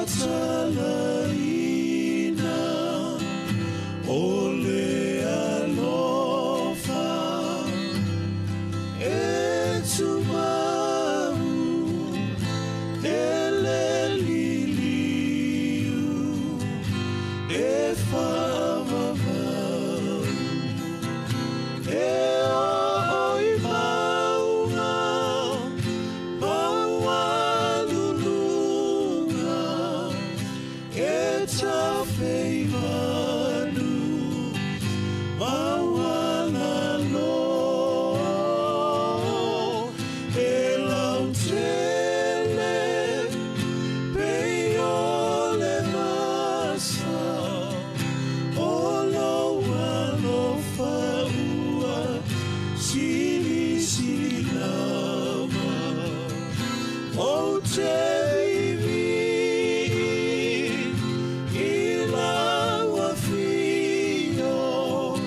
Matalaina ole alofa etumaru eleliliu efavavu eoimaunga mawalulunga etafeivanu mawalalo elautele peyole masa oloalofaua silisilama outevivi ilawafio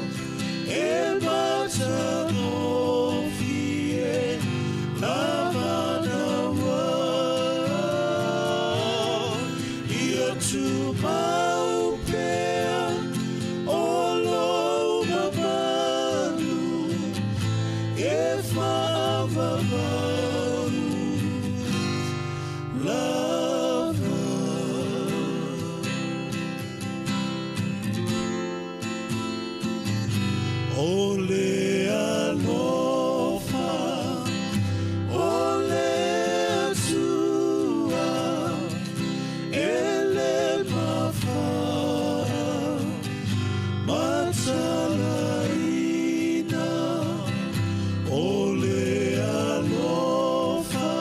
ebatanofie lavadawa iotumaupea olomabalu efavabalu lava ole alofa ole atua ele mafa matalaina ole alofa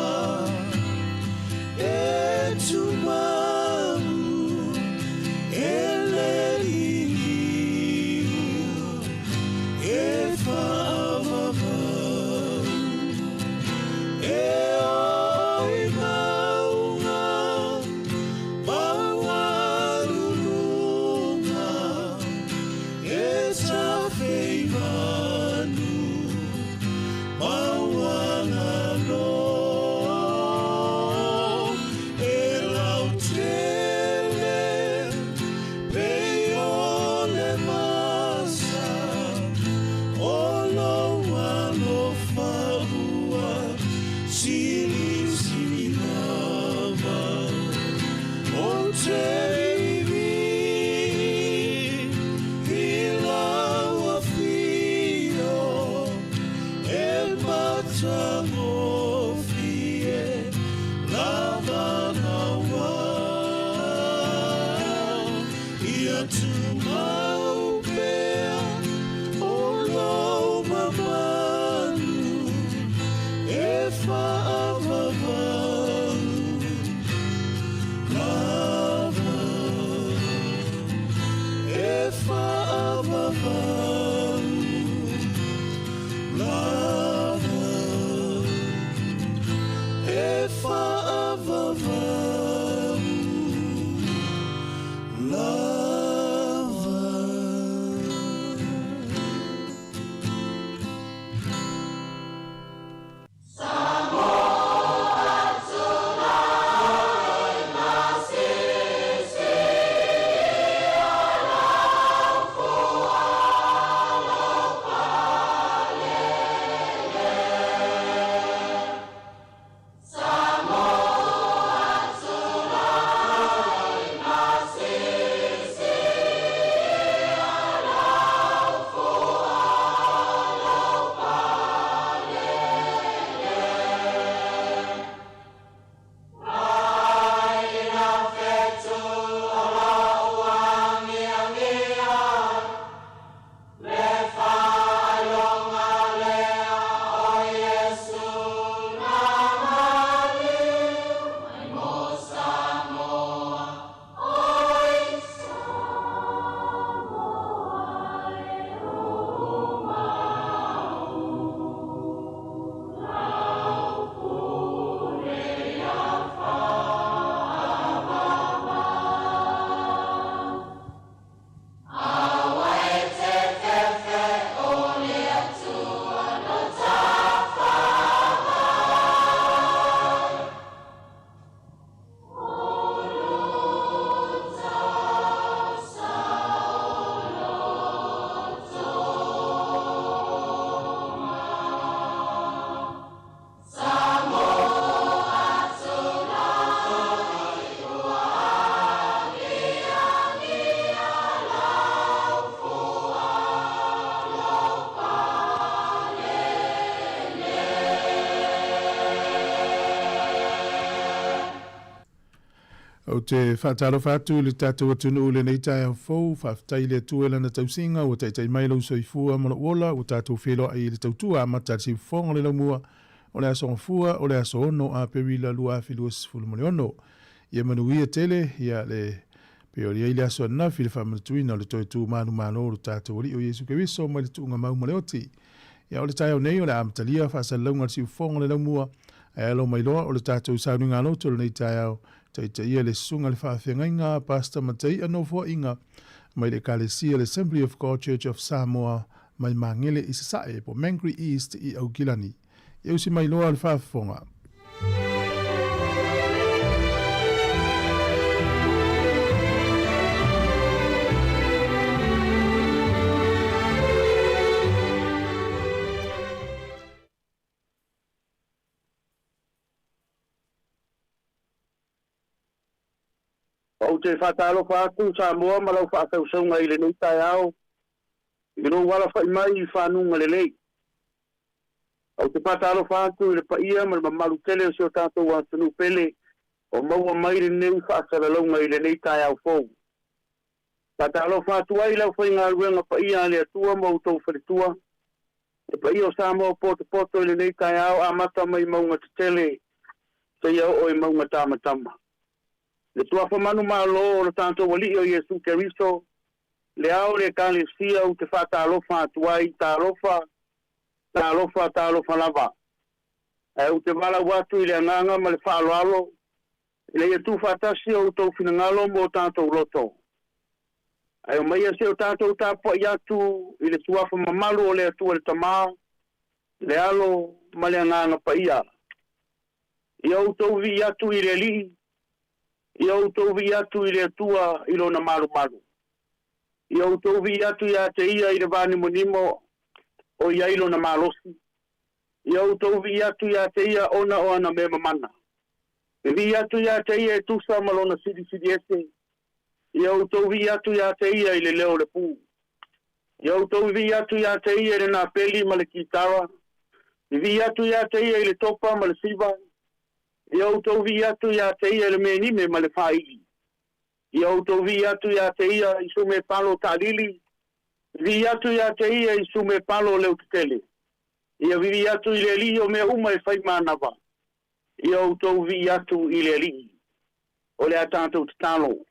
etumaru eleliliu efavavu eoimaunga mawalulunga etafeivanu mawalalo elautele peyole masa oloalofaua silisilama outevivi ilawafio ebatamofie lavanawa iatumaupea olomabalu efavabalu lava efavabalu lava efavabalu lava O te whaataro whātu le tātou atunu o le nei tai au fau, whaafitai le tuela na tausinga, o tai mai lau soifua mala uola, o tātou whelo ai le tautua, mata si whonga le laumua, o le aso ngafua, o le aso ono, a pewila lua whilua sifulu male ono. Ia manuia tele, ia le peori ai le aso ana, while whamanatuina, o le toi tu manu mano, o tātou ori o Jesu Kewiso, mai le tuunga mau male oti. Ia o le tai au nei, o le amatalia, whaasalaunga si whonga le laumua, ai alo mai loa, o le tātou sauninga loto, le nei tai au, Taita ia le sunga le whaawhengainga, Pastor Matai anofo inga, mai le kalesia le Assembly of God Church of Samoa, mai mangele i sasae po Mangere East i Aukilani. Iau si mai loa le whaawhenga. O te whatalo whātu Samoa ma lau whaatausaunga i le nei tai au. I no wala whai mai i whanunga le lei. O te whatalo whātu i le paia ma le mamaru tele o seo tātou atunu pele o maua mai le nei whaasaralaunga i le nei tai au fau. Whatalo whātu ai lau whai ngā ruenga paia le atua ma utou wharitua. Le paia o Samoa poto i le nei tai au a mata mai maunga te tele te iau o i maunga tāmatama. Le tua whamanu malo o le tātou wali o Jesu Keriso, le au le kalesia o te whatalofa atuai, tālofa lava. O te wala watu i le anganga ma le whaaloalo, le ia tu whatasi o tau whinangalo mo tātou loto. O mai a se o tātou tāpua i atu i le tua whamamalu o le atua le tamā, le alo ma le anganga pa ia. I au tau vi atu i le li, I au tau vi atu i le atua i lona maru. I au tau vi atu i a te ia i le vani monimo o i ailo na malosi. I au tau vi atu i a te ia ona o ana me mamana. I vi atu i a te ia e tusa malona sidi ese. I au tau vi atu i a te ia i le leo le pū. I au tau vi atu i a te ia i le nā peli ma le kitara. I vi atu i a te ia i le topa ma le siva. I au tau vi atu i a te ia le menime ma le whaigi. I au tau vi atu i a te ia i sume palo tālili. Vi atu i a te ia i sume palo leo tele. I a vi atu i le li o me uma e whai mānawa. I au tau vi atu i le li. O le a tātou te talo.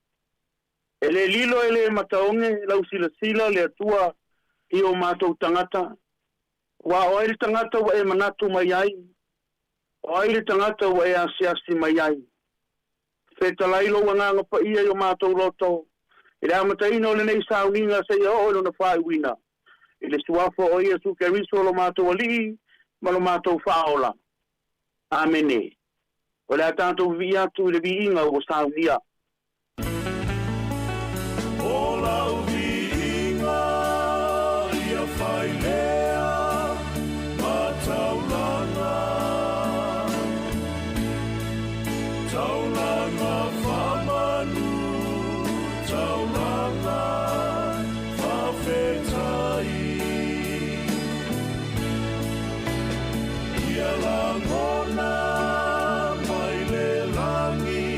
E le lilo e le mataonge lau sila le atua i o mātou tangata. Wa o e tangata wa e manatu mai ai. O aile tangata wa e asiasi mai ai. Whetalailo wa nganga pa ia i o mātou loto. I le amataina o le nei sauninga se ia o na whai wina. I le suafo o Jesu Keriso lo mātou ali, ma lo mātou whaola. Amene. O le atātou vi atu i le vi inga o saunia. O lau vi inga ia whai lea mataulanga. Taulanga whamanu, taulanga whawhetai. Ia langona mai le langi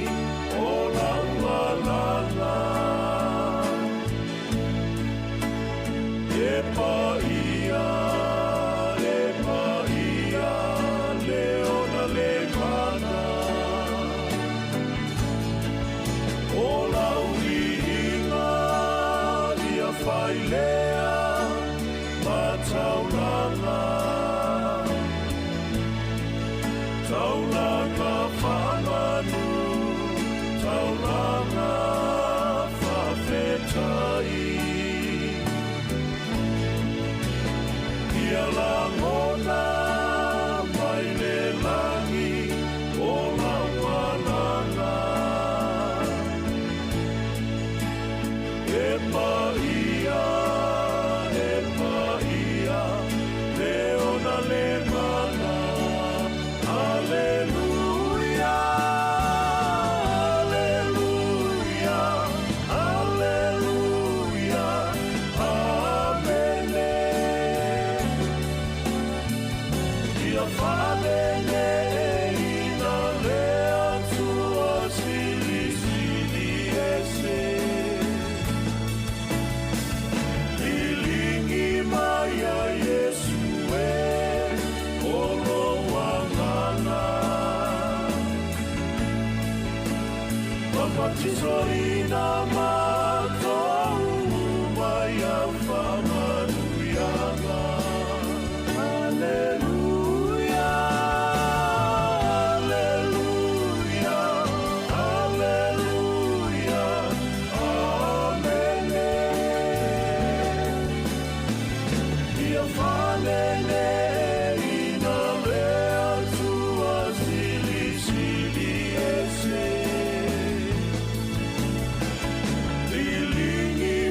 o la Tisoina matou mai a whamanuianga. Alleluia, alleluia, alleluia, amene. Ia whanene ina lea tua sili sili ese.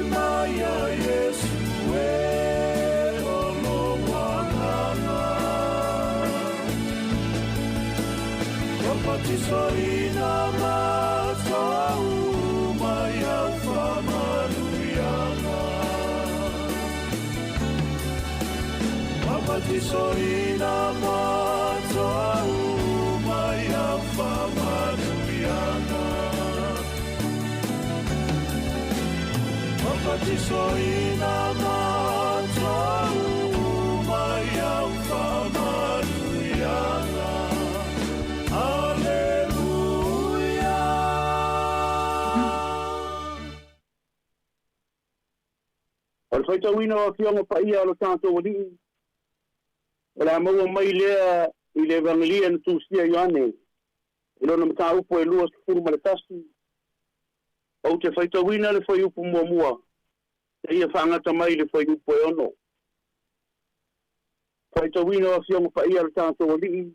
Maya Yesu e ono wananga. Wapatisoina matau maya whamanuianga. Wapatisoina matau maya whamanuianga. Wapatisoina matau mai au whamanuianga. Alleluia. Al whaitawina o fionga paia alo tātou wadi. Ela maua mai lea I le evangelia na tūsia Ioane. Ilo na mta upo e lua sifuru maletasi. O te whaitawina le whai upo mua mua. E ia whaangata mai le whai upo e ono. Whaitawina o fionga paia alo tātou wadi.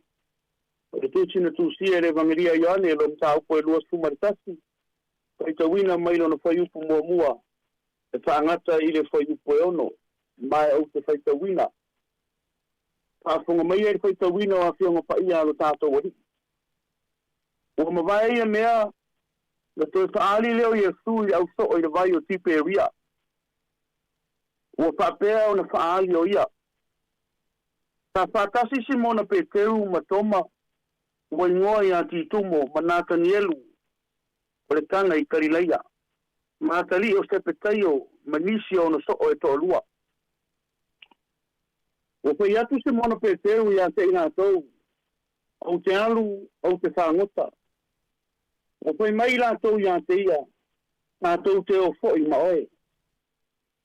O te tūsina tūsia le evangelia Ioane. Ilo na mta upo e lua sifuru maletasi. Whaitawina mai lo na whai upo mua mua. E whaangata I le whai upo e ono. Mai au te whaitawina. Whafunga mai e le whaitawina o a fionga paia alo tātou wadi. O mawai e mea, na toi whaali leo Yesu I au so o I le vai o tipe e ria. O whapea o na whaali o ia. Ta whatasi si mona Peteru matoma, o ingoa I a titumo, manata nielu, o le tanga I Karileia. Matali o Stepetaio, manisi o na so o e tolua. O whai atu se mona Peteru I a te ina tau, au te alu, au te whangota. O whai mai la tau I a te ia, la tau te o fo I maoe.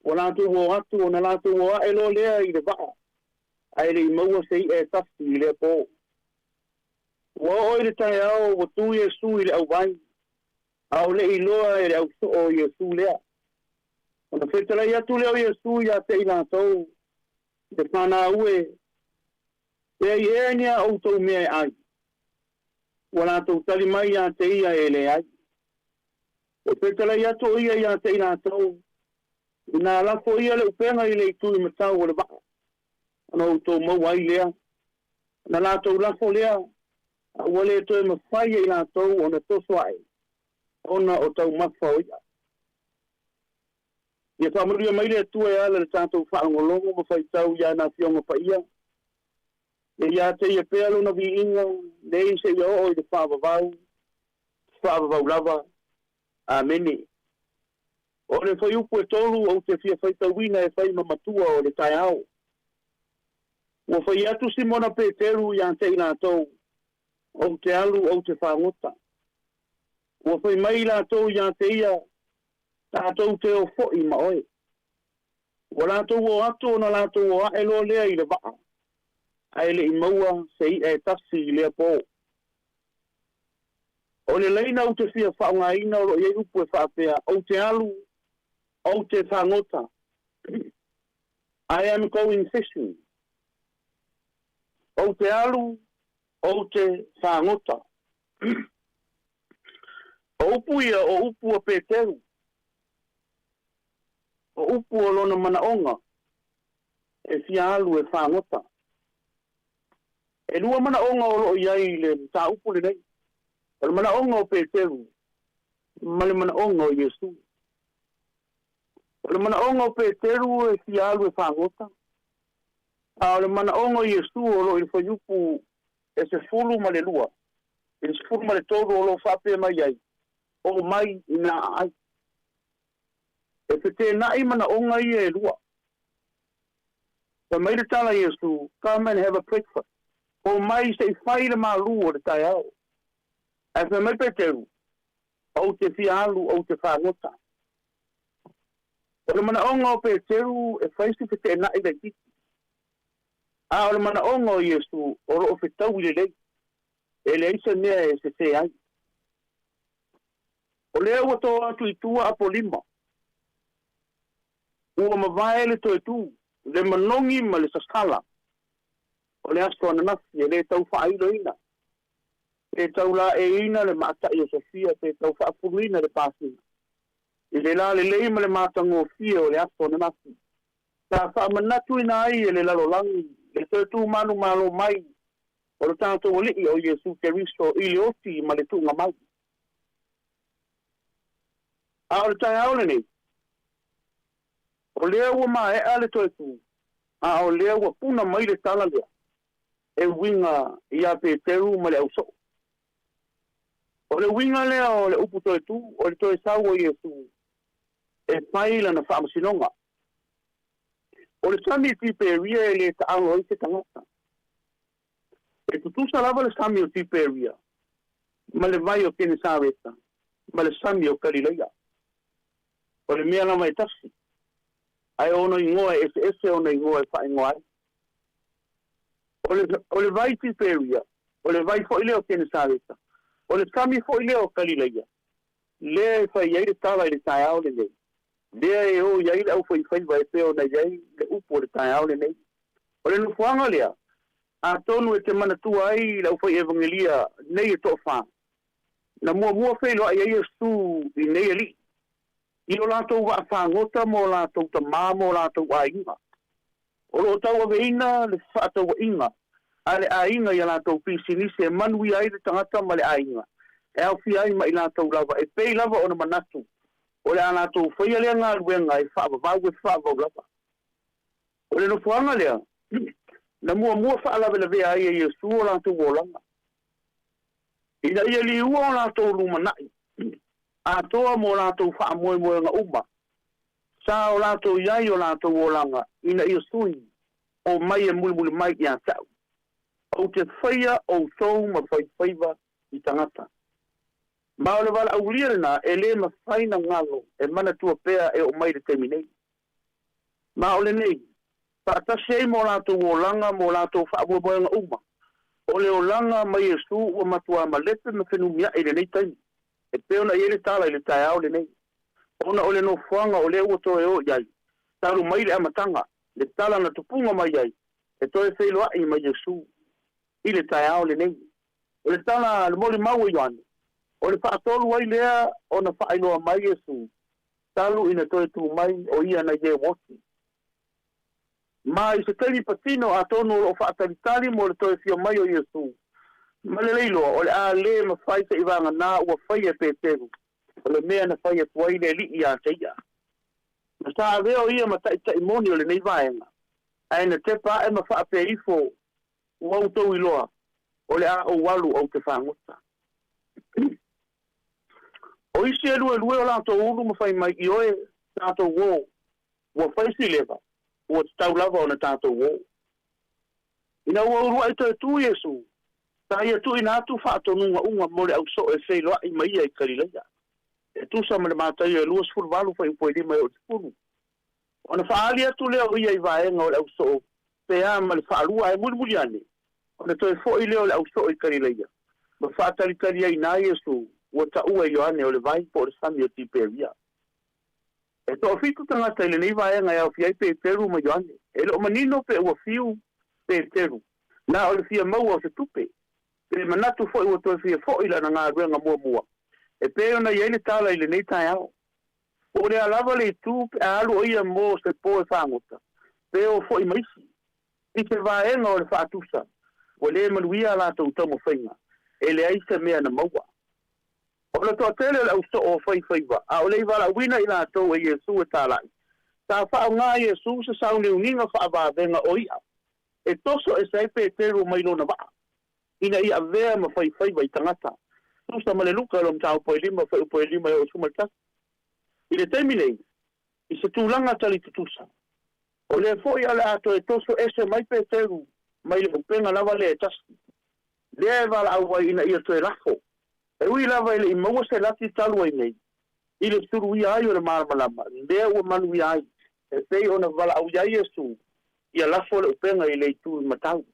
O la tau o atu, o na la tau o a elo lea I le vaa. Ai le I maua se I e tafti I le po. O o I le tae au, o tu Yesu I le au vai. Au le I loa e le au so o Yesu lea. O na whetara I atu leo Yesu I a te ina tau. Te whana ue, e I enia au tau mea ai. Wana tau tali mai a te ia e le ai. O petala I ato ia I a te ina tau. Ina lafo ia le upenga I le itui matau o le baka. Ana au tau mau ai lea. Na la tau lafo lea. A wale to e mawhai I la tau o na toso ai. Ona o tau mawha o ia. Ia whamaria mai le tua e ala le tātou whaangolongo ma whaitau ia na fionga pa ia. E ia te ia pealo na vi inga, nei se ia o I le whaavavau lava, amene. O le whai upu e tolu o te fia whaitauina e whai mamatua o le tai au. O whai atu si mona Peteru ia te ina tau, o te alu o te whaangota. O whai mai la tau ia te ia, tātou te o fo I maoe. O lātou o ato na lātou o a elo lea I le vaa. Ai le I maua se I e tasi I lea po. O le leina o te fia whaunga ina o lo I upu e whaapea. O te alu, o te whangota. I am going fishing. O te alu, o te whangota. O upu ia o upu a Peteru. O upu o lona manaonga, e fia alu e whangota. E lua manaonga o loo iai le ta upu le nei. E le manaonga o Peteru, ma le manaonga o Yesu. E le manaonga o Peteru e fia alu e whangota. A le manaonga o Yesu o loo I whaiupu e se fulu ma le lua. E se fulu ma le toro o loo whape mai ai. O mai ina ai. E te tēnai mana onga I e lua. Pa mai le tala Yesu, come and have a breakfast. O mai se I whai le malu o le tai au. E pa mai Peteru, o te fialu o te whangota. O le mana onga o Peteru e whaisi te te nai le kiki. A o le mana onga o Iesu o ro o whetau le lei. E le isa mea e se te ai. O le ua tō atu i tua apo lima. Ua mawai le tō e tū. Le manongi ma le sasala. O le asto ananafi e le tau whailo ina. E tau la e ina le maatai o Sofia te tau whaapuru ina le pasina. I le la le lei ma le mātango fia o le asto ananafi. Ta whaamanatu ina ai e le lalolangi. Le tō e tū manu malo mai. O le tātou o lii o Iesu Keristo i le oti ma le tūnga mai. A o le tai aole nei. O lea ua maa e ale toi tū. A o lea ua puna mai le tala lea. E winga i a Peteru ma le au so. O le winga lea o le upu toi tū. O le toi sau o Iesu. E paila na whaamasinonga. O le sami tiperia e le ta alo i te tangata. E tutusa lava le sami o tiperia. Ma le vai o kene sāweta. Ma le sami o Kalileia. O le mea lama e tasi. Ai ono ingoa ese ono ingoa e wha ingoa ai. O le vai tiperia. O le vai fo i leo kene sāweta. O le sami fo i leo Kalileia. Le e whai eire tala i le tai ao le nei. Lea e o iai le au fai vai e peo na iai le upo o le tai ao le nei. O le nufuanga lea. A tonu e te manatua ai le au fai evangelia nei e toa wha. Na mua whailo ai e stu i nei e li. I o lātou wa whangota mo lātou ta mā mo lātou a inga. O lo tau ave ina le whaatau a inga. A le a inga i a lātou pisinise e manui ai le tangata ma le a inga. E au fi ai ma i lātou lava. E pei lava o na manatu. O le a lātou whaia lea ngā ruenga e whaavavau e whaavau lava. O le no fuanga lea. Na mua whaalave le vea ai e Iesu o lātou wolanga. Ina ia li ua o lātou lumanai. A toa mo lātou wha moe nga uma. Sa o lātou iai o lātou wolanga. Ina ia sui o mai e muli mai i a tau. O te whaia o tau ma whaiwhaiva i tangata. Ma o le wala au lirina e le ma whaina ngalo e mana tua pea e o mai le teminei. Ma o le nei. Patase mo lātou wolanga mo lātou wha moe nga uma. O le olanga mai Iesu o matua malepe me whenumia e le nei taimi. E peona i ele tala i le tai ao le nei. Ona o le no fuanga o le ua toe o iai. Taru mai le amatanga. Le tala na tupunga mai iai. E toe whailoa i mai Iesu. I le tai ao le nei. O le tala le mori mau i yoane. O le whaatolu ai lea o na whaailoa mai Iesu. Talu ina toe tu mai o ia na ye woti. Ma i se tari patino a tonu o whaataritari mo le toe fia mai o Iesu. Ma le leilo, o le a le ma whai sa iwanga nā ua whai e Peteru. O le mea na whai e puai le li i a teia. Ma sa a veo ia ma tai moni o le nei vaenga. Ai na te pa e ma wha pe ifo ua utou iloa. O le a o walu o te whangota. O isi e lue o lato uru ma whai mai i oe tato wō. Ua whai si lewa. Ua tau lava o na tato wō. Ina ua urua i toi tu Iesu. Ta ia tu ina atu whaatonunga unga mole au so e whailoa i mai ai Kalileia. E tu sa mele mātai e luas furwalu whai upoi lima e o te puru. O na whaali atu leo ia i vaenga o le au so pea male whaalua e muli ane. O na toi fo i leo le au so i Kalileia. Ma whaataritari ai nā Iesu ua ta ua i oane o le vai po le sami o tiperia. E to fitu tangata i le nei vaenga e au fiai Peteru ma Ioane. E le o manino pe ua fiu Peteru. Na o le fia maua o se tupe. Pe manatu fo i ua toi fia fo i lana ngā ruenga mua. E pe ona i ele tala i le nei tai ao. O le alava le tu pe alu o ia mo se po e whangota. Pe o fo i maisi. I te vaenga o le whaatusa. O le manuia la tau tamo whainga. E le aise mea na maua. O le toa tele le au so o whaiwhaiwa. A o le iwala wina i la tau e Iesu e tālai. Tā whao ngā Iesu se sauni uninga whaawavenga o ia. E toso e sai Peteru mailo na waa. Ina ia vea ma whaiwhaiwa i tangata. Tusa male luka lo mtau poe lima e o sumaltasa. I le teminei, i se tūlanga tali tutusa. O le foi ale ato e toso ese mai Peteru, mai le upenga lava le e tasi. Le vala awa ina ia toe lafo. E ui lava ele i maua se lati talu ai nei. I le suru ia ai o le malamalama. Lea ua manu ia ai. E pei ona vala au iai Iesu. Ia lafo le upenga i le itu i matau.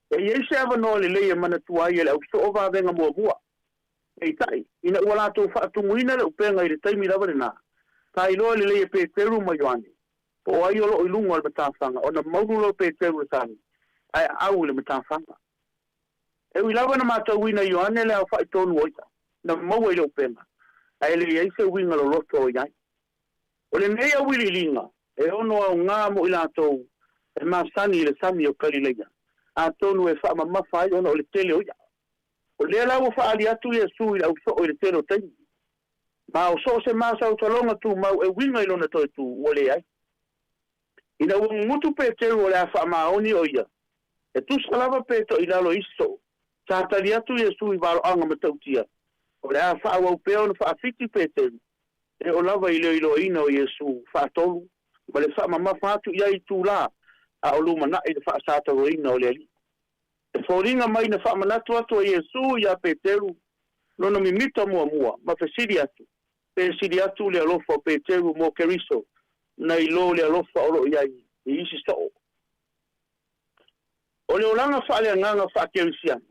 E iei se ava noa le leia mana tua ai ele au so o vavenga mua mua. E tai, ina ua lato whaatunguina le upenga i le taimi lava le nā. Tai loa le leia pe teru ma yoane. Po ai olo i lunga le matawhanga. Ona mauru lo pe teru le tani. Ai au le matawhanga. E ui lava na mātou wina yoane le au whaitonu oita. Na maua i le upenga. Ai le iei se winga lo loto o iai. O le nei au ili linga. E ono au ngā mo i lato. E māsani i le sami o Kalileia. A tonu e wha mamawhai ono o le tele o ia. O lea lau wha ali atu i a sui au so o le tele o taimi. Ma o so se māsa o talonga tu mau e winga i lona toi tu o le ai. Ina ua ngutu pe teru o le a wha maoni o ia. E tu skalava pe to i lalo iso. Sa tali atu i a sui valo anga matautia. O le a wha au peo na wha fiti pe teru. E o lava i leo ilo ina o Iesu wha tolu. Ma le wha mamawhatu ia i tū la. A o luma na i le wha sātaro ina o le ali. E fōringa mai na wha manatu atu a Iesu ia pe teru. Nono mi mita mua mua. Ma fe siri atu. Pe siri atu le alofa pe teru mo keriso. Na i lo le alofa olo iai. I isi stoo. O le olanga wha le nganga wha kerisiana.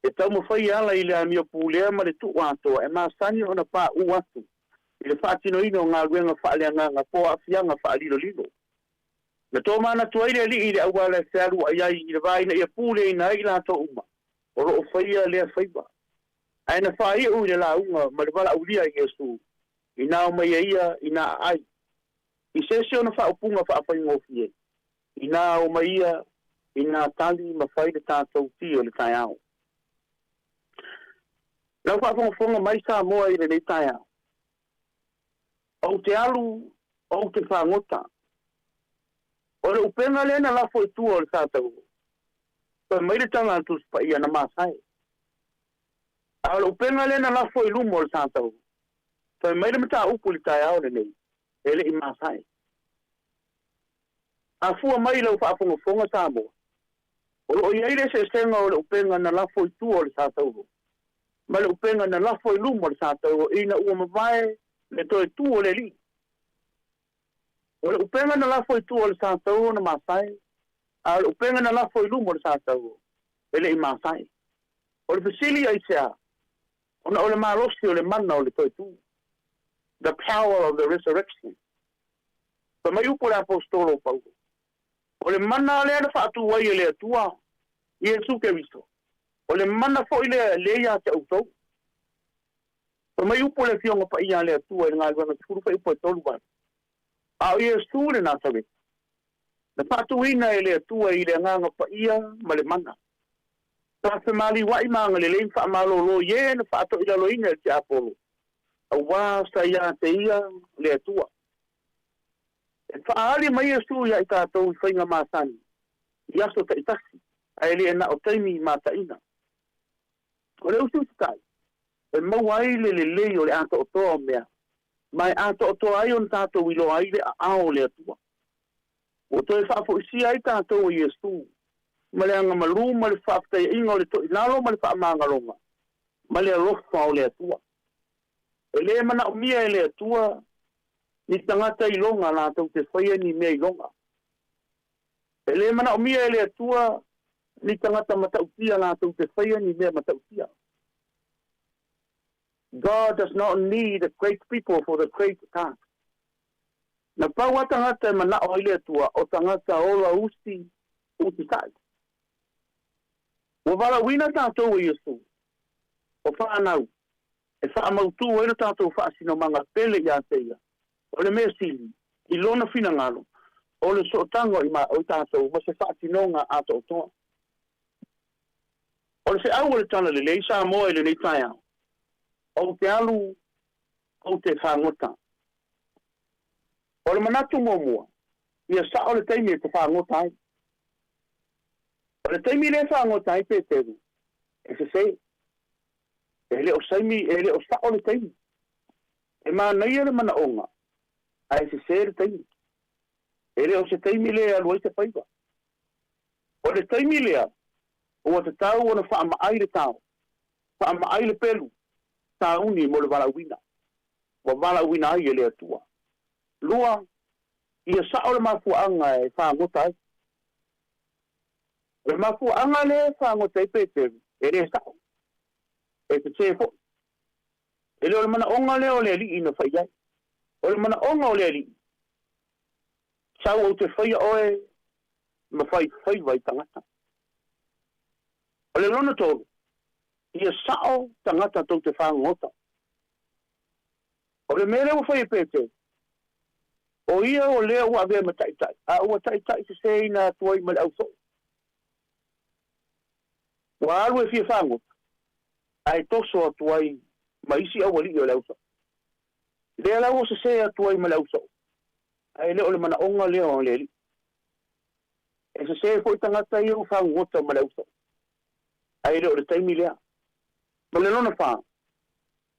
E tau mo whai ala i le amio pūlea ma le tu atoa. E maa sani o na pā u atu. I le wha tino ino ngā ruenga wha le nganga. Po a fianga wha lilo lilo. Na tō mana tuaile ali i le awala se alu ai i le vaina ia pūle ina i la tō uma. O ro o whaia lea whaiba. Ai na whaia ui le la unga ma le wala aulia i Iesu. I nā o mai ia i nā ai. I sesio na wha upunga wha awhai ngofie. I nā o mai ia i nā tali ma whai le tātou ti o le tai au. Lau wha mai sa moa i le tai au. O te alu, o te whangota. O le upenga le na lafo i tua o le tātou. Poi mai le tanga atu spa ia na māsai. A le upenga le na lafo i lumo o le tātou. Poi mai le mata upu li tai au le nei. Ele i māsai. A fua mai lau whaafonga tā moa. O iai le se senga o le upenga na lafo i tua o le tātou. Ma le upenga na lafo i lumo o le tātou. Ina ua mawai le toi tua o le li. O le upenga na lafo i tu o le tātou na māsai. A le upenga na lafo i lumo o le tātou. Ele i māsai. O le pisili ai sea. Ona o le mārosi o le mana o le toi tu. The power of the resurrection. Pa mai upo le apostolo pau. O le mana lea na whaatu wai e le atua. Iesu ke viso. O le mana fo i le ia te autou. Pa mai upo le fionga pa ia le atua i ngā iwana turu pa ipo e tolu wai. A Iesu le nā tawe. Na patuina e le atua i le nganga pa ia ma le mana. Ta whamali wai maanga le lein wha malolo ye na whaato i lalo ina te apolo. A wāsta ia te ia le atua. E whaali mai Iesu ia i tātou i whainga māsani. I aso ta itasi. A ele e na o taimi mātaina. O le usu tikai. E mawai le lei o le ato o toa mea. Mai ato o toa ai on tātou ilo ai le a ao le atua. O toi whaafo isi ai tātou i Iesu. Ma le anga malu, ma le whaaftai inga o le toi nalo, ma le whaamanga ronga. Ma le alofa o le atua. E le mana o mia e le atua, ni tangata i longa la tau te whaia ni mea i longa. E le mana o mia e le atua, ni tangata matautia la tau te whaia ni mea matautia. God does not need a great people for the great task. Na paua tangata e mana o ile atua, o tangata ola uti tai. O wala wina tātou i Iesu. O whaanau. E whaamautu o ina tātou whaasino manga pele i ateia. O le mea sili. I lona whina ngalo. O le sotango i ma o tātou. Ma se whaatinonga ato o toa. O le se au o le tana le lei sa moa i le nei tai au. O te alu. O te whaangota. O le manatu mua. Ia sa o le teimi e te whaangota ai. O le teimi le whaangota ai pe teru. E se se. Ele o saimi, ele o sa o le teimi. E maa nei ele mana onga. A e se se le teimi. Ele o se teimi le aluai te paiva. O le teimi lea. O te tau o na whaama ai le tau. Whaamaai le pelu. Tauni mo le walawina. Wa walawina ai e le atua. Lua, ia sao le mafuanga e whaangota ai. Le mafuanga le whaangota i Peteru. E re sao. E te tefo. E le o le mana onga le o le ali ina whaiai. O le mana onga o le ali. Sau o te whaia oe ma whai vai tangata. O le lona tōru. Ia sao tangata tau te whaangota. O le mere o whai Peteru. O ia o lea ua avea ma taitai. A ua taitai se se ina tuai ma le au so. Wa alu e fia whaangota. Ai toso tuai ma isi au ali o le au so. Lea lau o se se tuai ma le au so. Ai leo le mana onga leo o le li. E se se fo tangata i o whaangota ma le au so. Ai leo le taimi lea. Ma le lona wha.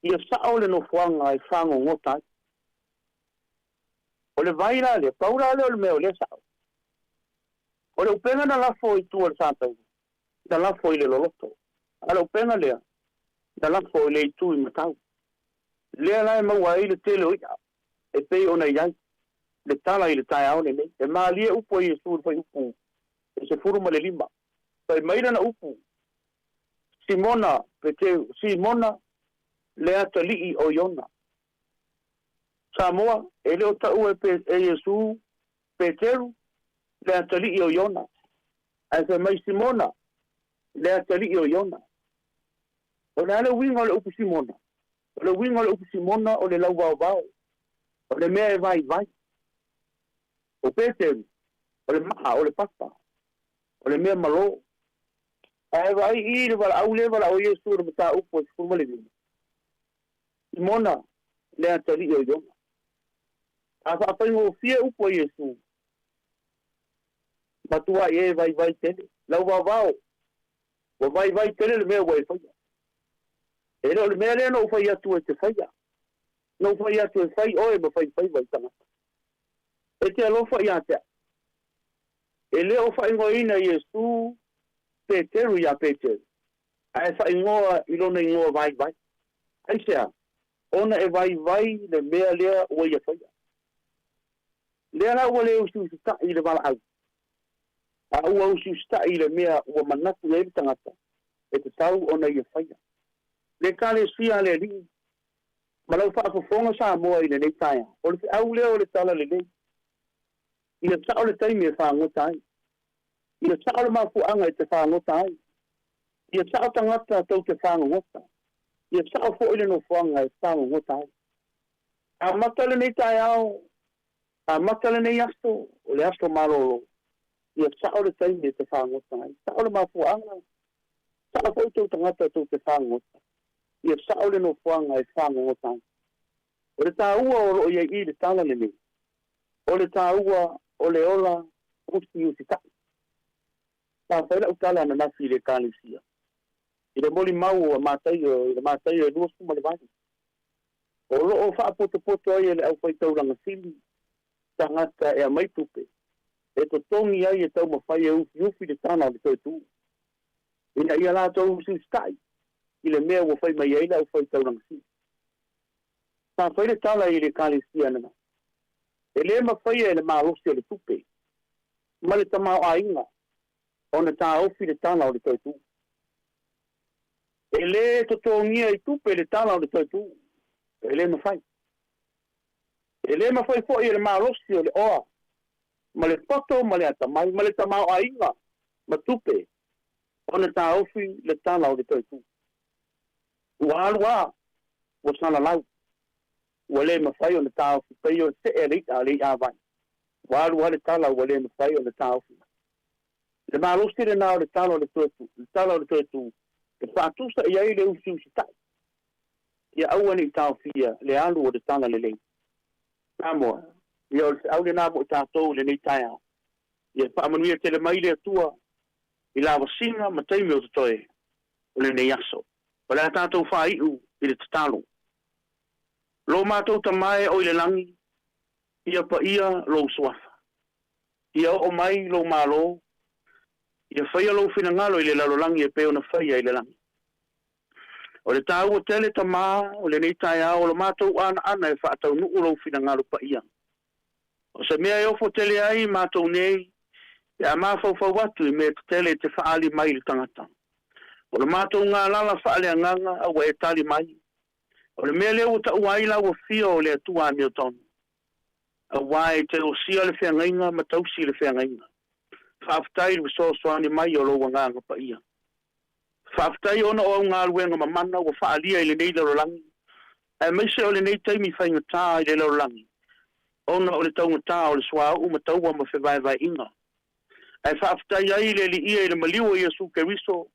Ia sao le no fuanga ai whaango ngota. O le vaira le, paura le o le meo le sao. O le upenga na lafo i tua le sātau. Na lafo i le loloto. A le upenga lea. Na lafo i le i tu i matau. Lea lai maua i le tele oia. E pei ona iai. Le tala i le tai aone nei. E maa lia upo i e suru fai upu. E se furu ma le lima. Pai maira na upu. Simona, peteu, Simona, le ata lii o Iona. Samoa, e leo tau e Yesu, Peteru, le ata lii o Iona. A se mai Simona, le ata lii o Iona. O le ale winga o le upu Simona. O le winga o le upu Simona o le lau vau vau. O le mea e vai vai. O Peteru, o le maa, o le papa. O le mea malo. E vai i le wala au le wala o Yesu le mata upo e fuma le vina. Simona, le ata lii o Iona. A whaapai mo fia upo Yesu. Matua e vai vai tele. Lau vau vau. Wa vai vai tele le mea wai whaia. E reo le mea lea no whai atu e te whaia. No whai atu e whai oe ma whai whai vai tangata. E te alofa i atea. E leo whai ngoina Yesu Peteru ia Peteru. A e whai ngoa i lona i ngoa vai vai. Ai sea. Ona e vai vai le mea lea ua ia whaia. Lea la ua leo usi sta i le wala au. A ua usi sta i le mea ua manatu e tangata. E te tau ona ia whaia. Le kale sia le ringi. Malau whaafafonga sa moa i le nei taia. O le au leo le tala le nei. Ia tau le taimi e whaangota ai. Ia tau le mafuanga e te whaangota ai. Ia tau tangata tau te whaangota. Ia tau fo ile no fuanga e whaangota ai. A matale nei taia au. A matale nei asto. O le asto marolo. Ia tau le taimi e te whaangota ai. Tau le mafuanga. Tau fo tau tangata tau te whaangota. Ia sao le no fuanga e whaangota ai. O le tāua o roi e i le tala le nei. O le tāua o le ola usi tai. Tā whaila utala na nasi le kālisia. I le moli mau o mātai o lua suma le vai. O loo whaapoto ai e le au whaitauranga sili. Tangata e a maitupe. E to tongi ai e tau mawhai e ufi le tāna le toi tū. Ina ia la tau usi tai. I le mea ua whai mai ai le au whaitauranga sili. Tā whaile tala i le kālisia nana. E le mawhai e le maarosi o le tupe. Ma le tamau a inga. Ona tā ofi le tāna o le toi tū. E le totongia i tupe le tāna o le toi tū. E le mawhai. E le mawhai fo i le maarosi o le oa. Ma le poto, ma le atamai, ma le tamau a inga. Ma tupe. Ona tā ofi le tāna o le toi tū. Ua alua. Ua sana lau. Ua le mawhai o le tā ofi. Pai o se e rita a le a vai. Ua alua le tala ua le mawhai o le tā ofi. Le maarosi le nao le tala o le toi tū. Le tala o le toi tū. E whaatusa i ai le usi tai. Ia aua ni tau fia le alu o le tala le lei. Nāmoa. Ia au le nāmo i tātou le nei tai au. Ia whaamanuia te le mai le atua. I la wasinga ma taimi o te toe. O le nei aso. O le tātou whaiu i le tatalo. Lo mātou tamae o i le langi. Ia pa ia lo suafa. Ia o mai lo malo. Ia whaia lo whina ngalo i le lalolangi e peo na whaia i le langi. O le tau o tele tamā, o le nei tai au, o le mātou ana e whaatau nuu rau whina ngaro pa ia. O se mea e ofo tele ai mātou nei, e a mawhau atu I mea tele te whaali mai le tangata. O le mātou ngā lala whaale anganga, awa e tali mai. O le mea leo ta uaila o fia o le atua mea tonu. Awa e te o sia le whiangainga, matausi le whiangainga. Whaaftai le soani mai o lo wanganga pa ia. Whaaftai ona o ngā ruenga mamana o whaalia I le nei larolangi. E meise o le nei taimi whainga tā I le larolangi. Ona o le taunga tā o le swa o mataua ma whewai inga. E whaaftai ai le li ia I le maliwa I asu keriso.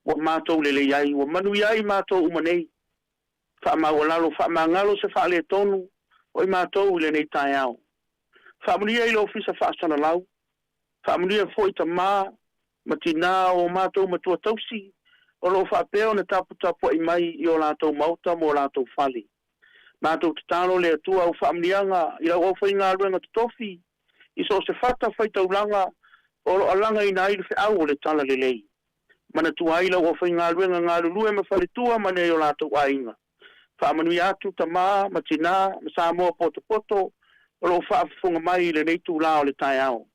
Wa mātou le iai, wa manu iai mātou umanei. Whaamawalalo, whaamangalo se whaale tonu. O I mātou le nei tai au. Whaamunia I lo ofisa whaasana lau. Whaamunia foi ta mā. Matina o mātou matua tausi. O lo whaapeo na tapu I mai I o lātou mauta mo lātou whali. Mātou te tālo le atua o whaamnianga I lau ofai ngā ruenga tutofi. I so se whata whaitau langa o lo alanga I nai le au o le tala le lei. Mana tua I lau ofai ngā ruenga ngā lulue ma whalitua mane o lātou ainga. Whaamanui atu ta mā, matina, masamoa poto, o lo whaafunga mai le nei tū lao le tai au.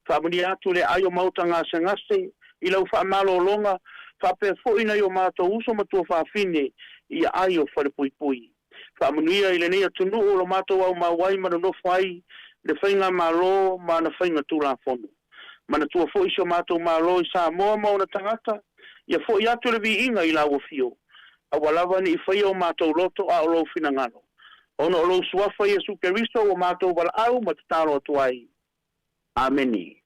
Whaamani atu le ai o mauta ngase, I lau whaamalo longa, whaapea fōina I o mātou uso matua whaafine I ai o wharepui. Whaamanuia I le nei atunu o lo mātou au mawai mana no whai, le whainga malo, mana whainga tūla whono. Mana tua fōi si o mātou malo I Samoa mauna tangata, ia fōi atu le vi inga I lau o fio. A walawa ni I whai o mātou loto a o lo whina ngano. Ono o lo suafa Jesu Keristo o mātou wala au ma te taro atu ai. Ameni.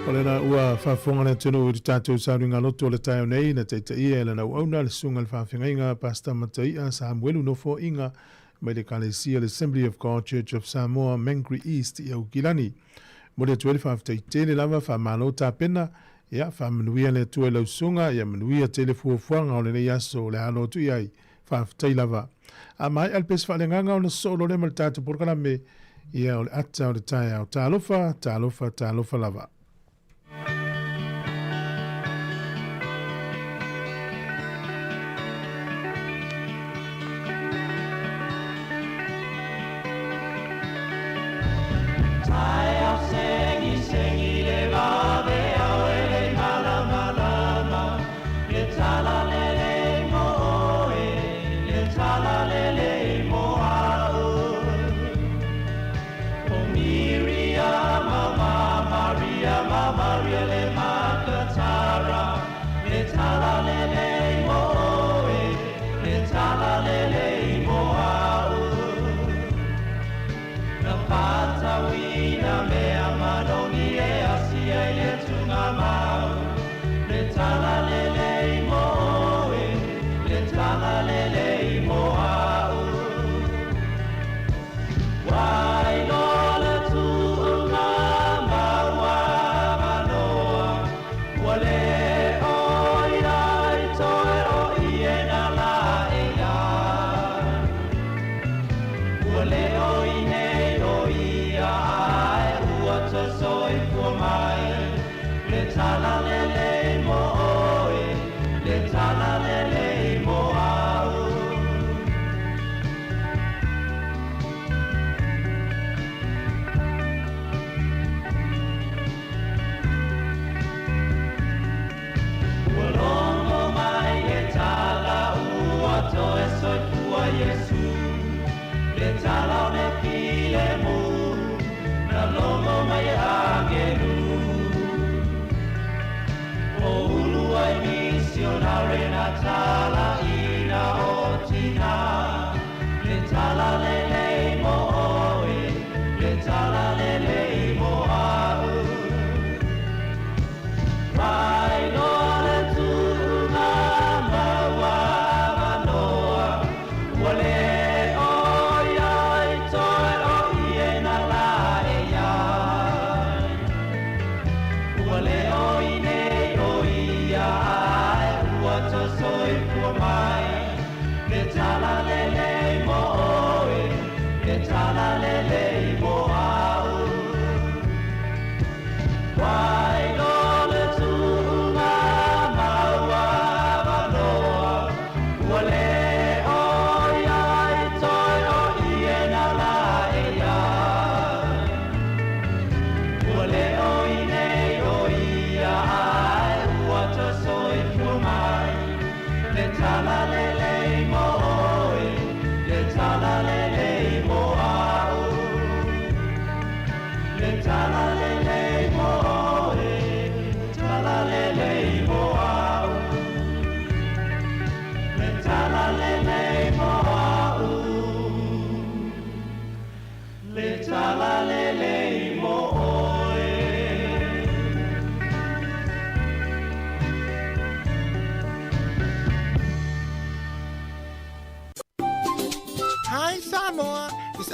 O le na ua whaafonga na tunu I tātou sauringa loto le taio nei na teita ia e le nau auna le sunga le whaawhingainga Pastor Mataia Samuelu Nofo Inga mai le Kalesia le Assembly of God Church of Samoa Mangere East I au Kilani. Mo le tuele whaaftaite le lava whaamalo tā pena ia whaamanuia le tua lau sunga ia manuia tele fuafuanga o le nei aso le halo tu iai whaaftai lava. A mai alpes whaalenganga o na solo le mal tātou porkalame ia o le ata o le tae au tālofa lava. Let's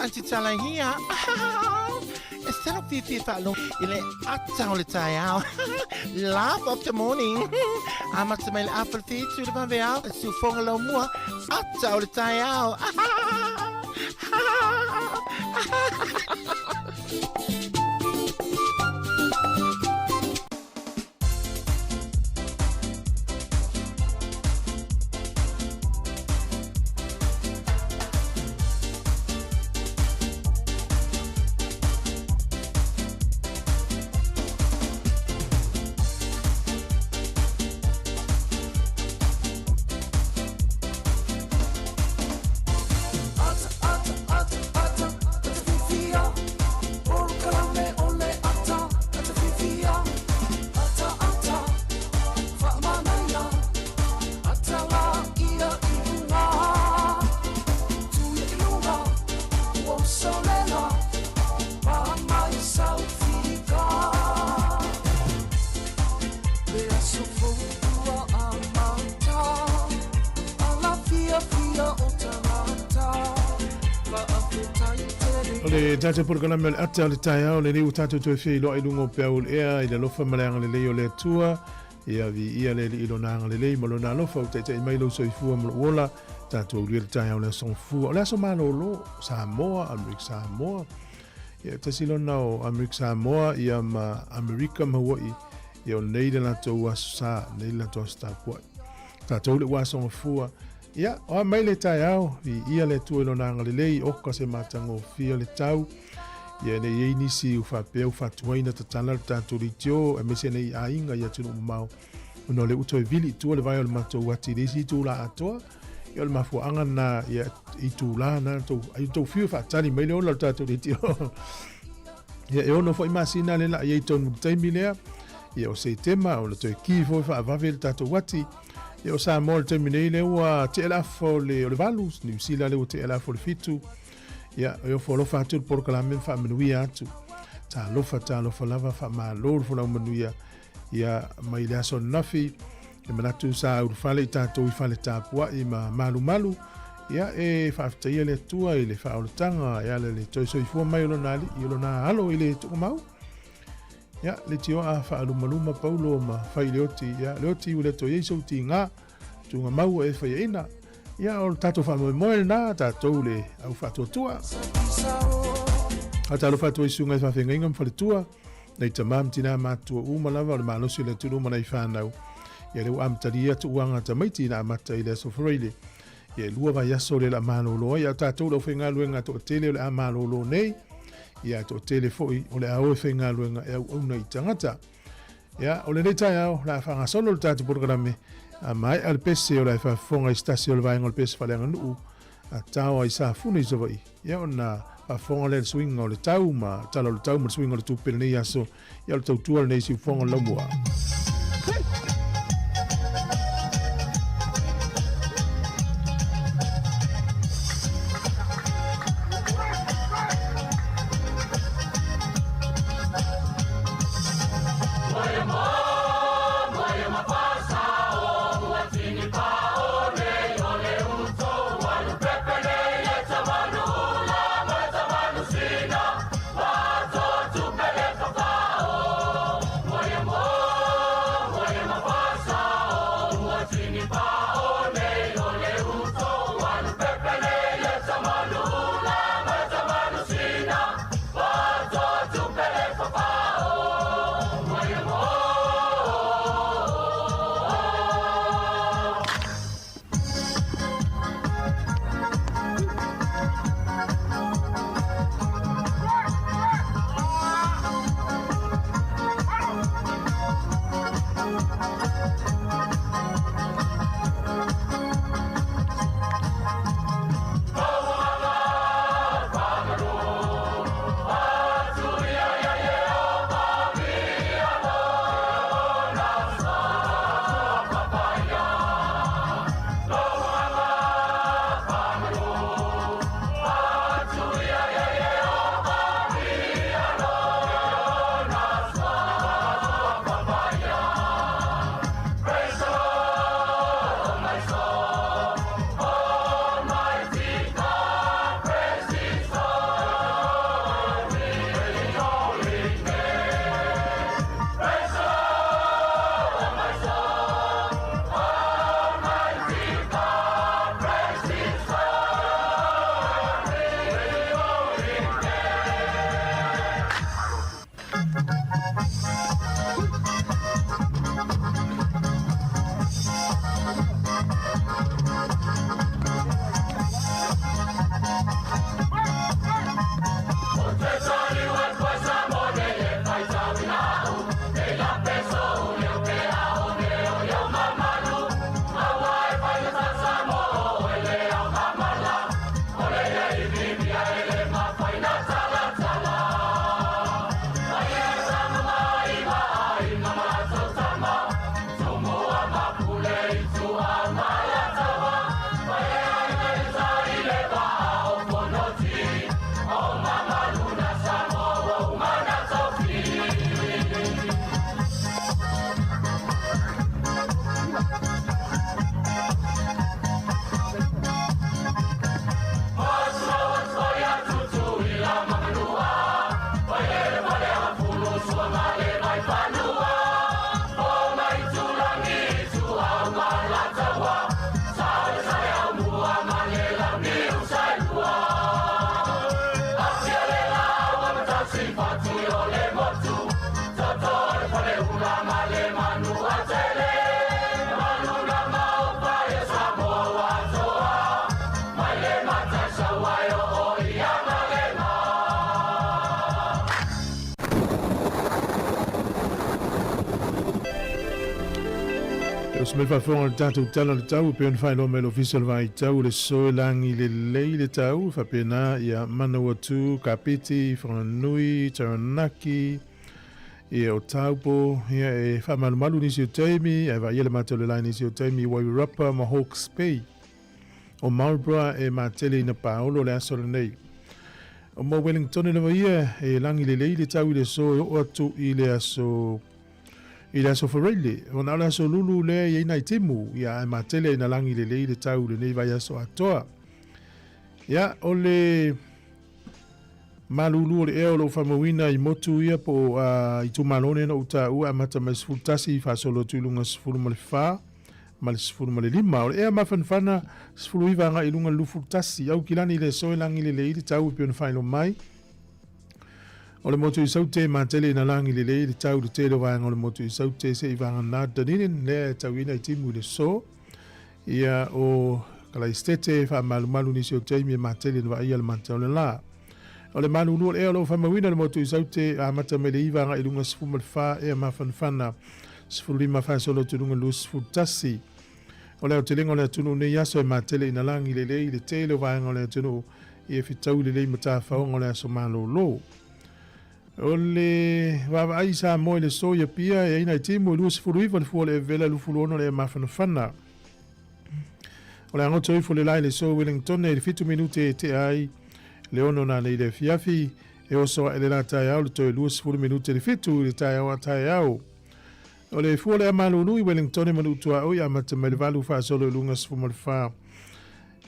anti talahia. Instead of Fifi Fallo, ile ata ole tayao. Laugh of the morning. Amatamel apple feet to the bambao. Su fongalo mua. Ata ole tayao. Le tata programa le ata le taia o le riu tata to fe lo i lungo pe o ea i le lofa malanga le leo le tua ia vi ia le i lo nanga le lei malo na lofa o te mai lo so i fu mo wola tata o le taia o le son fu o le so malo lo Samoa America Samoa ia te silo na o America Samoa ia ma America ma Hawaii ia o nei le na to wasa nei la to sta po tata o le wa son fu ia o mai le taiao ia le tu lo nanga le lei o ka se matango fia le tau ia le ye nisi u fa pe u fa tuina ta tana ta tu ritio e me se nei ainga ia tu mau no le uto vili tu le vai o mato wati disi tu la ato ia le mafu anga na ia i tu la na to ai to fia fa tani mai le o ta tu ritio ia e ono foi masina le la ia to mutai milea ia o se tema o le to ki fo fa va vel ta tu wati ia o sa mo te minei le ua te la fo le valus ni sila le te la fo le fitu ia o fo lo fa tu por kala men fa menuia tu ta lo fa lava fa ma lo fo la menuia ia mai le so nafi e mana tu sa u fa le ta to i fa le ta pua i ma malu ia e fa te ia le tua i le fa o tanga ia le to so i fo mai lo na i lo na alo i le tu mau ia le tio a fa maluma paulo ma fa leoti ia leoti u le to yeso tinga tu nga mau e fa ina ia o tato fa mo na tato le au fa to tua ata lo fa to isu nga fa fenga ngam fa le tua nei tamam tina ma tu u malava le malo si le tu ma nei fa nau ia le am taria tu anga tamaiti na mata ile so freile ia lua va yaso le la malo lo ia tato lo fenga luenga to tele le amalo lo nei ia to telefoi o le au fenga luenga e au nei tangata ia o le neta ia la fanga solo tatu programe a mai al pese o la fa fonga stasio le vainga o pese fa lenga nu a tau ai sa funi so vai ia ona fa fonga le swing o le tau ma talo le tau ma swing o le tupel nei aso ia le tau tua nei si fonga lo mua Os me whawhonga le tātou tala le tau, pe on whai lo me l'official vai tau le soe langi le lei le tau, whapena ia Manawatu, Kapiti, Whanganui, Taranaki, ia o Taupo, ia e whamalumalu nisi o Taimi, e wa ia le mātou le lai nisi o Taimi, Wairarapa, ma Hawke's Bay, o Marlborough e mātele ina Paolo le aso le nei. O mo Wellington le wa ia, e langi le lei le tau i le soe o atu i le aso Whareile, o na aso lulu le i ina i timu, ia e matele ina langi le le tau le nei vai aso atoa. Ia o le malulu o le eo lo whamawina i motu ia po i tu malone na uta ua mata mai sfultasi i whasolo tuilunga sfulu ma le wha, ma le sfulu ma le lima. O le ea mawhanwhana sfulu iwa nga ilunga lufultasi, au kilani le soe langi le tau i pion whailo mai. O le motu i saute matele ina langi le tau le telo vanga o le motu i saute se i vanga nā daninin le tau ina i timu le so. Ia o kalaistete wha malu nisi o teimi matele na ia le matau le la. O le malu lua le eo lo whamawina le motu i saute a mata me le i vanga i lunga sifu mal wha ea mawhanwhana sifu lima wha solo tu lunga lu sifu tasi. O le o te lingo le tunu ne yaso e matele ina langi le telo vanga o le tunu i e fitau le mata whaonga le aso malo lo. O le wawa sa moe le soia pia e ina i timu lua sifuru iwa le fua le vela lufulu ono le mawhanawhana. O le angoto ifo le lai le so Wellington e le fitu minute e te ai le ono na le le fiafi e oso e le la tai au le toi lua sifuru minute le fitu le tai au a tai au. O le fua le amalulu i Wellington e manutua oi amata me le valu wha solo e lunga sifu malwha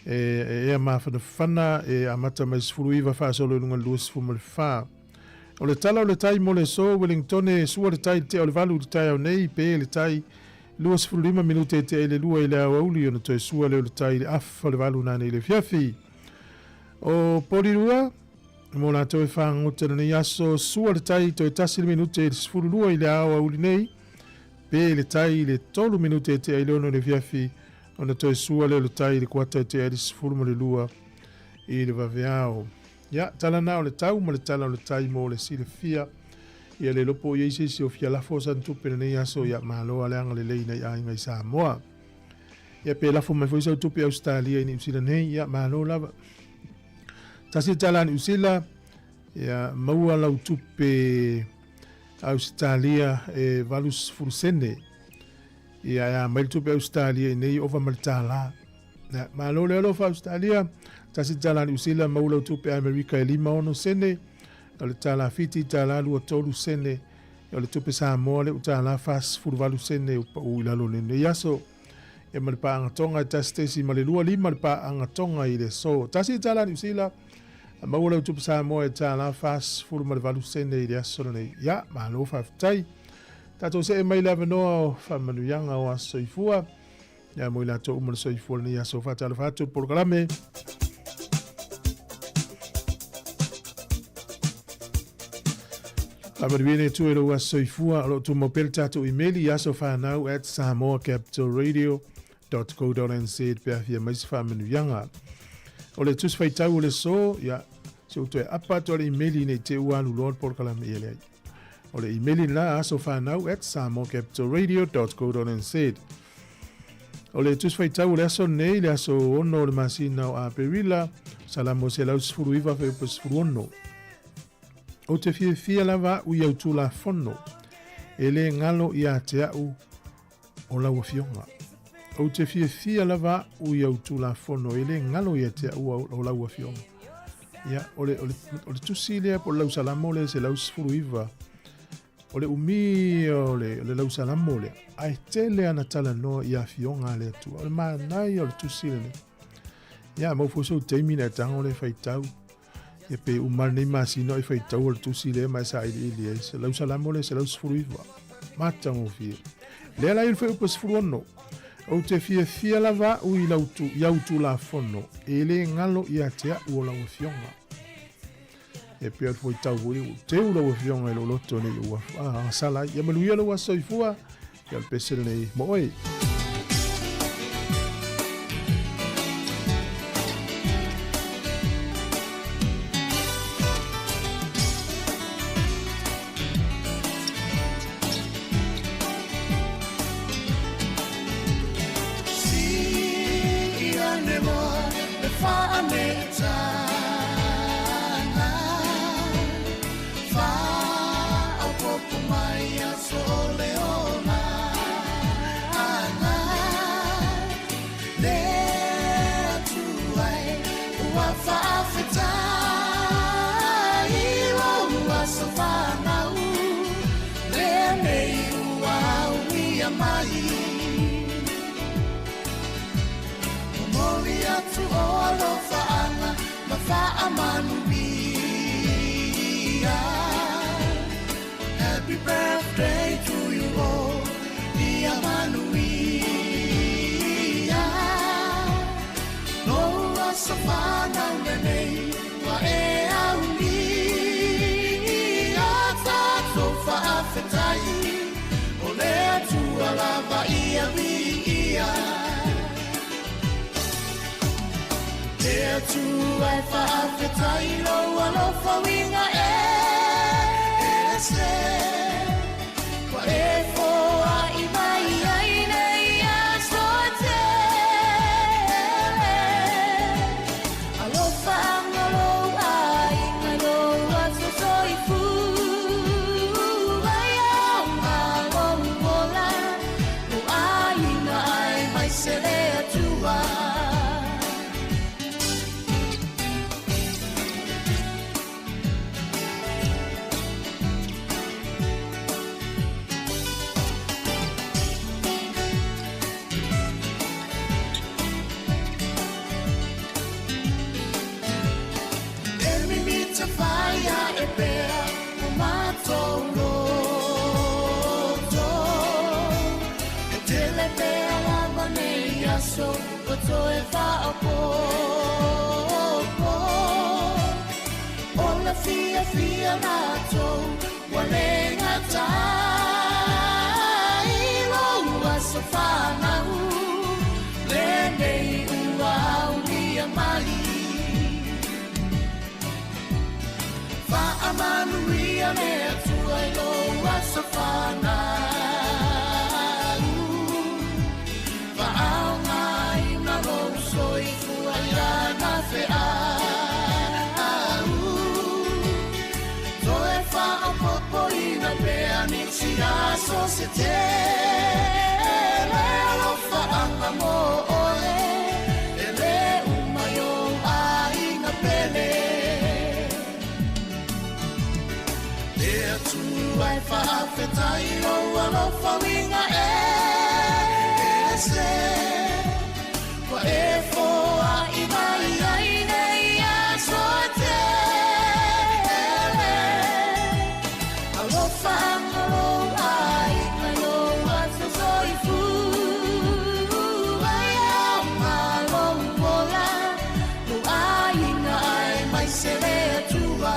e mawhanawhana e amata me sifuru iwa wha solo e lunga lua sifu malwha. O le tala o le tai mo le so Wellington e sua le tai te o le valu le tai au nei pe le tai lua sifuru lima minute te e le lua i le au auli o na toi sua le o le tai le afa le valu nane i le fiafi. O porirua mo la toi whangote na nei aso sua le tai toi tasi le minute le sifuru lua i le au auli nei pe le tai le tolu minute te e le ono le fiafi o na toi sua le o le tai le kuata te e le sifuru mo le lua i le vaveao. Ya, tala na o le tau, ma le tala o le tai mo le si le fia. Ia le lopo i eise si o fia lafo san tupe na nei aso ia mahaloa le anga le leina i ainga i Samoa. Ia pe lafo mai foisa o tupe Australia i ni usila nei, ia mahaloa lava. Tasi tala ni usila, ia maua lau tupe Australia e valus furusene. Ia mai tupe Australia i nei ova malitala. Mahaloa le alofa Australia, tasi tala ni usila maula tupe Amerika e 5 ono sene, o le tala fiti tala lua tolu sene, o le tupe Samoa le utala fas furuvalu sene u ilalo nene yaso, e malipa angatonga e tasi tesi malilua 5 malipa angatonga i le so. Tasi tala ni usila maula tupe Samoa e tala fas furuvalu sene i le yaso nene, ya mahalo fafitai. Tato se e mai lava noa o whamanuyanga o asoifua, ya mo ila to umar soifua ni yaso fatala fatu porkalame. Amariwene tu e loa soifua alo tu mopel tatu emaili yaso whanau at samoacapitalradio.co.nz pe afia maisi whamanuyanga. O le tus whaitau le so, ya, se uto e apa to le emaili ne te uanu lor porkalame ele ai. O le emaili la aso whanau at samoacapitalradio.co.nz. O le tus whaitau le aso nei le aso ono le masina o a perila, salamo se lau sifuru iwa wheupa sifuru ono. O te fia lava u iau tū la fono, e le ngalo i a te au o lau fionga. O te fia lava u iau tū la fono, e le ngalo i a te au o lau fionga. Ia, o le tusi lea po lau salamo le se lau sifuru iwa. O le umi o le lau salamo le, ai te le ana tala no i a fionga le tu. O le maanai o le tusi le. Ia, mau fuso teimina e tango le whaitau. E pe umar nei masino i whaitau al tusi le mai sa ili e se lau salamo le se lau sifuru iwa. Matango fia. Lea la il whai upa sifuru ono. O te fia lava u i iau tu la fono. E le ngalo i a tea u lau fionga. E pe al fwai tau uri. Te u lau fionga e lo loto nei ua. Sala. Ia maluia lau asoifua. Ia al pesere nei mooi. whaameitana whaopopo mai a sole ona ana lea tuai ua whaafetai ua so whanau lea nei ua uia mai mori atu o alofa ana ma whaamanuia Happy birthday to you all Ia manuia Noa sa whanau nenei wa e au ni Tato whaafetai o lea tua lava ia mi ia Lea tua e whaafetai loa lofa winga se Wa e foa i mai ai nei a soatele Alofa angalo ai ngalo a sosoi fu Ai au ngalo mola O ai na ai mai se lea tua Fire e pea o matou loto E tele pea lava nei aso O toe whaopopo O la fia fia natou Wa lenga tai Loa so whanau Le nei ua unia mai Manuia me atua I loa sa whanau Whaao ngai na rou soi fuai rana wheau Toe whao popo ina pea ni si aso se te Lea lofa anga mo ole E le umayo a inga pele Tuai whaafetai loa lofa winga se Wa e foa i mai ai nei a soatele Alofa angalo ai ngalo a sosoi fu Ai au ngalo mola O ai na ai mai se lea tua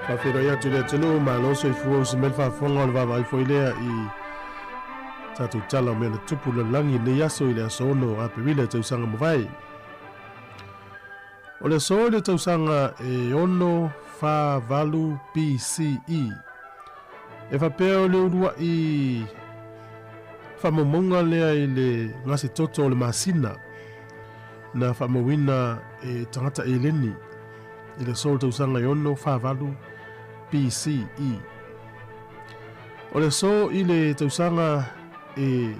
Whawhira ia tu lea tenu ma loso I fuo si melwha whonga o le wawa I foilea I tatu tala o mea na tupu la langi ne yaso I le asono a pewile tausanga mawai. O le aso le tausanga e ono wha valu PCE. E whapea o le urua I whamomonga lea I le ngasi toto o le masina na whamawina e tangata e leni. I le sol tausanga I ono wha valu PCE. O le so I le tausanga e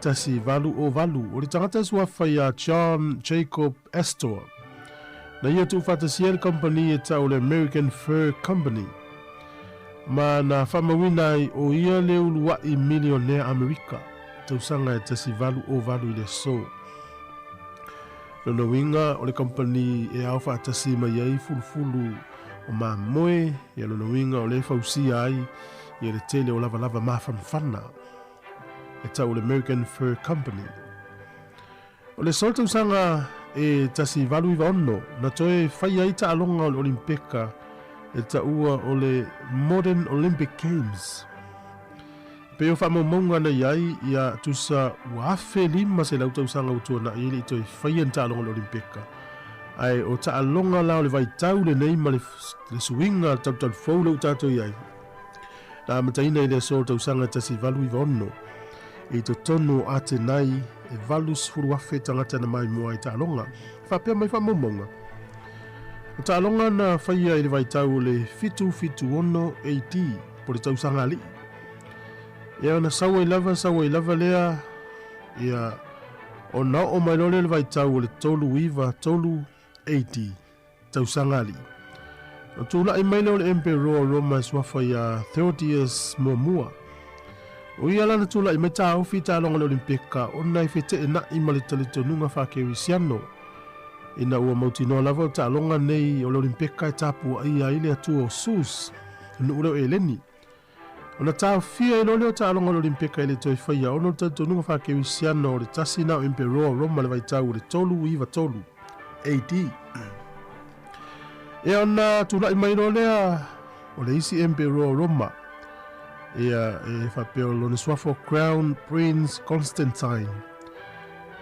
tasi valu o valu. O le tangata suafa ia John Jacob Astor. Na ia tu fatasiel company e tau le American Fur Company. Ma na whamawina I o ia le ulua I millionaire Amerika. Tausanga e tasi valu o valu I le so. Lono winga o le company e au fatasi mai ai fulufulu o ma moe e lono winga o le fausia ai i le tele o lava lava mawhanwhana e tau le American Fur Company. O le sol tausanga e tasi valu i vaono, na toe whai ai ta alonga o le Olimpeka e ta ua o le Modern Olympic Games. Pe o whamamonga na iai ia tusa wafe lima se lau tausanga utua na ili i toi whai an ta alonga o le Olimpeka. Ai o ta alonga lao le vai tau le nei ma le suinga tau fau lau tato iai. Na mataina i le sol tausanga tasi valu i vaono. E to tonu ate nai e valus furu wafe tangata na mai mua i ta alonga. Whapea mai whamamonga. O ta alonga na whaia i le vai tau le fitu ono AD po le tausanga li. Ia na sawa i lava lea ia o na o mai lole le vai tau le tolu iwa tolu AD tausanga li. O tula i mai lole Emperor Roma swafa ia Theodius mua. O ia lana tula i mai ta ofi ta alonga le Olimpeka o na i fete e na i malitali tonunga whakerisiano. Ina ua mautinoa lava o ta alonga nei o le Olimpeka e tapu a ia ile atu o sus nu ureo e leni. Ona tau fia i lole o ta alonga le Olimpeka i le toi whaia ono tonunga whakerisiano o le tasina o Emperor Roma le vaitau le tolu iwa tolu AD. E ona tula i mai lolea o le isi Emperor Roma. Ia e whapeo lone swafo Crown Prince Constantine.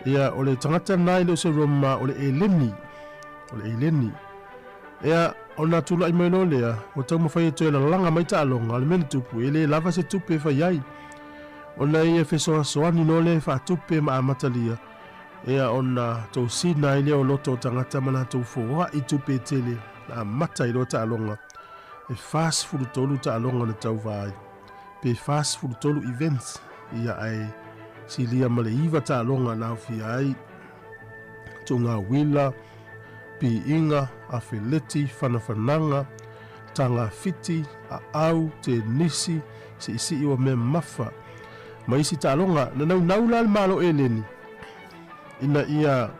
Ia o le tangata nai le o se Roma o le Eleni. Ia ona tula i mai lolea o tau mawhai e toi la langa mai ta alonga le mele tupu e le lava se tupe whai ai. Ona ia fesoa soani nole wha tupe ma amatalia. Ia ona tau sina i lea o loto o tangata mana tau fōa i tupe tele na mata i lo ta alonga. E fast food tolu ta alonga na tau vai. Pe fast food tolu events ia ai silia male iwa ta alonga na fi ai. Tunga wila, pi inga, a fileti, whanawhananga, tanga fiti, a au, te nisi, si isi iwa me mafa. Ma isi ta alonga na naulal malo e leni. Ina ia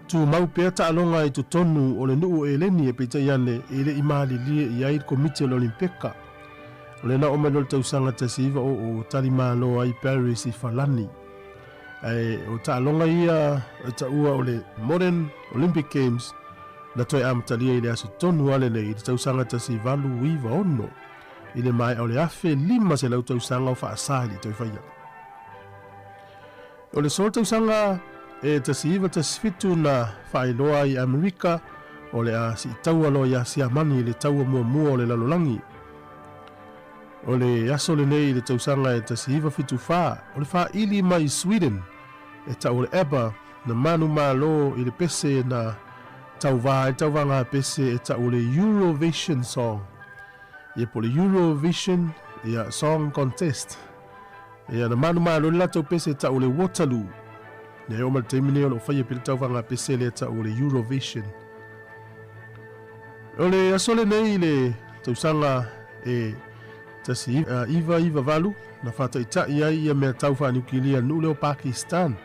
tu mau pea ta alonga i tu tonu o le nuu e leni e peita iane e le imali lie i ai komite o Olimpeka. O le na o manol tausanga ta siiva o tali malo ai Paris i Falani. O ta alonga ia ta ua o le Modern Olympic Games na toi amatalia i le aso tonu ale nei i tausanga ta siivalu iwa ono. I le mai o le afe lima se lau tausanga o whaasali toi whaia. O le sol tausanga e ta siiva ta sfitu na whaeloa i Amerika o le a si taua lo ia si amani le taua mua o le lalolangi. O le aso le nei le tausanga e ta siiva fitu wha o le wha ili mai Sweden e ta o le eba na manu malo i le pese na tauvanga pese e ta o le Eurovision song. Ia po le Eurovision ia song contest. Ia na manu malo le lato pese ta o le Waterloo. Ne o mal temine o lo fai pe tauvanga pese le ta o le Eurovision. O le aso le nei le tausanga e tasi iva valu na fata ita ia me taufa nukilia nu leo Pakistan.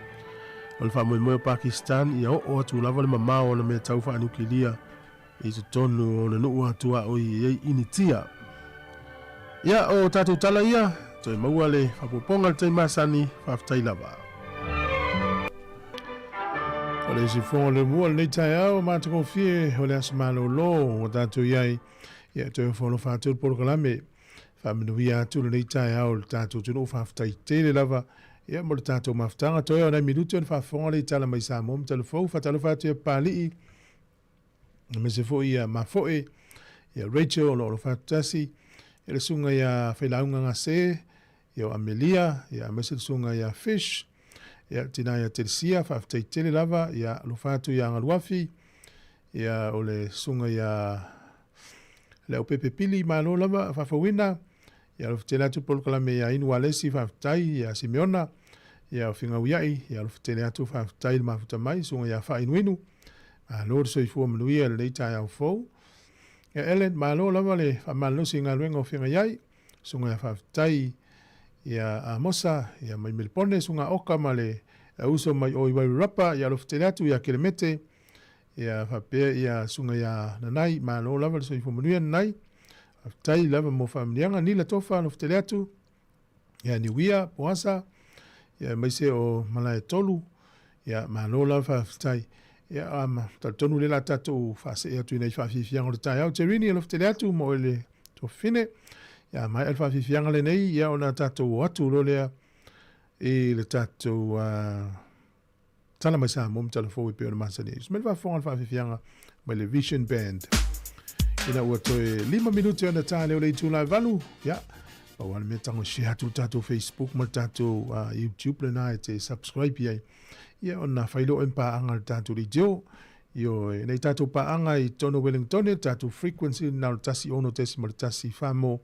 O le whamoe o Pakistan ia o atu lava le mamao na me taufa nukilia i tu tonu o na nuu atua o i initia. Ia o tatu tala ia, toi maua le whapoponga le tai masani whaftai lava. O le si fonga le mua le nei tai au mātako fie o le asamalo lo o tatu iai. Ia toi whono whātua poro kalame. Whamenuia atu le nei tai au le tatu tunu whaftai tele lava. Ia mo le tatu maftanga toi o nei minuti o le whafonga le tala mai sa mom telefou whatalo whātua pālii. Me se fo ia mafoe. Ia Rachel o lo whatasi. Ia le sunga ia whailaunga ngā se. Ia Amelia. Ia mese le sunga ia Fish. Ia tina ia Tersia whaftai tele lava. Ia lo whātua ia Ngaluafi. Ia o le sunga ia leo pepe pili malo lava whawhawina. Ia lo tele atu polokalame ia inu alesi whaftai ia Simeona. Ia o whinga uiai. Ia lo tele atu whaftai le mafuta mai. Sunga ia wha inuinu. Malo le soifua manuia le leita au fou. Ia Ellen malo lava le whamalosi ngā luenga o whinga iai. Sunga ia whaftai ia Amosa. Ia mai Melpone sunga oka ma le uso mai o iwai rapa. Ia lo tele atu ia Kelemete. Ia whapea ia sunga ia nanai. Malo lava le soifua manuia nanai. Whaftai lava mo whamnianga nila tofa lo tele atu. Ia Niwia Poasa. Ia maise o Malaya Tolu. ia malola faafetai ia ama tautonu le la tatou faasea atu nei faafiafiaga o le taeao terini e lofetele atu mo le tofine ia mai le faafiafiaga lenei ia ona tatou atu lo lea e le tatou tala mai sa mo telefou e pe ona masani me le faafoga le faafiafiaga mai le Vision Band ina ua toe 5 minuti ona tale o le itula valu ia wana me tango share tu tatou Facebook ma tatou YouTube le na te subscribe ia ia ona failo empa anga tatou radio yo nei tatou pa anga I tono Wellington tatou frequency na tasi ono tesi ma tasi famo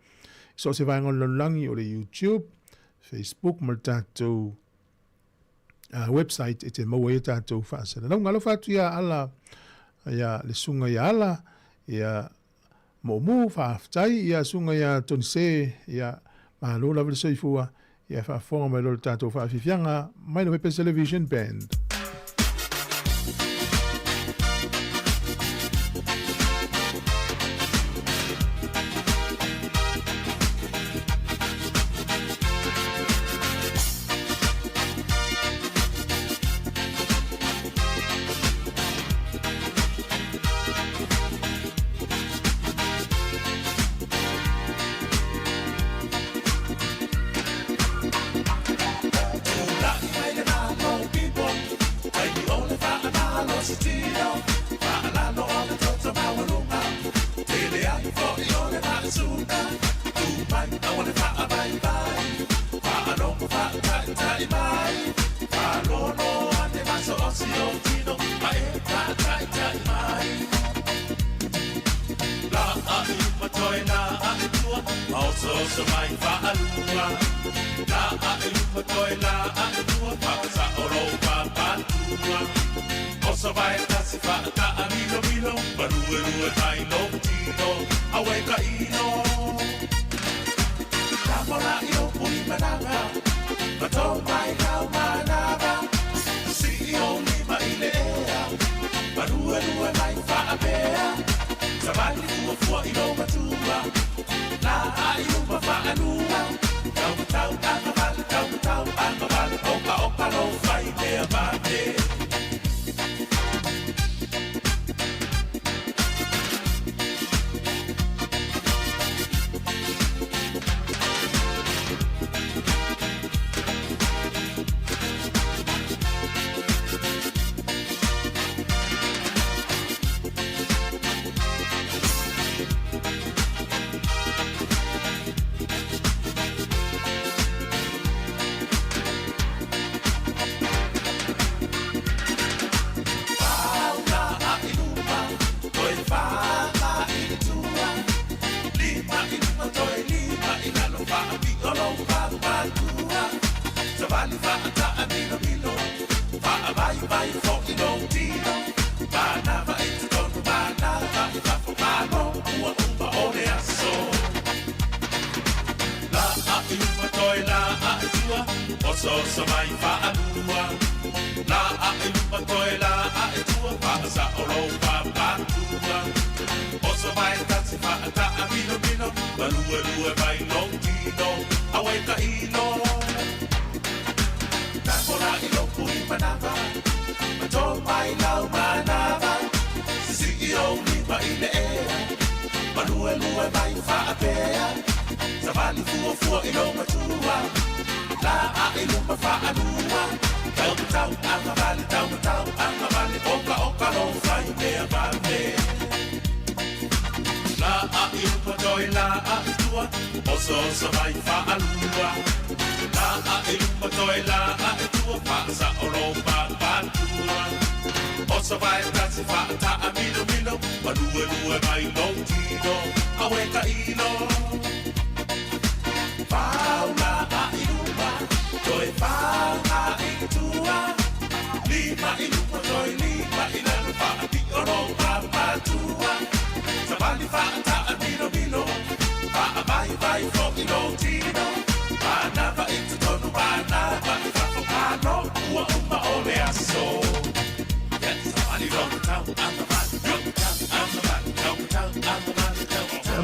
so se vai ngol langi o le YouTube Facebook ma tatou website te mo e tatou fa se na ngalo fatu ia ala ia le sunga ia ala ia mo faafetai ia sunga ia tonse ia malo la vele soifua ia faafoga mai lo le tatou faafiafiaga mai lo pepe Television Band.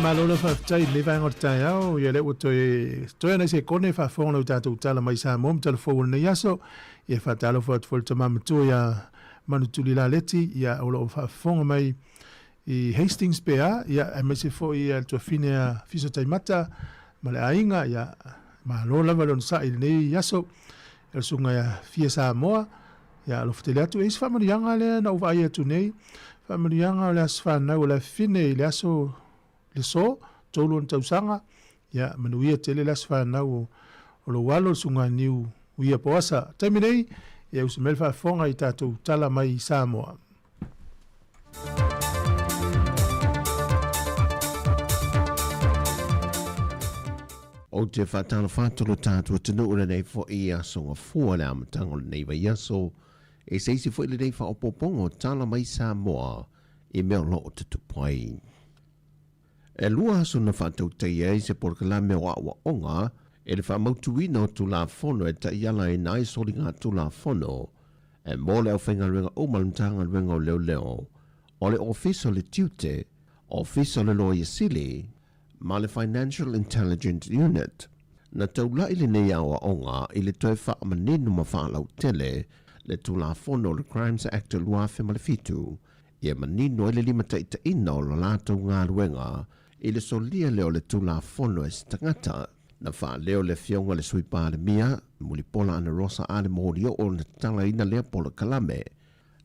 Malolo faafetai le vaega o le taeao ia le ua toe ana se kone faafoga lau tatou tala mai sa mo ma telefou lenei aso ia whatalo whaatwhole tamamatua ia manutuli la leti ia o loo whaafonga mai i Hastings Pea ia e mese fo ia tua fine a fiso taimata ma le ainga ia ma lola valon sa i nei yaso el sunga ia fia sa moa ia lo fetele atu eis whamarianga le na uwa ia tu nei whamarianga le aswhana o le fine le aso le so tolu on tausanga ia manuia tele le aswhana o lo walo sunga niu uia poasa taimi nei ia usimel whaafonga i tātou tala mai i Samoa. O te whatala whātolo tātua tino ura nei fo i a songa fua le amatanga le nei vai aso e seisi fo i le nei whaopopongo tala mai Samoa i meo lo o te tupai. E lua aso na whātau tei e se porkala meo awa onga e le whamautuina o tula fono e ta iala e nai soli ngā tula fono e mō leo whainga ruenga o malantanga ruenga o leo leo o le ofiso le tiute, ofiso le loia sili ma le Financial Intelligence Unit na taula ili nei awa onga ili toi wha maninu ma whaalau tele le tula fono le Crimes Act lua ma le fitu ia maninu ili lima taita ina o la lato ngā ruenga ili solia leo le tula fono e stangata na wha leo le fionga le suipa le mia muli pola ana rosa ale morio o na tala ina lea pola kalame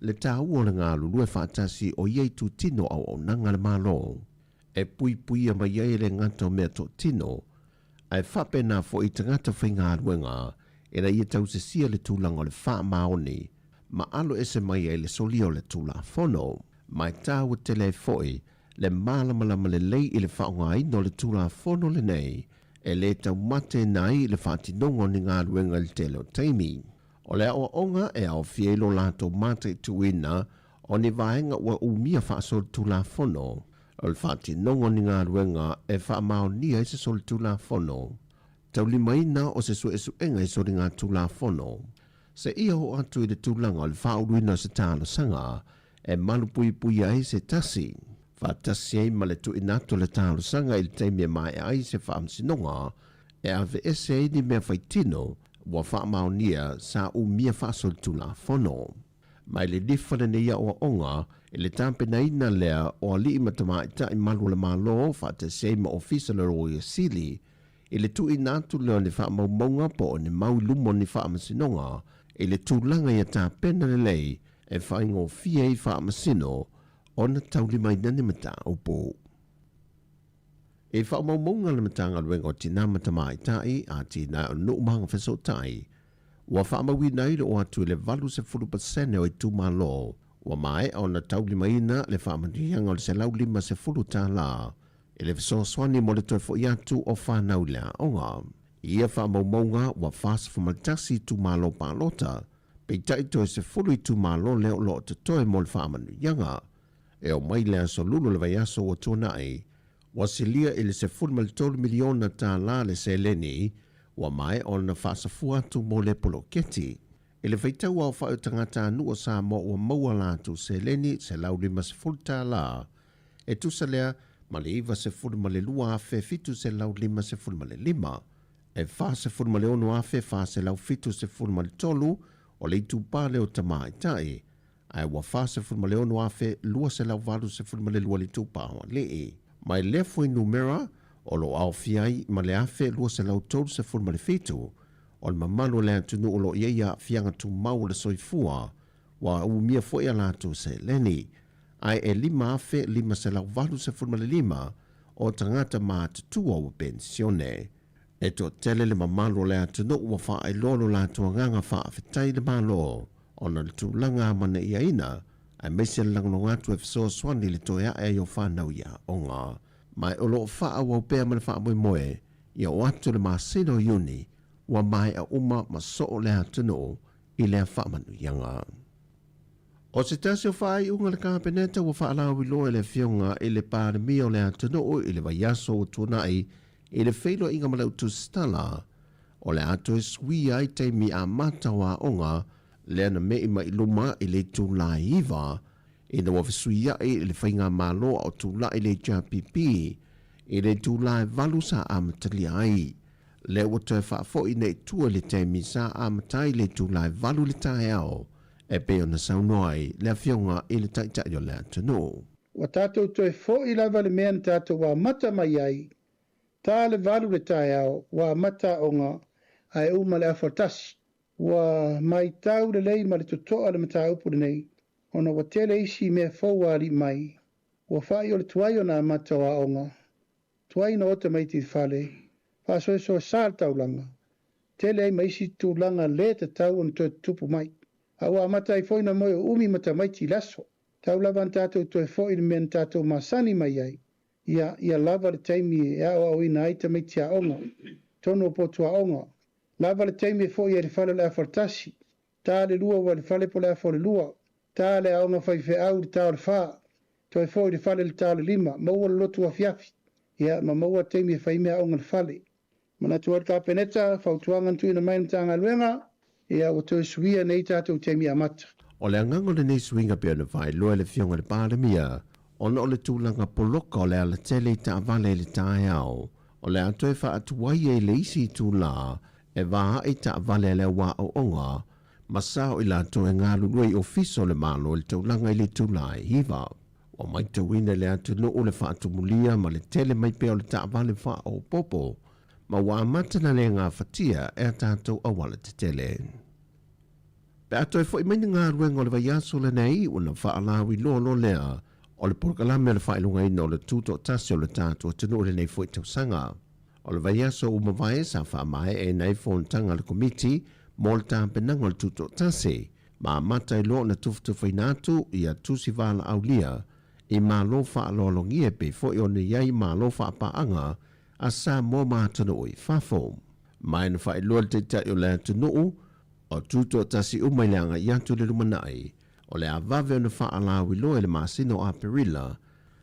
le tāua le ngā lulue whaatasi o iei tu tino au o nanga le malo e pui pui a mai ai le ngata o mea to tino, ai whape nā fo i tangata whainga aruenga, e na ia tau se sia le tūlanga o le wha maoni, ma alo ese mai ai le soli o le tūla fono, mai tāua te le foi, le malamalama le lei i le whaonga ino le tūla fono le nei, e le tau mate nai le whaatinongo ni ngā aruenga le telo teimi. O le awa onga e au fielo lato mate tuina, o ni vaenga ua umia whaasol tūla fono, o le whaati nongo ni ngā ruenga e wha mao nia i se soli tūla fono. Tau lima ina o se su esu enga i soli ngā tūla fono. Se ia ho atu i le tūlanga o le whauruina se tāla sanga e malu pui pui ai se tasi. Whaatasi ai ma le tu inato le tāla sanga i le teimia mai ai se whaamsinonga e ave ese ai ni mea whaitino wa wha mao nia sa umia wha soli tūla fono. Mai le difana ne ia o onga e le tampe na ina lea o ali matama i ta i malu le malo fa te seima ofisa le roia sili e le tu inatu leo ni wha maumonga po o ni mau lumo ni wha amasinonga e le tu langa i ta pena le lei e wha ingo fia i wha amasino o na tau lima i nani mata upo. E wha maumonga le matanga luenga o tina matama i tai a tina o nuumanga feso tai wa whaamawi nei o atu le valu se 40% o i tūmalo, wa mai o na tau lima ina le whaamanianga o le se lau lima se 40 tā la, e le viso swani mo le toi fo i atu o whanau lea onga. Ia whaamaumaunga wa whasa whamatasi tūmalo pālota, pei tai toi se 40 i tūmalo leo lo te toi mo le whaamanianga, e o mai lea so lulu le vaiaso o tōnai, wa silia i le se 43 miliona tā la le se leni, wa mai o na whaasafua tu mo le poloketi. E le whaitau au whao tangata anu o sa mo o maua la tu se leni se lau lima se fulta la. E tu sa lea, ma le iwa se fulu ma le lua afe fitu se lau lima se fulu ma le lima. E wha se fulu ma le ono afe wha se lau fitu se fulu ma le tolu o le itu pale o tamai tai. Ai wa wha se fulu ma le ono afe lua se lau valu se fulu ma le lua le tupa o le e. Mai lefo i numera o lo au fiai ma le afe lua se lau tolu se fulu ma le fitu. O le mamalo le atunu o lo ia fianga tu mau le soifua wa umia fo ia latu se leni. Ai e lima afe lima se lau valu se fulu ma le lima o tangata ma tutua o pensione. E to tele le mamalo le atunu ua wha ai lolo latu nganga wha awhitai le malo o na le tūlanga mana ia ina ai mesia langano ngatu e fiso swani le toea e yo whanau ia onga. Mai o lo wha awau pēr mana wha moe moe ia o atu le masino uni wa mai a uma ma so le atunu i le whamanu ianga. O se tasi o whai unga le kāpeneta wa whaalawi loe le fionga i le pāremi o le atunu i le vaiaso o tūnai i le whailo inga malau tu stala o le ato e sui ai teimi a matawa onga le ana me ima i luma i le tūlai iwa i na wawhisui ai i le whainga malo o tūlai i le JPP i le tūlai valusa a matali ai. Le ua toe whaafo i nei tua le te misa a matai le tūlai valu le tae ao. E pe ona saunoai le awhionga i le taitai o le atanu. Wa tātou toi fo i lava le mea tātou wa mata mai ai. Tā le valu le tae ao wa mata onga ai uma le afortasi. Wa mai tau le lei ma le tutoa le mata upu le nei. Ona wa tele isi mea fōua li mai. Wa whai o le tuai o nā mata wa onga. Tuai na ota mai ti whale. Whāsoe so sāl taulanga. Tele mai isi tūlanga le te tau on tō tupu mai. Awa mata i fōina moi o umi mata mai ti laso. Tau lava tātou toi fōi le mea tātou masani mai ai. Ia lava le teimi e au au ina aita mai tia onga. Tono po tua onga. Lava le teimi e fōi e le whale le afortasi. Tā le lua wa le whale po le afo le lua. Tā le aonga whai whe au le tāo le whaa. Toi fōi le whale le tāo le lima. Maua le lotu a fiafi. Ia ma maua teimi e whai mea onga le whale. Mana tuar ka peneta, whautuangan tuina mai na tanga luenga. Ia o toi suia nei tātou teimi a mata. O le angango le nei swinga pe ona vai loa le fionga le pāremia. Ona o le tūlanga poloka o le ala tele i ta avale le tae au. O le atoe wha atuai e le isi tūla e waha i ta avale le wā o onga. Masao i la atoe ngā lulua i ofiso le malo le tūlanga i le tūla e hiva. O mai tawina le atu no o le wha atumulia ma le tele mai pe o le ta avale wha o popo. Ma wā matana le ngā whatia e a tātou awala te tele. Pe atoe fo i maini ngā ruenga o le vaiaso le nei una whaalawi lolo lea o le porkalame le whailunga ina o le tūto tasi o le tātua tunu o le nei fo i tausanga. O le vaiaso umawai sa whaamae e nei tanga le komiti mo le tāpenanga o le tūto tasi ma mata i lo na tuftufa inatu i a tusi wala aulia i ma lo whaalolongia pe fo i o ne iai ma lo whaapaanga a sa mo mātana o i whafo. Mai na whailua le te tai o le tunu o tuto tasi umaileanga i atu le lumanai, o le avave o na whaalawi loe le masino a perila,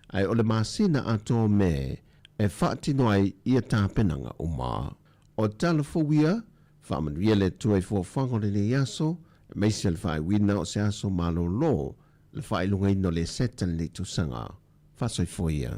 ai o le masina a tō me e whaatino ai i a tāpenanga uma. O talafowia, whaamanuia le tuai fuafango le le yaso, meisi le whai wina o se aso malo lo, le whai lunga ino le setan le tusanga. Whasoi foia.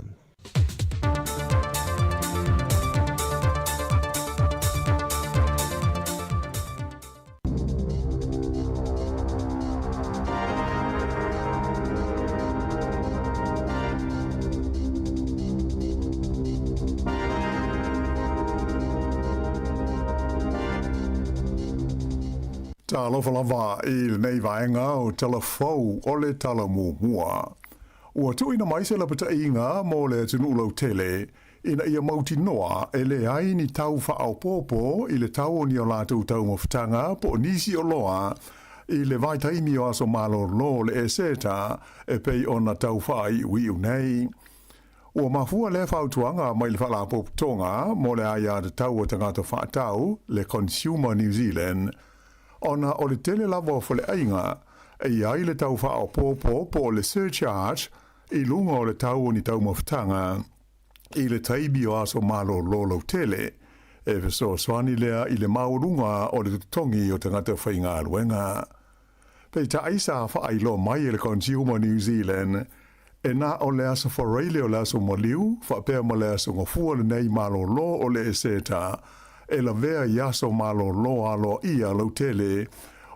Talofa lava I le nei vaenga o talafou o le talamumua. Ua tuina mai se la pata inga mo le tunu ulau tele ina ia mauti noa e le ai ni tau wha au popo I le tau ni o lātou tau mawhitanga po nisi o loa I le vaitaimi o aso malo lo le e seta e pei ona tau wha I ui unei. Ua mafua le whautuanga mai le whala popotonga mo le aia de tau o tangata whaatau le Consumer New Zealand ona o le tele lava o fale ainga e iai le tau wha o popo po le surcharge I lunga o le tau o ni tau mawhitanga I le taibi o aso malo lolo tele e feso swani lea I le maurunga o le tutongi o tangata whainga aluenga. Pei ta aisa wha ailo mai le Consumer New Zealand e na o le aso whareile o le aso moliu wha pēr mo le aso ngofua le nei malo lo o le eseta e la vea I aso malo lo alo ia lau tele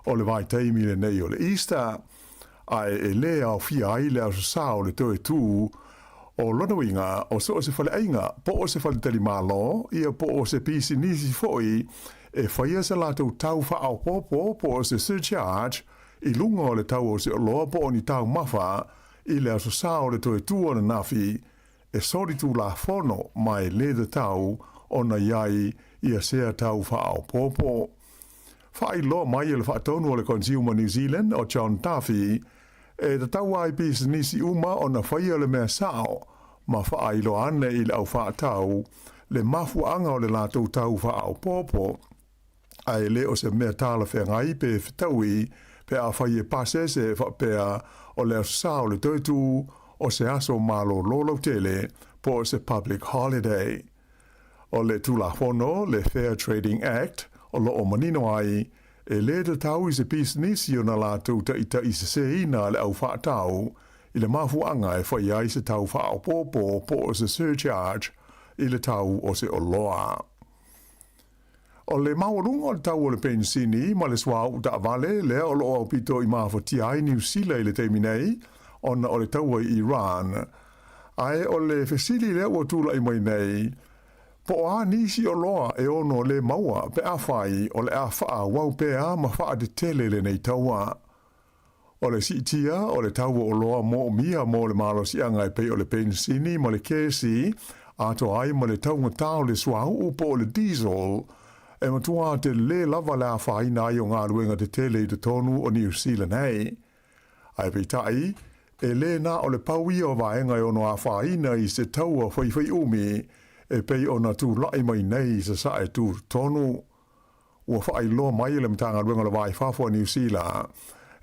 o le vai teimi le nei o le Easter ai e lea o fia ai le aso sao le toe tū o lonawinga o so o se fale ainga po o se fale tali malo ia po o se pisi nisi foi e whaia se lato tau wha au popo po o se surcharge I lunga o le tau o se oloa po o ni tau mafa I le aso sao le toe tū o na nafi e sori tū la fono mai le de tau o na iai ia sea tau wha au popo. Whai lo mai le whaatonu o le Consumer New Zealand o John Taffy e da tau ai pisi nisi uma o na whaia le mea sao ma whai lo ane I le au whaatau le mafu anga o le lātou tau wha au popo. Ai le o se mea tala whengai pe whitaui pe a whai e pasese whapea o le sao le tautu o se aso malo lolo tele po se public holiday. O le tula hono le Fair Trading Act o lo o manino ai e le te tau I se pisnisi o na lātou ta ita I se seina le au whaatau I le mafuanga e whai ai se tau whaau popo po o se surcharge I le tau o se o loa. o le maurunga o le tau o le pensini ma le swa u ta vale le o lo pito I mawhati ai New Zealand le teminei ona o le tau o Iran ai o le fesili le o tula I mai nei po a nisi o loa e ono le maua pe a whai o le a wha wau pe a ma wha de tele le nei taua o le sitia o le tau o loa mo mia mo le malo si angai pe o le pensini ma le kesi ato ai ma le tau tau le swa u po le diesel e matua te le lava la whaina I o ngā ruenga te tele I te tonu o New Zealand hei. Ai pe tai, e le na o le paui o vaenga o no a whaina I se tau a whai umi, e pei o na tū lai mai nei se sa e tū tonu. Ua whai loa mai le mtanga ruenga le vai whafo New Zealand.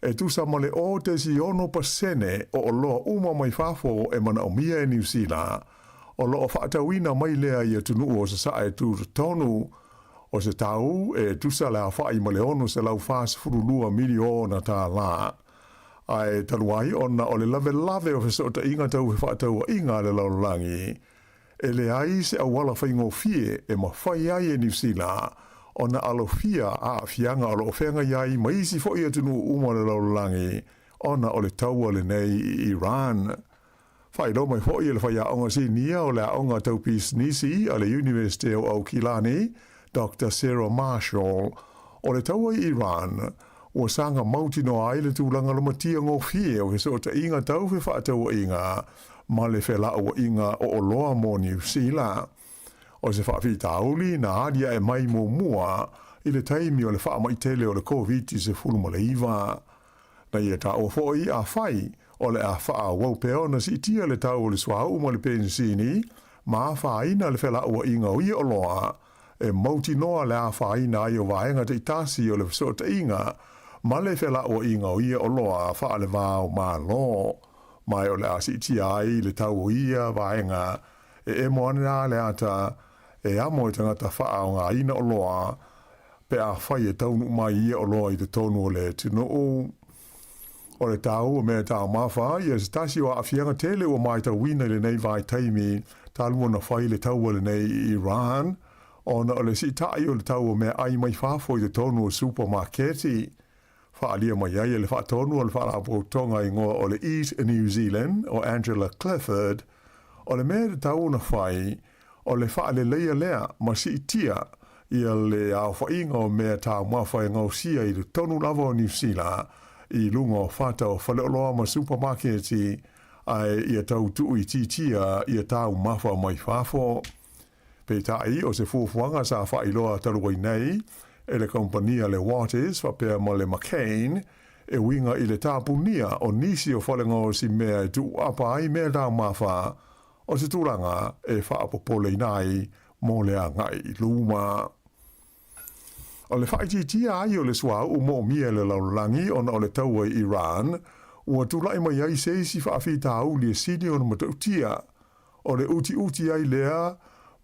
E tu sa male o te si ono pasene o loa uma mai whafo e mana o mia e New Zealand. O loa whaatawina mai lea I a tunu o se sa e tū tonu. O se tau e tusa la whai ma le ono se lau whas furulua miliona tā la. Ai taruai ona o le lave o fesa o ta inga tau he whaatau a inga le lau langi. E le ai se awala whaingo fie e ma whai ai e New Zealand. Ona alo fia a fianga o lo whenga iai ma isi fo ia tunu uma le lau langi. Ona o le tau le nei I Iran. Whai lo mai fo ia le whai a onga si nia o le a onga tau pis nisi a le University o Aukilani. Dr. Sarah Marshall, o le taua I Iran, o sanga mauti no ai le tūlanga lama tia ngō fie o he so ta inga tau fe whaataua inga, ma le whela o inga o loa mo New Zealand. O se whaafi tauli na hadia e mai mo mua I le taimi o le wha mai tele o le COVID se fulu ma le iwa. Na ia ta o foi a whai o le a wha wau peo na si tia le tau o le swau ma le pensini, ma a whaina le whela o inga o I o loa, e mauti noa le a whaina ai o vaenga te itasi o le so te inga, ma le whela o inga o ia o loa wha le vāo mā lo. Mai o le a siti ai le tau o ia vaenga, e moana le ata, e amo I tangata wha o ngā ina o loa, pe a whai e taunu mai ia o loa I te tonu o le tino o. O le tau o mea tau mawha, ia se tasi o a whianga tele o mai ta wina le nei vai taimi, talu o na whai le tau o le nei Iran, ona o le si tai o le tau o mea ai mai whafo I te tonu o supermarketi. Whaalia mai ai le whaatonu o le whaarapo tonga I ngoa o le Eat New Zealand o Angela Clifford. O le mea le tau na whai, o le whaale leia lea ma si tia I le au whainga o mea tau mawhai ngau sia I le tonu lava o New Zealand I lunga o whata o whaleoloa ma supermarketi ai I a tau tuu I titia I a tau mawha mai whafo. Pe tai o se fuafuanga sa whailoa taruai nei, e le kompania le Waters, whapea ma le McCain, e winga I le tāpunia o nisi o whalenga o si mea e tu apa ai mea tau mawha, o se tūranga e whaapopole nai mo le angai luma. O le whaititia ai o le swa u mo mia le laulangi ona o le taua I Iran, ua tūlai mai ai seisi whaafita au li e sini o na matautia, o le uti ai lea,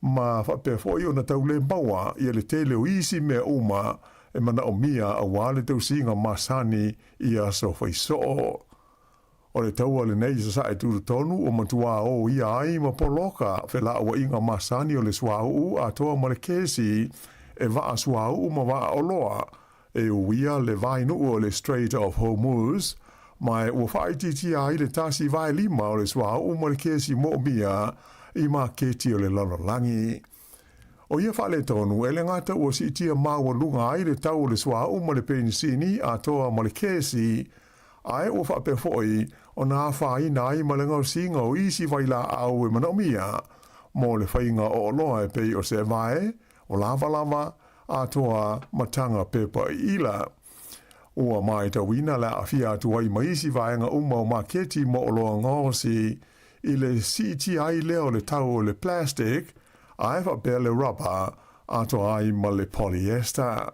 ma whapea fwoi o na tau le maua I le tele o isi mea uma e mana o mia a wale tau singa masani I a so whaiso. O le tau le nei sa e tūru tonu o matua o I ai ma poloka whela o inga masani o le swau a toa ma le kesi e waa swau ma waa o loa e uia le vainu o le Strait of Hormuz mai ua whaititi ai le tasi vai lima o le swau ma le kesi mo mia I mā keti o le lalalangi. O ia whale tonu, e le ngata ua si tia māua lunga ai le tau le swa uma le penisini a toa ma le kesi, ai ua whape foi o nā whaina ai ma le ngau singa o isi waila au e manomia, mo le whainga o loa e pei o se vae, o lava a toa matanga pepa I ila. Ua mai ta wina la a fia tuai ma isi vaenga uma o mā keti mo o loa ngosi, I le siti ai leo le tau o le plastic, ai whapea le rubber, ato ai ma le polyester.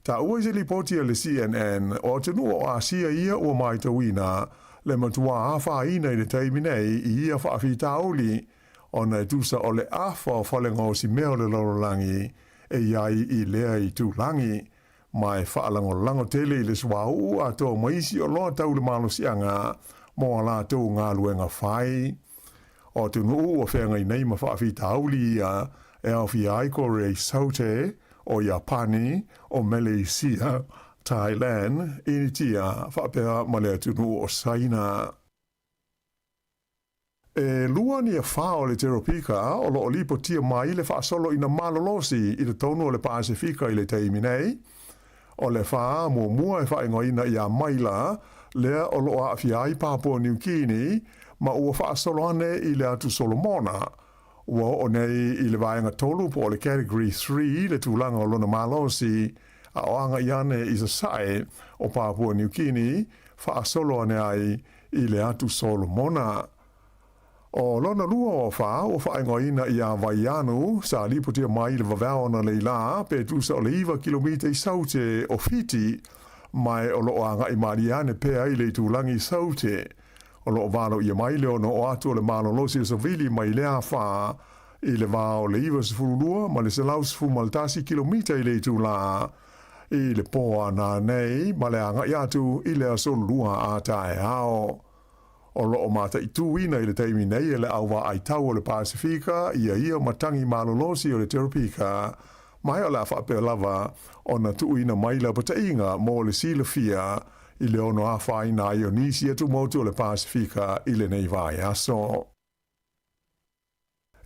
Ta ua se li poti le CNN, o tenu o asia ia ua mai ta wina, le matua a whaina I le taiminei I ia whaafi tauli, o na tusa o le awha o whalengo si meo le lorolangi, e iai I lea I tūlangi, mai whaalango lango tele I le swau, ato maisi o loa tau le malo sianga, mo la tō ngā luenga whai. O tunu o whenga I nei ma whaafi tauli ia, e au fi ai ko rei saute, o Japani, o Malaysia, Thailand, initia whapea male tunu o Saina. E lua ni a whao le Teropika o lo lipo tia mai le whaasolo ina malolosi i le tonu o le Pasifika i le teimi nei. O le wha mua e whaingoina i a maila lea o lo a awhiai Papua New Guinea ma ua whaasolo ane i le atu Solomona. Ua o nei i le vaenga tolu po le Category 3 le tūlanga o lona malosi a oanga i ane i sa sae o Papua New Guinea whaasolo ane ai i le atu Solomona. O lona lua o whaingoina i a Vaianu, sa lipotia mai le vavao na leila, pe tusa o le iwa kilomita i saute o Fiti, mai o loo anga i Mariane pea i le tūlangi saute. O loo valo i a mai leo no o atu o le malo losi o Savili mai lea wha, i le vao le iwa sifurulua, ma le selau sifumaltasi kilomita i le tūla, i le poa na nei, ma le anga i atu i le asolua a tae hao. O loo mata i tūina i le teimi nei e le awa ai tau o le Pasifika ia matangi malolosi o le Teropika mai o le whapea lava o na tuuina mai la patainga mo le silafia i le ono a whaina i o nisi atu motu o le Pasifika i le nei vai aso.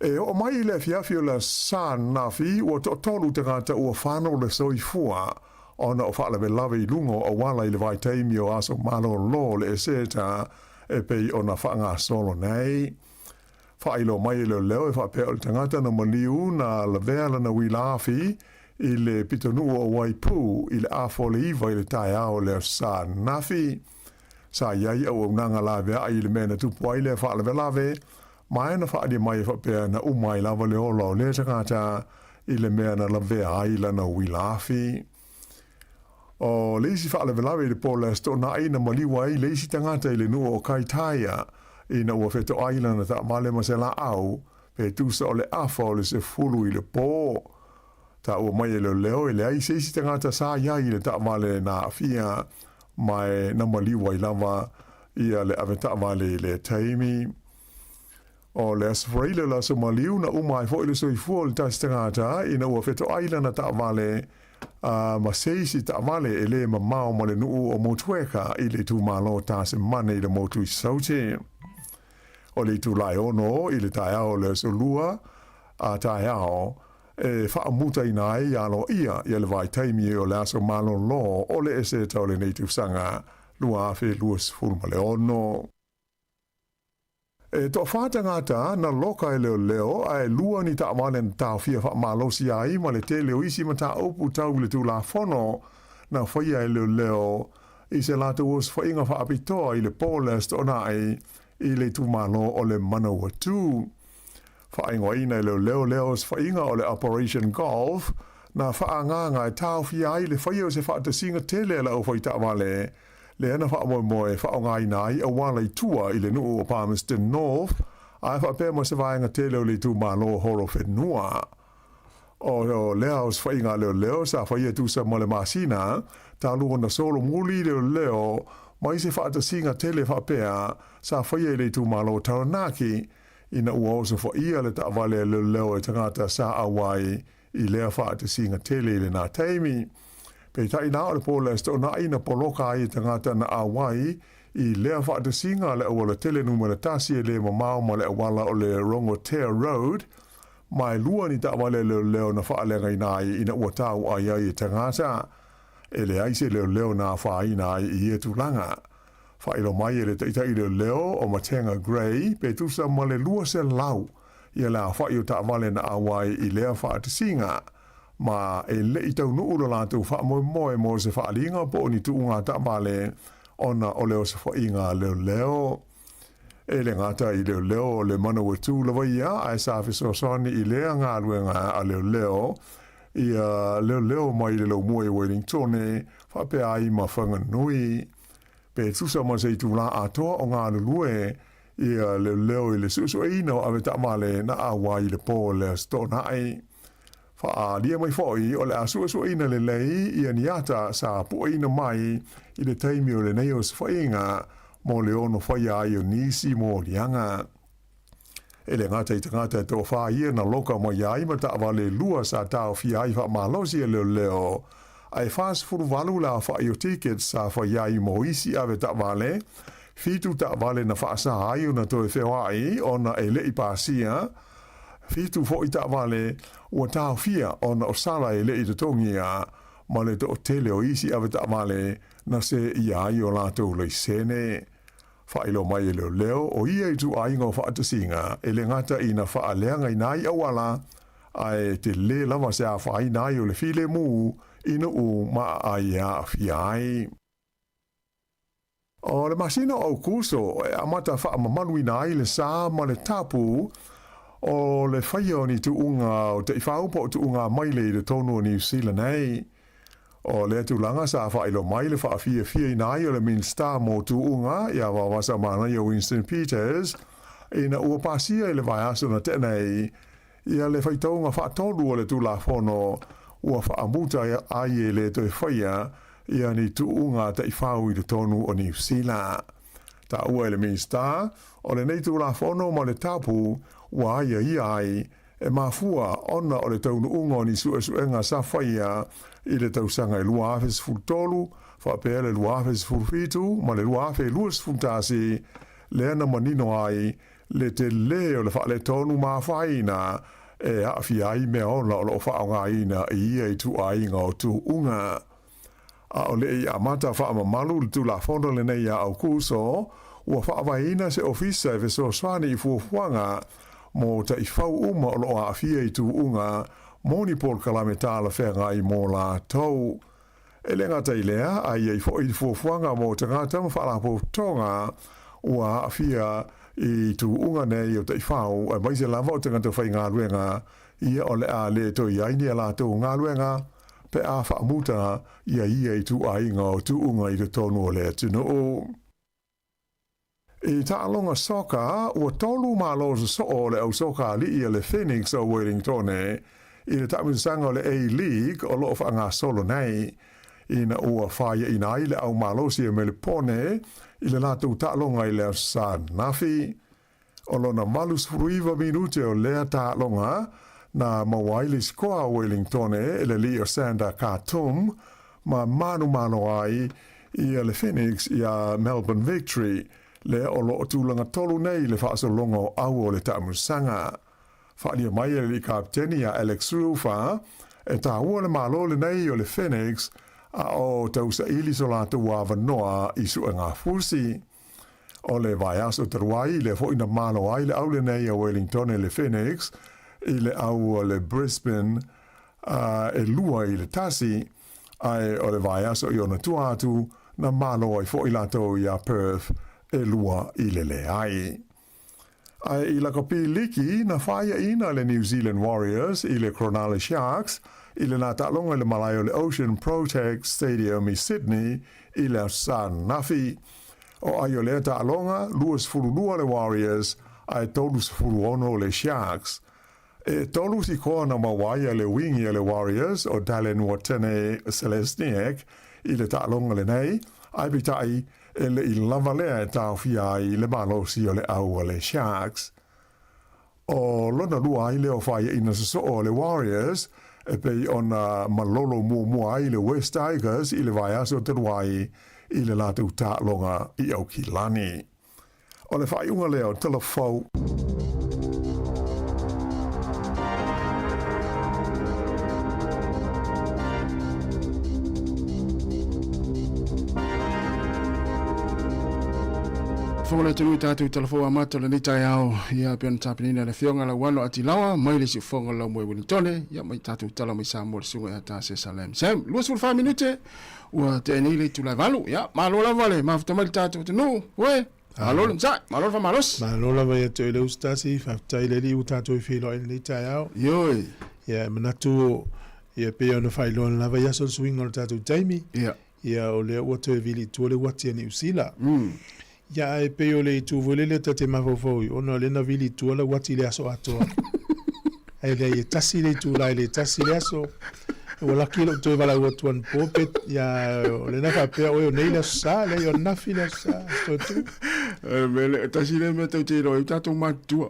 E o mai i le fiafi o le san nafi o to tolu tangata ua whano le soifua o na o whaalawe lawe i lungo o wala i le vai teimi o aso malolo le eseta e pei o na whaanga solo nei. Whailo mai leo leo e whapea o le tangata na maliu na la veala na wilafi i le pitonua o Waipu i le afo le iwa i le tae ao leo sa nafi. Sa iai au nanga lawe a i le mena tupu ai le whaalawe lawe, mai na whaadi mai whapea na umai lava le olo le tangata i le mea na la vea ai la na wilafi. O leisi whaale velawe le pola sto na ina maliwa i leisi tangata i le nua o Kaitaia i na ua wheto ailana ta male masela au pe tusa o le afa o le se fulu i le pō. Ta ua mai e leo i le ai seisi tangata sa iai le ta male na afia mai na maliwa i lava ia le ave ta male le taimi. O le asfraile la so maliu na umai fo i le soifua le tas tangata i na ua wheto ailana ta male ma seisi ta male e le mamao ma le nuu o motueka i le tu malo ta se mane i le motu i saute. O le tu lai ono i le tae ao le solua a tae ao e wha muta i nai alo ia i le vai taimi o le aso malo lo o le ese tau le neitu sanga lua afe luas fulma le ono. E to whātangata na loka e leo ai lua ni ta amane na tau fia wha malosi ai ma le te leo isi ma ta opu tau le tu la fono na whaia e leo i se lata uos whainga wha apitoa i le polest o nai i le tu malo o le manaua tu. Whaingo ina e leo whainga o le Operation Golf na whaanganga e tau fia ai le whaia o se whaatasinga tele la o whaita amale le ana wha moe whaongai nai a wala i tua i le nuu o Palmerston North a wha pēma se vaenga te leo le tu malo horo whenua. O leo os whainga leo sa whaia tu sa mole masina ta luo na solo muli leo mai se whaata singa tele wha pēa sa whaia le tu malo Taranaki ina ua osa whaia le ta vale leo e tangata sa awai i lea whaata singa tele le nā teimi. Pei tai nā o le pola sto na ina poloka ai tangata na awai i lea whaata singa le awala tele numera tasi e le mamao ma le awala o le Rongotea Road mai lua ni ta wale leo na whaalenga i nai ina ua tau ai ai tangata e le aise leo na whaai nai i e tulanga. Whaelo mai e le taitai leo o Matenga Grey pe tusa ma le lua se lau i la whaio ta wale na awai i lea whaata singa. Ma e le i tau nuu lo lātou wha moe mo se wha alinga po ni tu unga ta male ona o leo se wha inga leo. E le ngata i leo le mana ua tū lawa ia ai sa fiso soni i lea ngā luenga a leo i leo mai le lau mua i Wellingtone wha pe ai ma whanga nui. Pe tusa ma se i tū la atoa o ngā lue i leo i le susu e ino ave ta male na awa i le po le sto nai. Wha lia mai fōi o le asua ina le lei i aniata sa pua ina mai i le teimi o le neos whainga mo le ono whaia ai o nisi mo lianga. e le ngata i tangata to wha ia na loka mo iai ma ta wale lua sa tau fi ai wha malosi e leo ai fast furu walu la wha i o tickets sa wha iai mo isi ave ta wale fitu ta wale na wha sa ai una to e whewa ai ona e le i pasia fitu fo i ta wale ua tau fia ona o sala e le i te tongia ma le to o tele o isi ave ta wale na se iai o lato le sene whailo mai e leo o ia i tu ainga o whaatasinga e le ngata i na whaaleanga i nai awala ai te le lama se a whai nai o le file mu ina u ma ai a fiai. O le masina o kuso e amata wha mamanu i nai le sa ma le tapu o le whaia ni tu unga o te iwhaupa o tu unga mai le i le tonu o New Zealand nei. O le tūlanga sa whailo mai le whaafia i nai o le min star mo tu unga ia wawasa mana i o Winston Peters ina ua pasia i le vai aso na tenei ia le whaitaunga whaatolu o le tūla whono ua whaamuta ai e le toi whaia ia ni tu unga ta i whau i le tonu o New Zealand. Ta ua le min star o le nei tūla whono ma le tapu ua aia ai e mafua ona o le taunu unga ni suenga sa whaia i le tausanga i lua awhes fultolu, whapea le lua awhes fulfitu, ma le lua awhe luas fultasi, le ana manino ai, le te le o le wha le tonu mawhaina, e awhi ai mea ona o lo whaonga ina i ia i tu ainga o tu unga. A o le i amata wha mamalu le tu la fondo le nei a au kuso, ua whaavaina se ofisa e veso swani i fuafuanga, mo ta i whau uma o lo a awhia i tu unga, moni Paul Kalametala whenga i mō la tau. E le ngata i lea, ai ei fo i fuafuanga mō te ngata mwhalapo tonga ua awhia i tu unga nei o te i whau, e maise lava o te ngata whai ngā luenga, ia o le a le to i aini a la tau ngā luenga, pe a whaamuta ia i tu ainga o tu unga i te tonu o le tino o. I ta'alonga soka, ua tolu malo sa so o le au soka li i le Phoenix o Wellington i le taminsanga o le A-League o loo whaanga solo nei. Ina ua whaia ina i le au malosi e me le pone i le lātou ta'alonga i le sa nafi. O lona malus fruiva minute o lea ta'alonga na mawaili skoa Wellington e le li o Sanda Khartoum ma manu mano ai i le Phoenix i a Melbourne Victory le o lo tūlanga tolu nei le whaasolonga o au o le taminsanga. Whaalia mai e li kapteni a Alex Rufa, e tā ua le malo le nei o le Phoenix, a o tausa ili so lātu wāwa noa i sua ngā fusi. O le vai aso taruai le fo ina malo ai le au le nei a Wellington e le Phoenix, i le au o le Brisbane, e lua i le tasi, ai o le vai aso i ona tuatu, na malo ai fo i lātou i a Perth, e lua i le ai. Ai i la kopi liki na whaia ina le New Zealand Warriors i le Cronulla Sharks i le nā ta'alonga le malayo le Ocean Protect Stadium i Sydney i le San Nafi. O ai o le ta'alonga, luas furulua le Warriors ai tolus furuono le Sharks. E tolus i koa na mawaia le wingi le Warriors o Dallin Watene Selesniak i le ta'alonga le nei, ai bitai e le i lava lea e tau fia i le malosi o le au le Sharks. O lona lua ai leo whaia ina so o le Warriors, e pei ona malolo mua ai le West Tigers i le vai aso te ruai i le lātou tālonga i au ki lani. O le whaiunga leo telefau. Fonga tunu tātou telefo amata le nitai au ia pian tapinina le fionga la wano ati lawa mai le si fonga la mo Wellington ia mai tātou tala mai sa mo le sunga ta se Salem. Sam, luas ful 5 minute ua te nei le tu la valu ia malo la vale ma fta mai tātou tunu we malo le sa malo fa malos malo la vai te le ustasi fa tai le li tātou filo le nitai au yoi ia manatu ia pe ona failo la vai aso swing o tātou taimi ia o le o te vili tu le wati ni usila ya e pe o le tu volele te mafofoi ona le na vili tu la wati le aso ato ai le tasi le tu la le tasi le aso Wala kilo tu wala tuan popet ya le na fa pe o nei la sa le yo na fi la sa tu. Mele tasi le me tau te roi tatou matua.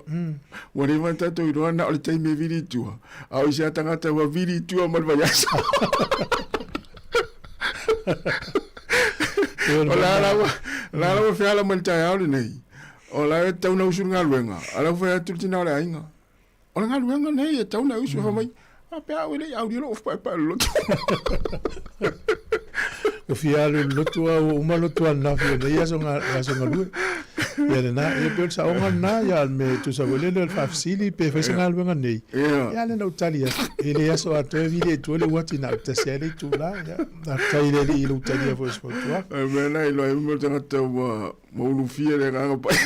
Wale man tatou i roa na o le taimi e viri tua. Au isi a tangata wa viri tua malwa yasa. O la lawa whiala mal tai au le nei. O la e tau na usur ngā luenga. A la whai atu tina o le ainga. O la ngā luenga nei e tau na usur whamai. A pia au ele au dilo of pai pai loto. O fialu lotua o uma lotua na fi nei aso nga lue. Ya na e pe sa onga na ya me tu sa vole le fa fsili pe fa sa luenga nei. Ya le no talia. Ele aso a to vide to le wati na ta se le tu la ya. Na tai le i lu talia fo spo tua. Me na ilo e mo tanga tau mo lu fia le nga pai.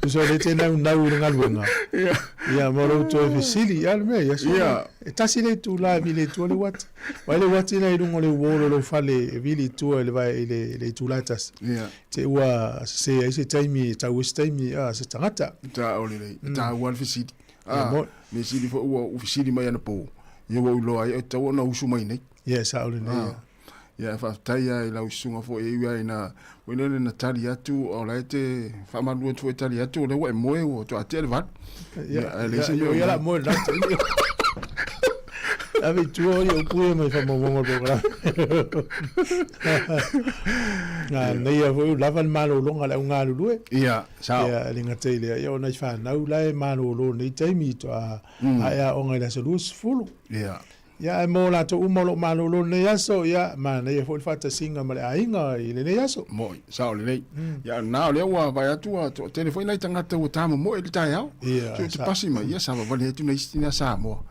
Tu so le tena una nga luenga. Ya mo lo to fsili ya me ya so. Ta si le tu la vile tu le wati. Wa le wati na i lungo le wolo lo fa le vile tu le vai le tu la tas. Te ua se ai se taimi ta wis taimi se tangata. Ta o le ta wan fsili. Me sili fo u fsili mai ana po. Yo wo lo ai ta wona usu mai nei. Sa o le nei. Ya fa taia i lau sunga fo e ia ina wenele na tali atu o la te fa malu tu tali atu le wa moe o to atel vat. Ya la moe la. Ave tu o pu me fa mo mo programa. Na nei a vo lavan malo longa la unga lue. Sa. Ya linga tele ya ona fa na ula e malo lo nei taimi to a ya onga la solus fulu. Ya mo la to umolo malo lo ne yaso ya ma ne fo fa ta singa ma ainga ile ne yaso mo sa le nei ya na le wa va ya tu to telefone lai tanga to tama mo ele tai au so te pasi ma ya sa va vale tu nei stina sa mo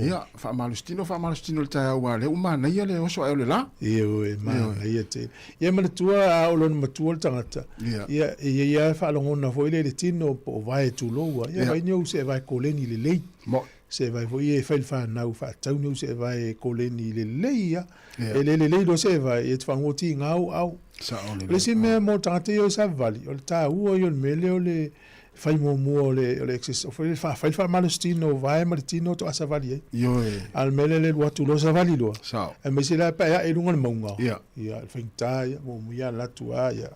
ya fa malustino le tai au wa le uma na ya le oso ele la e ma ya te ya ma tu a o lo ma tu tanga ya fa lo ngona fo ile le tino po vai tu lo ya vai nyu se vai koleni le mo se vai voi e fai fa na fa tau no se vai koleni le leia e le do se vai e fa ngoti ngau au sa ole le si me mo tante yo sa vali o ta u yo mele o le fai mo le excess o fa malustino vai martino to asa vali yo al mele le watu lo sa vali lo sa e me se la pa ya e lunga mo nga ya fa ta ya mo ya la tua ya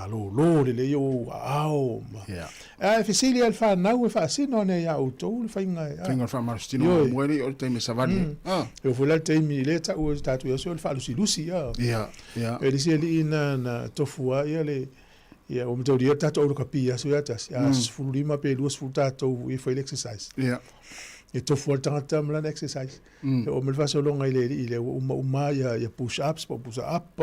lo le yo au ma fisili al fa na u fa sino ne ya auto le fa inga fa marstino muere o te me savani eu fui lá tem mileta o tatu eu só falo Lucy ya ele se ele na tofua ele ya o mto dia tatu o kapia so ya tas ya fulima pe duas fultato e foi exercise e tofua tanta mlan exercise o me fa so longa ele uma ya push ups push up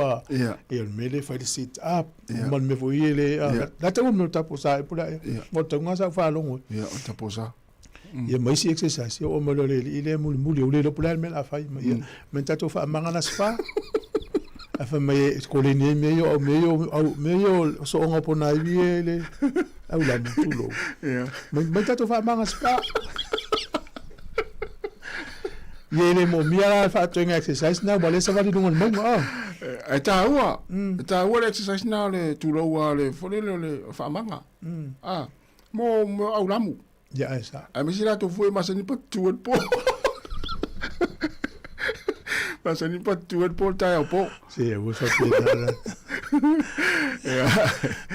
e o mele fa sit up man me foi ele la te mo tapo sa por aí mo tonga sa fa longo o tapo sa ya mais si exercise o mo le muli o le polar me la fa me tato fa mangana spa afa me koleni meio so onga pona ele au la mutulo me tato fa mangana spa ele mo mia fa to exercise na bale sa vali dungon mo ta wa exercise na le tu lo wa le fo le fa manga mo au lamu ya esa a mi sila to foi masani pa tuot po masani pa tuot po ta po si eu só peda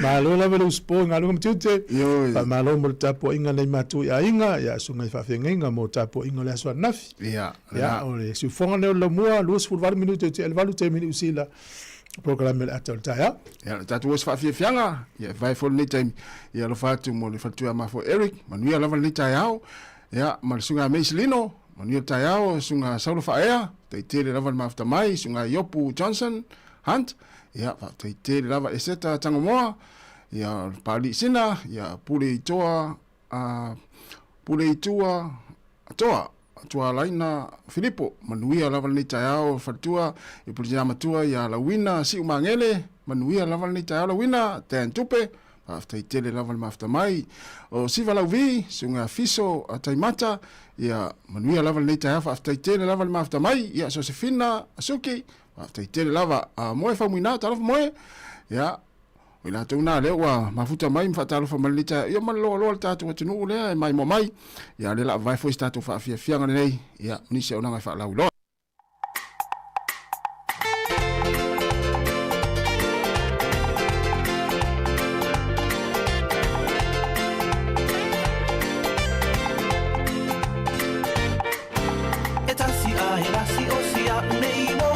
malo la velo spo ngalo mtute pa malo mo tapo inga nei matu ya inga ya sunga fa fenga mo tapo inga la so nafi ya ole su fonga le mo los ful 20 minute te el valu te minute sila programme atal ta ya tatu was fa fianga ya vai for ni time ya lo fatu mo le fatu ma fo Eric manu ya la val ni ta ya mal sunga meslino manu ta ya sunga saulo fa ya te tele la val ma after mai sunga Yopu Johnson Hunt ya te tele la val eseta tangomoa ya pali sina ya pule toa tua laina Filippo manuia laval ni tayao fatua e pulina matua ya la wina si umangele manuia laval ni tayao la wina ten tupe after tele laval mafta mai o siva la vi sunga fiso ataimata ya manuia laval ni tayao after tele laval mafta mai ya Josefina Asuki after tele lava moe fa muina talaf moe ya wina tuna le wa mafuta mai mfatalo fa malita yo malo tatu tunu le mai mo mai ya le la vai fo statu fa fia nei ya ni se ona fa la nei mo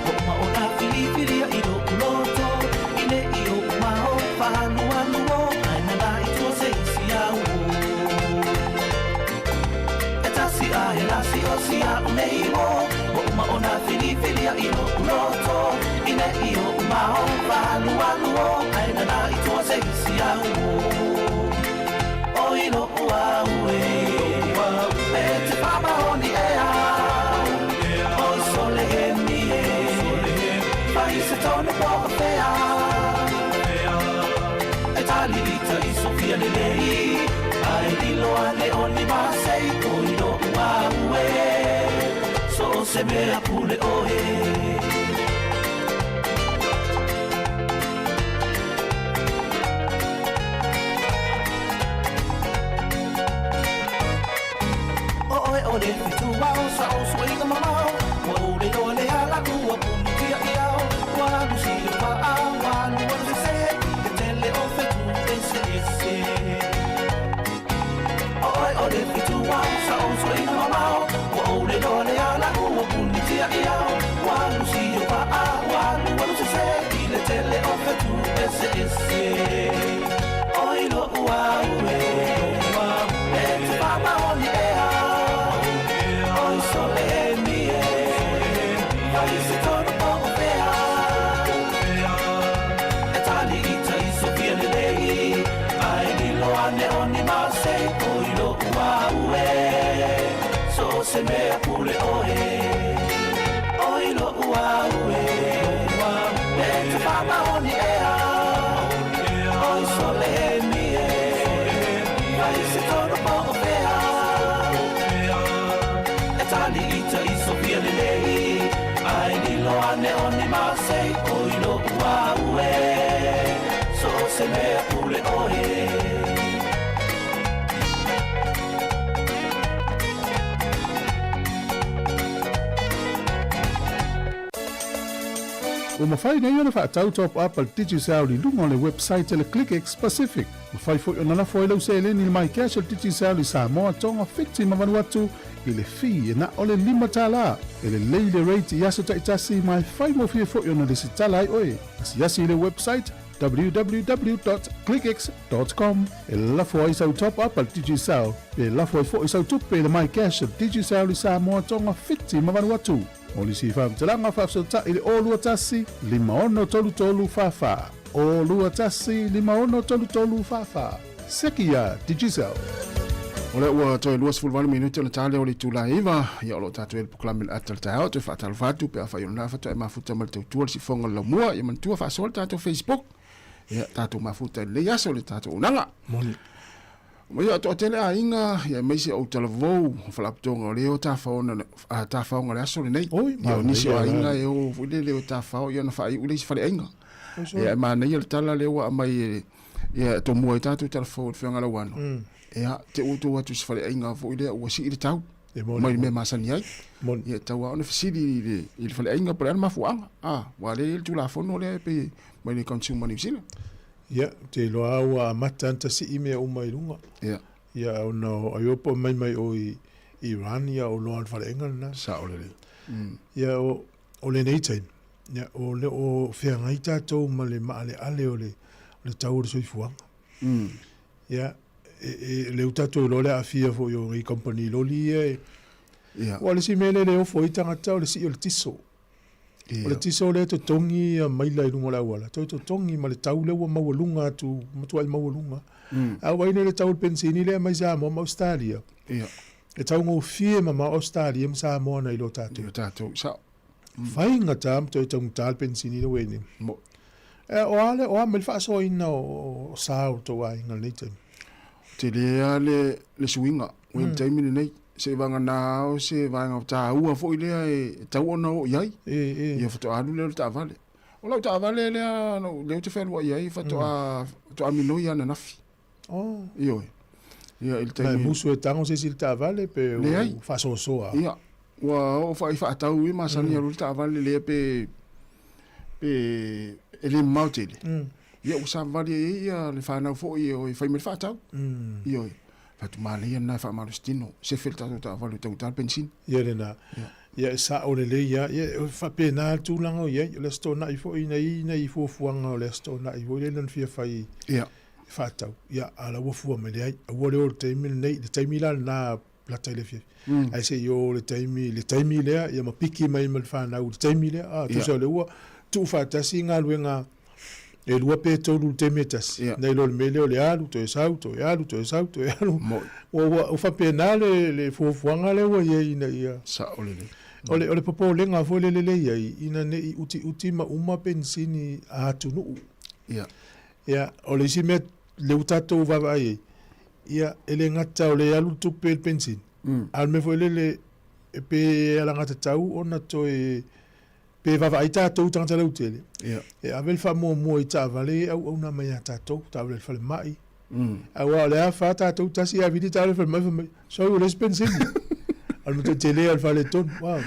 o ma ona fili a ilo loto ine io ma o whanu anu o ai na na i tō se isi au e tasi a he lasi o si a nei mo o ma ona fili a ilo loto ine io ma o whanu anu o ai na na i tō se isi au o ilo ua ue e te whama o ni e au o sole he mi e whai se tonu po o whea e tali rita i sofia le lei ai lilo ane o ni masei o ilo ua ue so se mea pule o e o le fitu wao sa o swinga mamao o le do le ala ku o punti a iao wa lu si wa a wa lu wa se te tele o fetu ese o le fitu wao sa o swinga mamao o le do le ala ku o punti a iao wa lu si wa a wa lu wa se te tele o fetu ese o ilo wa we wa e te papa o ni e sole mi e vai se torna poco fea e tali ita i sofia le lei ai ni lo ane oni ma sei poi lo ua ue so se mea pule oe oi lo ua ue e te fama oni ea oi sole mi e vai se torna poco fea tali ita i sofia le lei ai ni lo ane oni ma sei o i lo ua ue so se mea pule oe O mawhai nei ona whaatau top up al DigiSound i lunga o le website le ClickX Pacific. Mawhai fo i ona lafo i lau se eleni le mai cash al DigiSound i Samoa tonga fiti mawanu atu i le fi e na o le lima tala. E le leile rate i aso taitasi mai whai mo fie fo i ona le si tala ai oe. Asi asi i le website www.clickx.com e lafo ai sau top up al DigiSound. E lafo ai fo i sau tupe le mai cash al DigiSound i Samoa tonga fiti mawanu atu. O li si whamtalanga whafsota i le olua tasi, lima ono tolu tolu whawha. Olua tasi, lima ono tolu tolu whawha. Sekia, DigiSound. O le ua toi luas fulwani minuti o le tale o le tula iwa, ia o lo tatu el puklami le atal tau, te whaatal whatu, pe a whai ona whatu e mafuta mal tau tua si fonga la mua, ia man tua whaasol tatu Facebook, ia tatu mafuta le yaso le tatu unanga. Moni. Ia to tele a inga ia meisi o talavou falaptonga leo tafaona tafaonga le aso le nei. Ia nisi a inga e o fuile leo tafao ia na fai ule si fale inga. Ia ma nei le tala leo a mai ia to mua tatu talafou fianga la wano. Ia te uto watu si fale inga fuile o si ile tau. Mai me masani ai. Ia tau ona fisili ile fale inga por ma fuanga. Wale tu la fono le pe mai le consumer New Zealand. Ia, te loa aua matanta si ime o mai lunga. Ia. Ia, o no, aiopo mai o Iran, ia o loa whare engal na. Sa o le. Ia, o le neitain. Ia, o le o whiangai tātou ma le maale ale o le tau le soifuanga. Ia, le utatou lo le afia fo yo i company loli e. Ia. O le si mele le ofo i tangata o le si o le tiso. O le tiso le to tongi a maila i lunga la wala. To tongi ma le tau le wa mawalunga tu matua i mawalunga. A waine le tau pensini le mai Samoa ma Australia. Ia. Le tau ngō fie ma Australia ma Samoa na i lo tātou. Ia tātou. Sa. Whainga tam to i tau tal pensini le wene. Mo. O ale o amel whaaso ina o sao to wa inga neitem. Te lea le suinga. Wen taimini nei. Se vanga nao, se vanga ta ua fo ile e tau ona o iai. Ia fato alu leo ta vale. O lau ta vale lea, leo te whelua iai, fato a mino ia na nafi. Oh. Io e. Ia il taimi. Mai musu e tango se sil ta vale pe o faso soa. Ia. Ua o fai whaatau i masani alu ta vale lea pe ele mautele. Ia usa vale ia le whanau fo i o i whaimere whaatau. Io e. Fatu male ia na fa marustino se felta ta valu ta tal pensin ia lena ia sa o le ia ia fa pena tu lango ia le sto na i fo ina i fo fuanga o le sto na i vo le nan fia fai ia fa tau ia ala wo fu me le ai wo le o te mi nei le te mi la na la tele fia ai se yo le te mi le ia ma piki mai mal fa na o te mi le tu so le wo tu fa ta singa luenga e lua pe tolu te metas nei lo mele o le alu to sau to alu o fa pena le fo fuanga le wo ia ina ia sa ole ole popo lenga fo le ia ina nei uti ma uma pensini a tunu ia ole si met le utato va vai ia ele ngata ole alu tu pe pensin al me fo le pe ala ngata tau ona to pe va vai tato tanta le utele e avel fa mo ita vale au na mai tato tavle fa mai au le fa tato tasi a vidi tavle fa mai so le pensin al mo tele al fa le ton wow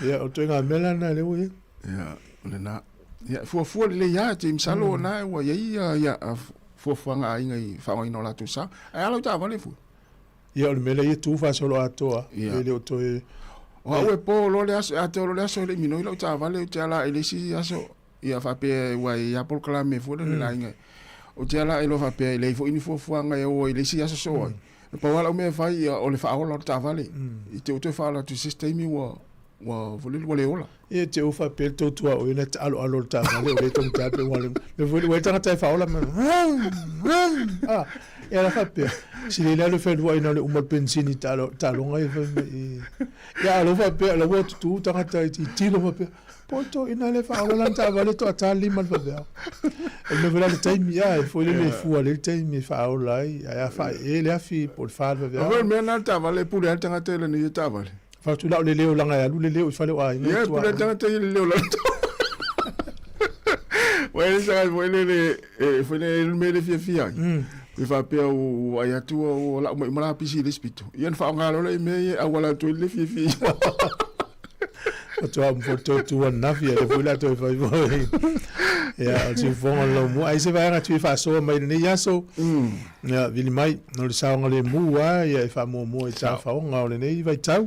ia o tenga melana le o ia le na ia fu le ia tim salo na wa ia fu nga inga i fa ngai no la tu sa ai alo ta vale fu ia o mele ia tu fa solo atoa ele o to o e po lo le aso le mino lo ta vale te ala ele si aso ia fa pe wa ia por clame fu le la inga o te ala elo fa pe le fu ini fu nga o ele si aso so pa wala me fa ia o le fa o lo ta vale i te fa la tu sistemi wa vole ola e te ufa pe to tua o ina alo ta vale o le tong ta pe wale me vole tanga ta fa ola e la fa pe si le fe do ina le umal pensini ta longa e ya lo fa pe la wo tu tanga ta ti lo fa pe poto ina le fa ola ta vale to ta li mal fa be e me vela le time ya e fo le fu le time fa ola ya fa e le afi por fa be o me na ta vale pu le tanga te le ni ta vale fa tu la le leo langa ya le leo fa le ai ya pu le tanga te le leo la well sa le fo le me le fia we fa pe o ai tu o la mo la pisi le spito yen fa ngalo le me a wala tu le fi o tu am foto tu na fia le fula to fa ya o tu fon lo mo ai se va nga tu fa so mai ni ya so ya vili mai no le sa ngale mu wa ya fa mo e ta fa nga le nei vai tau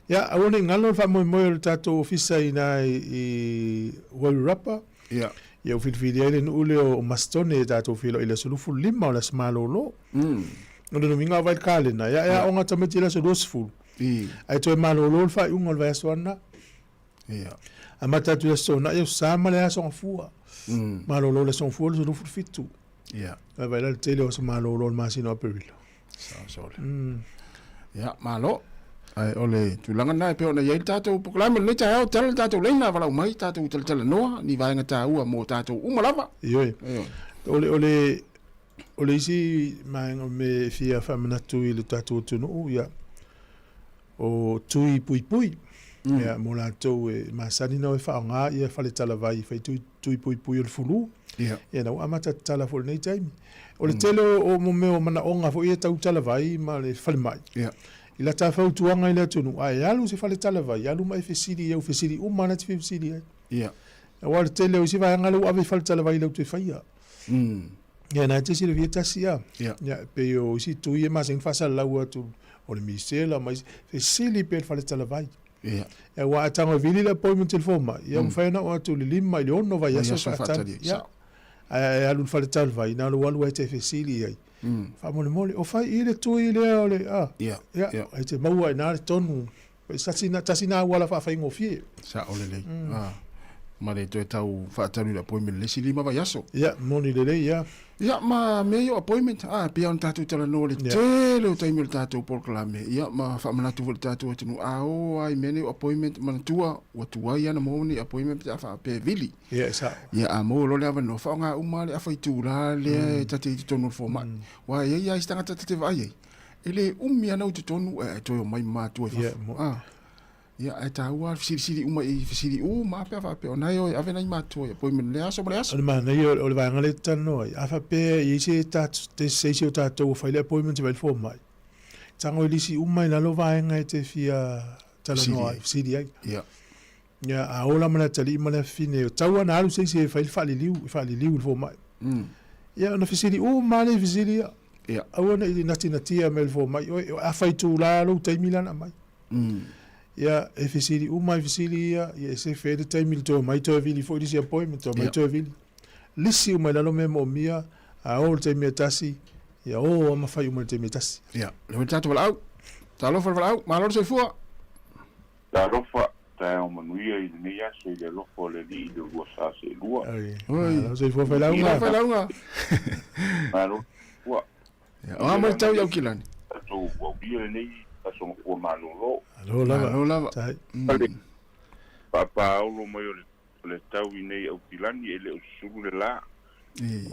ya a woni ngalo fa mo le tato ofisa ina i wal rapa ia fili ai no ule o mastone tato filo ile sulufu lima o la smalolo no no minga vai kalena ya onga tameti la sulufu ai to malolo fa un vai sona amata tu sona eu sama le son fua malolo le son fua le sulufu fitu vai la tele o malolo masino perilo so malo ai ole tu langa na pe ona yai tato poklame le tao tel tato le na vala mai tato tel no ni vai nga tau mo tato umalava ole si mai me fia famna tu le tato tu no ya o tui pui ya mo la to e masani no fa nga ia fa le tala vai fa tui pui le fulu ya no amata tala fo nei time ole telo o mo me o mana onga fo ia tau tala vai ma le fa mai ila ta fa tuanga ila tunu ai alu se fale tala vai alu mai fesiri eu fesiri umana te fesiri wa tele o si va ngalo ave fale tala vai lo te faia ya na te sile vieta sia ya pe o si tu ye mas en fasa la wa tu o le misela mais fesiri pe fale tala vai ya wa tanga vili la po mo telefona ya mo fa na o tu le lima ile ono vai ya so fa ya ai alu fale tala vai na lo walu te fesiri ai fa mole o fai ile tu ile ole ai te mau ai na tonu tasina wala fa fai ngofie sa ole le mare to tau fa tanu appointment le silima va yaso moni le ma me yo appointment pe on tatu tala no le tele o taimil tatu por clame ma fa mana tu tatu tunu ai mene appointment man tua o tua ya na moni appointment fa pe vili mo lo le ava no fa nga umale afa tu la le tati tonu fo ma wa ya istanga tati vai ele umia na tu tonu to mai ma tu ta wa siri uma e siri ma pe ona yo ave na ma tu po me le aso ma na yo o le va ngale tano afa pe i se ta te se se ta to fa le appointment vai fo mai tango lisi uma na lo va nga te fia tala no siri ya a ola mana tali mana fine tawa na alu se fa li liu fo mai ya na siri ma le siri a ona i natina tia mel fo mai a fa tu la lo te milana mai ia e fesili uma e fesili ia se fede taimi le to mai to vili fo disi appointment to mai to vili lisi uma lalo me mo mia a o te me tasi ia o ma fai uma te me tasi ia le tatu wala au talo wala au ma lo se fua Ta rofa ta o manuia i ni ya se le lo fo le di de lo sa se lua. oi se fo fa la una Ma lo fua. o ma tau ya kilani To o bia nei ta so ko ma lo. alo lava tai Papa o lo mai le tau i nei au kilani ele o suru le la.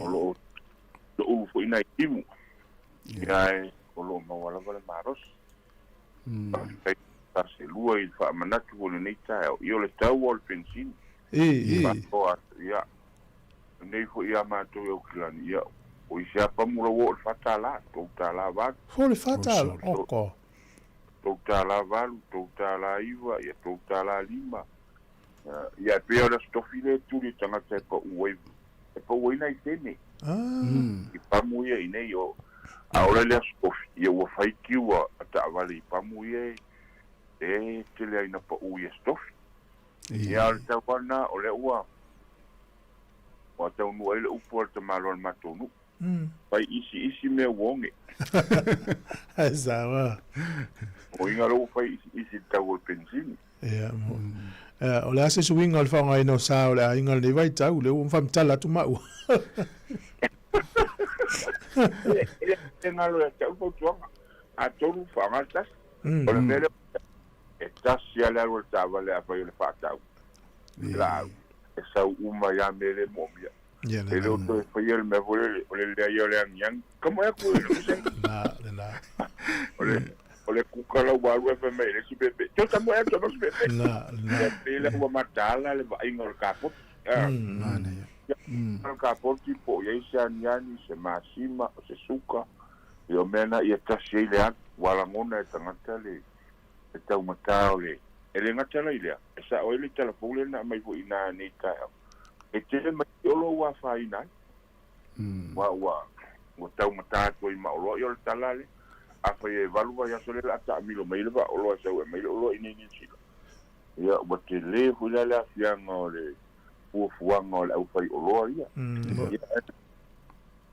O lo o fo ina imu. Ia o lo ma wala wala maros. Ta se lua i fa manatu o le nei tau. Io le tau o le pensin. Ia. Nei fo ia ma to o kilani ia. O i sea pa mura o le fatala. Tau ta la va. fo le fatal oko Tau ta la valu. Tau ta la iwa. Ia tau ta la lima. Ia pia la stofile tuli tangata e pa uwai. E pa uwai nai tene. I pamu ia i nei o. Aora lea stofi. Ia ua fai kiwa ata avale i pamu ia e tele aina pa uia stofi. Ia le tau wana o le ua. O tau nua ele upo te malo al matonu. Pai isi me wonge. Azawa. O inga lo fai isi tau o pensini. Ia mo. O le ase swing al fa ngai no sa o le inga le vai tau le un fam tala tu mau. E ngalo e tau po tuanga. A toru whanga tas. O le mele e tas ia le alwa tawa le apa i le whātau. La e sau uma ia mele momia. E leo to e whai ele me vole o le lea ia le angiang. Kamo e kue le kuseng. Na. O le kukala waru e whai le si pepe. Teo tamo e tono si pepe. Na. E pele ua matala le va inga o le kapot. O kapoti po ia se aniani se masima o se suka. E o mena ia tasi e le atu. Walangona e tangata le e tau matao le e le ngatala ilea e sa o ele telefone na mai vo ina nei tai e te mai olo wa fai nai wa tau matao ko i maolo i o le talale a fai e valu wa ya sole la ta milo mai le va olo sa o mai olo ini ni sila ia wa te le hula la fianga o le fuanga o le au fai olo ia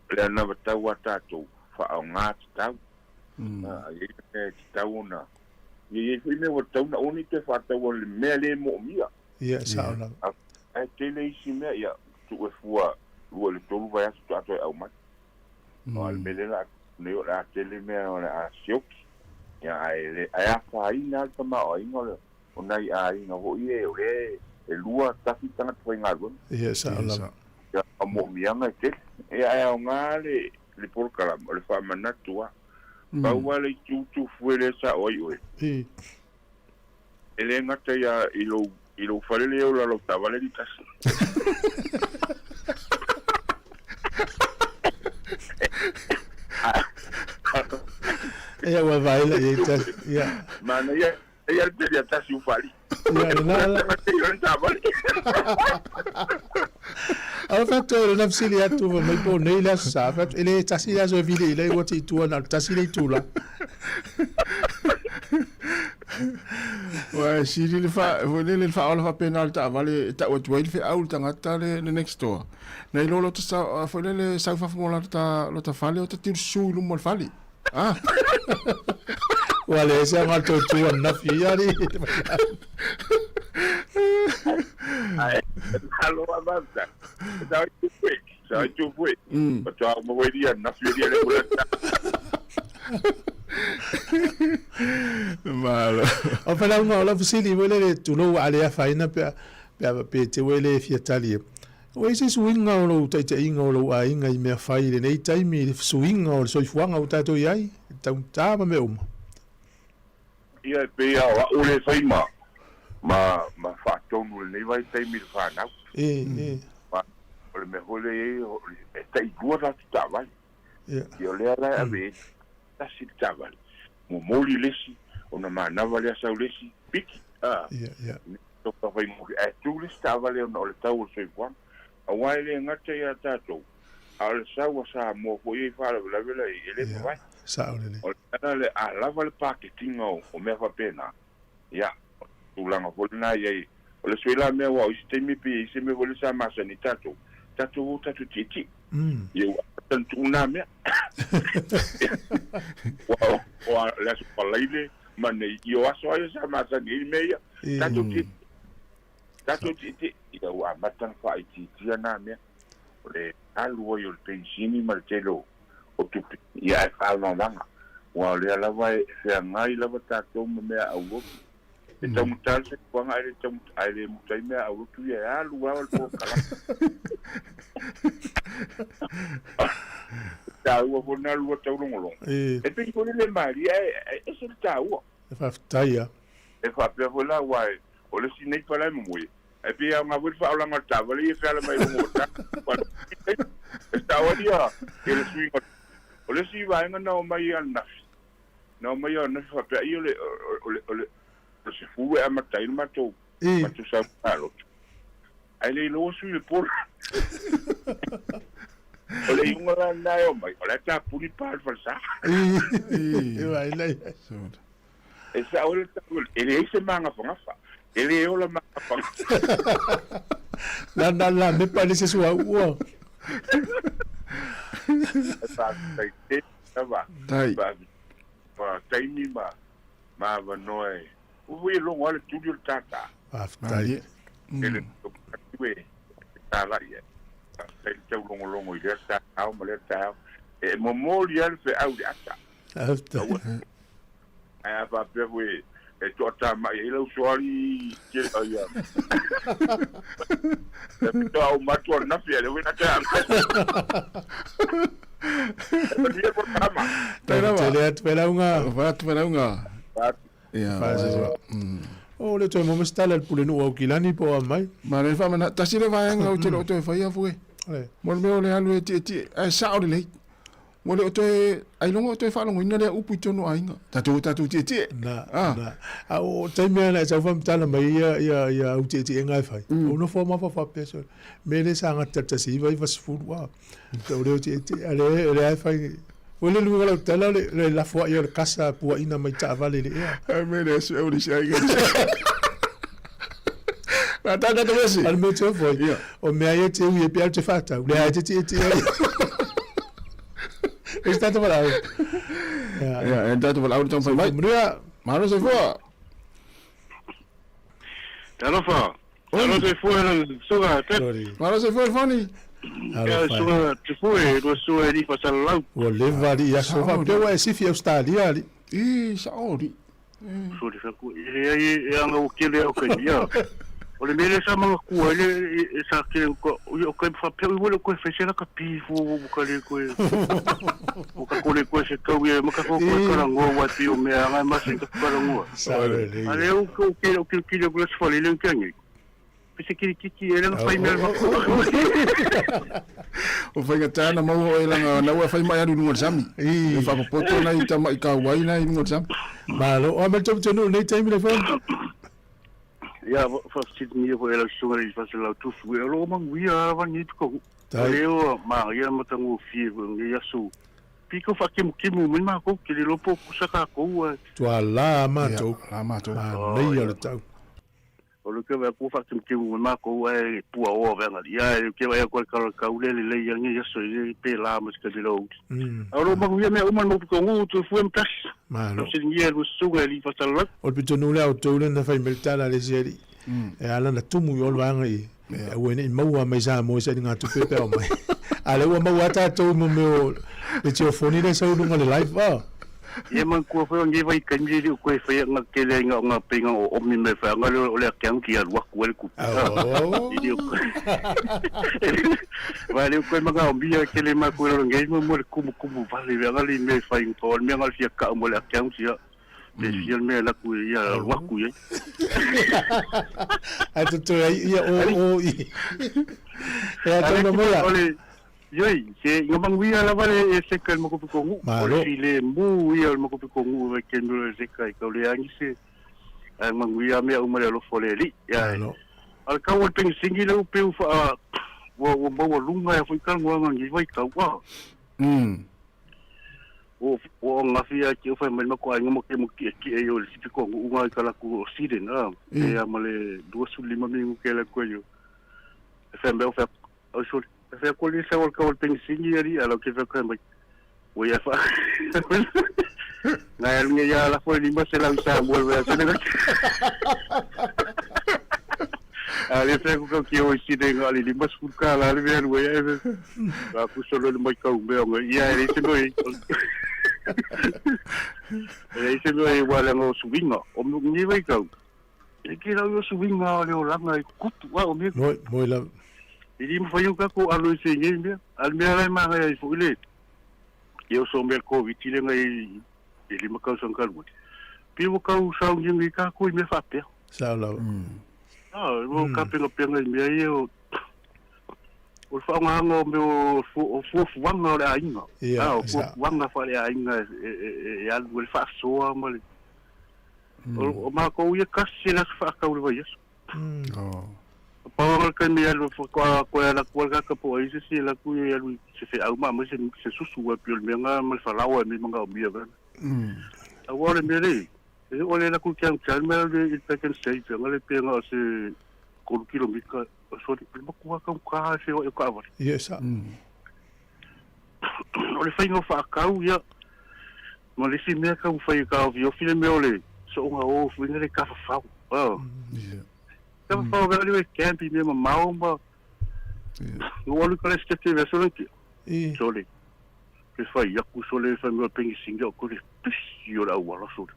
le ana va tau wa tatou fa au ngat tau e tau na e foi me tau na oni te fata o le mele mo mia ia sa ona e tele isi me ia tu e fua lu le tolu vai asu ato au mai o le mele la ne o la tele me o la siok ia ai a fa ina ta ma o ingo o nai a ina ho ie o e lua tafi tanga foi ngalo ia sa ona ia mo mia nga te e ai o ngale le porkala le fa manatua pa wale tu fuele sa oi ele ngata ya ilo falele o la tavale di tas ia wa vai la ia tas ia mana ia te tas u fali ia na Al fatto la nafsili atu va mai po nei la sa fat ele tasi la so vile ile wati tu na tasi le tu la wa siri le fa le fa ala fa penal ta vale ta o tu fe au tanga ta le next door nei lolo to sa fo le sa fa mo la ta lo ta fale o ta tir su lu mo fale wale sa ma to tu na fiari Halo avanza. Sai tu fui. Però mo vuoi dire na fiori le volta. Malo. o fa la una la fusili vole tu lo ale fa ina pe te wele fiatali o ese swing o lo te ingo lo a inga i me fa ile nei taimi swing o so fuanga o tato iai ta me uma Ia pe o le fai ma fa tonu le vai tai mi fa na ma o le me hole e tai gua ta vai io le ala ave ta si ta vai mo moli lesi ona ma vale sa lesi piki to pa vai mo e tu le sta vale ona le tau so igual a wai le ngata ia tato al sa wa sa mo ko i fa la vela e le vai sa ole o le ala le pa ke tingo o me fa pena ia tulanga fo na ye o le suela me wa o ste mi pi se me vole sa masa ni tatu titi ye tan tuna me wa la su palaile mane yo aso yo sa masa ni me ya tatu titi ya wa matan fa titi na me le alu yo pensini martelo o tu ya ala langa wa le ala vai se ngai la batato me au então mutal se quando ele mutai me au tu ya alu wa o kala ta o for na lu ta ulongolo e pe ko le maria e se ta o fa taia e fa pe vola wa o le sinei para mo e pe nga vu fa la ngata va le fa la mai mo ta sta o dia e le sui o le si va nga no mai ana no mai ana fa pe io le se fu e matai ma tu sa palo ai le lo sui le por o le inga na o mai o le ta puni pa fa sa vai lai e sa o le ele se manga fa ele o la manga fa la me parece su agua tai ni ma va noi o lo ngale tu tata aftai ele we tala ye sai tau longo i resta au male tau e memorial fe au de ata aftai ai va pe we e to ta ma e lo suari ke ya e to au ma to na fe le we na ta dia por kama Tele unga ya o le toi mo stala el pulenu o kilani po mai ma le fa mana tasile va nga o te lo to fa ia fu mo me le alu ti ai sa o le mo le to ai longo to fa longo ina le upu to no ai nga tatu ti na o te me na sa fam tala mai ya o ti nga fa o no forma fa peso me le sa nga tata si va fu wa to le ti ale ai fa o le lugar tala le la fo ia casa pu ina mai ta vale le ai me le se o le sai ma ta to vesi al me to foi o me ai te u e pe te fata le ai te está to para ya entanto vola auto fa mai ma non se fa Talofa. Ano se fue el suga te. ma non se fa fani Suga te fue do suga di pasal lau. o le vali ya so fa pe wa si fi australia ali sa ori So di fa ku e anga o kele o ke dia. O le mele sa mga kua ele sa kele ko o ke fa pe o le ko fe sela ka pi fu o ka le ko o ka ko le ko se ka wi ma ka ko ka ngo wa ti o me anga ma se ka ka ngo. Ale o ko ke o ke le ko se fa le le ngi. Pese kiki ele não faz mesmo. o fa ga tana mo o ela na wa fa mai adu no sami e fa poto na ita mai ka wai na no sami malo o me to no nei time le fa Ja, fast zit mir voor hele stonger is was la tu fu. Lo man wi van niet ko. Leo maar ja met een vier ja so. Pico fa kim min ma ko ke lo po saka ko. tu ala ma to nei ya tau O lo ke va ko fa kim min ma ko e pu o venga. Ja, ke va ko ka ule le ya ni ja so pe la mas ke lo. Lo man wi me o man mo ko ngu tu fu em tas. malo Se ni el so li fa sala. o pito no le auto le na fa meltala le seri e ala na tumu yo langa i e wene mau mai sa mo se nga tu pepe o mai ale wa mau ata to mo me o le telefoni le sa lunga le live va Ye man ko fa ngi vai kanji ri ko fa nga kele nga pinga o mi me fa nga le kyang ki al wa ko el ku vale ko ma ga bi kele ma ko ro ngi mo ku vale nga li me fa in to me nga fi ka mo le kyang si de si me la ku ya wa ku ye a to ya o ya to no mola Yoi, se ngomong wi ala vale se kan mo ko ngu. Si le mu wi al mo ko ngu ke no se kai ko le angi se. Ai mang wi a me o mo le lo fole li. Ya. Al ka wo ping singi le pe fa wo lunga e foi kan ngo ngi vai ka wa. o ngafia ki fa mai mako ai mo ki e o si ko unga kala ku siden e amale 2 mingu ke la ko yo fa me fa o so fa ko li sa ko pensingi ari ala ke fa ko mai o ya fa na el mi ya la fue lima se la usa vuelve a tener ale fa ko ki o siden ali lima spuka la le ver we la ku solo le mai ka u me ya ere se noi e se no e wala no subinga o ni vai ka e ki la yo subinga le o langa kutu wa o me moi la i mo foi ka ko alo se ngi me al me ala ma e fo ile eu so me covid ile ngai ele ma ka son ka lu pi mo ka u sa ngi ka ko me fa pe sa la mo ka pe no pe ngai me eu o fa nga ngo me o wanga le ainga o wanga fa le ainga e al wel fa so mal o ma ko ye kasi la fa ka u vai pa o ka me al ko la ko ka po i se la ku ye lu se fe au ma se susu wa pi me nga mal fa la wa me nga o bia ben a wa le me le e o le la ku kan me le te ken sei le pe nga se ko kilomita so mo ko ka se o ka va yes o le fai no fa ka u ya mo le si me ka u fai ka o file me ole so nga o fu le ka fa ka fa o le campi me ma ba o le ka le ste ve so le so le que fai ya ku so le fa me pengi singa ko le yo la wa la so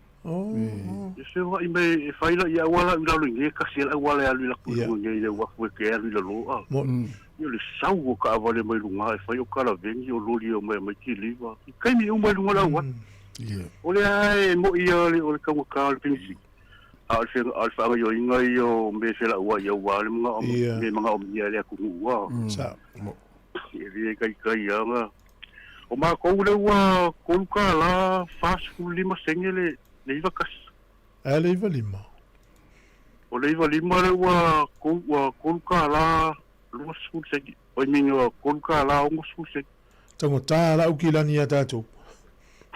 se wa me fai la ya wala la lu nge ka se la wala ya lu la ku nge le wa fu ke ya lu lo yo le sau ka vale mai lunga fai o kala vengi o loli o mai ki liva kai mi o mai lunga la wa o le ai mo ia le o ka ka le pinsi al fa yo inga yo me se la wa ya wa le nga me nga o mi le ku wa sa mo e kai ya nga o ma ko le wa ko ka la fast food lima sengele le iva kas ale iva lima o le iva lima le wa ko ka la lo school se o mingo ko ka la o school se tango ta la ukilani ya tatu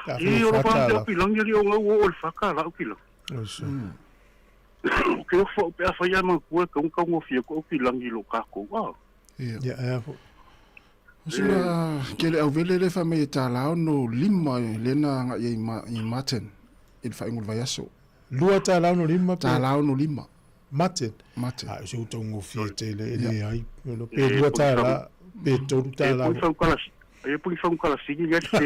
ka o pa ta pilang ya o fa ka la ukilo so ke fo pe fa ya ma ko mo fi ko pilang lo ka ko wa ya sila kele au vele le fa me ta la no lima le na nga i maten il fa ingul vayaso lua ta la no lima maten so to ngo fi te le ai no pe lua ta la pe to ta la e pui fa kala sigi ga te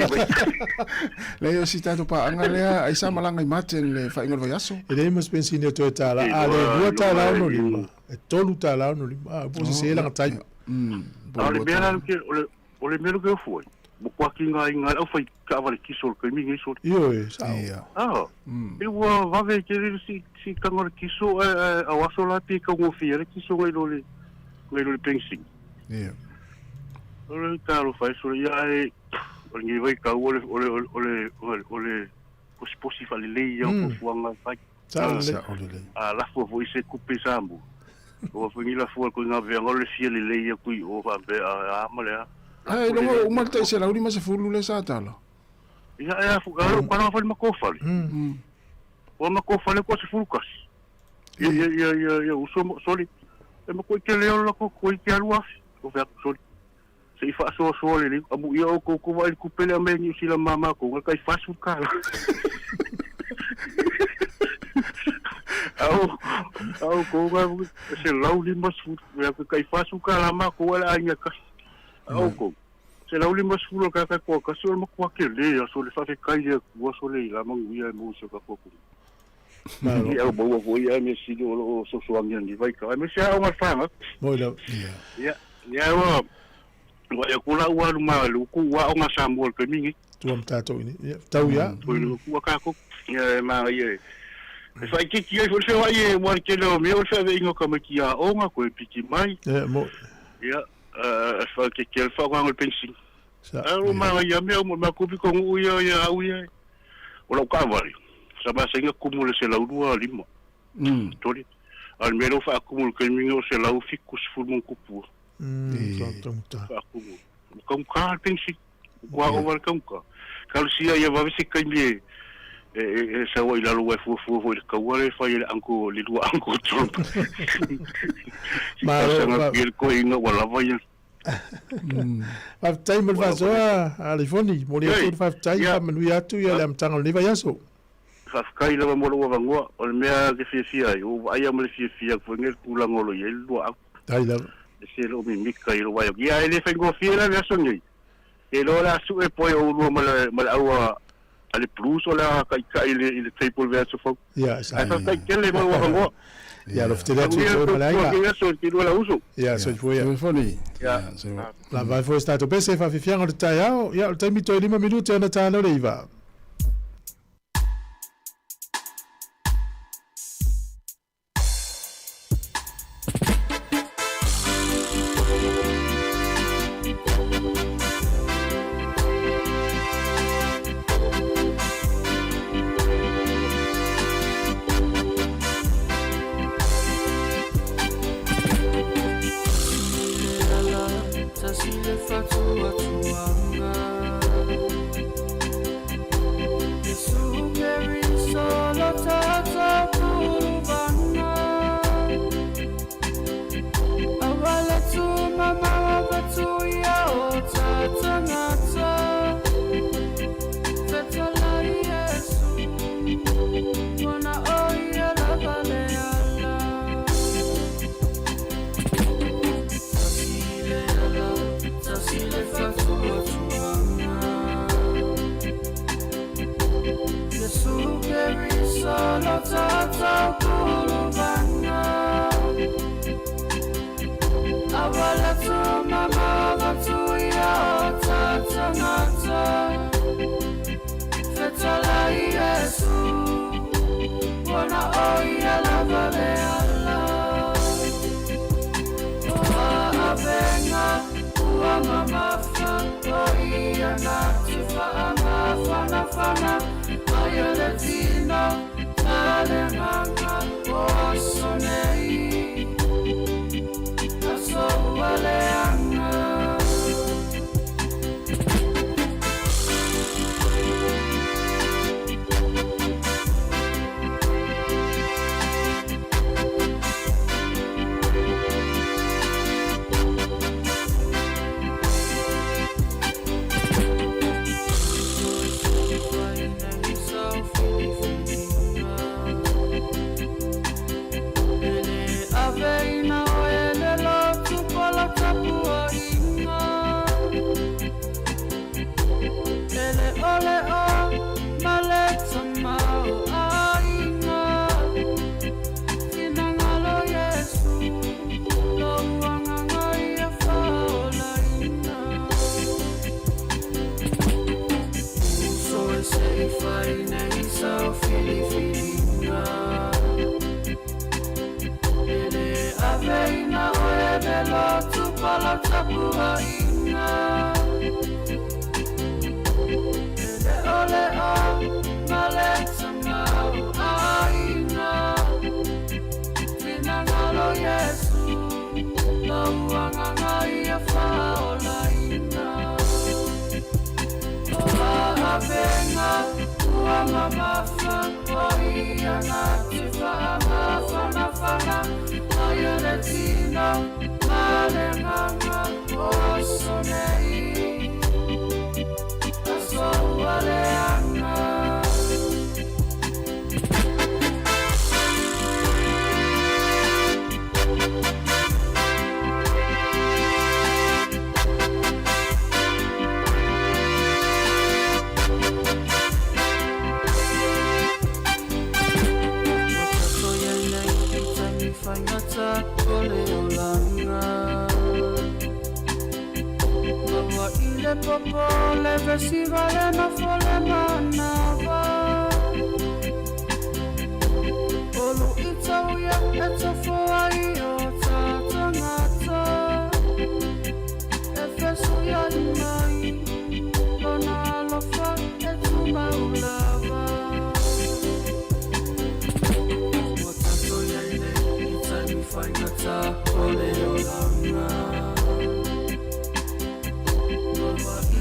le yo si tato pa anga le ai sa malanga i maten le fa ingul vayaso ele mas pensi ne to ta la ale lua ta la no lima e tolu ta la no lima po se la tai ale bera ke ole mero ke foi mo kwa kinga inga au fai ka vale kisol ke mi ngisol yo e wa va ve ke si kangor kiso a wasola pi ka mo fiere kiso le pensing ole ka lo fai so ya e ngi vai ka ole ko sposi fa le ya ko fuanga fai la fo voi se couper sambu o fo ni la fo ko nga ve ngol fier le ya ku o va be a male ai lo mo te se la uri ma se fulu le sa tala ya fu ga ko na fa ma ko fa o ma ko fa le ko se fulu kas ya uso soli e ma ko ke le la ko ke alua o ve soli se fa so le amu ia ko va ku pele a me ni si la mama ko ka fa su ka au ko ga se lauli masu ya ka fa su ka la ma ko la anya ka au ko se lauli masu ka ko ka so ma ko ke le so le fa ke kai ya ko so le la ma ngia mo so ka ko ya bo bo ya me si do so so ngia ni vai ka me se a ma fa mo la ya wa ya kula wa ma lu ku wa nga samol ke mingi tu am tato ini tau ya ku ka ko ya ma ye fa ki fo se wa ye mo ke lo me o se ve ngo ka me ki a o nga ko piki mai mo ya fa ke fa wa ngol pensi o ma ya me o ma ku ko u ya u ya o lo ka va sa ba se nga kumule se la u lima tori al mero fa kumul ke mingi o se la u fikus fu mon kupu tonta kom ka pensi kwa over kom ka Kalsia ia vavisi kaimi sa wa ila lo fu ka wale fa ile anko le dua anko Trump. Ma il ko inga wala va ya. Faftai mo fasoa alifoni mo le tu faftai fa manu ya tu ya lam tango ni va yaso. Fafkai la mo lo va ngwa o mea ke fia yo aya mo le fia fo ngel kula ngolo ye dua. Dai la. Se lo mi mika i lo wa ya ile fa ngo fia la so ngi. E lo la su e poi o lo mal awa ale plus o la ka ile table verso fo. Ya, sai. Fa kele mo wa ngwa. Ya, lo ftela tu so malaiga. Ya, so ti lo la uso. Ya, so foi. Telefoni. Ya. La vai foi stato pese fa fianga de taiao. Ya, o mi to 5 minuti ana tano leiva.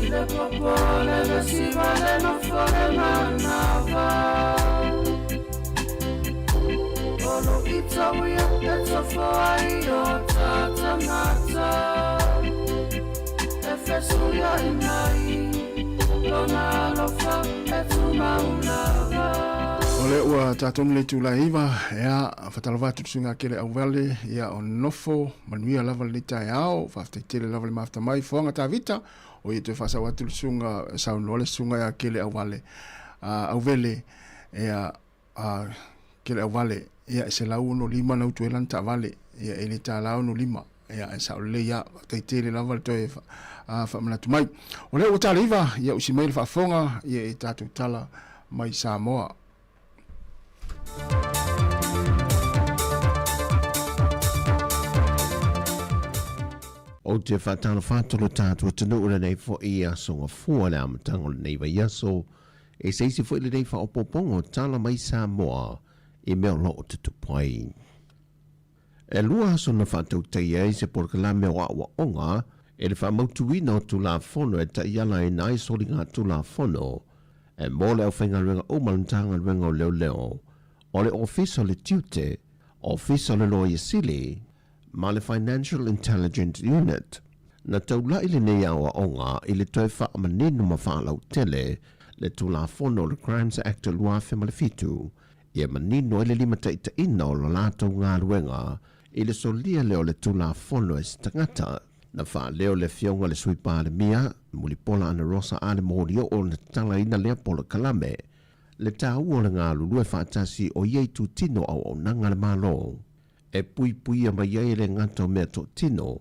le popole le si vale no fore manava Olo Italia pezzo fuori o tata mata E fesuia inai Lona lofa e tu maulava Ole ua tātonu le tūlaiva, ea whatalawatu tusinga kele au vale, ea o nofo, manuia lava le tai au, whaftai tele lava le mafta mai, whaanga tā vita, o i te whasa watu sunga, saunole sunga ea kele au vale. Au vele, ea kele au vale, ea se lau no lima nau tuelan tā vale, ea ele tā lau no lima, ea e saule ea, whaftai tele lava le toe whamanatu mai. Ole ua tāleiva, ea usi mai le whafonga, ea e tātou tala mai Samoa. O te whatana whatalo tātua tanu ura nei fo i a songa fua le amatango le nei vai aso, e seisi fo i le nei wha opopongo tala mai Samoa i mea lo o te tupai. E lua aso na whatau tei ei se porkala mea wa onga, e le wha mautuina o tu la fono e ta iala e nai soli ngā tu la fono, e mō leo whenga ruenga o malantanga ruenga o leo leo, o le ofisa le tiute, ofisa le loia sili, ma le Financial Intelligence Unit, na taula ili nei awa onga ili toi wha maninu ma whaalau tele le tula fono le Crimes Act lua whema le fitu, ia maninu ili lima taita ina o la lātou ngā ruenga ili solia leo le tula fono e stangata, na wha leo le fionga le suipa le mia, muli pola ana rosa ale morio o le tala ina lea pola kalame, le tāua le ngā lulu e whaatasi o iei tu tino au o nanga le malo. E pui pui a mai iei le ngata o mea to tino,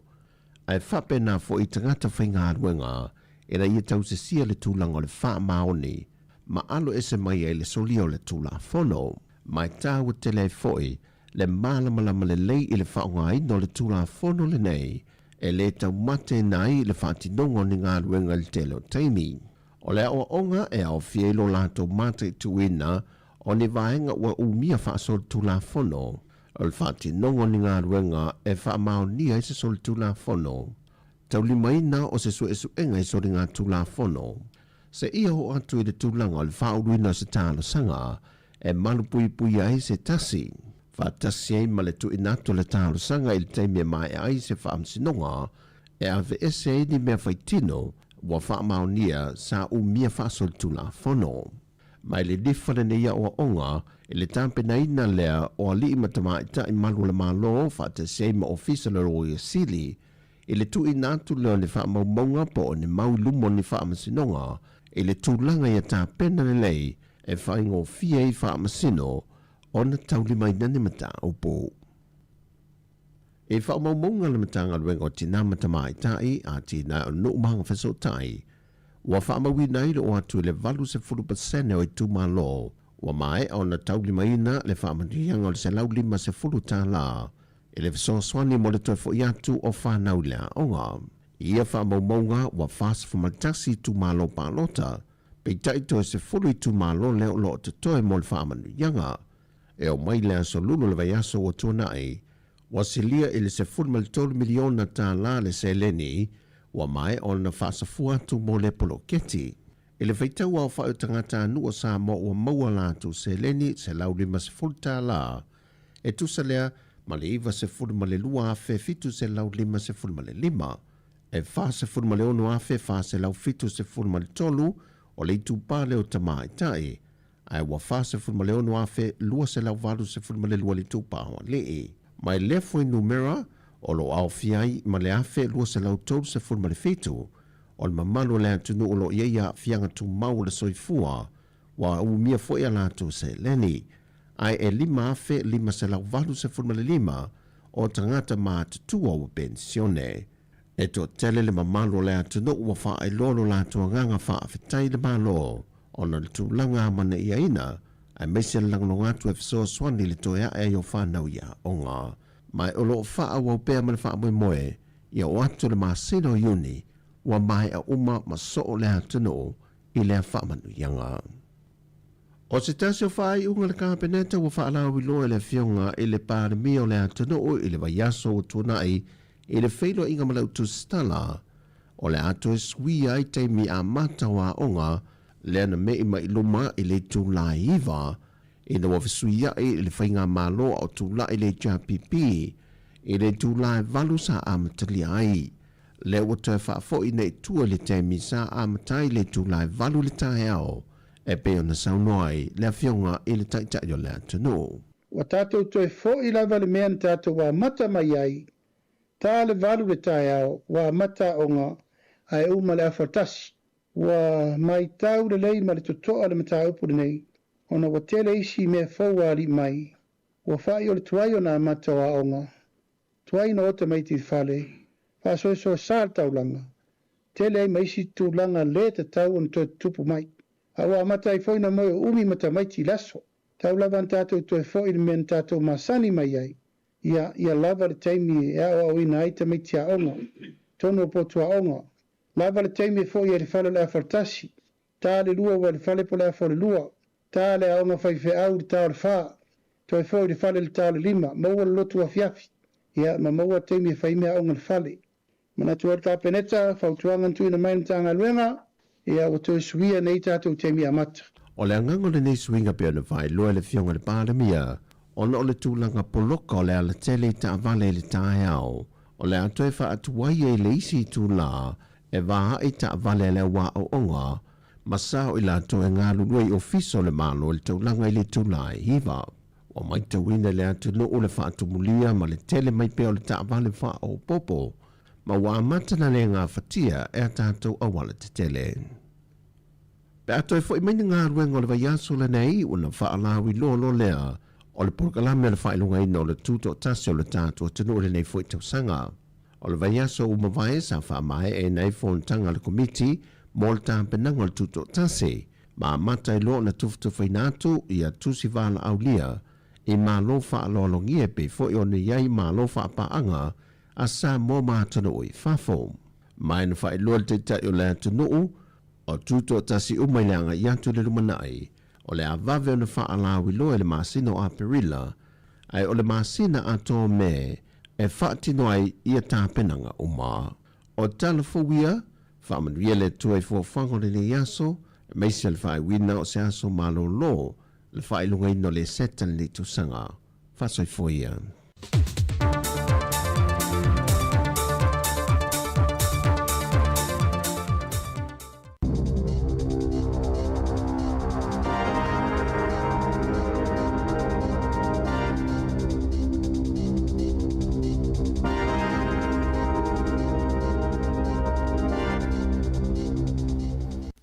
ai whape nā fo i tangata whai ngā ruenga, e na ia tau se sia le tūlanga o le wha maoni, ma alo e se mai iei le solio le tūla fono, mai tāua te le foi, le malamalama le lei i le whaonga ino le tūla fono le nei, e le tau mate nai le whaatinongo ni ngā ruenga le telo teimi. O le o onga e au fielo lato mate tuina o ni vaenga ua umia whaasol tula fono. O le whaati nongo ni ngā ruenga e wha mao nia i se sol tula fono. Tau lima ina o se su esu enga i sori ngā tula fono. Se ia ho atu i le tulanga o le whauruina se tālo sanga e malu pui pui ai se tasi. Whaatasi ai ma le tu inato le tālo sanga i le teimia mai ai se whaamsinonga e ave ese ai ni mea whaitino wa wha maonia sa umia whaasol tula fono. Mai le difane ne ia o onga, e le tampe na ina lea o ali imatama ita i malu le malo wha te seima ofisa le roia sili, e le tu inatu leo ni wha maumonga po o ni mau lumo ni wha amasinonga, e le tūlanga ia tā pena le lei, e wha ingo fia i wha amasino, o na taulima i nani mata upo. E wha maumonga le matanga luenga o tina matama i tai a tina o no umanga whaso tai. Wa wha mawina i o atu le valu se 40% o i tuma lo. Wa mai o na tauli maina le wha manianga o le se lau lima se 40 tā la. E le whaso swani mo le toi fo i atu o whanau lea onga. Ia wha maumonga wa whasa fumatasi tuma lo pa lota. Pei taito se 40 i tuma lo leo lo te toi mo le wha manianga. E o mai lea so lulu le vaiaso o tuanai. Wa silia ili se 4 miliona tā la le se leni, wa mai o na whaasafua tu mo le poloketi. Ile whaitau au whau tangata nua sa mo o maua la tu se leni se lau lima se 4 tā la. E tu sa lea, ma le iwa se 4 ma le lua afe fitu se lau lima se 4 ma le lima. E wha se 4 ma le ono afe wha se lau fitu se 4 ma le tolu, o le itu pā leo tamai tai. Ai wa wha se 4 ma le ono afe lua se lau valu se 4 ma le lua le tu pā hoa lee. Mai lefo i numera, o lo au fiai ma le afe lua se lau tolu se 4 ma le fitu, o le mamalo le atunu o lo iaia fianga tu mau le soifua, wa umia fo ia latu se leni. Ai e lima afe lima se lau valu se 4 ma le lima, o tangata ma tutua o pensione. E to tele le mamalo le atunu ua wha ai lolo latu nganga wha awhitai le malo, o na le tūlanga mana ia ina, ai meise langno ngatu e fiso swani le toea e yo whanau ia onga. Mai olo wha wau pēr mana wha moe moe, ia o atu le masino yuni, wa mai a uma ma soo le atunu i le wha manu ianga. O se tasi o wha i unga le kāpeneta wa wha alau ilo e le fionga i le pāremi o le atunu i le vaiaso o tunai i le whailo inga malau tu stala, o le ato e sui ai te mi a matawa onga le ana me mai luma i le tula iwa i na wafisuia i le whainga malo o tula i le JPP i le tula e valu sa amatali ai. Le wata whaafo i nei tua le te mi sa amatai le tula e valu le tae ao e pe ona saunoai le awhionga i le taitai o le atano. Wa tātou toi fo i lava le mea tātou wa mata mai ai, tā le valu le tae ao wa mata onga ai uma le afatasi, wa mai tau le lei ma le totoa le mata upu nei, ona wa tele isi mea fawari mai, wa whai o le tuai o nā mata wa onga, tuai na ota mai ti whale, wha so sār tau langa, tele mai isi tu langa le te tau on to tupu mai, a wa mata i foina moe umi mata mai ti laso, tau lava tātou toi fo i le mea tātou masani mai ai, ia lava le teimi e au au ina ai te mai tia onga, tono po tua onga, lava le teimi fo i le whale le afartasi, tā le lua wa le whale po le afo le lua, tā le aonga whaife au le tā le wha, toi fo i le whale le tā le lima, maua le lotu a fiafi, ia ma maua teimi e whaime aonga le whale. Mana tua tā peneta, whautuangan tuina mai na tanga luenga, ia o toi suia nei tātou teimi a mata. O le angango le nei swinga pe ona vai loa le fionga le pāramia, ona o le tūlanga poloka o le ala tele ta avale le tae au, o le atoe wha atuai e le isi tūla, e waha i ta avale le wā o onga, masao i la atoe ngā luluai ofiso le malo le tūlanga i le tūla e hiva. O mai tawina le atu no o le wha atumulia ma le tele mai pe o le ta avale wha o popo, ma wā matana le ngā whatia e a tātou awala te tele. Pe ato e fwoi maini ngā ruenga o le vaiaso le nei, una whaalawi lolo lea, o le porkalame le whailunga ina o le tuto tasi o le tātua tunu le nei fwoi tausanga. O le vaiaso umawai sa whaamae e nei fwon le komiti, mo le tāpenanga o le tuto tasi, ma mata i lo na tuftuwhai nātu i a tusi wala au lia, i mā lo whaalolongia pe fwoi o ne iai mā lo whaapaanga, a sa mō mātana o i whafo. Mai na whailua le te tai o le tunu, o tuto tasi umaileanga i atu le lumanai, o le avave o na whaalawi loa le masina o Aperila, ai o le masina ato me e whaatino ai i a tāpenanga o mā. O talafowia, whaamanuia le tuai fuafango le yaso, meisi le whai wina o se aso malo lo, le whai lunga ino le setan le tusanga. Whasoi foia.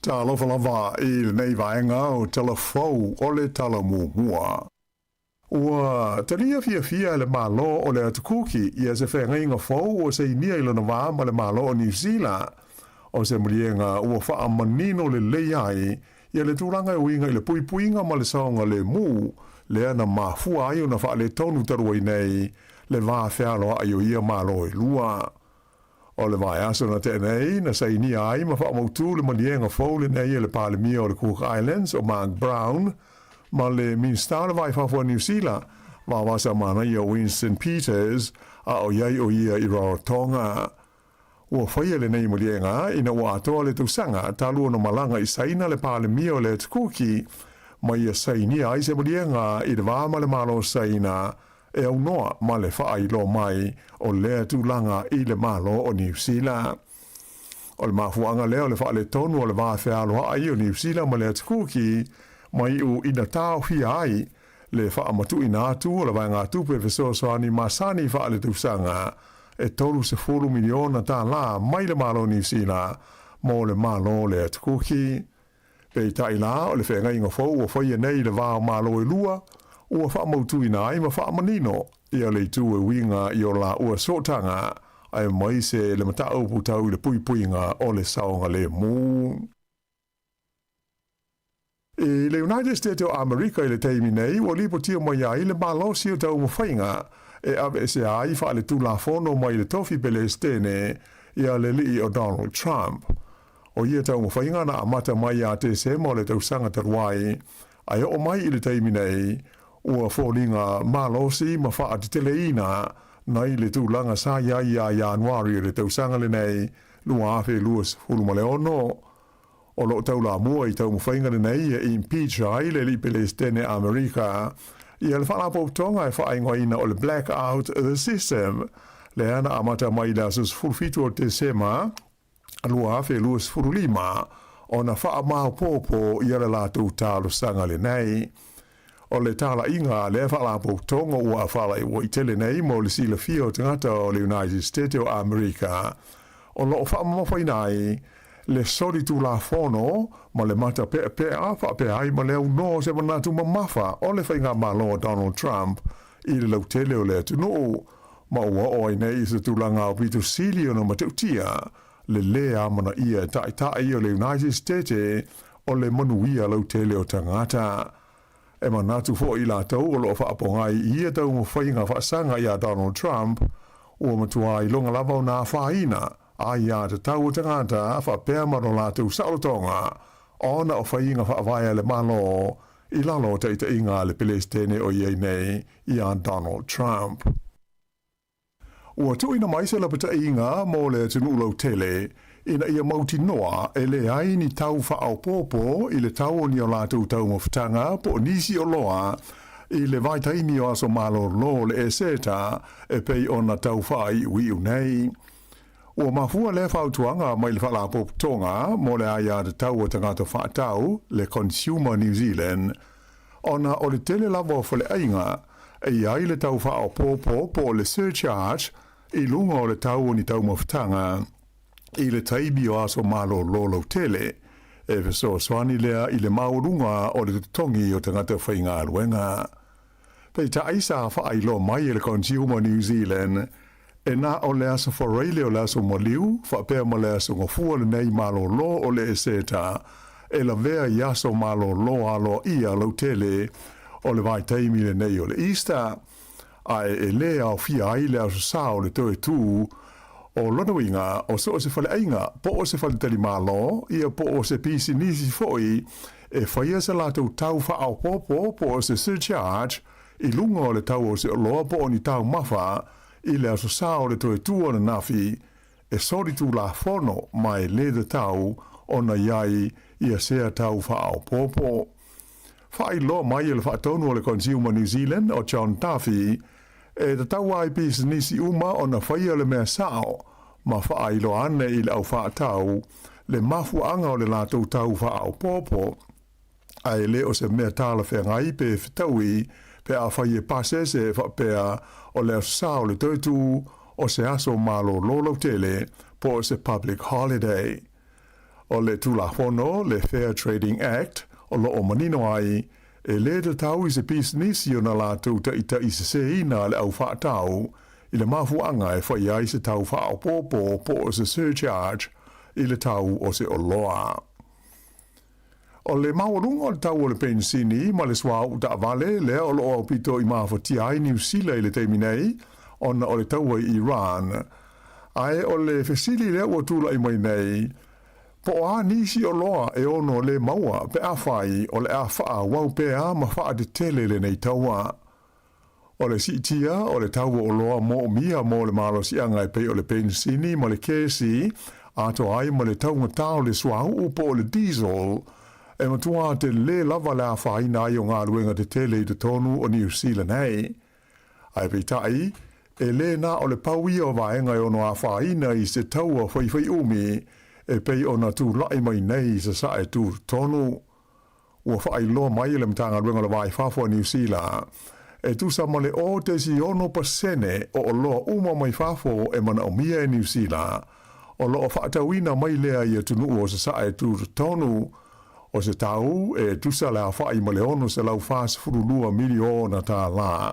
Tā lofa lava i le nei vaenga o telefou o le talamumua. Ua talia fia le malo o le atukuki ia se whenga inga fau o se inia ilo na waa ma le malo o New Zealand. O se mrienga ua wha manino le leiai ia le tūranga uinga i le puipuinga ma le saonga le mu le ana mafua ai o na wha le tonu tarua nei le waa whialo ai o ia malo i lua. O le vai aso na tenei, na sa ini ai, ma wha mautu le manienga fau le nei le palemia o le Cook Islands o Mark Brown, ma le minsta le vai whafua New Zealand, ma wasa mana i o Winston Peters, a o iai o ia i Rarotonga. Ua whaia le nei manienga, ina ua atoa le tausanga, talua no malanga i saina le palemia o le tukuki, ma ia saini ai se manienga i le vama le malo saina, e au noa ma le whaai lo mai o lea tūlanga i le malo o New Zealand. O le mafuanga leo le whaale tonu o le whawhialoa ai o New Zealand ma le atukuki mai u ina tāo hia ai le whaamatu ina atu o le wanga tupe fesosoani masani whaale tūsanga e tolu se 4 miliona tā la mai le malo New Zealand mo le malo le atukuki. Pei tai la o le whenga inga fau o whaia nei le wao malo e lua ua whaamautu ina ai ma whaamanino ia le tu e winga i o la ua sotanga ai mai se le mata au putau i le puipuinga o le saonga le mu. E le United States of America i le teimi nei ua lipo tia mai ai le malosi o tau mawhainga e ave se ai wha le tula fono mai le tofi pele stene ia le li o Donald Trump. O ia tau mawhainga na amata mai a te se mo le tau sanga taruai ai o mai i le teimi nei ua fōringa malosi ma wha te teleina nai le tūlanga sa ia Januari le tausanga le nei lua fe luas fulu male ono o lo tau la mua I tau mwhainga nei e impeach ai le li Palestine Amerika I le whala poutonga e whaingoa ina o le black out the system le ana amata mai la sus fulfitu o te sema lua fe luas fulu lima o na wha maho popo I ala la tau talo sanga le nei o le tala inga le whala poutonga ua whala I woi tele nei mo le sila fio tangata o le United States o Amerika o lo wha mawhainai le sori tu la fono ma le mata pe a fa pe ai ma le no se mana tu mamafa o le whainga malo Donald Trump I le lautele o le tu no ma ua o nei se tu langa o pitu silio no matautia le lea mana ia tai o le United States o le manuia lautele o tangata e manatu fo I la tau o lo wha apongai ia tau mo whainga whaasanga ia Donald Trump ua matua I longa lava o na whaina Aia te tau tangata wha pēr maro la tau sautonga ona o whainga wha avaya le malo I lalo te inga le Palestine o iei nei I a Donald Trump. Ua tuina mai se la pata inga mo le tunulo tele ina ia mauti noa e le ai ni tau wha au popo I le tau o ni o la tau mawhitanga po nisi o loa I le vaitaini o aso malo lo le e seta e pei ona tau wha I ui nei. Ua mafua le whautuanga mai le whala popotonga mo le aia te tau o tangata whaatau le Consumer New Zealand ona o le tele lava o le ainga e iai le tau wha o popo po le surcharge I lunga o le tau o ni tau mawhitanga I le taibi o aso malo lolo tele e viso swani lea I le maurunga o le tongi o tangata whainga aluenga. Pei ta aisa wha lo mai le Consumer New Zealand e na o le aso whareile o le aso moliu, whapea ma le aso ngofua le nei malo lo o le eseta, e la vea I aso malo lo alo ia lau tele o le vai taimi le nei o le Easter, ai e le au fia ai le aso sao le toe tu, o lonawinga o so o se whale ainga, po o se whale tali malo, ia po o se pisi nisi foi, e whaia se lato tau wha au popo po o se surcharge, I lunga o le tau o se oloa po o ni tau mafa, I le aso sao le toe tua na nafi, e sori tu la fono mai le de tau o na iai ia sea tau wha au popo. Whai lo mai le whaatonu o le Consumer New Zealand o John Duffy, e te tau ai pisi nisi uma o na whaia le mea sao, ma whai lo ane I le au whaatau, le mafu anga o le lātou tau wha au popo. Ai le o se mea tala whengai pe whitaui, pe a whaie pasese whapea o le sao le tautu o se aso malo lolo tele po se public holiday. O le tula hono le Fair Trading Act o lo o manino ai e le te tau I se pisnisi o na lātou ta I se seina le au whaatau I le mafuanga e whai ai se tau whaau popo po se surcharge I le tau o se oloa. O le maurunga o le tau o le pensini ma le swa uta vale le o lo o pito I mawhati ai New Zealand le teiminei ona o le tau I Iran. Ai o le fesili le o tula I mai nei po a nisi o loa e ono le maua pe a whai o le a wha wau pe a ma wha de tele le nei taua. O le sitia o le tau o loa mo mia mo le malo si angai pe o le pensini ma le kesi ato ai ma le tau ngatau le swa upo o le diesel e matua te le lava la whaina I o ngā ruenga te tele I te tonu o New Zealand hei. Ai peitai, e le na o le paui o vaenga o noa whaina I se taua whai umi, e pei o na tu lai mai nei se sa e tu tonu. Ua whai loa mai le mtanga ruenga le vai whafua New Zealand. E tu sa male o te si ono pasene o loa uma mai whafo e mana o mia e New Zealand. O loa whaatawina mai lea I tunu o se sa e tu tonu. O se tau e tusa la whai ma le ono se lau whas furulua miliona tā la.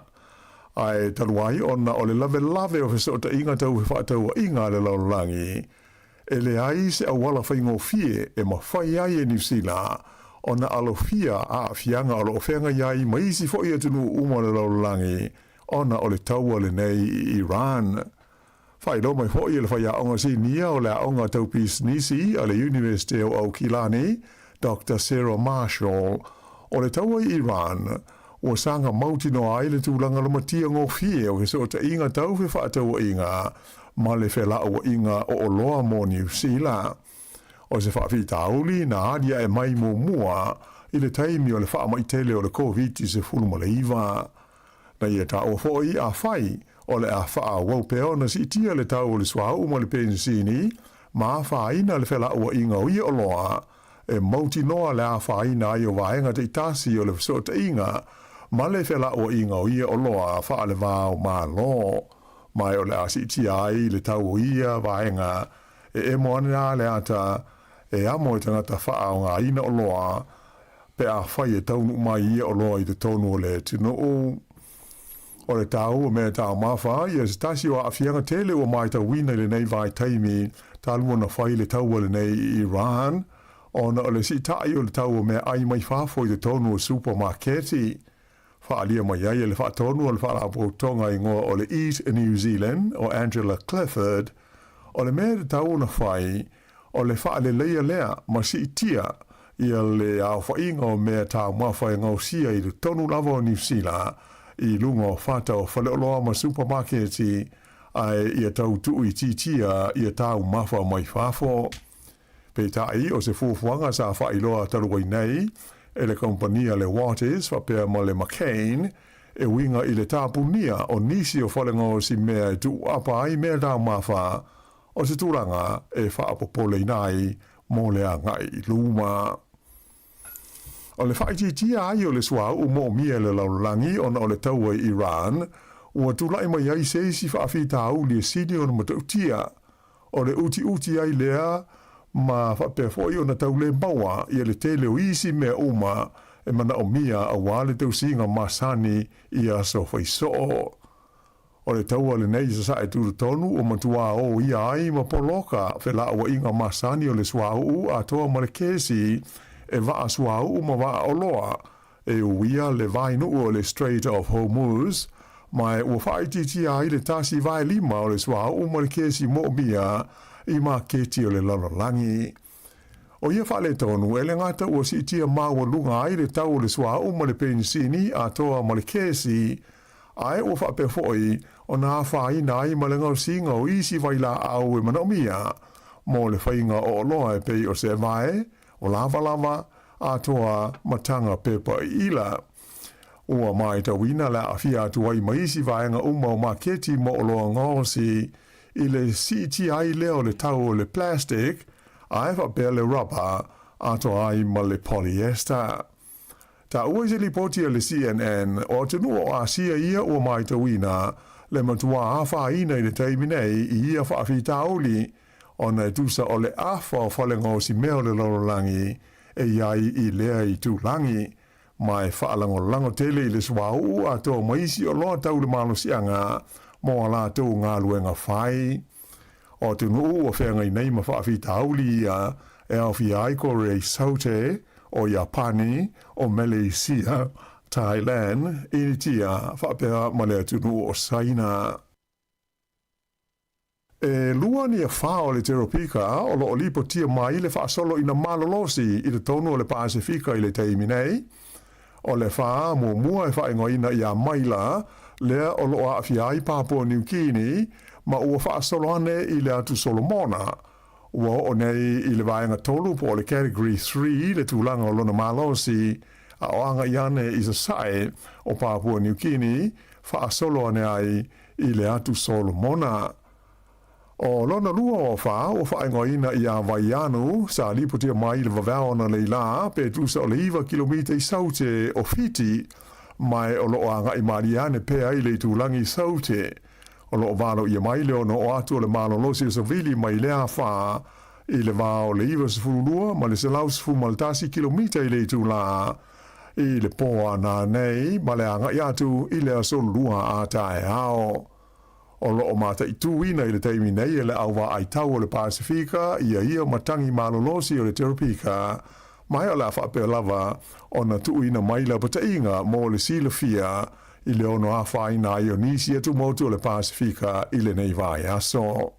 Ai taluai ona o le lave o fiso ta inga tau he whaatau inga le laulangi. E le ai se awala whaingo fie e ma whai ai e New Zealand. Ona alo fia a fianga o lo whenga iai ma isi fo ia tunu uma le laulangi. Ona o le tau le nei I Iran. Whai lo mai fo ia le whai a onga si nia o le a onga tau pis nisi a le University o Aukilani. Dr. Sarah Marshall, o le taua I Iran, o sanga mauti no ai le tūlanga lama tia ngō fie o ke so ta inga tau whi whaataua inga, ma le whela ua inga o loa mo New Zealand. O se whaafi tauli na adia e mai mo mua i le taimi o le wha mai tele o le COVID se fulu ma le iwa. Na ia ta o foi a whai o le a wha wau peo na si tia le tau o le swau ma le pensini ma a whaina le whela ua inga o ia o loa e mauti noa le a whaina i o vaenga te itasi o le whasota inga ma le whela ua inga o ia o loa wha le vau ma lo. Mai o le a si tia ai le tau o ia vaenga e moana le ata e amo i tangata wha o ngā ina o loa pe a whai e taunu mai ia o loa i te tonu o le tino o le tau o mea tau mawha i a stasi o a whianga tele o mai tau wina le nei vai taimi talua na whai le tau o le nei i Iran o na o le si tai o le tau o mea ai mai whafo i te tonu o supermarketi whaalia mai ai le wha tonu o le wha rapo tonga i ngoa o le Eat in New Zealand o Angela Clifford o le mea le tau na whai o le wha le leia lea ma si tia i a le au whainga o mea tau mawha i ngau sia i le tonu lava o New Zealand i lunga o whata o whale oloa ma supermarketi ai i a tau tuu i titia i a tau mawha mai whafo. Pe tai o se fuafuanga sa wha iloa taruai nei e le kompania le Waters whapea ma le McCain e winga i le tāpunia o nisi o whalengo si mea e tu apa ai mea tau mawha o se tūranga e whaapopole nai mō le angai luma. O le whaititia ai o le sua u mō mia le laulangi o le taua i Iran, ua tūlai mai ai seisi whaafita au li sini o na matautia. O le uti ai lea ma whapefoi o na taule maua i le tele o isi mea uma e mana o mia a wale tau singa masani i a so whaisoo. O le taua le nei sa e tūru tonu o matua o ia ai ma poloka whela ua inga masani o le sua u a toa ma le kesi e waa sua u ma waa o loa e uia le vainu o le Strait of Hormuz mai ua whaititi ai le tasi vai lima o le sua u ma le kesi mo mia i ma keti o le lalalangi. O ia whale tonu e le ngata ua si tia maua lunga ai le tau o le sua u ma le pensini a toa ma le kesi ai ua whapefoi o nā whaina ai ma le ngau singa o isi vai la au e manomia mo le whainga o loa e pei o se vai o lava a toa matanga pepa i ila. Ua mai ta wina la a fia atua i maisi vaenga uma o maketi mo o loa ngosi i le siti ai leo le tau o le plastic a ewa bea le rubber a toa ai ma le polyester. Ta ua se li poti le CNN o tenu o asia ia ua mai ta wina le matua a whaina i le teiminei i ia whaafita oli o na tusa o le afa o whalengo si meo le lorolangi e iai i lea i tūlangi mai whaalango lango tele i le swau a tō maisi o loa tau le malo sianga mo ala tō ngā luenga whai. O tunu o whenga i nei ma whaafita auli ia e au fi ai Korea Saute o Japani o Malaysia, Thailand, Initia, whapea ma lea tunu o Saina. E lua ni a whao le teropika o lo lipo tia mai le whaasolo ina malolosi i le tonu o le Pasifika i le teimi nei. O le wha mua e whaingoina i a maila lea o lo a fiai Papua New Guinea ma ua whaasolo ane i le atu Solomona. Ua o nei i le vaenga tolu po le Category 3 le tūlanga o lona malosi a oanga i ane i sa sae o Papua New Guinea whaasolo ane ai i le atu Solomona. O lona lua o whaingoina i a Vaianu sa lipotia mai le vavaona le la pe tusa o le iwa kilomita i saute o Fiti mai o loo anga i Mariane pe ai le tūlangi saute. O loo valo i mai leo no o atu o le malo losi o savili mai lea wha i le vao le iwa sifurulua ma le selau sifu maltasi kilomita i le tūla i le poa na nei ma le anga i atu i le asolulua a tae hao. O loo mata i tūina i le teimi nei e le auwa ai tau o le Pasifika ia matangi malolosi o le Teropika mai o la whapea lava o na tuuina mai la patainga mo le silafia i le ono a whaina i o nisi atu motu o le Pasifika i le nei vai aso.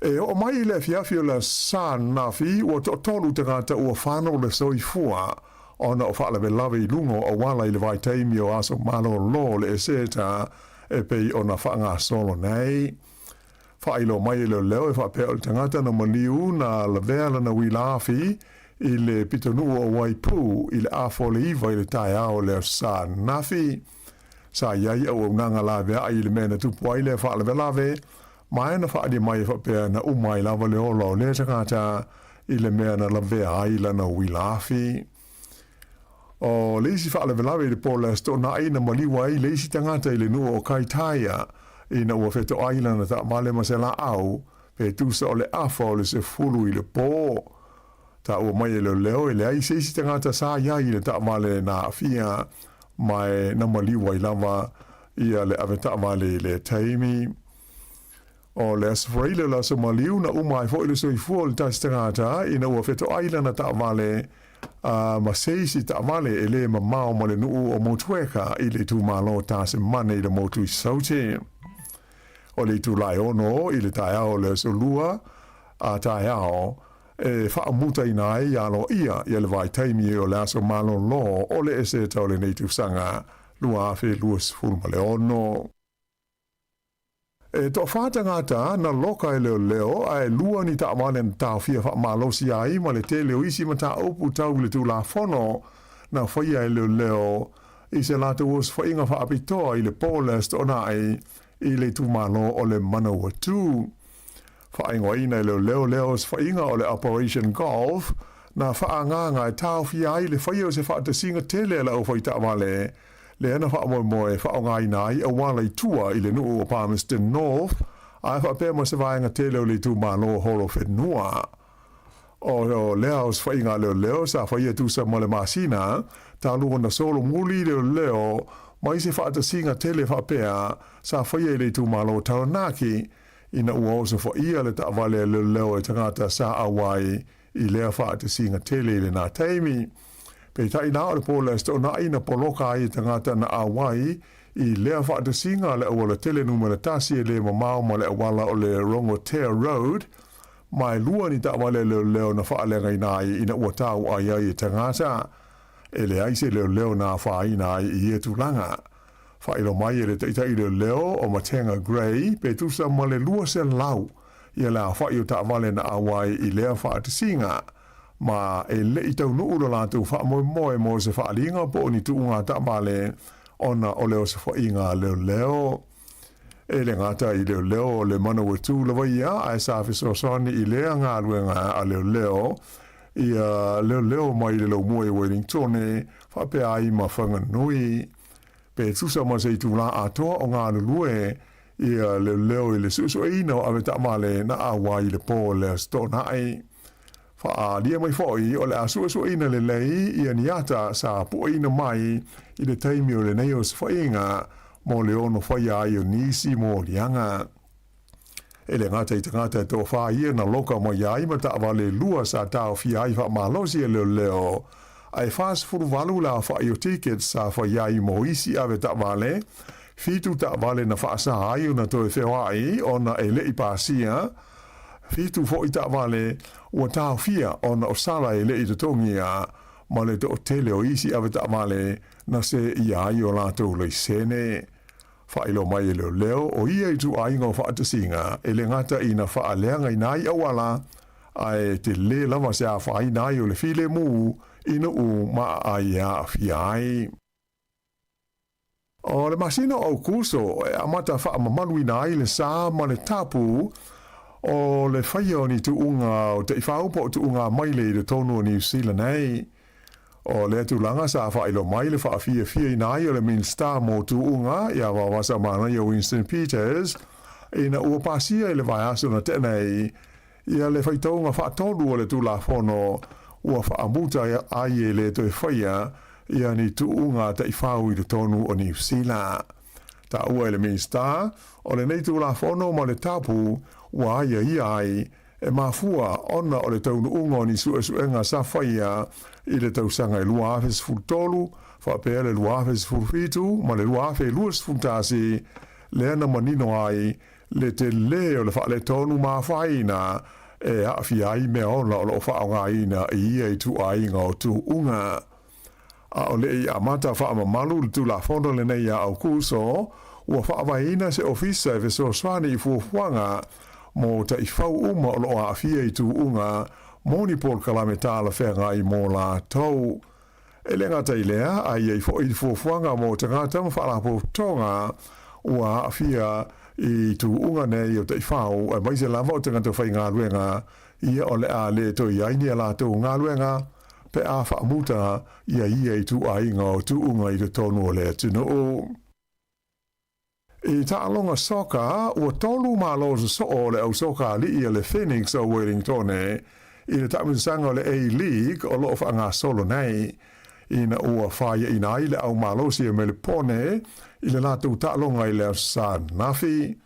E o mai i le fiafi o le san nafi o to tolu te ngata ua whano le soifua o na o whaalawe lawe i lungo o wala i le vai teimi o aso malo lo le eseta e pei ona whaanga solo nei. Whailo mai leo leo e whapea o tangata na maliu na la vea na wilafi i le pitonu o Waipu i le afo le iwa i le tai ao leo sa nafi. Sa iai au nanga la vea i le mena tupu ai le whaala velave, mai na whaadi mai whapea na umai lava le ola o le tangata i le mea na la vea ai la na wilafi. O leisi whaala velave i le pola sto na ai na maliwa ai leisi tangata i le nua o Kaitaia i na ua wheto aila na ta male masela au pe tusa o le afa o le se fulu i le pō. Ta ua mai e leo leo e le ai seisi tangata sa ia i le ta male na afia mai na maliwa i lava ia le ave ta male le taimi. O le asfraile la sa maliu na umai fo i le soifua o le tasi tangata i na ua wheto aila na ta male ma seisi ta male e le mamao ma le nuu o motueka i le tu malo tasi mane i le motu i saute. O le tu lai ono i le tai ao le solua a tai ao e whaamuta i nai alo ia i le vai taimi o le aso malo lo o le ese tau le neitu sanga lua afe luas fulma le ono. E to whātangata na loka e leo leo a e lua ni ta amane na tau fia whaamalosi ai ma le te leo isi ma ta opu tau le tu la fono na whaia e leo leo i se lata uos whainga whaapitoa i le polest o nai i le tu malo o le mana ua tu. Whaingoa ina leo leo leo s whainga o le Operation Golf na whaanganga e tau fia ai le whaia se whaatasinga tele la o whaita amale le ana whaamoe moe whaonga ina ai a wala i tua i le nuu o Palmerston North a e whaapema se vaenga tele o le tu malo o holo whenua. O leo s whainga leo leo sa whaia tu sa mole masina ta lua na solo muli leo leo mai se whaatasinga tele whapea sa whaia i le tu malo taranaki ina ua oso whaia le ta vale leo leo e tangata sa awai i lea whaatasinga tele le nā teimi. Pei tai nā o le pola sto na ina poloka i tangata na awai i lea whaatasinga le awala tele numera tasi e le mamao ma le awala o le Rongotea Road mai lua ni ta vale leo leo na whaalenga inai ina ua tau ai ai tangata e le aise leo leo na whaina ai i e tulanga. Whailo mai e le teitai leo leo o Matenga Grey pe tusa ma le lua se lau i la whaio ta vale na awai i lea whaatasinga ma e le i tau nuu la tu wha moe moe mo se whaalinga po ni tuunga ta vale ona o leo se whainga leo leo. E le ngata i leo leo o le mana ua tū lawa ia a e sāwhi sosoni i lea ngā luenga a leo leo i leo leo mai le lau mua i Wellington e whapea ai ma whanganui. Pe tusa ma se i tū la atoa o ngā lue i leo leo i le suso ina o ave tamale na awa i le pō le stonai. Wha lia mai fōi o le asuasu ina le lei i aniata sa po ina mai i le taimi o le neos whainga mo le ono whaia ai o nisi mo lianga. E le ngata i tangata tō wha ia na loka mo iai ma ta avale lua sa tau fia ai wha malosi e leo leo. Ai fast furu valu la wha i o tickets sa wha iai mo isi ave ta avale. Fitu ta avale na wha sa ai o na tō e whewa ai o na e le i pāsia. Fitu fo i ta avale ua tau fia o na o sala e le i tatongia ma le tō tele o isi ave ta avale na se i ai o la tō le sene. Whailo mai e leo leo o ia i tu aingo whaatasinga e le ngata i na whaaleanga i nai awala ai te le lama se a whai nai o le file mu ina u ma ai a fiai. O le masina o kuso e amata wha mamalu i nai le sa ma le tapu o le whaia ni tu unga o te iwhaupo tu unga maile i le tonu o New Zealand nei. O le tūlanga sa whailo mai le whaafia i nai o le Minster mo tu unga i awa wasa mana i o Winston Peters ina ua pasia i le vai aso na tenei i a le whaitaunga whaatonu o le tūla whono ua whaamuta ai e le toi whaia i a ni tu unga ta i whau i le tonu o New Zealand. Ta ua i le Minster o le nei tūla whono ma le tapu ua aia i ai e mafua ona o le taunu unga o ni suenga sa whaia i le tausanga i lua awhes fultolu, whapea le lua awhes fulfitu, ma le lua awhe luas fultasi, le ana manino ai, le te le o le whaale tonu mawhaina, e awhi ai mea ona o lo whaonga ina i ia i tu ainga o tu unga. A o le i amata whaama malu le tu la fono le nei a au kuso, ua whaavaina se ofisa e so swani I fuafuanga mo ta I whau uma o loa a fia I tu unga moni Paul Kalametala whenga I mō la tau. E lenga tai lea a I fuafuanga mo te ngata mwhalapo tonga ua a fia I tu unga nei o te I whau a maise lava o te ngata whai ngā ruenga ia o le a le to I aini a la tau ngā ruenga pe a whaamuta ia I tu ainga o tu unga I te tonu o le tino o. I ta'alonga soka, ua tolu malo so o le au soka li le Phoenix o Wellington I le ta'aminsanga o le A-League o loo whaanga solo nei. Ina ua whaia ina I le au malo si me le pone I le lātou ta'alonga I le sa nafi.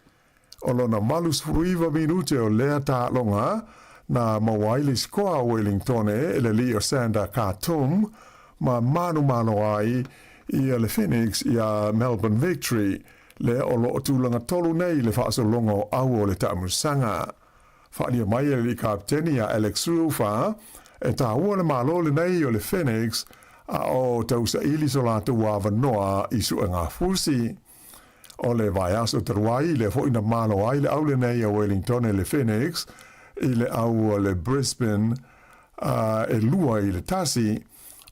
O lona malus fruiva minute o lea ta'alonga na mawaili skoa Wellington le li o Sanda Khartoum ma manu malo ai I le Phoenix ia Melbourne Victory. Le o lo tūlanga tolu nei le whaasolonga o au o le ta'amusanga. Whaania mai e li kapteni a Alex Rufa e tā ua le malo le nei o le Phoenix a o tausa ili so lātu wāwa noa I sua ngā fusi. O le vai aso taruai le fo ina malo ai le au le nei o Wellington e le Phoenix I le au o le Brisbane e lua I le tasi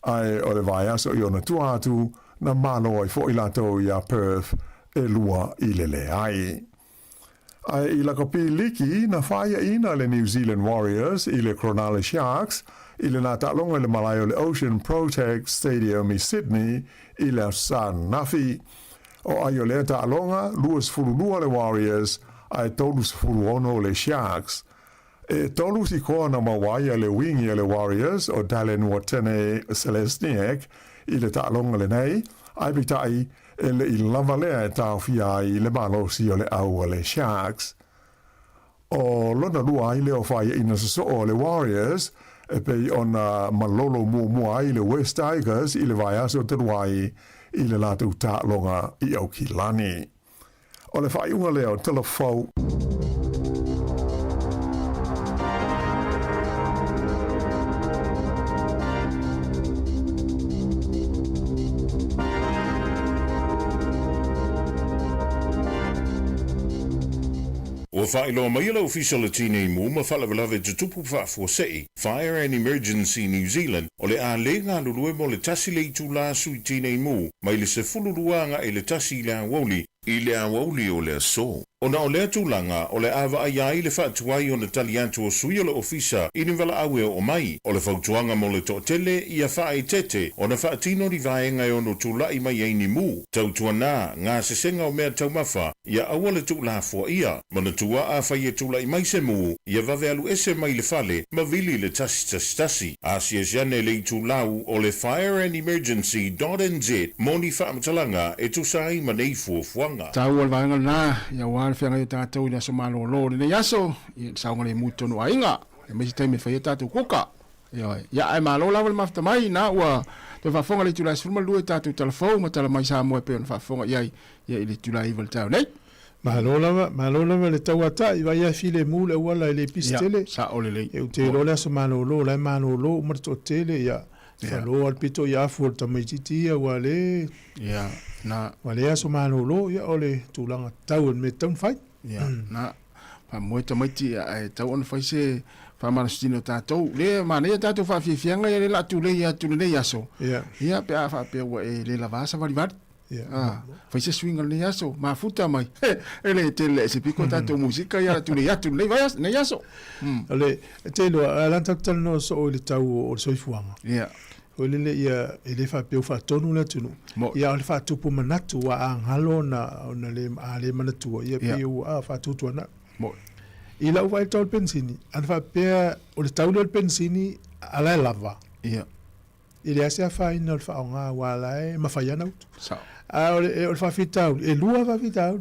ai o le vai aso I ona tuatu na malo ai fo I lātou I a Perth e lua I le le ai. Ai I la kopi liki na whaia ina le New Zealand Warriors I le Cronulla Sharks I le nā ta'longa le malayo le Ocean Protect Stadium I Sydney I le San Nafi. O ai o le ta'longa luas fululua le Warriors ai tolus fuluono le Sharks. E tolus I koa na mawaia le wingi le Warriors o Dallin Watene Selesniak I le ta'longa le nei ai bitai ele I lava lea e tau fia I le malosi o le au le Sharks. O lona lua ai leo whaia ina so o le Warriors e pei ona malolo mua ai le West Tigers I le vai aso te ruai I le lātou tālonga I au ki lani. O le whai unga leo telefau. O whaelo mai lau official tine mu ma whalawalawe te tupu whaafosei, Fire and Emergency New Zealand, o le a le ngā lulue mo le tasi le itu la sui tine mu, mai le se fululuanga e le tasi le awoli, I le awoli o le aso. O na o le atulanga, o le awa ai le whaatuai o na taliantu o sui o le ofisa, I ni wala awe o mai, o le whautuanga mo le to'atele I a whae tete, o na whaatino ni vaenga o no tūlai mai eini mu, tautua nā, ngā sesenga o mea taumafa, ia awa le tūla fua ia, mana tua a whai e tūlai mai se mu, ia vave alu ese mai le fale, ma vili le tasi, asia siane le tūlau o le Fire and Emergency.nz, moni whaamatalanga e tusai ma nei fuafuanga. Tau al vaenga na, ia wāre whianga I tātou I aso malo lo ne yaso, I saunga le muto no ainga, e mesi taime whai tātou kuka. Ia ai malo lawa le mafta mai, na ua te whafonga le tula sifurma lue tātou talafau, ma tala mai sa moe peo na whafonga iai, ia I le tula iwa le tau nei. Malo lava le tauata I vai a file mu le wala I le pistele. Sa ole le. E te lo le aso malo lo, umarto tele, ia. Whalo al pito I afu al tamaititi ia wale. Ia, na. Wale aso malo lo, ia ole tūlanga tau me taun whai. Ia, na. Pa moe tamaiti e tau on whai se whamarasitino tātou. Le mana ia tātou whawhiawhianga ia le la tūle ia tūle le aso. Ia, pe a whapea ua e le lavasa wariwari. Fai se swinga le yaso, ma futa mai. Ele tele se piko tātou musika ia tūle ia tūle le yaso. Ale, te loa, alantaktal no so o le tau o le soifuanga. Ia. O lele ia ele whapea whatonu le tunu. Ia o le whatupu manatu wa a ngalo na le manatua. Ia pe u a whatutu ana. I lau wai tau pensini. An whapea o le tau le pensini ala lava. Ia. I le asea whaina o le whaonga wala e mawhaiana utu. Sao. O le whawhitau, e lua whawhitau.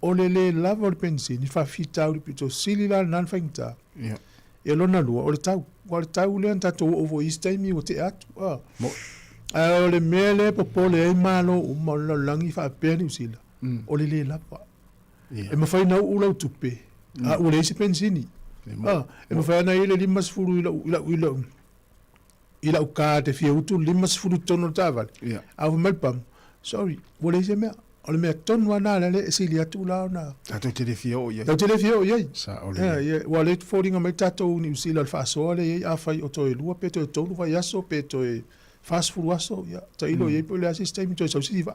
O le lava o le pensini, whawhitau pito sili la nan whaingta. Ia. E lona lua, o le tau. O le tau le antato ovo istaimi o te atu. O le mele popole e malo o la langi whapea ni usila. O le lava. E mawhaina ula utupe. O le isi pensini. E mawhaina ile limas furu ila uka te fia utu limas furu tono taval. Au malpam. Sorry, o le isi mea. o le mea tonu ana le sili atu la ona. Tato te le fia o ia. Tau te le fia o iei. Sa o le. Wa le fōringa mai tātou ni usila le whaasoa le iei a whai o toi lua pe toi tonu vai aso pe toi whaasfuru aso. Ta ilo iei po le asistemi toi sausiri va.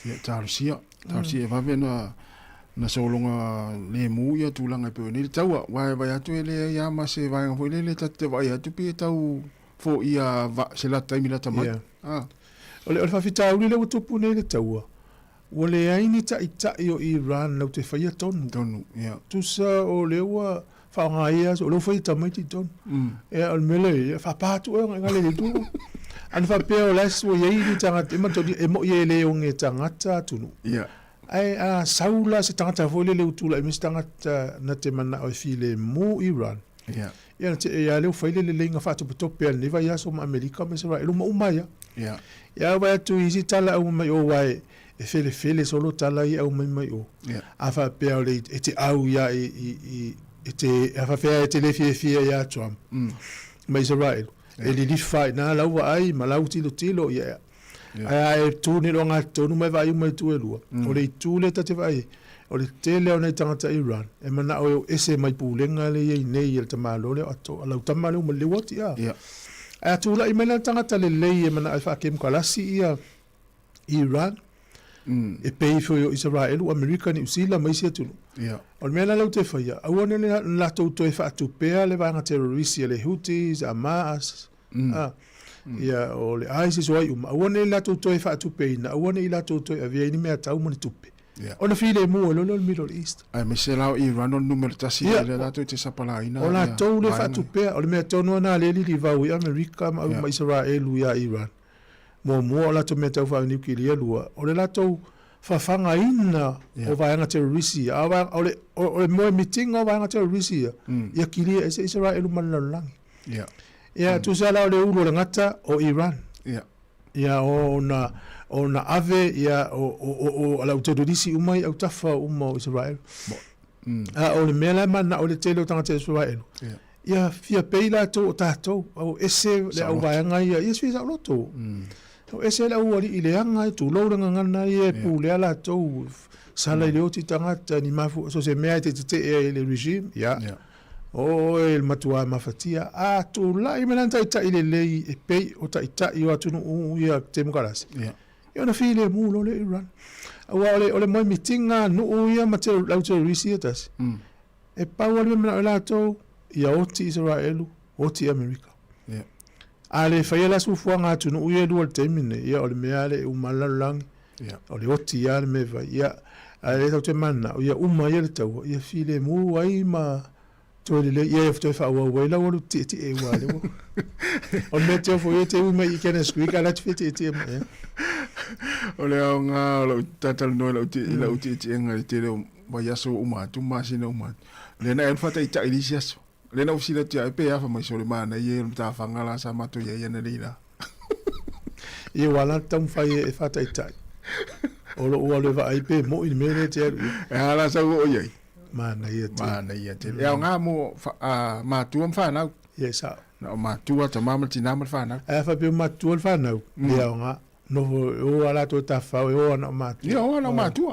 Ia tārusia. Tārusia e wawe na solonga le mu ia tūlanga pe ni le taua. Vai atu e le ia ma se vai ngafo le tate vai atu pe tau fo ia se la taimi la tamai. O le whawhita uli le utupu nei le taua. O le aini ta o Iran lau te whaia tonu. Tonu, ia. Tusa o le ua whaonga ia, o leo whaia tamaiti tonu. Ea al mele, whapātu e ngale le tūru. An whapea o lesu o iei ni tangata, e mo ie le o nge tangata tunu. Ia. Ai a saula se tangata fōle le utula, e mis tangata na te mana o while mu Iran. Ia. Ia te e a leo whaile le leinga whātu patope al niva ia so ma Amerika me se rai, luma umaya. Ia. Ia wai atu isi tala au mai o wai, e fele solo tala i au mai o. A wha pea o le e te au ia e te, a wha pea e te le fia ia Trump. Ma Israel. E li fai na laua ai, ma lau tilo ia. Ai e tūne lo ngā tonu mai vai mai tu e lua. O le tūle ta te vai. O le tele o nei tangata Iran. E mana o ese mai pūlenga le iei nei il tamalo le ato. A lau tamale o ma le wati ia. Ai tūla i mena tangata le lei e mana ai wha kem kalasi ia Iran. E pei fo yo Israel o Amerika ni usila mai sia tunu. O le mena lau te whaia. Au ane la tauto e wha tupea le vanga terrorisi le Houthis, Hamas. Ia o le ISIS o ai au ane la tauto e wha tupeina. Au ane la tauto e avia ini mea tau mani tupe. O na file mua lo Middle East. Ai me se lao Iran on numero tasi le la te sapala ina. O la tau le wha tupea. O le mea tonu ana le li vau i Amerika ma au Israel ia Iran. Mua o la tau mea tau wha nukilia lua. O le la tau whawhanga ina o vaianga terrorisi. O le moe mitinga o vaianga terrorisi. Ia kilia e se Israel manlalangi. Ia tu sa lao le ulo le ngata o Iran. Ia o na ave ia o la terrorisi umai au tafa o Israel. O le mea mana o le tele o tangata Israel. Ia fia peila to o tātou. O ese le au vaianga ia. Ia sui sa loto. O ese la uari i le anga i tu lauranga ngana i e pūlea la tau sala i leo ti tangata ni mafu so se mea te e le regime o e le matua mafatia a tu la i mena ta i le lei e pei o ta i o atunu u i a te mukarasi i ona fi le mulo le Iran o le moi mitinga nu u i a mateo lau terrorisi atas e pau ali mena o la tau i a oti Israelu oti Amerika ale fai la su fuanga tu no ye dual temine ia o le meale u malalang o le oti ia le me vai ia ale ta te mana ia uma ia le tau ia file mu ai ma to le ia to fa wa wa la wa ti e wa le o me te fo ye te u me i kena squeak ala te ti ma o le nga lo tatal no lo ti nga te le wa ya so uma tu ma sina uma le na en fa ta i lisias le na usila tia e pe afa mai sole mana ye ta fangala sa mato ye na lila e wala tam fai e fata itai o lo le va ai pe mo in mele te e ala sa o ye mana ye te e nga mo ma tu am fa na ye sa na ma tu ta mama ti na ma fa na e fa pe ma tu fa na ye nga no o ala to ta fa o na ma tu yo na ma tu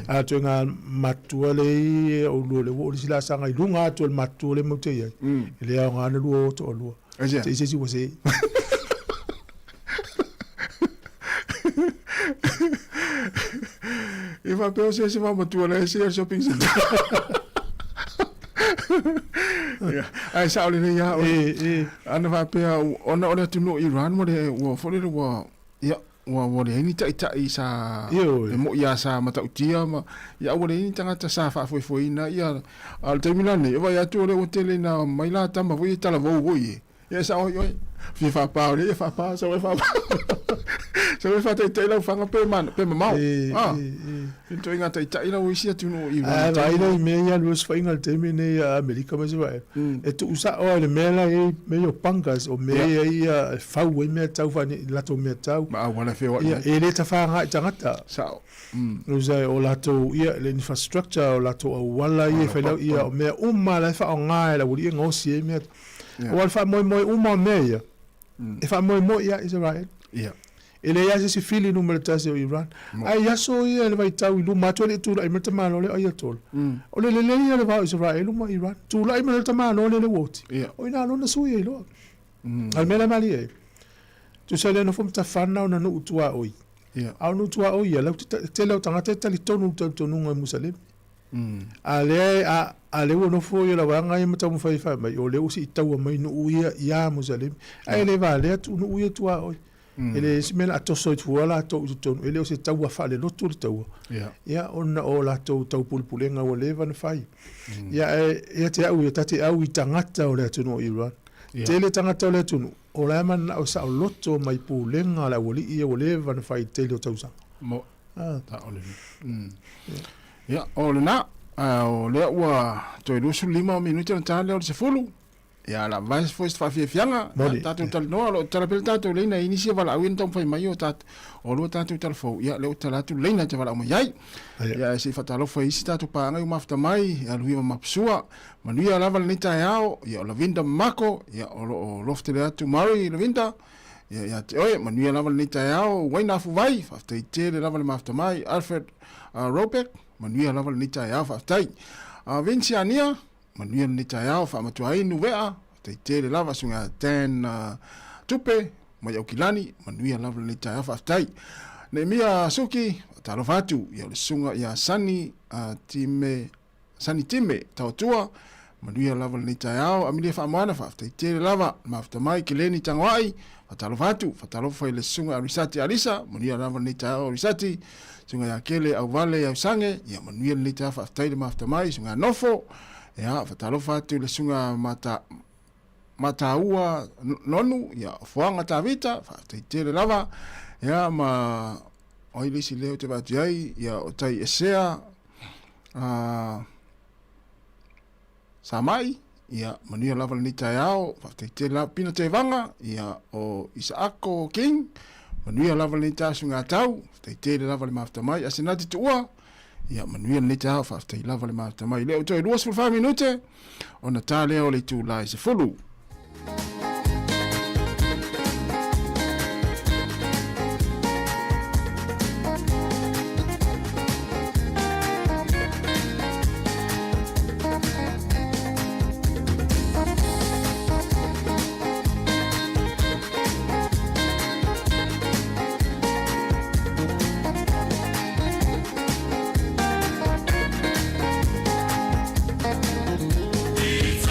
a tu nga matua le o le o sila sanga i lunga tu matua le mo te ye le nga na lu to lu te se wo se e va pe se va matua le se shopping center ai sa le ya ana va pe ona tu no Iran mo le wo fo le wo ya wa le ni ta sa e mo ya sa mata utia ma ya wa le ni tanga ta sa fa foi na ya al terminal ne va ya tu le hotel na mai la ta ma voi ta la vo ya sa o yo fi fa pa le fa pa sa fa so we fa te la fa pe man pe ma to inga ta ila o sia tu no i va ila me ya los fa inga termine America ma va e tu usa o le mela e me yo pangas o me ia fa we me tau fa la to me tau ma wala fe wa e le ta fa nga tangata sa usa o la to ia le infrastructure o la to wala ia fa la ia me umma la fa nga la wuli ngo si me o fa mo umma me ia e fa mo ia Israel Ele ia se fili numero tasi o Iran. Ai yaso ia le vai tau i luma atu le tula i mata malo le aia tolu. O le ia le vau Israel luma Iran. Tula i mata malo le woti. O ina lona sui e loa. Al mela mali e. Tu sa le no fum ta whanau na nu utua oi. Au nu utua oi ia lau te lau tangata tali tonu tonu ngai Musalim. A le no fo ia la wanga i mata mu fai mai. O le usi itau mai nu uia ia Musalim. Ai le va le tu nu uia tua oi. Ele simela atoso itu wala to tonu ele o se tau fa le lotu tau ya ona o la tau pulpulenga o le van fai ya te au ya tate au tangata o le tunu Iran tele tangata o le tunu o la man o sa o loto mai pulenga la woli ia o le van fai tele o tau sa mo ta o le ya o le na o le wa to lu su 5 minuti na tale o se fulu ya la vice first fa fianga tatu tal no lo tal tatu leina inisia wala awin tom fai mai o tat o lo tatu tal fo ya le tatu leina te wala mo yai ya si fatalo fai si tatu pa ngai mafta mai ya lui mapsua manuia lava le ta yao ya la vinda mako ya o lofte le atu mari le vinda ya oi manuia lava le ta yao waina fu vai fa te le lava le mafta mai Alfred Robek manuia lava le ta yao fa tai Vinciania manuia ni tayao fa matuai nu vea te le lava sunga ten tupe mai au kilani manuia lava ni tayao fa tai ne mia suki talo fatu ya le sunga ya sani time tautua manuia lava ni tayao amile fa mana fa te le lava mafta mai kileni tangwai talo fatu talo fa le sunga risati alisa manuia lava ni tayao risati sunga ya kele au vale ya sange ya manuia ni tayao fa tai le mafta mai sunga nofo ya fatalo fatu le sunga mata ua nonu ya fuanga tavita te le lava ya ma oili si leo te batiai ya otai esea samai ya manuia lava ni tayao te la pina te vanga ya o Isaako King manuia lava ni ta sunga tau te le lava le maftamai asinati tua ya manuia ni ta fa te lava le mata mai leo to 2 minute ona tale o le tu lai se fulu It's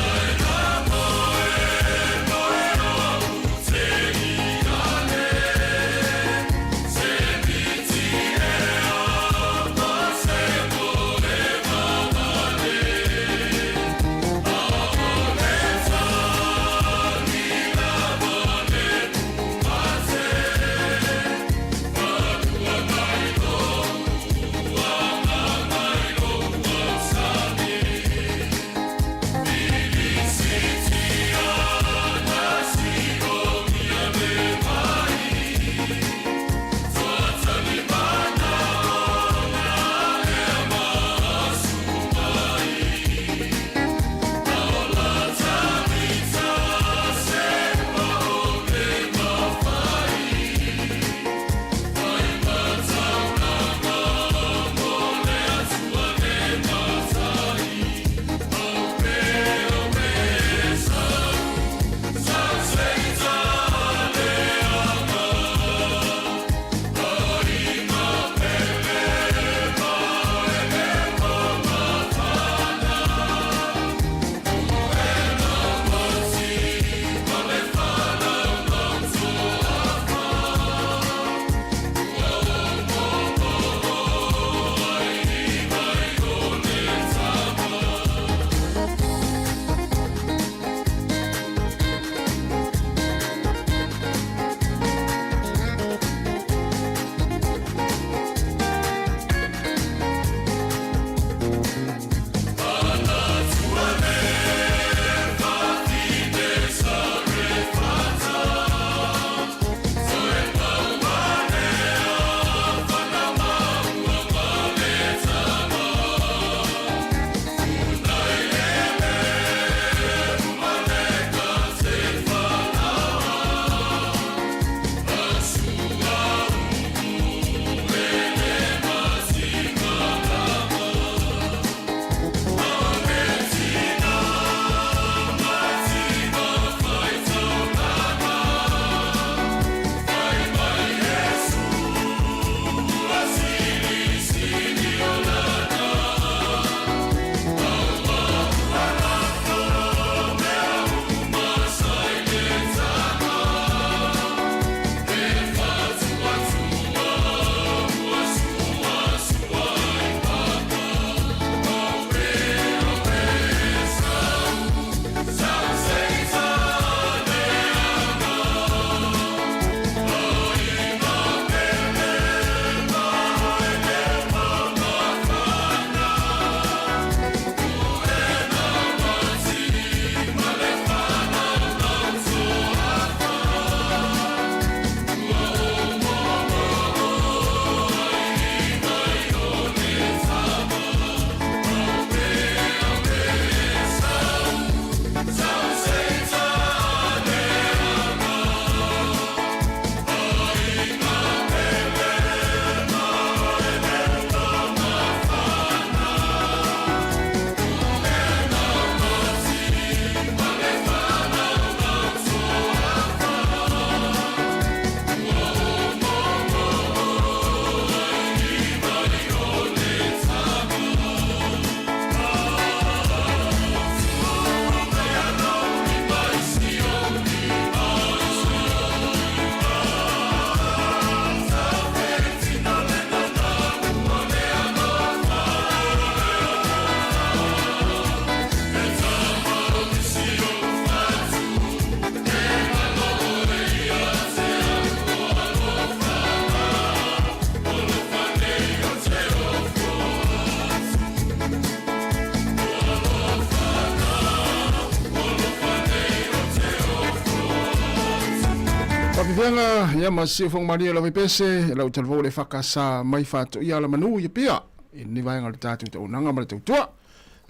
Leanga ia masi fong Maria la pese la utalvo le fakasa mai fatu ia la manu ia pia ni vai ngal tatu to nanga mal tu tua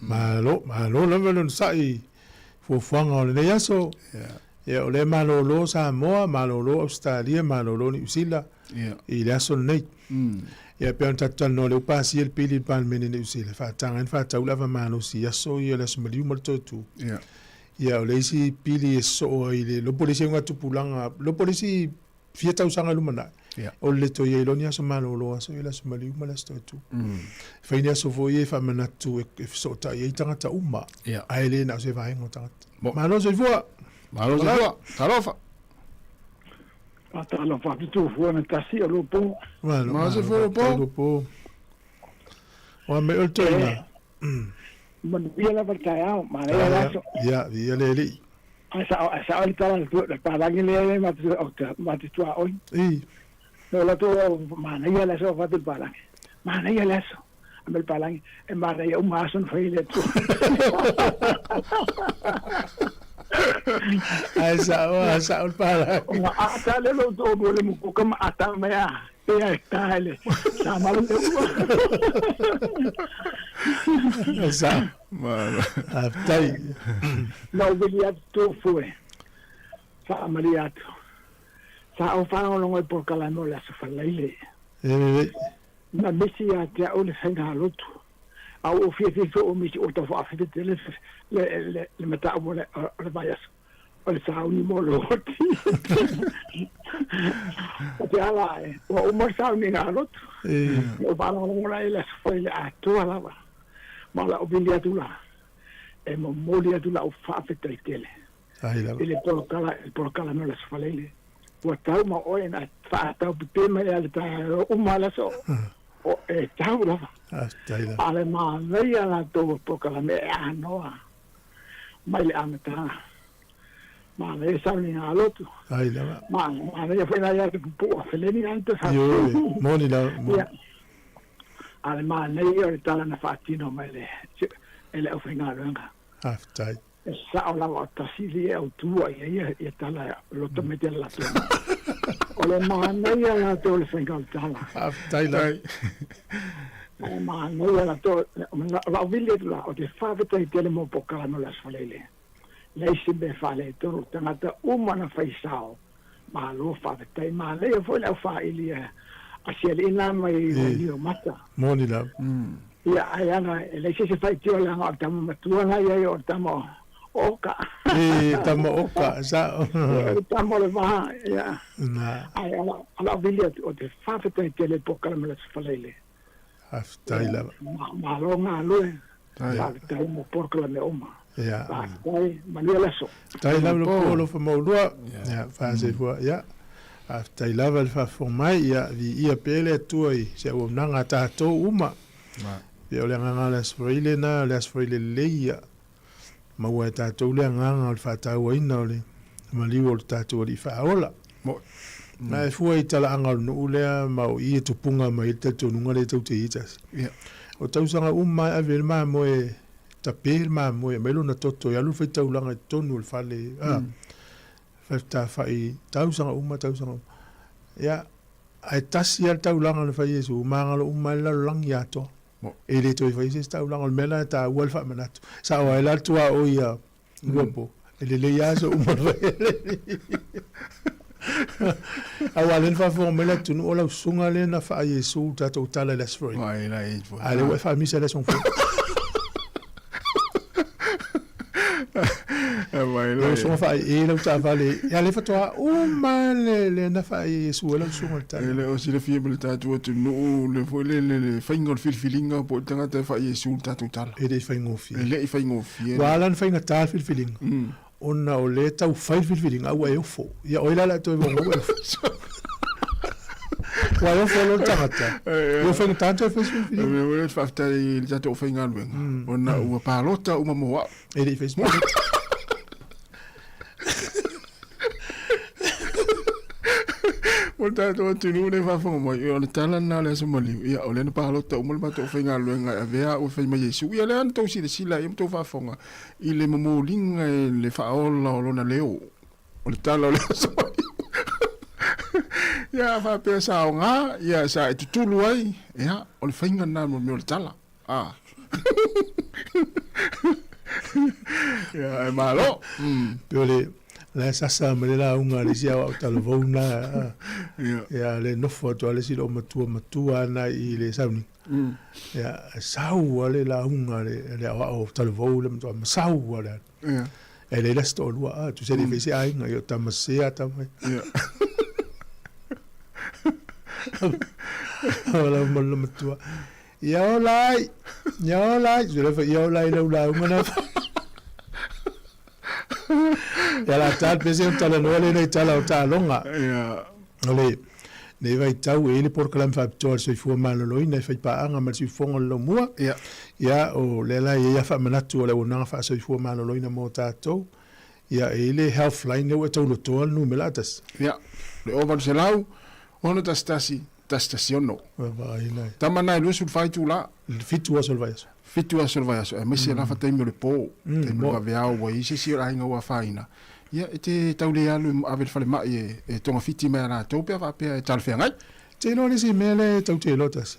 malo la velo sai fo fanga le yaso ya ole malo lo sa mo malo lo Australia malo lo New Zealand i le aso nei ya pe tatu no le pasi el pili pan meni New Zealand fa tanga fa taula va mano si yaso ia le smaliu mal tu ya ole si pili so ile lo polisi ngatu pulanga lo polisi fieta usanga lumana o le to ye lonia so malo lo so ile so mali umala sto tu fa ina so voye fa manatu e so ta ye tanga ta uma aile na se vai ngota malo so tarofa Ata fa tu fu na tasi lo po malo so po o me o tena man la percaya mana ya ya le asa al talan tu para que le mati tu hoy no la tu mana ya la so fa tu para mana ya la so el palang en mana ya un más un feile tu asa al para ata le lo do le mu como ata me ya está le sama lo esa aftai no veía tu fue fa amariato sa o fa no ngoi por kala no la fa leile na misi ya te o le fenga lotu au o fie fie o misi o to fa fie te le mata o le vayas o le sa uni mo lo te ala o mo sa ni ga lotu o ba no la ile fa ile a to ala ba mala obilia tu la e mo molia tu la o fa fete tele ele por kala no las falele o tau ma o en fa tau pe me ale ta o mala so o e tau la ale ma veia la to por kala me no mai le amata ma le sa ni a lotu ma le foi na ya pu feleni antes yo moni la ale ma le yo tala na fatino mai le ele o finga longa aftai sa la volta si li o tu e tala lo to mette la tela o le ma ya la to le finga tala aftai la ma no la to la ville la o te fa vete tele mo poca no la solele lei si be fale to tanga umana faisao ma lo fa vete ma le foi la fa ilia asiel ina mai ni mata moni la ya ayana le se fai tio la ngata mo tua na yo tamo oka tamo oka sa tamo le va ya ayana ala ville o te fa vete tele poca no la solele aftai la ma lo nga lo ya tai mo porco la me oma ya tai manuela so tai la lo polo fa mo lo ya fa se fo ya aftai la val fa formai ya vi ia pele tu ai se o nanga ta to uma ya le nga la sfrile na la sfrile le ya ma wa ta to le nga fa ta wa ina le ma li o ta to li fa ola na foi tala angal no le ma o i tu punga mai te tu nunga le tu te itas o tau sanga umma avel ma mo e tapir ma mo e melo na toto ya lu fe tau langa tonu le fale fa ta fa i tau sanga umma ya ai tasi al tau langa le fa yesu ma ngalo umma la lang ya to e le to fa yesu tau langa mela ta wal fa manatu sa o la tua o ya ngopo ele le ya so umma awalen fa formela tunu ola sunga le na fa yesu ta to tala la sfroi ai la e ale we fa mi se la son fo vai lo son fa e lo ta vale ya le fa to o male le na fa yesu ola sunga ta ele o si le fiable ta tu no le fo le fingol filfilinga po tanga ta fa yesu ta to tala e de fingo fi ele i fingo fi wala finga ta filfilinga ona o le tau fai filfilinga au e fo ya oila la to mo wa yo fo lo tata yo fo tanto filfilinga me o fa ta il ja to finga lwen ona o palota o mo e de Facebook o ta to tunu ne fa fo mo yo le tala na le so mo li ya o le pa lo to mo le to finga lwen a vea o fe me yesu ya le an to si le sila im to fa fonga ile mo linga le fa o lo na leo o le tala le so Ia fa pe sa o nga, ia sa e tutulu ai. Ia, o le whainga nā mo le tala. Ia, e malo. Pio le sasa me le la unga le sia o talavona. Ia, le nofo atua le silo matua na i le sauni. Ia, sau ale la unga le o talavou le matua, sau ale. Ia. E le lasto o lua, tu se le fese ainga, i o tamasea tamai. Ia. Ola mala matua. Ia olai, ia olai lau la unga na. Ia la tal pese o tala noa le nei tala o talonga. Ia. Ole, nei vai tau e le por kalam fa pitoa se fua maloloi, nei fai paanga ma si fonga lo mua. Ia. Ia o le la ia fa manatu o le unanga fa se fua maloloi na mo tātou. Ia e le healthline le tau lo toa nu melatas. Ia. Le ovaru se lau, ono tastasiono. Vai lai. Tamana i lusu fai tu la. Fitu aso vai aso. Fitu aso vai aso. E mese la fa taimi o le po. Taimi o veao wa isi si ora inga ua faina. Ia, e te taule alu avel fale mai e tonga fiti mea la tau pia wapea e talwhea ngai. Te ilo nisi mele tau te lotas.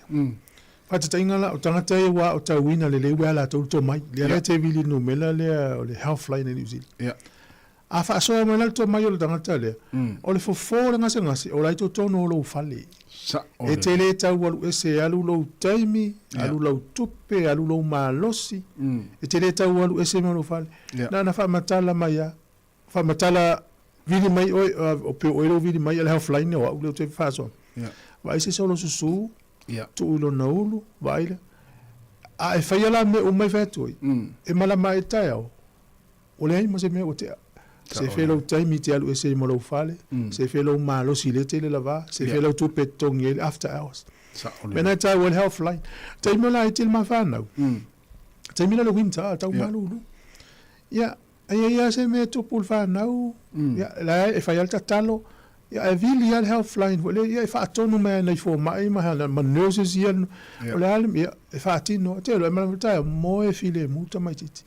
Pata taingala o tangata e wa o tau wina le lewe ala tau to mai. Lea le te vili no mela lea o le healthline in New Zealand. Ia. A wha asoa mai lalto mai o le tangata lea. O le fofo le ngase o laito tono o lo fale. E te le tau alu ese alu lo taimi, alu lo tupe, alu lo malosi. E te le tau alu ese me lo fale. Na wha matala mai a. Fa matala vili mai o pe oilo vili mai le healthline o au le te faso. Vai se solo susu. Tu ulo na ulu, vai le. A e fai ala me o mai fatoi. E mala mai tai au. O le ai ma se me o te. Se felo taimi te alu ese mo lo fale. Se felo malo si le te le lava. Se felo tu petongi after hours. Mena tai o le healthline. Taimi la e til ma fanau. Taimi la lo winter tau malulu. Ya. Ia se me to pul fa nau. Ya la e fa alta talo. Ya e vili al healthline. Wole ia e fa tonu me nei fo mai ma hala ma nurses ia. Ole al ia e fa tino. Te lo ma ta mo e file muta mai titi.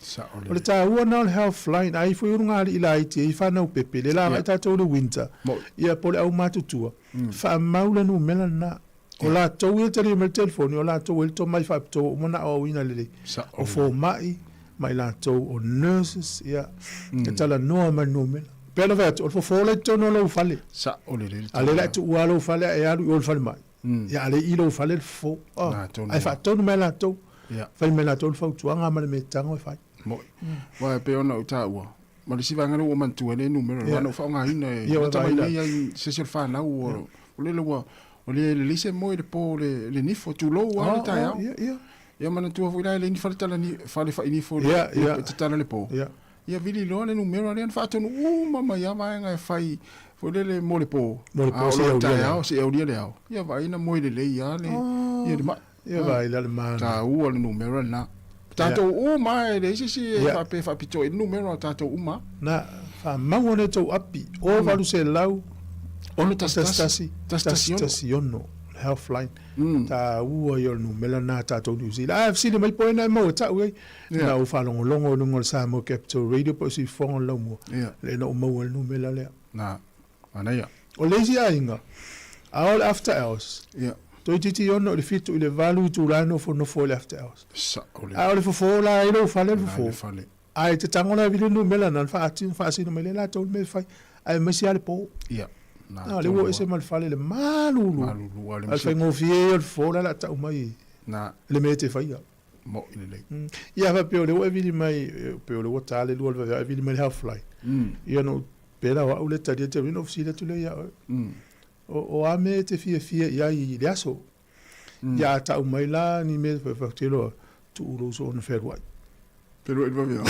Ole ta u na healthline ai fo urunga ila iti e fa nau pepe le la ta to winter. Ia pole au matutua. Fa maula no mela na. Ola to wil te me telefone ola to wil to mai fa to mo na o ina le. O fo mai mai la to o nurses ia e tala noa ma no mela pelo vet o fo le to no lo fale sa o le ale la to wa lo fale e alu o fale mai ia ale i lo fale fo ai fa to no mela to ia fa mela to fo tu anga ma me tango fa mo wa pe ona o ta wa ma le siva ngalo o man tu le numero wa no fa nga ina ia ta mai ia se se fa na o le wa o le se mo le po le nifo tu lo wa ta ia ia ia mana tua foi la ni falta la ni fale fa ini fo te tala le po ia vili lo le numero le fa tonu mama ia mai nga fai fo le mo le po se o dia le au ia vai na mo le ia le ia de ma ia vai la ma ta u le numero na tato u mai le si fa pe fa pito il numero tato uma na fa mangone to api o valu se lau ono tastasiono healthline ta ua yo no melana ta to New Zealand I've seen my point mo ta we na o fa longo no sa mo capital radio po si fon lo mo le no mo no melale na ana ya o lazy ainga all after hours to titi yo no le fit to le value to rano for no for after hours sa ole all for la ilo fa le fo ai te tangola vi no melana fa atin fa si no melela to me fa ai me si al po le wo ese mal fale le malulu al fengo fie el fora la ta mai na le mete faia mo ile ia va pe le wo vili mai pe le wo tale lu va vili mai healthline ia no pera wa ule ta dia no fisi le tule ya o a mete fie ia i le aso ia ta mai la ni me fa telo tu lo so no fer wa pero il va bien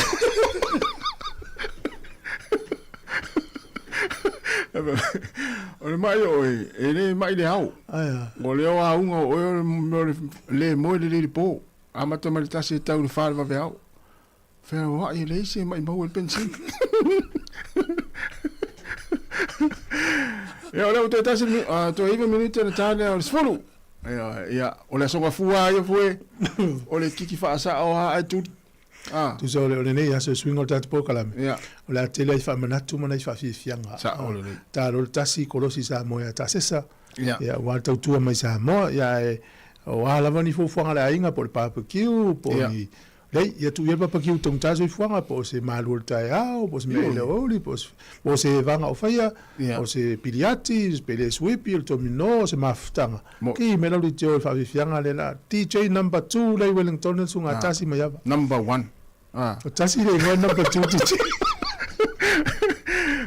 o le mai oi e le mai le au o le o unga o le mo le po a mata mai ta se tau fa va veau fe o ai le se mai mo el pensin e o le o te ta se to even minute na tale o sfulu ia o le so ga fua ia foi o le kiki fa sa o ai tu tu so le nei aso swingo tat po kala o la tele fa manatu mana fa fi fianga sa o le ta lo tasi kolosi sa moya ta sesa Ia wa tautua mai Samoa ia e o ala ni fuanga la inga por barbecue por ni lei ia tu ia barbecue tong taso fuanga po se malur tai au po se mele oli po se vanga o faia o se piliati pele swipi il tomino se maftanga ki melo li jo fa fianga le la DJ number 2 lei Wellington sunga tasi mai ava number 1 tasi le ngoi number 2 DJ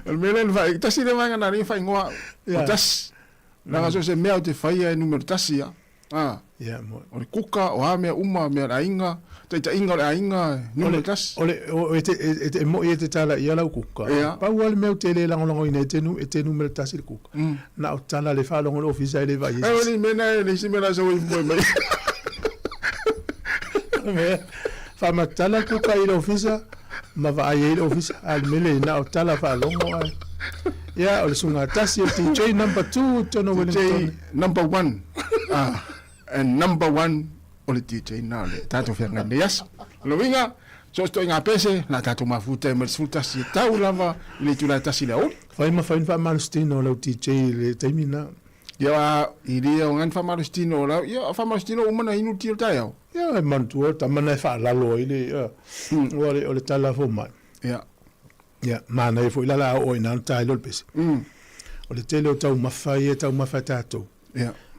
el mele vai tasi le vanga na ri fa ngoa tas na so se mea te faia e numero tasi ya mo o le kuka o ha mea uma mea rainga ta inga le ainga numero tasi o e mo e te tala ia lau kuka pa wal meu tele la ngolongo ine te numero tasi le kuka na o tala le fa longo ofisa le vai e ni mena le si mena so i mo mai fa ma tala kuka i le ofisa ma va ai le ofisa al mele na o tala fa longo ai ya o sunga tasi o DJ number 2 tono Wellington number 1 and number 1 o le DJ na le tato fianga le yas lo vinga so sto inga pese la tato mafuta e mersuta si tau lava le tula tasi le o fai ma malstino lo DJ le taimina ya iria ngan fa malstino la ya fa malstino umana inutil tayo ya mantua tamana fa la lo ile o le tala fo mai ya mana e foi la o ina tai lo pese o le tele o tau mafai tau mafatato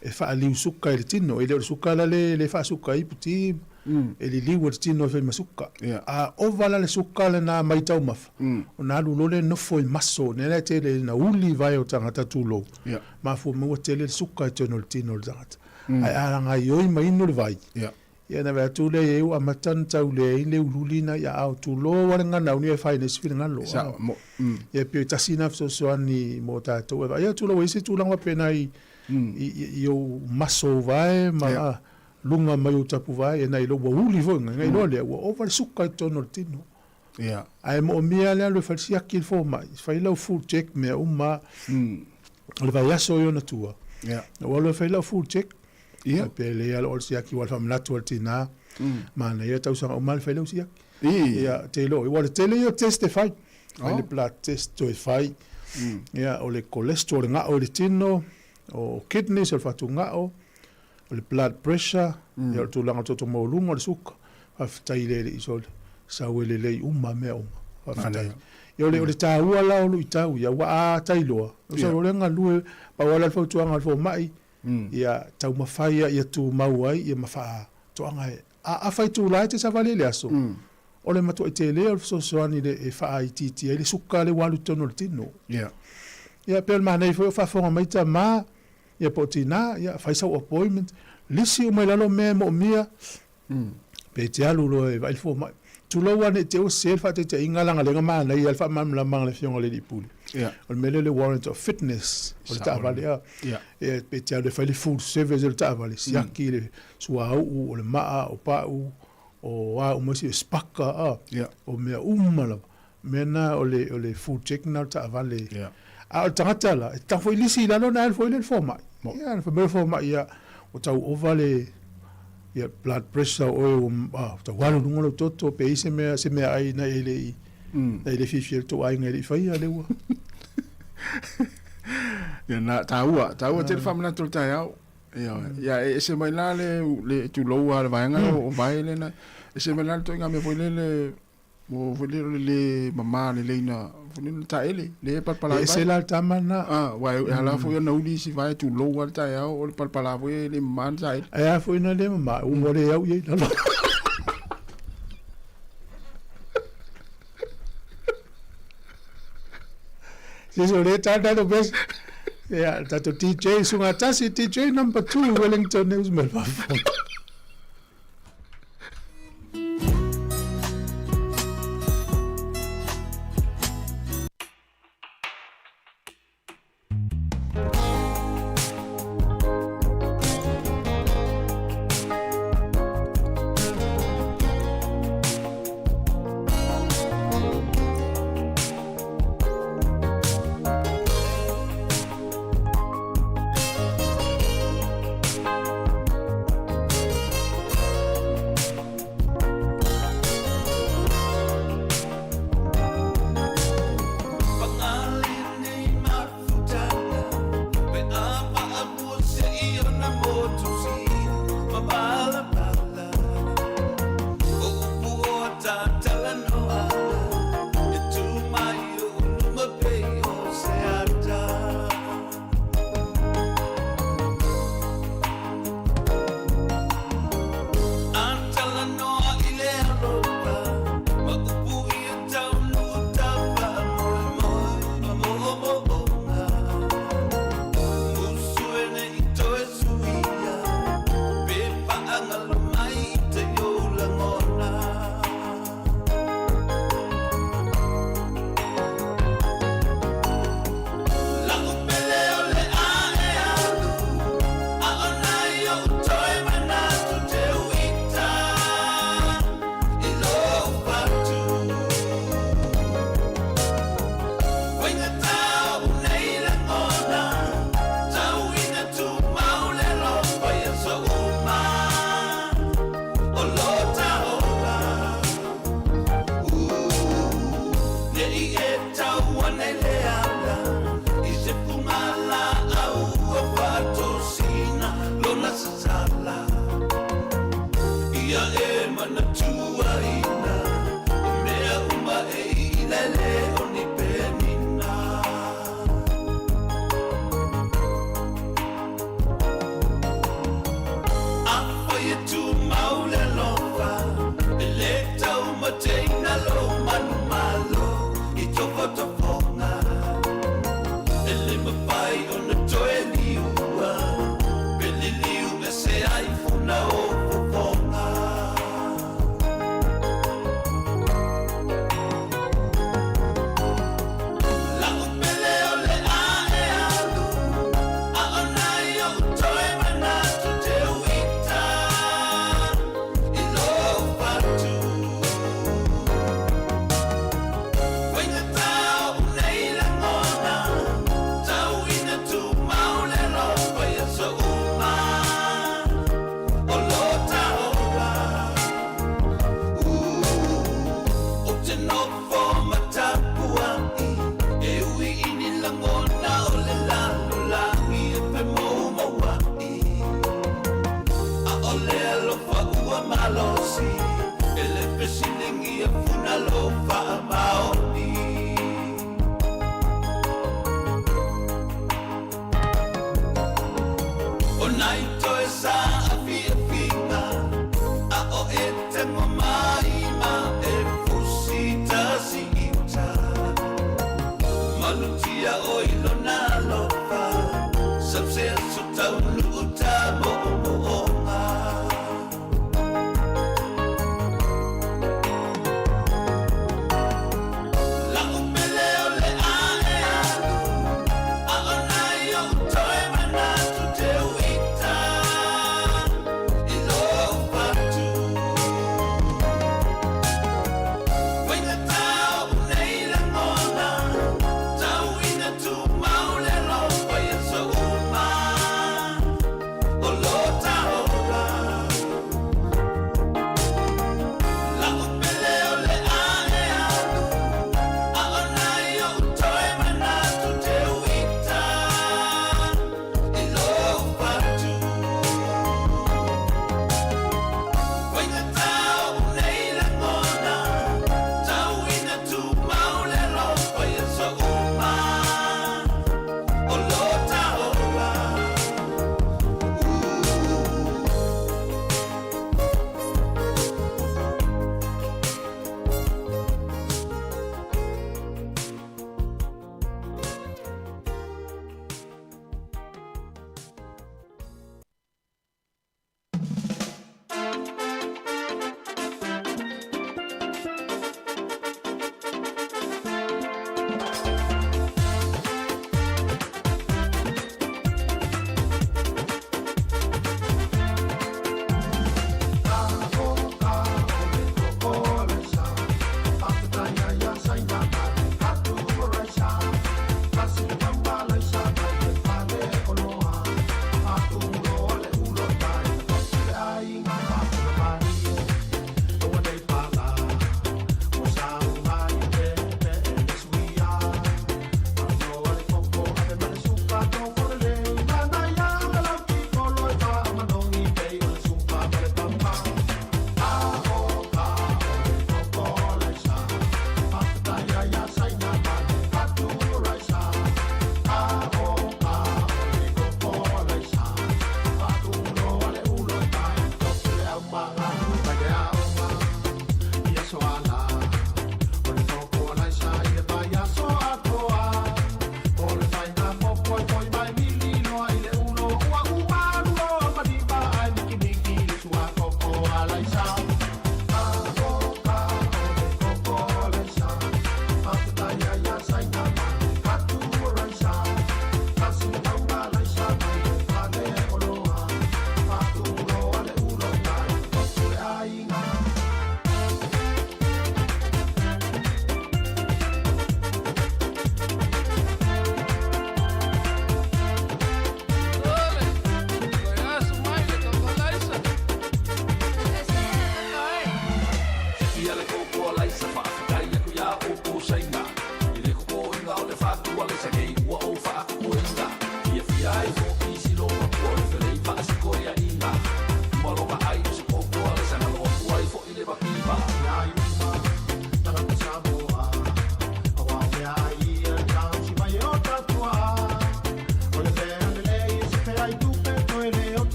e fa ali usuka e tino e le usuka la le fa suka i puti e li li wat tino fe masuka a o vala le suka le na mai tau maf o na lu le no foi maso ne le tele na uli vai o tanga tatulo ma fu mo tele suka tino tino zat ai ara nga yo mai no vai ia na tu le e o matan tau le ululina ia au tu lo wanga na uni fa ine sfira ngalo ia pe tasina so ani mota to ia tu lo ese tu langa pena i maso vai ma lunga mai o tapu vai na i lo uli vo ngai lo le o va suka to no tino ia ai mo mia le fa sia kil fo mai fa lo full check me uma le vai aso yo na tua ia o lo fa lo full check ia pele ia o sia ki wal fam natural tina mana ia tau sanga o mal fa lo sia ia te lo i te le testify ai le blood test to fai ia o le cholesterol nga o le tino o kidneys o fatunga o le blood pressure ia tu langa to mo lungo le suka aftai le isol sa wele le uma me o aftai ia le ta wala o lu tau ia wa tai lo so le nga lu pa wala fo tuanga fo mai ia tau mafai ia tu mauai ia mafa to anga a fai tu la te sa vale le aso o le mato te le so ani le fa it le suka le walu tono le tino ia per mana i fa fo mai ta ma ia potina ia fai sa appointment lisi o mai lalo me mo mia pe te alu lo e vai fo mai tu lo wane te o sel fa te ingala nga le ma na ia fa mam la mang le fiong le dipuli o mele le warrant of fitness o ta vale e pe te alu fa le full service o ta vale sia ki le sua o le ma o pa o wa o mo si spaka o me umala mena o le food check na ta vale a tangata ta foi lisi la no na foi le forma ia fa me forma ia o tau ovale ia blood pressure o ta walu ngolo toto pe se me ai na ele ele fifi to ai ngeli fa ia le wa ia na taua te famna to ta ia ese mai la le tu lo wa va nga o vai le na ese mai la to nga me foi le mo foi le mama le na foi ta ele le palpala ese la tamana wa ala foi na uli si vai tu lo wa ta ya o palpala foi le man sai ai foi na le mama o mo le au ye na Siso le tata do bes ya tato TJ sunga tasi TJ number 2 Wellington News Melbourne.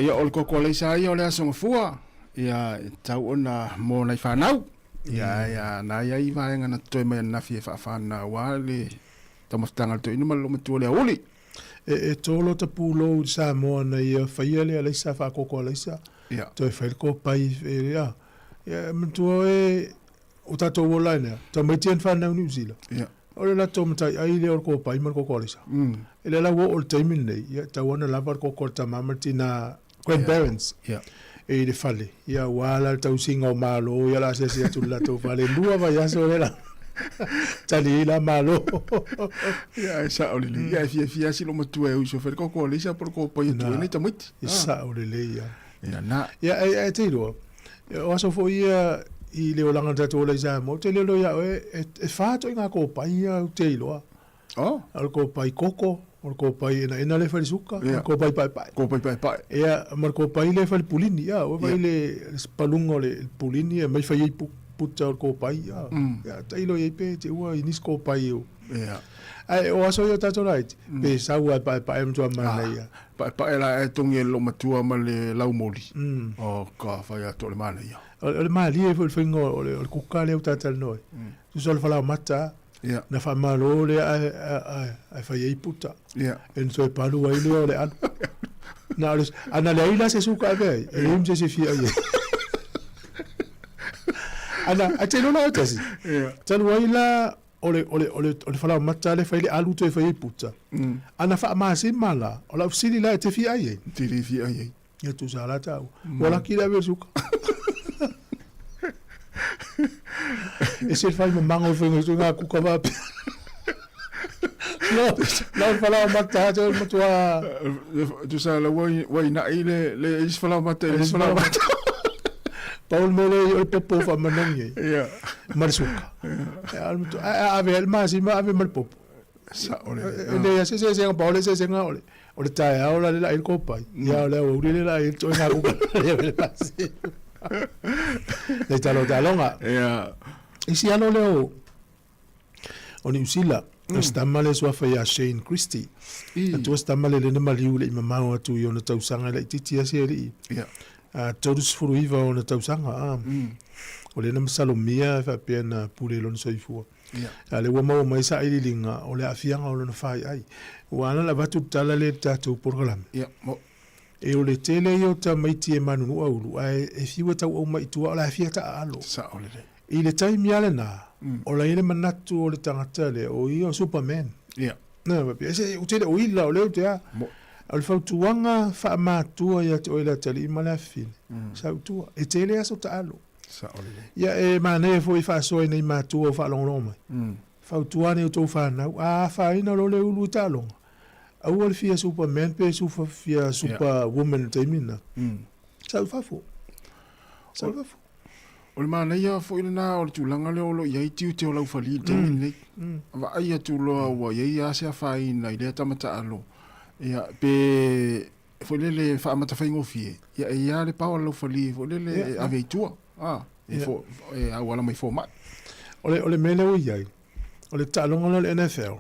Ia o le koko le sa ia o le asonga fua. Ia tau ona mo nei whanau. Ia na ia i vaenga na toi mai na fie whawhana wale. Tamatanga to inu malo matua le auli. E tolo ta pulo sa mo na ia whaia le sa whakoko le sa. Ia. Toi whailko pai ia. Ia matua e o tato wola nea. Ta mai tian whanau New Zealand. Ia. O le la tomatai ai le o ko pai mar ko le sa. E le la wo o taimin nei. Ia ta wana lava ko ta mamati na grandparents. Ia. E le fale. Ia wala tau singa o malo. Ia la se se tu la to fale. Lua va ya so le la. Tali la malo. Ia sa o le ia fia si lo matua e uso fer ko le sa por ko pai tu ni tamit. Sa o le ia. Ia na. Ia e te ro. O so fo ia I le olanga tato le sa mo te lelo ia e fa to inga ko pai ia te ilo. Oh, al ko pai koko, al ko pai ina le fali suka, al ko pai. Ko pai. Ia mar ko pai le fali pulini ia, o vai le spalungo le pulini e mai fai puta al ko pai ia. Ia te ilo ia pe te ua inis ko pai eu. Ia. Ai o aso ia tato right. Pe sa ua pai mtua mana ia. Pai la e tongi lo matua ma le lau moli. O ka fai ato le mana ia. O ma li e fingo o le kuka le utatal noi. Tu sol fala mata. Na fa malo le ai fa ye puta. En so palu ai le ole an. Na ana le ila se suka ve. E im se fia ye. Ana ate no na tasi. Talu ai la ole fala mata le fa le alu to fa ye puta. Ana fa ma se mala. Ola usili la te fia ye. Te fia ye. Ya tu sala tau. Wala ki la ve suka. E se fai mango fingo tu nga ku kava. No fala mata jo mutua. Tu sa la wai na ile is fala mata. Paul mole o popo fa manangi. Ia. Marsuka. Ave el masi ma ave mal popo. Sa ole. Ne se Paul se nga ole. Ole tai ola la il copa. Ya ole o le la il to nga ku. Le pasi. Le talonga. Ia. Isi ano leo o New Zealand stamale so fa ya Shane Christie tu stamale le maliu le mamau atu yo na tausanga le titi ase ri ia todos furuiva o na tausanga o le na salomia fa pena pule lon soifua ia le wama mai sa ili linga o le afianga o na fai ai wana la batu tala le tatu program ia e o le tele yo ta maiti e manu au ai e fiwa tau o mai tu ala fiata alo sa ole I le taimi ale na, o la ile manatu o le tangata le, o i o Superman. Ia. Na, mapi, ese utele o ila o leo te a. O le fautuanga wha mātua ia te oila tali i malafine. Sa utua, e tele aso ta alo. Sa ole. Ia e mane fo i wha soe nei mātua o wha longroma. Fautuane o tau whanau, a wha ina lo le ulu ta longa. Au o le fia Superman, pe sufa fia Superwoman taimina. Sa ufafo. Sa ufafo. O le mana ia fo ina na o le tūlanga leo lo iai tiu te o lau whali te nei. Wa ai atu loa ua iai a sea whai na i lea tamata alo. Ia pe fo lele whaamata whaingo fie. Ia e ia le pawa lau whali fo lele ave i tua. E au ala mai fo mai. O le mele o iai. o le ta'alonga le NFL.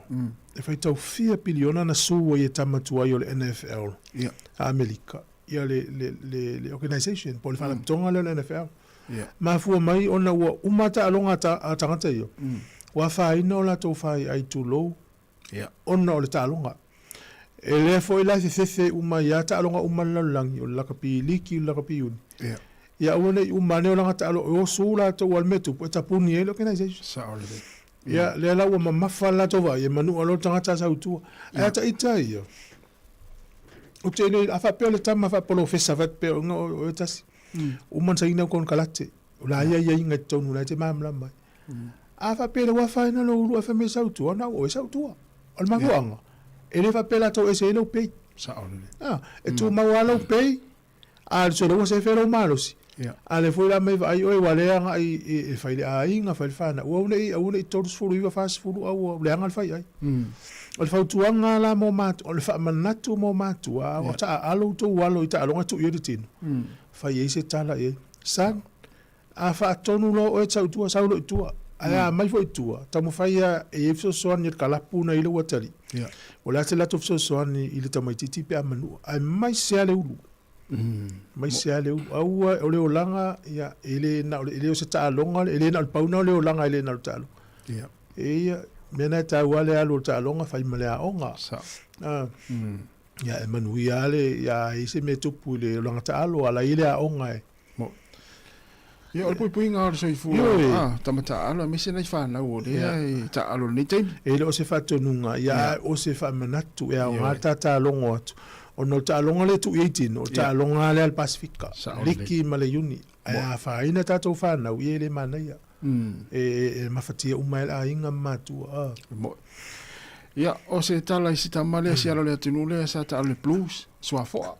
E fai tau 4 biliona na sua i tamatua i o le NFL. Ia. A Amerika. Ia le organization, po le whanaptonga le NFL. Ia. Ma fua mai ona ua umata alonga a tangata io. Wa whaina o la tau whai ai tu lou. Ia. Ona o le ta'alonga. E lea foi la se uma ia ta'alonga umalalangi o lakapi liki o lakapi uni. Ia. Ia ua nei umane o langa ta'alo o sula tau almetu po e tapuni e le organization. Sa ole de. Ia lea la ua mamafa la tau vai e manu alo tangata sa utua. Ia ta ita ia. O te ne a whapeo le tama whapolo fesa vat peo nga o tasi. Uman sa ina kon kalate. O la ia inga tonu la te mamla mai. A whapeo le wafaina lo ulu a whame sa utua na o e sa utua. Al magoanga. E le whapeo la tau e se ilo pei. Sa ole de. E tu mawalo pei. A le solo se fero malosi. A le foi la mai vai o wale anga i fai le a inga fai fana. O une i todos fulu iwa fas fulu au le anga fai ai. O le fautuanga la mo matu, o le whaamanatu mo matu, o ta alo to walo i ta alonga tu i o tino. Fai e se tala e. San, a whaatonu lo o e tau tua, saulo i tua. A mai fo i tua. Tamu fai a e fso soan i kalapu na ilo watari. O le ate lato fso soan i le tamaititi pe a manu. A mai se ale ulu. Mai se ale ulu. Aua o le olanga, ele o se ta alonga, ele na alpauna o le olanga, ele na altalo. E mena ta wale alo ta longa fai male a onga sa ya e manui ale ya ise me tupu le longa ta alo ala ile a onga e mo ia o pui nga o soi fu tamata alo me se nei fa na o de ta alo ni te e le o se fato nunga ya o se fa manatu e a onga ta longa atu o no ta longa le tu 18 o ta longa le al Pasifika liki male uni a fa ina ta to fa na u ile manaya e mafatia umael a inga matua ia o se tala i sita male si alo le atunule sa ta ale blues swa foa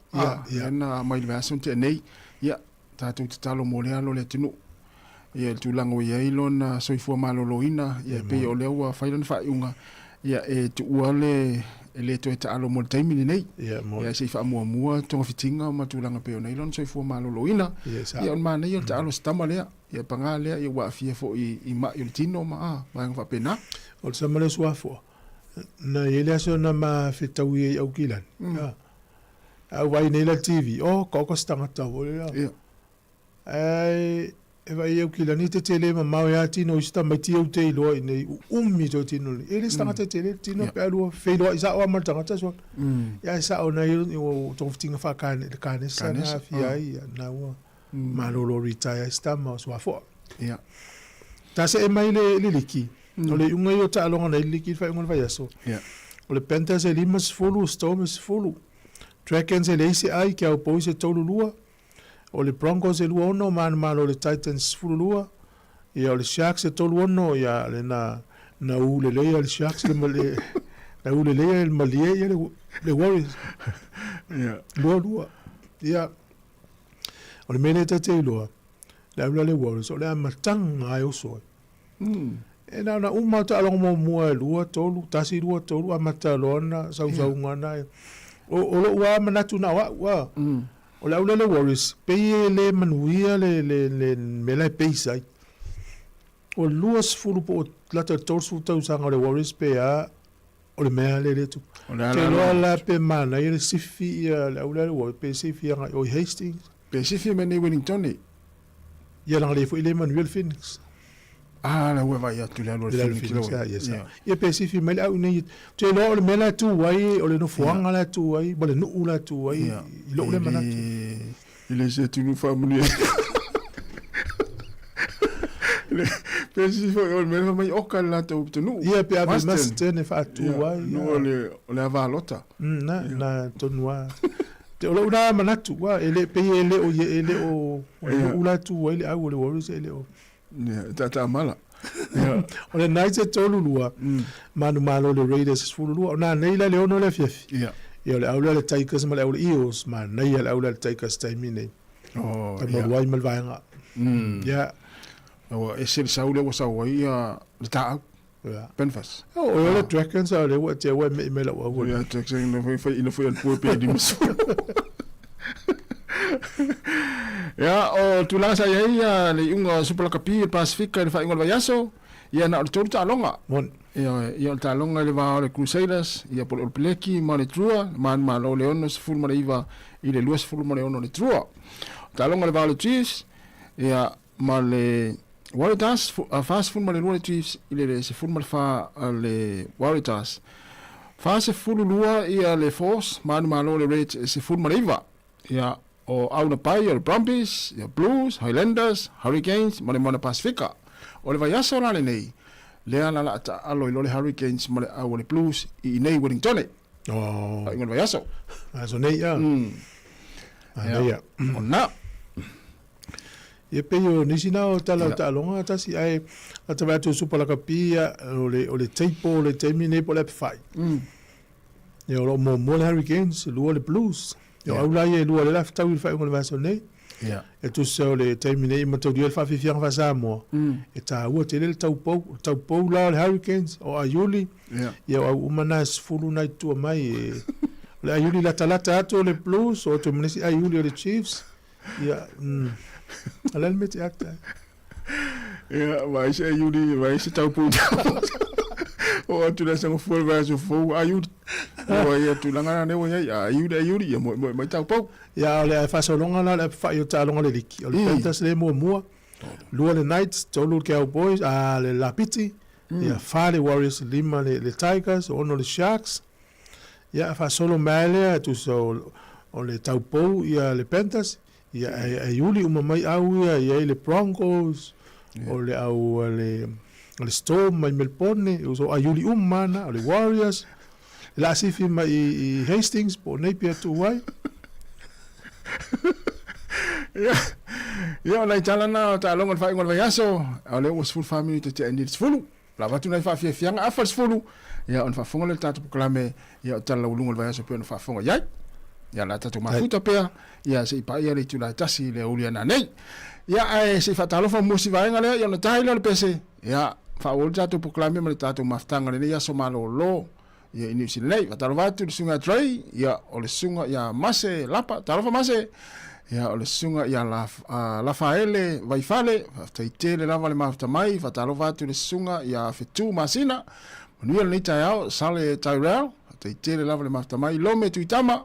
na mai le asun te nei ia ta tu te talo mo le alo le atunu ia tu lango ia ilona soifua maloloina ia pe o le ua failan fa iunga ia e tu uale ele to ta alo mo taimi nei ia se fa mua tonga fitinga ma tu langa pe o nei lon soifua maloloina ia on mana ia ta alo stama le ia pangale ia wa fia fo i ma i tino ma ma fa pena o se male suafo na ele aso na ma fitawi au kilan a vai nei la TV ko stanga ta o ia e vai au kilan ni te tele ma mau ya tino sta mai ti o te lo nei ummi to tino ele stanga te tele tino pe alu fe lo isa o ma tanga ta so ya sa o na o to fitinga fa kan sa na fia na wa malolo retire stama so afo ia ta se mai le liki o le unga yo ta alonga na liki fa unga vai aso ia o le penta se limas fulu storms fulu Dragons e le isi ai ki au poise tolu lua o le Broncos e lua ono man malo le Titans fulu lua ia o le Sharks e tolu ono ia le na ule le le Sharks le male na ule le malie le Warriors ia lua ia o le mele te lua la ula le Warriors o le amatanga ai oso e na uma ta alonga mo mua lua tolu tasi lua tolu amata lona sau ngana o lo wa manatu na wa o la ula le Warriors pe le manuia le mele peisa o luas fulu po la ta torsu tau sanga le Warriors pe a o le mea le tu te loa la pe mana i le sifi la ula le Warriors pe sifi o Hastings Pacific meni Wellington ia lang le fo ile Manuel Phoenix la ua vai atu le alo le Phoenix ia Pacific mele au nei te lo le mela tu wai o le no fuanga la tu wai bo le no ula tu wai i lo le manatu ile se tu nu family Pacific o mele mai oka la tu nu ia pe a master ne fa tu wai no le avalota na tonua te ola una manatu wa ele pe ele o ula tu wa ele au le Warriors ele o ta mala o le night e tolu lua manu malo le Raiders fulu lua na nei la leono le fief ia le aula le Tigers ma le aula Eagles ma nei le aula le Tigers taimine ta mo wai mal vainga ia o e se saule wa sa wa ia le ta Penfas. O le Dragons a le wa te wa me la wa. Ya te sei no foi al pu pe di miso. Ya o tu la sa ia le unga Super Cup Pacifica le fa ingol vayaso. Ia na o tolu talonga. Mon. Ia talonga le va le Crusaders, ia por Peleki, ma le trua, ma lo le ono se fulu ma le iva, i le lua se fulu ma le ono le trua. Talonga le va le Chiefs, ia ma le Warriors, fast fulu ma le lua le Chiefs, i le se fulu ma le fa le Warriors. Fa se fulu lua ia le Force, ma lo le Reds, se fulu ma le iva. Ia o auna pai, le Brumbies, ia Blues, Highlanders, Hurricanes, ma le Moana Pacifica. O le vai aso la le nei. Lea la ata alo i le Hurricanes ma le au le Blues i nei Wellington. Oh. Ai ngon vai aso. Aso nei ya. Nei ya. Ona. Ia pei o nisi nao talonga tasi ai ata watu supala kapia o le teipo, le teimi nei po le fai. Ia o mo le Hurricanes, lua le Blues. Ia au lai e lua le laftau i le fai ngon vai aso nei. E tu se o le taimi nei ma tau diel fa fifianga fa Samoa. E ta ua te le tau pou la le Hurricanes o Aiuli. Ia au umana sfulu nai tua mai le Aiuli la talata ato le Blues o te manesi Aiuli o le Chiefs. Ia alal me te acta. Ia vai se Aiuli vai se tau pou. O atu la sango fuel vai so fo Aiuli. O ia tu langa ne o ia Aiuli ia mo tau pou. Ia le fa so longa la fa yo ta longa le liki. O le Panthers le mo lua le Knights, tolu le Cowboys, le Lapiti. Ia fa le Warriors lima le Tigers, ono le Sharks. Ia fa solo male tu so o le Taupo ia le Panthers. Ia Aiuli uma mai au ia le Broncos. O le au le Storm mai Melbourne, so Aiuli umana, o le Warriors. La sifi mai Hastings po Napier tu wai. Ia lai tala na ta longa fai ngol vai aso ale was full family te te ni fulu la watu na fa fianga afal fulu ia on fa fonga le tatu klame ia tala ulunga vai aso pe on fa fonga ia ia la tatu mafuta pe ia se pa ia le tula tasi le uliana nei ia ai se fa talo fa musi vai ngale ia no tailo le pese ia fa ol tatu klame ma le tatu maftanga le ia so malo lo ia ini silei fa talo watu sunga trai ia ole sunga ia mase lapa talo fa mase ia o le sunga ia la faele vai fale taitele lava le mafta mai fatalo vatu le sunga ia fetu masina manuel ni taiao sale Tyrell taitele lava le mafta mai lome tuitama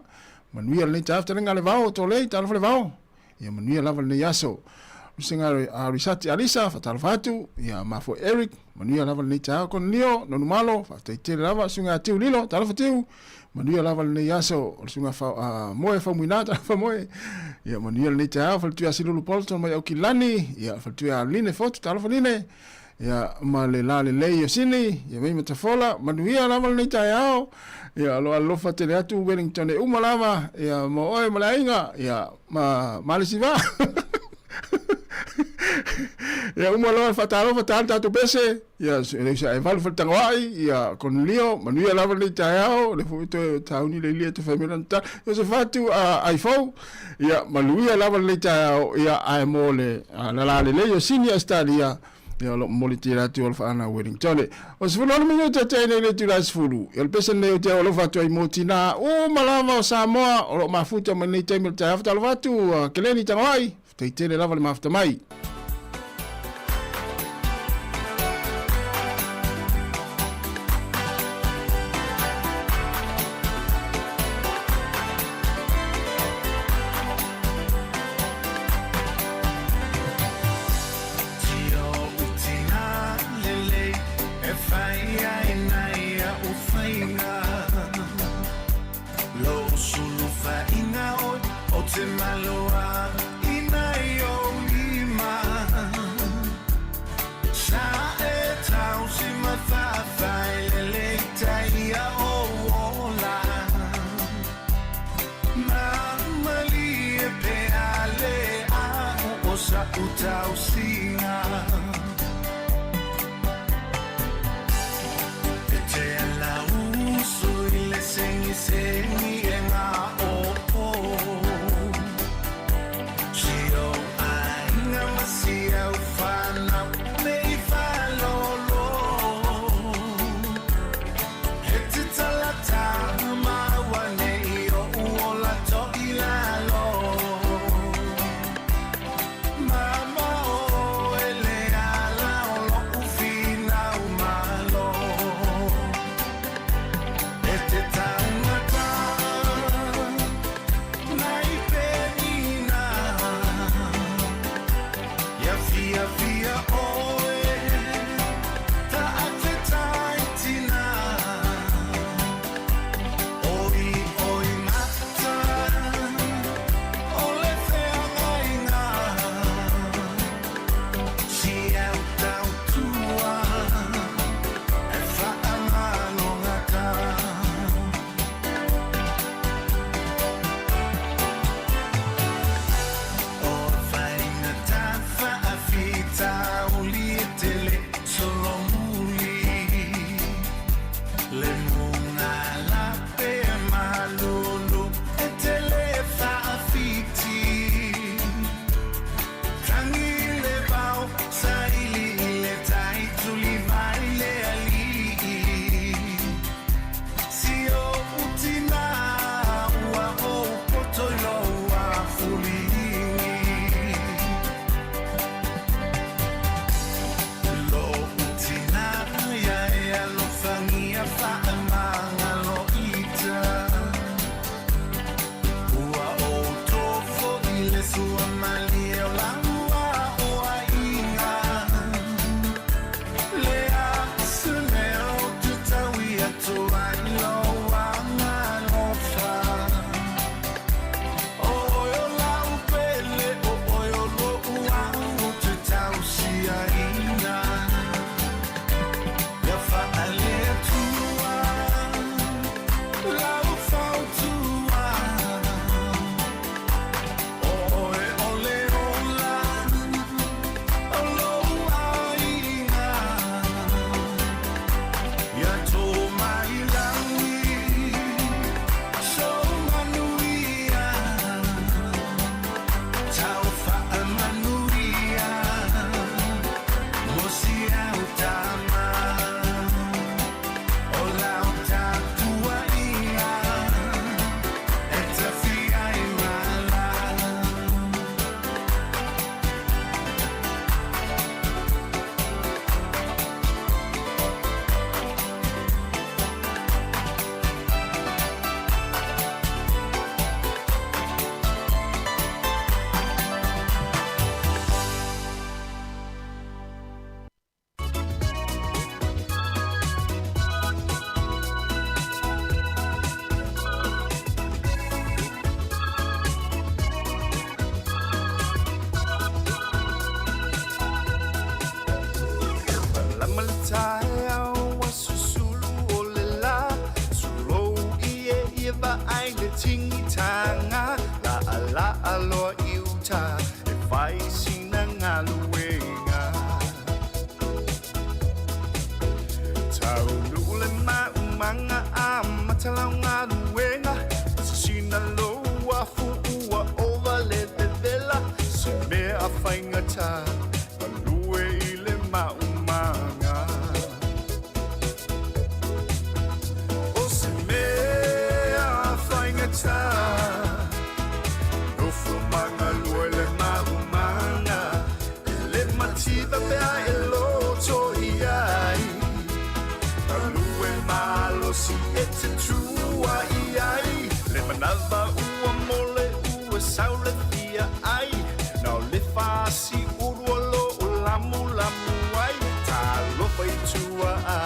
manuel ni taafta nga le vao to le talo le vao ia manuel lava le yaso singa a risati alisa fatalo vatu ia mafo Eric manuel lava le taiao con leo no malo taitele lava sunga tiu lilo talo fatiu manuia lava le yaso o sunga fa moe fa muinata fa moe ia manuia le tau fa tu asilu polton mai o kilani ia fa tu aline foto talo faline ia ma le la le lei sini ia mai metafola manuia lava le tau ia lo fa tele atu Wellington e uma lava ia mo oe malainga ia ma le siva ia uma lo fatalo tatu pese ia se valu fa tangwai ia con leo manuia lava le tau le foto tauni le lia te famila ta ia se fatu iPhone ia manuia lava le tau ia ai mole la le sini stadia ia lo mole tira tu fa ana Wellington o se vono me te tene le tira sfulu ia pese le te lo fatu ai motina o malava Samoa o mafuta mani te mil ta fatu fatu keleni tangwai te lava le mafta mai Mama, oh. ia ai le tingitanga la aloa iuta e whai sina ngā luenga tau lule maumanga a matalau ngā luenga sina loa fuua ova le vela se mea whaingata a lue i le maumanga o se mea whaingata no fumanga lue le maumanga le mativa pea e loto iai a lue malo si e te tua iai le manava ua mole ua saule fia ai no le fasi uruolo o lamu ai ta lo fai tua a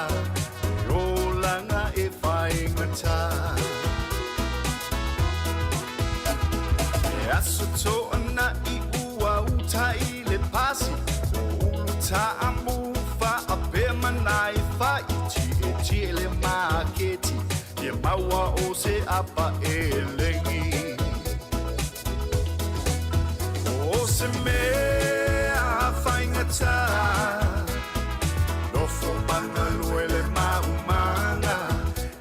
o langa e whaingata e aso to ana i ua uta i le pasi o uluta amu fa a pe manai fa i ti e le maketi e maua o se apa e lengi o se mea whaingata no fumanga lue le maumanga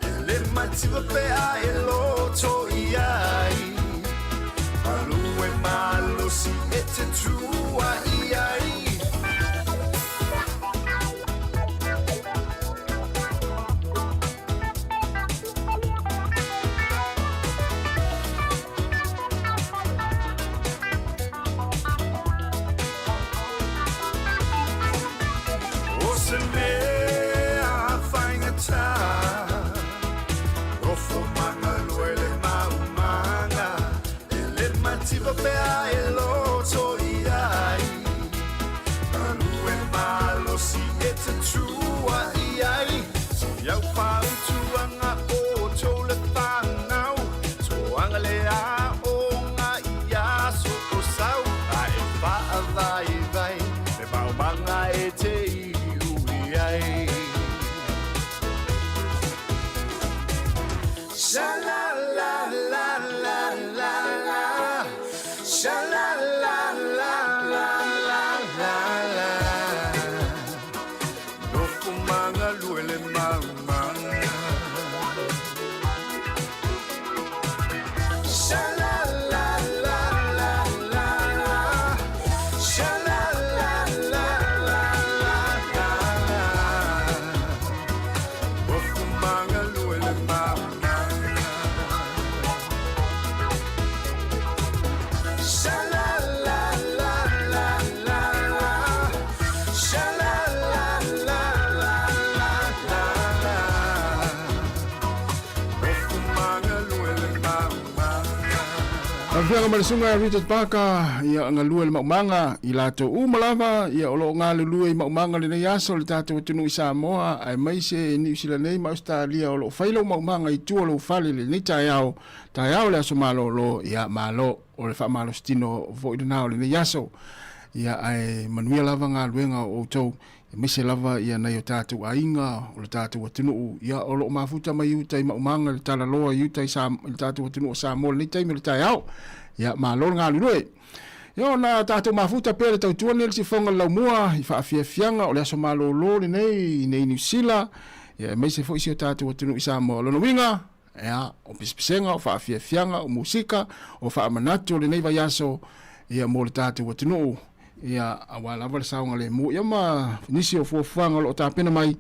e le mativa pea e loto iai a lue malo si e te tua iai Fianga marasunga Richard Parker ia ngalua le maumanga i lato umalava ia olo ngā lulua i maumanga le nei aso le tātou atunu i Samoa ai maise New Zealand nei ma Australia olo whailo maumanga i tua lo whale le nei tai au le aso malo lo ia malo o le wha malo stino vo i nao le nei aso ia ai manuia lava ngā luenga o tau Mise lava ia nei o tātou ainga o le tātou atunu ia o lo mafuta mai utai maumanga le tala loa utai le tātou atunu o Samoa nei taimi le tai au ia malolo ngā lulue ia na tātou mafuta pere tau tuane le sifonga lau mua i whaafiafianga o le aso malolo le nei New Zealand ia mise fo isi o tātou atunu i Samoa lono winga ia o pispisenga o whaafiafianga o musika o whaamanatu le nei vai aso ia mo le tātou atunu ia awala wale saunga le mu ia ma nisi o fuafanga lo tapena mai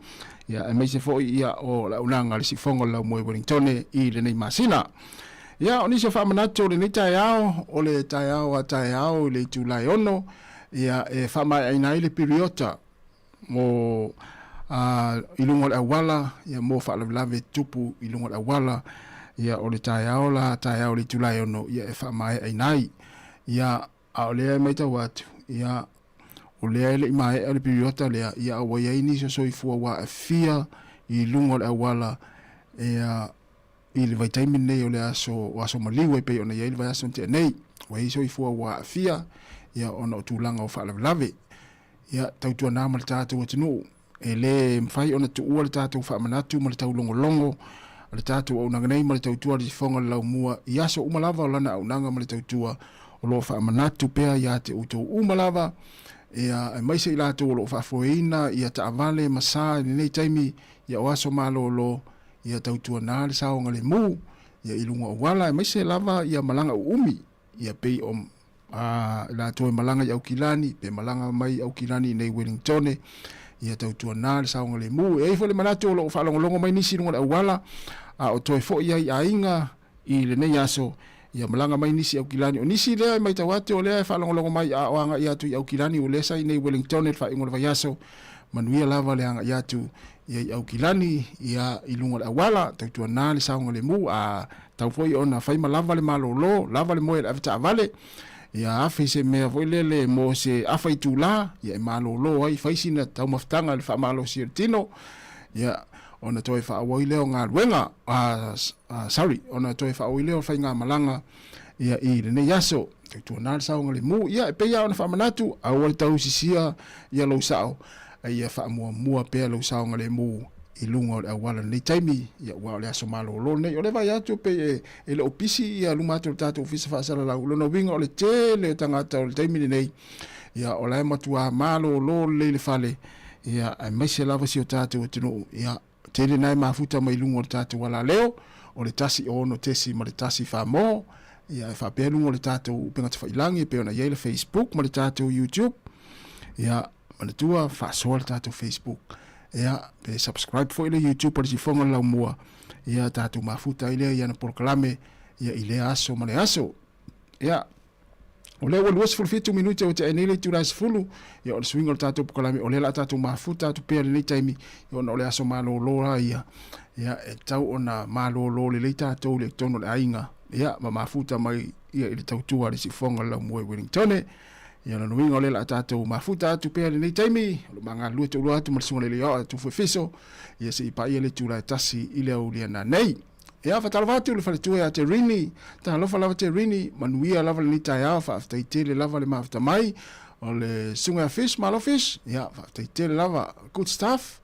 ia mai se fo ia o la unanga le sifonga la mo Wellington i le nei masina ia o nisi o famanato le nei taiao o le taiao a taiao le tulai ono ia e fama ai le periota mo ilungo le awala ia mo fa lave tupu ilungo le awala ia o le taiao la taiao le tulai ono ia e fama ai nai ia a le mai tawatu ia o lea ele mai ele periota lea ia o ia ni so ifua wa fia I lungo le awala ia I le vitamin nei o le aso maliwe pe ona ia le vai aso te nei wa iso ifua wa fia ia ona o tulanga o fa lave ia tautua na mal tatu o tunu ele mfai ona tu ua le tatu fa manatu mal tau longo o le tātou au nanganei ma le tautua le sifonga le lau mua i aso umalava o lana au nanga ma le tautua o lo wha amanatu pea ia te utou umalava ia e maise i lātou o lo wha foeina ia ta avale masa ni nei taimi ia o aso malo lo ia tautua nā le saonga le mu ia ilunga o wala e maise lava ia malanga umi ia pei o lātou e malanga i au kilani pe malanga mai au kilani nei Wellington ia tautua nā le saonga le mu e ifo le manatu o lo wha longo mai nisi lunga le awala o toe fo ia i ainga i le nei aso ia malanga mai nisi au kilani o nisi lea mai tawate o lea e whalongolongo mai a oanga i atu i au kilani o lesa i nei Wellington e whaingo le vaiaso manuia lava le anga i atu i au kilani ia i lunga le awala tautua nā le saonga le mu a tau foi ona whaima lava le malolo lava le moe le avita avale ia awhi se mea foi lele mo se awhai tūla ia i malolo ai whaisina tau maftanga le wha malo si tino ia ona toi fa awoi leo ngā ruenga sorry ona toi fa awoi leo fai ngā malanga ia i le nei aso tu nā saonga le mu ia e peia ona fa manatu a wale tau sisia ia lo sao ia fa mua pea lo saonga le mu i lunga o awala nei taimi ia ua le aso malo lo nei o le vai atu pe e le opisi ia luma atu tatu ofisa fa sala la ulono winga o le tele tangata o le taimi nei ia o la matua malo lo le fale ia ai mai se lava si o tatu tino ia tele nai mafuta mai lunga o tatu wala leo o le tasi ono tesi ma le tasi fa mo ia fa pe lunga o le tatu penga te failangi pe ona ia Facebook ma le tatu YouTube ia ma le tua fa so le tatu Facebook ia pe subscribe fo ile YouTube por si fonga la mua ia tatu mafuta ile ia na proclame ia ile aso ma le aso ia o le wal was for 2 minutos o te enele tu ras fulu ia o swing o tatu proclame o le la tatu mafuta tu pe le taimi ia o le aso malo lo ia ia e tau ona malo lo le tatu le tono le ainga ia ma mafuta mai ia ile tau tu ari si fonga la mua Wellington ia no winga le la tatu mafuta tu pe le taimi o manga lu tu lu atu ma sunga le ia tu fiso ia se pa ia le tu la tasi ile o le na nei ia fa talvatu le fa tu ia te rini ta lo fa la te rini manuia lava le ta fa afta itele lava le mafta mai o le sunga fish malo fish ia fa afta itele lava good stuff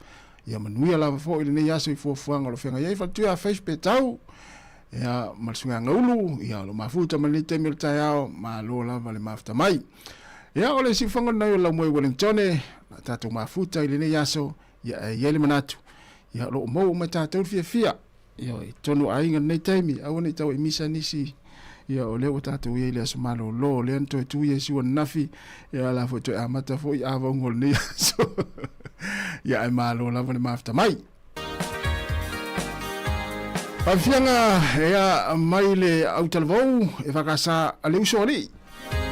ia manuia lava fo ile nei aso i fo fuanga lo fenga ia fa tu a fish pe tau ia ma sunga ngulu ia lo mafuta ma le te mil ta ma lo lava le mafta mai ia ole si fonga na la mo Wellington na tatu mafuta ile nei aso ia le manatu ia lo mo ma tatu fia ia tonu ainga nei taimi au nei tau emisa nisi ia ole o tatu ia le aso malo lo le anto tu ia si wan nafi ia la fo to amata fo ia va ngol nei aso ia ai malo la vale mafta mai pafianga ia mai le au talvou e vakasa ale usori Yeah.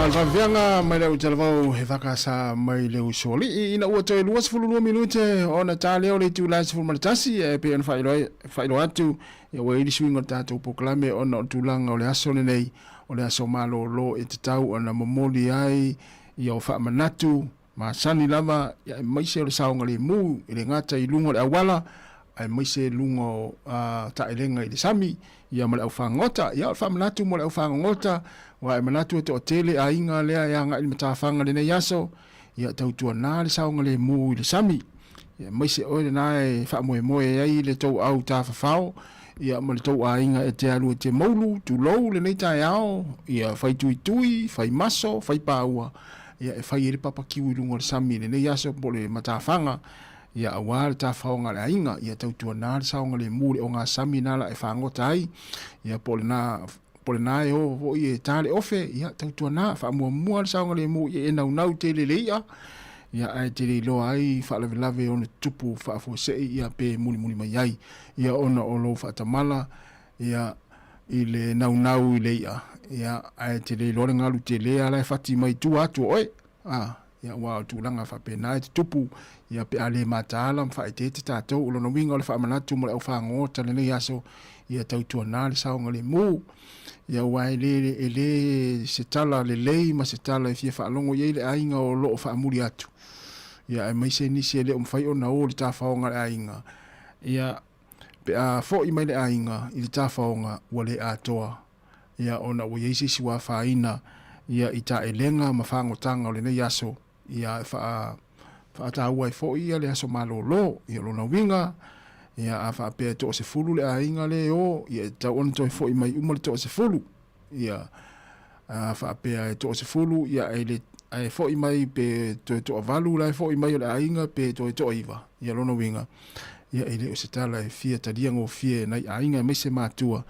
Alvavianga mai leu televau he whakasa mai leu soli ina ua toi 22 minute ona tā leo le tu lai sifuru maritasi e pe ana whailo atu ia ua ili swinga tātou poklame ona o tūlanga o le aso nei o le aso malo lo e te tau ana momoli ai ia o whaamanatu ma sani lava ia e maise o le saonga le mu i le ngata i lungo le awala ai maise lungo ta elenga i le sami ia ma le au whangota ia o whaamanatu mo le au whangota wa e manatu e te o tele a inga lea ia nga ili matawhanga le nei aso ia tautua nā le saonga le mu i le sami ia maise oe na e whaamoe moe ai le tau au tā whawhao ia ma le tau a inga e te alu e te maulu tu lou le nei tae ao ia whai tui tui, whai maso, whai pāua ia e whai ere papa kiwi lungo le sami le nei aso po le matawhanga ia awa le tā whaonga le a inga ia tautua nā le saonga le mu le o ngā sami nala e whangota ai ia po le nā e o i e tāle ofe ia tautua nā whaamua le saonga le mu i e nau te le leia ia ai te le loa ai whaalawelawe o ne tupu whaafosei ia pe muli mai ai ia ona o lo whaatamala ia i le nau i leia ia ai te le lore ngalu te lea lai whati mai tu atu oe ia wā tūlanga whapena e te tupu ia pe ale mataala mwhae te tātou ulo no winga o le whaamanatu mo le au whaangota le nei aso ia tautua nā le saonga le mu ia wai le se tala le lei ma se tala e fia whaalongo ia le ainga o loo whaamuri atu ia e maise nisi e le umwhai o na o le tāwhaonga le ainga ia pe a fo i mai le ainga i le tāwhaonga ua le atoa ia ona ua yeisi si wa whaina ia i ta elenga ma whaangotanga o le nei aso ia whaataua i fo ia le aso malo lo ia lona winga ia a whaapea to se fulu le ainga le o ia tau ona toi fo i mai umale to se fulu ia a whaapea to se fulu ia ai fo i mai pe to avalu lai fo i mai o le ainga pe to iwa ia lona winga ia ele o se tala e fia tadia ngo fia nai ainga me se matua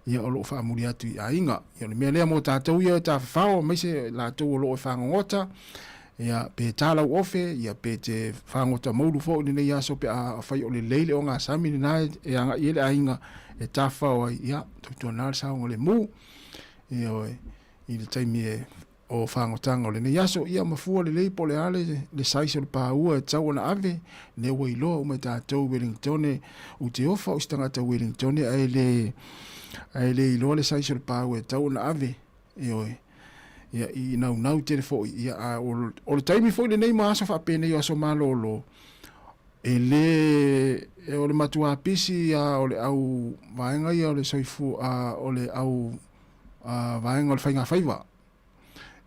ia o lo whaamuri atu i ainga ia le mea lea mo tātou ia ta whao me se la tau o lo whangota ia pe tālau ofe ia pe te whangota maulu fo ni nei aso pe a whai o le leile o ngā sami ni nai e anga i ele ainga e ta whao ai ia tautua nāre saonga le mu ia oe i le taimi e o whangotanga o le nei aso ia mafua le lei po le ale le saisa le pāua e tau ana ave le ua iloa ume tātou Wellingtone u te ofa o stangata Wellingtone ai le iloa le saisa le pāua e tau ana ave oe ia i nau telefo ia o le taimi fo le nei maaso whapene i aso malolo e o le matua pisi ia o le au vaenga ia o le soifu o le au vaenga o le whainga whaiva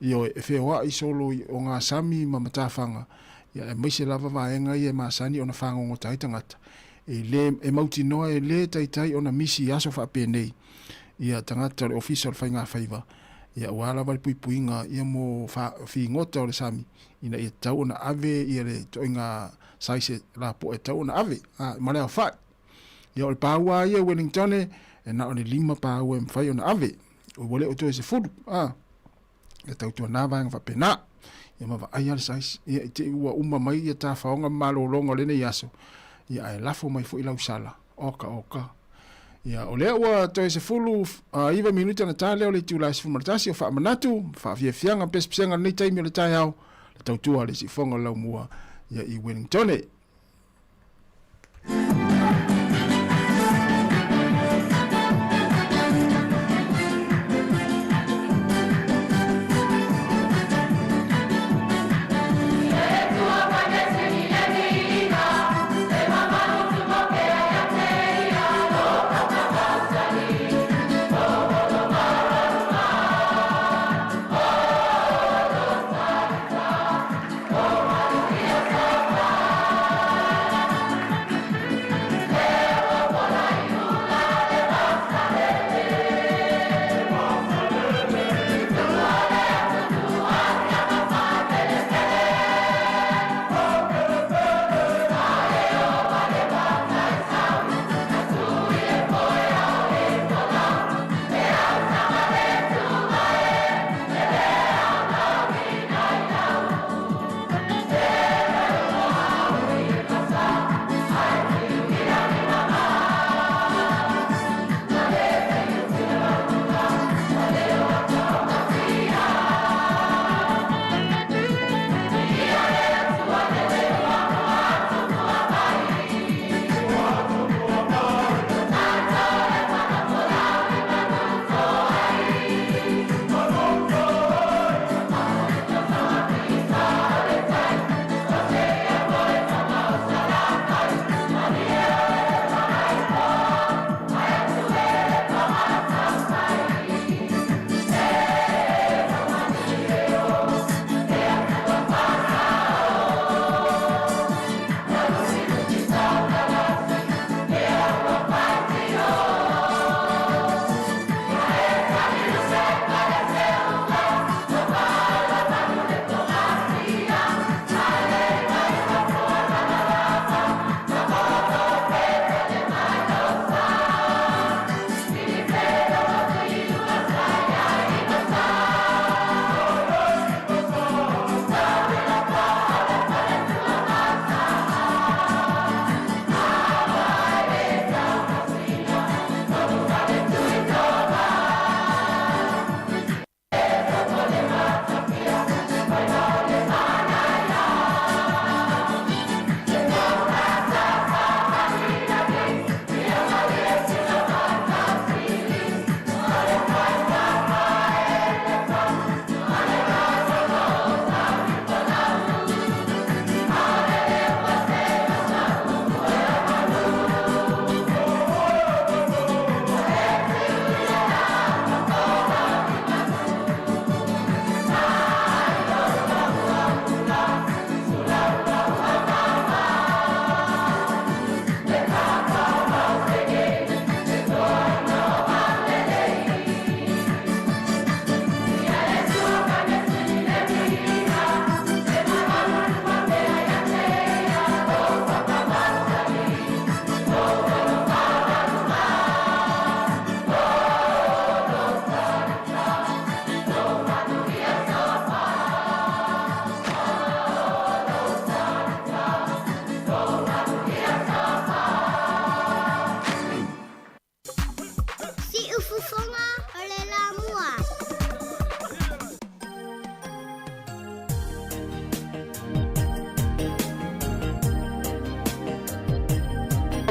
ia e whewa i solo o ngā sami ma matawhanga ia e maise lava vaenga ia maasani o na whangongo taitangata e mauti noa e le taitai o na misi aso whapene ia tangata le official whainga whaiva ia wala wale puipuinga ia mo fi ngota o le sami ina ia tau na ave ia le toinga saise la po e tau na ave ma lea whai ia o le pāua ia Wellingtone e na o le 5 pāua e mwhai o na ave o wale o toi se fudu ia tau tua nā vāenga whapena ia mawa ai ale saise ia i te ua umma mai ia tā whaonga malolonga le nei aso ia ai lafo mai fo i lau sala oka ia o lea ua toi se fulu iwa minuta na tā leo le tūlai se fumaratasi o whaamanatu whaafiafianga pespesenga nei taimi o le tai au le tautua le si fonga lau mua ia i Wellingtone.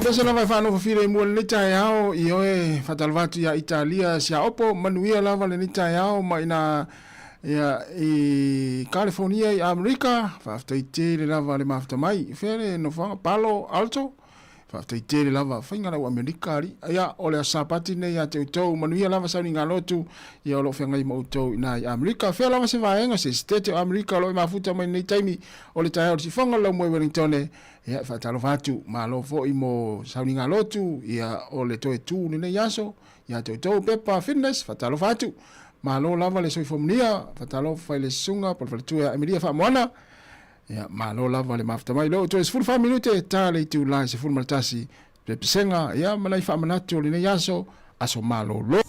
pesa lava fa no file mo le tai ao I oe fatalvatu ya Italia sia opo manuia lava le tai ao ma ina ya I California I America fa te le lava le mafta mai fere no fa Palo Alto fa te le lava finga na America ri ya ole sapati ne ya te to manuia lava sa ninga lotu ya lo fenga I moto ina I America fere lava se vaenga se state of America lo mafuta mai nei taimi ole tai ao si fanga lo mo Wellington ya fatalo fatu malo fo imo sauninga lotu ya ole toe tu ni yaso ya te to pepa fitness fatalo fatu malo lava le soifomnia fatalo faile sunga por fatu ya emilia fa mona ya malo lava le mafta mai lo to is full 5 minute tale tu la se full maltasi pe senga ya malai fa manatu ni yaso aso malo lo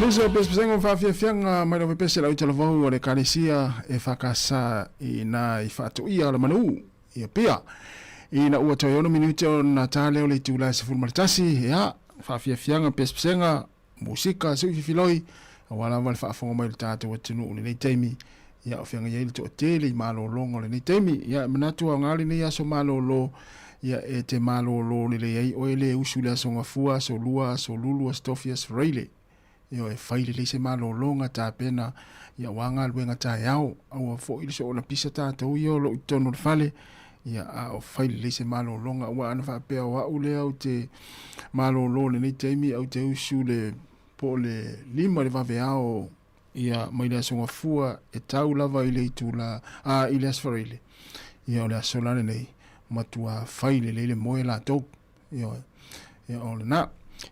Lisa pespenga fafianga mai lo pese la utelavo le kalesia e fakasa ina ifatu ia la manu ia pia ina ua toyono minute o Natale o le tula se fulmartasi ya fafianga pespenga musika se filoi wala wal fa fonga mai tatu watunu le temi ya ofenga ye to tele malo longo le temi ya manatu ngali ni ya so malo lo ya e te malo lo le ye o le usula songa fua so lua so lulu stofias reile yo e faile le se malo longa ta pena ya wanga luenga ta yao au fo ile so na pisa ta to yo lo tono fale ya a faile le se malo longa wa ana fa pe wa ule au te malo lo le temi au te usule po le lima le vaveao ia mai le songa fua e tau lava ile itula a ile asfarile ia le solane nei matua faile le moe la tok ia ole na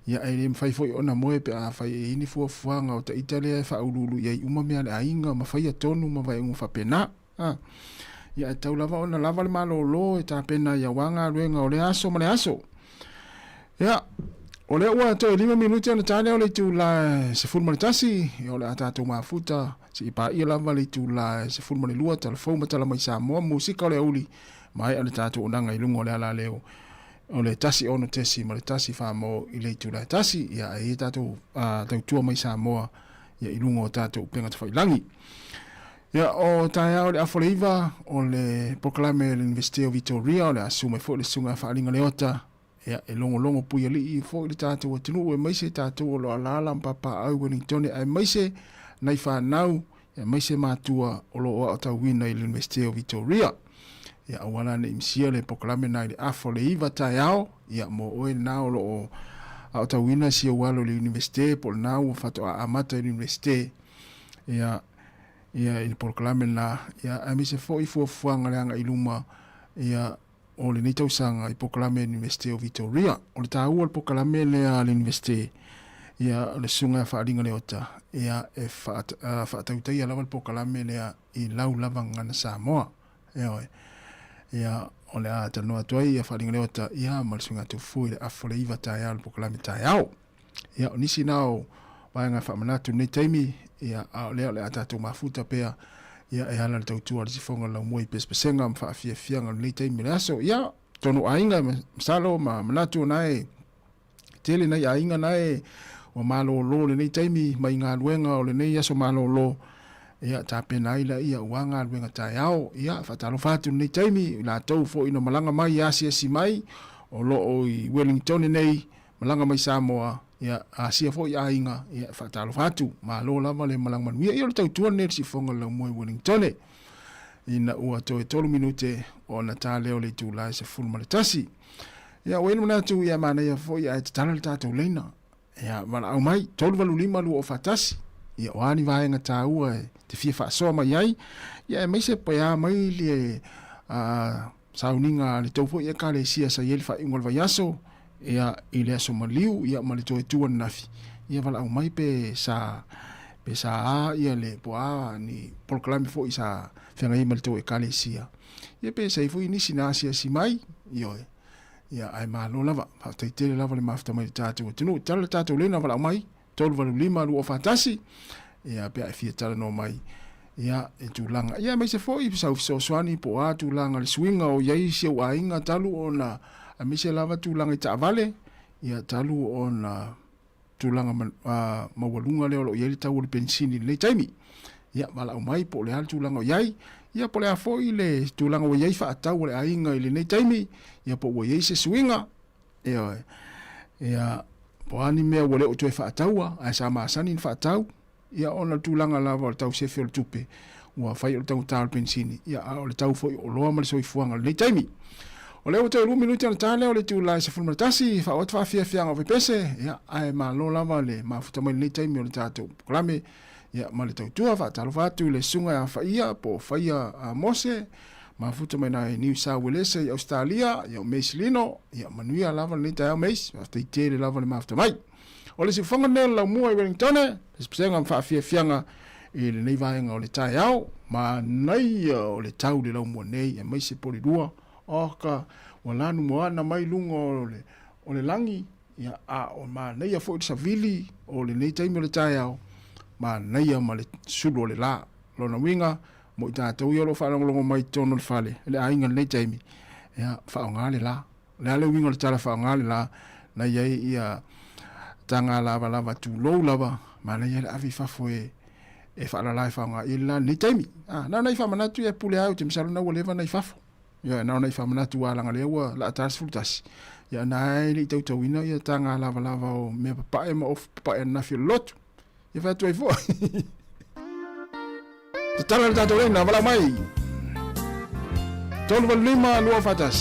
ia ele mfai foi ona moe pe a fai ini fua fuanga o ta italia fa ululu ia uma mea le ainga ma fai atonu ma vai un fa pena ia tau lava ona lava le malo lo e ta pena ia wanga luenga o le aso ma le aso ia ole ua to 5 minuti ona tale ole tu la se fulma tasi ole ata to mafuta si pa ia lava le tu la se fulma le lua telefon ma tala mai sa mo musika ole uli mai ole tato onanga ilungo le ala leo ole tasi ono tesi ma le tasi fa mo ile tu la tasi ia e tato tau tua mai sa mo ia ilungo tato penga tfai langi ia o taia ole afoleiva ole proclame l'Università Victoria ole asume fo le sunga fa linga leota ya e longo pui ali fo le tatu tunu e mai se tatu lo ala papa au Wellington e mai se nai fa nau e mai se matua o lo o ta wina i l'Università Victoria ya wala ne imsia le proclame na le afole iva ta yao ya mo o na lo o ta wina si o walo le Università por nau fato a mata l'Università ya il proclame na ya a mi se fo i fo fuanga le iluma ya o le nitau sanga i proclame l'Università Victoria o le tāua le proclame le l'Università ia le sunga whaaringa le ota ia e whaatautai alawa le proclame le i lau lava ngana Samoa ia o le a tanoa tuai ia whaaringa le ota ia ma le sunga tufu le afole iwa tai au le proclame tai au ia o nisi nao waenga whaamanatu nei taimi ia o le a tatu mafuta pea ia e hala le tautua le sifonga lau mua i pespesenga ma whaafiafianga nei taimi le aso ia tonu ainga masalo ma manatu nae tele nei ainga nae o malo lo le nei taimi mai ngā luenga o le nei aso malo lo ia tapena ila ia uanga luenga tai au ia whatalo whatu nei taimi la tau fo ino malanga mai asia si mai o lo o i Wellington nei malanga mai Samoa ia asia fo ia inga ia whatalo whatu malo lama le malanga manuia ia le tautua nei sifonga lau mua i Wellington ina ua toe 3 minute o Natale o le tūlai se fulma le tasi. Ia wenu manatu ia mana ia fo ia te tala le tātou leina. Ia mana au mai, 12 lu o fatasi. Ia wani vaenga tāua te fia whaasoa mai ai. Ia mai se pa ia mai le sauninga le taupo ia ka le sia sa ieli wha ingol vai aso. Ia i le aso maliu, ia ma le toe tuan nafi. Ia wala au mai pe sa a ia le poa ni proclame fo isa fenga i mal to e kalesia ia pe sai fo inisi na asia si mai io ia ai malo lava fa te tele lava le mafta mai tatu tunu tala tatu le na vala mai tol valu lima lu o fantasi ia pe ai fia tala no mai ia e tu langa ia mai se fo i sa so swani po a tu langa le swinga o ia isi o ainga talu ona a mi se lava tu langa ta vale ia talu ona tulanga mawalunga leo lo yeli tau le pensini le taimi ia mala o mai po le hal tulanga yai ia po le afo i le tulanga o yai fa tau le ainga i le nei taimi ia po o yai se swinga ia po ani mea wale o tue fa taua a sa masani fa tau ia ona tulanga lava o tau se fe o tupe ua fai o tau tau pensini ia o le tau foi o loa ma le soifuanga le nei taimi o leo te 2 minuti ana tale o le tūlai se fulma tasi fa o tfa fianga o pese ia ai ma lo lava le ma futa mai nei taimi o le tatou proclame ia ma le tautua fa talo fatu le sunga fa ia po faia a mose ma futa mai na New South Wales i Australia ia meslino ia manuia lava le tai mes fa te tele lava le ma futa mai o le se fonga nel la mua i Wellington se fa fianga i le nei vaenga o le tai au ma nei o le tau le la mua nei ia mai se polidua oka walanu moana mai lungo o le langi ia o ma nei fo sa vili o le nei taimi le tai au ma nei ma le sulu le la lo na winga mo i tātou i alo whanangolongo mai tono le whale le ainga nei taimi ia whaonga le la le ale winga le tala whaonga le la na iei ia tanga lava tu lou lava ma nei ele avi fafo e whaalalai whaonga i la nei taimi na nei whamanatu e pule au te misalo na ua lewa nei fafo ia na nei whamanatu a langa le ua la atars fultasi ia nai li tau tau ina ia tanga lava o me papae ma of papae na fi lotu ia whatu ai fua te tala le tato reina wala mai tolu wal lima lua fatas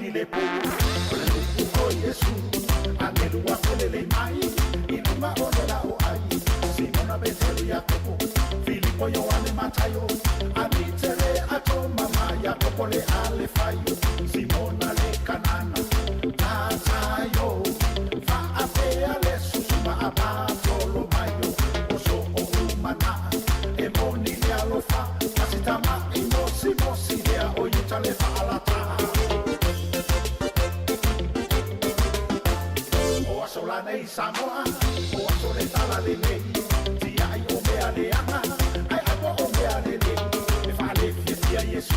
ili le pu ole lupu o Yesu angelu wa kole le mai inuma ole la o ai Simona Petero Yakobo Filipo Yohane Matayo Anitere ato mama Yakobo le Alefayo Simona le Kanana Natayo fa apea le susuma abatolo mayo oso o umana emoni le alofa asitama imosi mosi le oyuta le fa alata o asola nei Samoa o asole tala le nei tia ai o mea le ana ai abo o mea le nei e fa le fia Yesu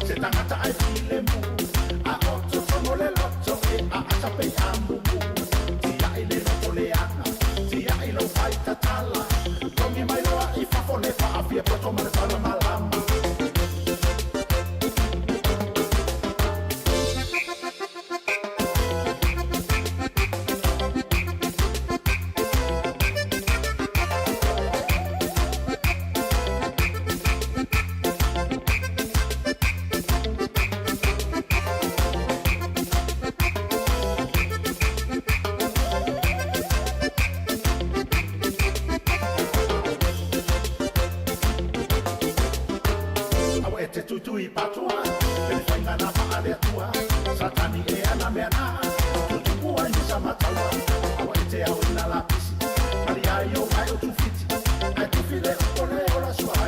se tangata ai file mu a otto sono le lotto e a asape amu tia ai le lotto le ana tia ai lo fai tatala kongi mai loa i fa fole fa afia poto mare tala malama tutui patua ele fainga na paale tua satani e ana mena tutukua ni samatawa awaite au ina lapisi ali ayo ayo tufiti ai tufile ole ora sua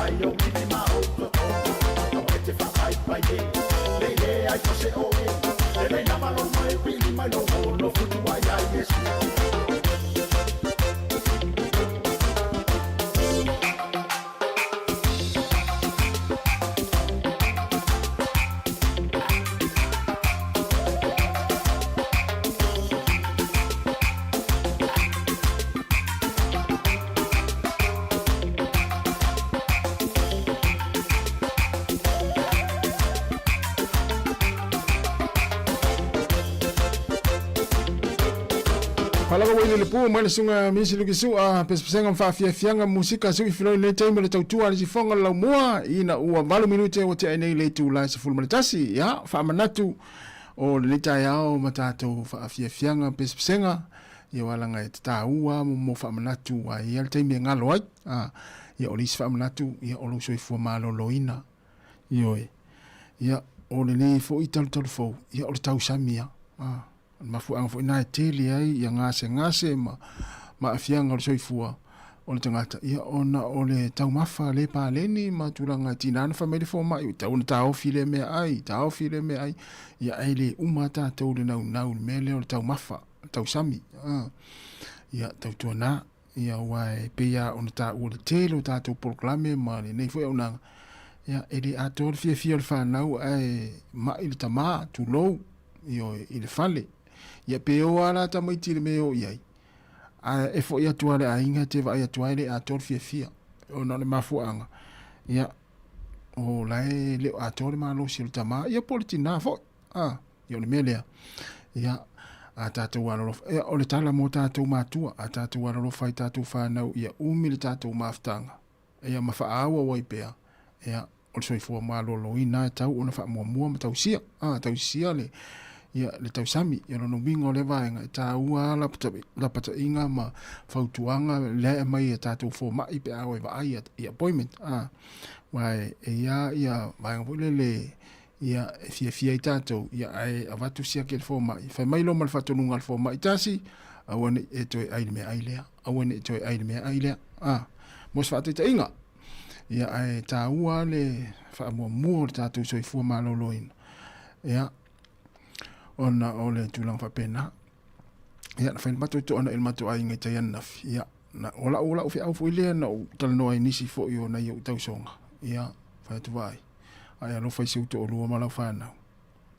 ayo bibi ma ototo awaite fa fai paye lele ai se oe ele na malo mai bili mai no futu ai Yesu Palaga wai le pu male sunga misi luki su a pespesenga mfafia fianga musika su ifiloi le taima le tautua le sifonga la mua ina ua malu minute o te ainei le tu la se fulma tasi ya fa manatu o le ta yao matato fa fianga pespesenga ya wala ngai ta ua mo fa manatu wa ya le taima ngalo ai ya o lis fa manatu ya o lo so fu malo loina yo ya o le fo ital fo ya o tau samia mafu ang fo ina tele ai ya ngase ma afianga o soifua o le tangata ia ona o le tau mafa le pa leni ma tulanga tinana family fo ma tau na tau file me ai ia ai le umata tau le nau mele o le tau mafa tau sami ia tau tuana ia wai pe ia ona ta o le telo tātou proklame ma le nei foi ona ia e le ato le fia le whanau ai ma i le tamā tu lou i le fale ia pe o ala ta mai tile me o iai a e fo ia tua le ainga te vai atua le ato le fia ona le mafuanga ia o lai le ato le malo si le tamā ia politina fo ia le melea ia a tātou alolo o le tala mo tātou mātua a tātou alolo fai tātou whanau ia umi le tātou maftanga ia mawhaaua wai pea ia o le soifua malolo ina e tau ona wha mua ma tau sia tau sia le ia le tau sami ia lono mingo le vaenga e tāua la pata inga ma fautuanga le mai e tātou fo mai pe awe va ai ia appointment wai ia vaenga pule le ia fia i tātou ia ai avatu sia ke le fo mai fai mai lo mal fatonunga le fo mai tasi awane e toi aile mea ailea awane e toi aile mea ailea mos fa te inga ia ai tāua le fa mua le tātou soifua maloloina ia ona ole tulang fa pena ia na fain mato to ona el mato ai ngai tayan naf ia na ola o fi au fo ile na tal no ai nisi fo yo na yo tau songa ia fa tu vai ai alo fai se to lo mala fa na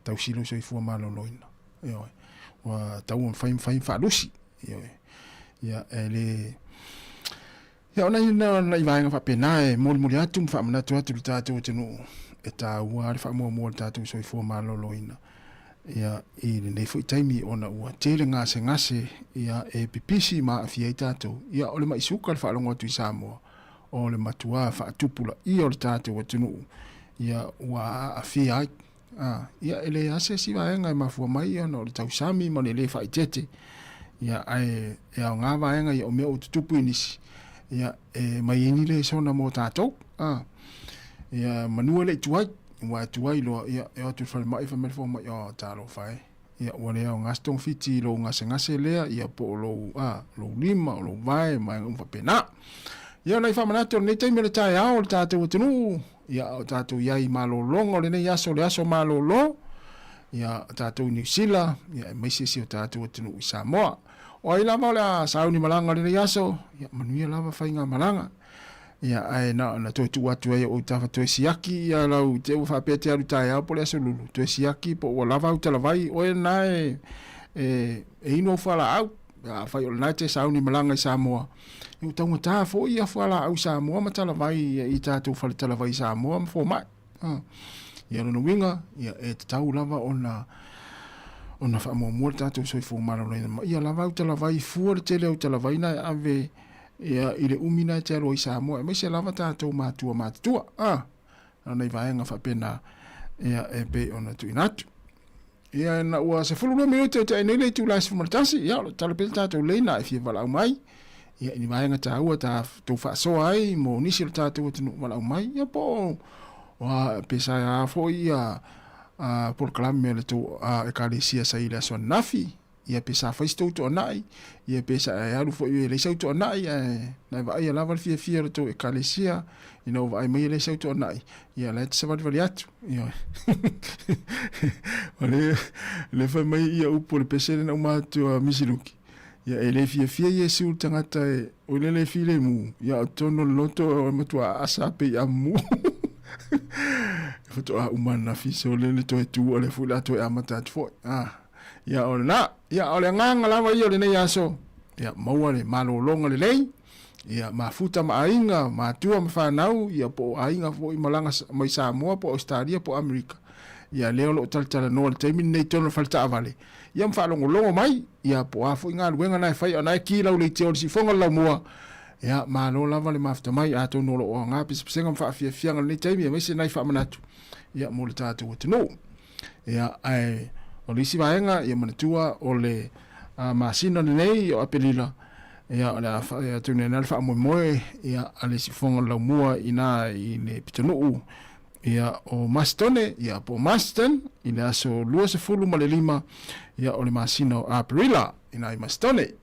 tau silo soifua maloloina ia wa tau fain fa lusi ia ele ia ona ina vai fa pena e mol atu fa mana to atu tātou tenu e tāua le fa mo tātou soifua maloloina ia i le nei fo taimi ona ua tele ngase ia e pipisi ma afia i tātou ia ole mai suka le whaalongo atu i Samoa o le matua whaatupula i o le tātou atunu ia ua afia ai ia ele ase si vaenga e mafua mai ona o le tausami ma le le whaitete ia e au ngā vaenga ia o mea o tutupu inisi ia e mai ini le sona mo tātou ia manua le tuai wa tuai lo ia e atu fal mai fa melfo mai o talo fai ia wale o ngaston fiti lo ngase lea ia po lo lo lima lo vai mai un pena ia nei fa manato nei te mele tai ao le tātou tunu ia o tātou iai malo longo le nei aso malo lo ia tātou New Zealand ia mai se o tātou tunu i Samoa o ai lava la sauni malanga le nei aso ia manuia lava fai ngā malanga ia ai na to atu ai o tafa to siaki ia lau te fa pete alu tai a pole aso lulu to siaki po o lava o tala vai o na e ino fala au a fai o na te sauni malanga i Samoa i tau ta fo ia fala au Samoa ma tala vai i tatu fala tala vai Samoa ma fo mai ia no winga ia e tau lava ona fa mo tatu so fo mara ia lava o tala vai fu o tele o tala vai na ave ia ile umina te alo i Samoa me se lava tātou mātua nei vaenga fa pena ia e pe ona tu inatu ia na ua se fululu minuto te nei le tu lasi fumartasi ia tala pe tātou leina e fie walau mai ia ni vaenga ta ua ta tu fa so ai mo nisi le tātou tunu walau mai ia po wa pesa ya fo ia por klame le tu e kalisia sa ile so nafi ia pesa fais to nai ia pesa ia lu fo ia le sau to nai na va ia lava fia to e kalesia ino vai mai le sau to nai ia le se va valiatu ia le fa mai ia upo le pesa na uma to misiluki ia ele fia ia su tangata o le file mu ia tono loto matua asa pe ia mu foto a umana fiso le to tu ole fula to amata fo ia ona ia ole nganga lava ia le nei aso ia maua le malolonga le lei ia mafuta mainga matua mfanau ia po ainga fo i malanga mai Samoa po Australia po Amerika ia leo lo tala no le temi nei tono falta avale ia mfalongo mai ia po afo inga luenga na fai ona ki lau le teo si fonga la mua ia malo lava le mafuta mai ato no lo nga pisenga mfa fia nei temi mai se nai fa manatu ia mo le tatu no ia ai o lisi vaenga ia manatua o le masina nei o apelila ia o le tune na fa moe ia ale si fonga la mua ina i le pitonu ia o mastone ia po masten ina so lua se fulu ma le lima ia o le masina o apelila ina i mastone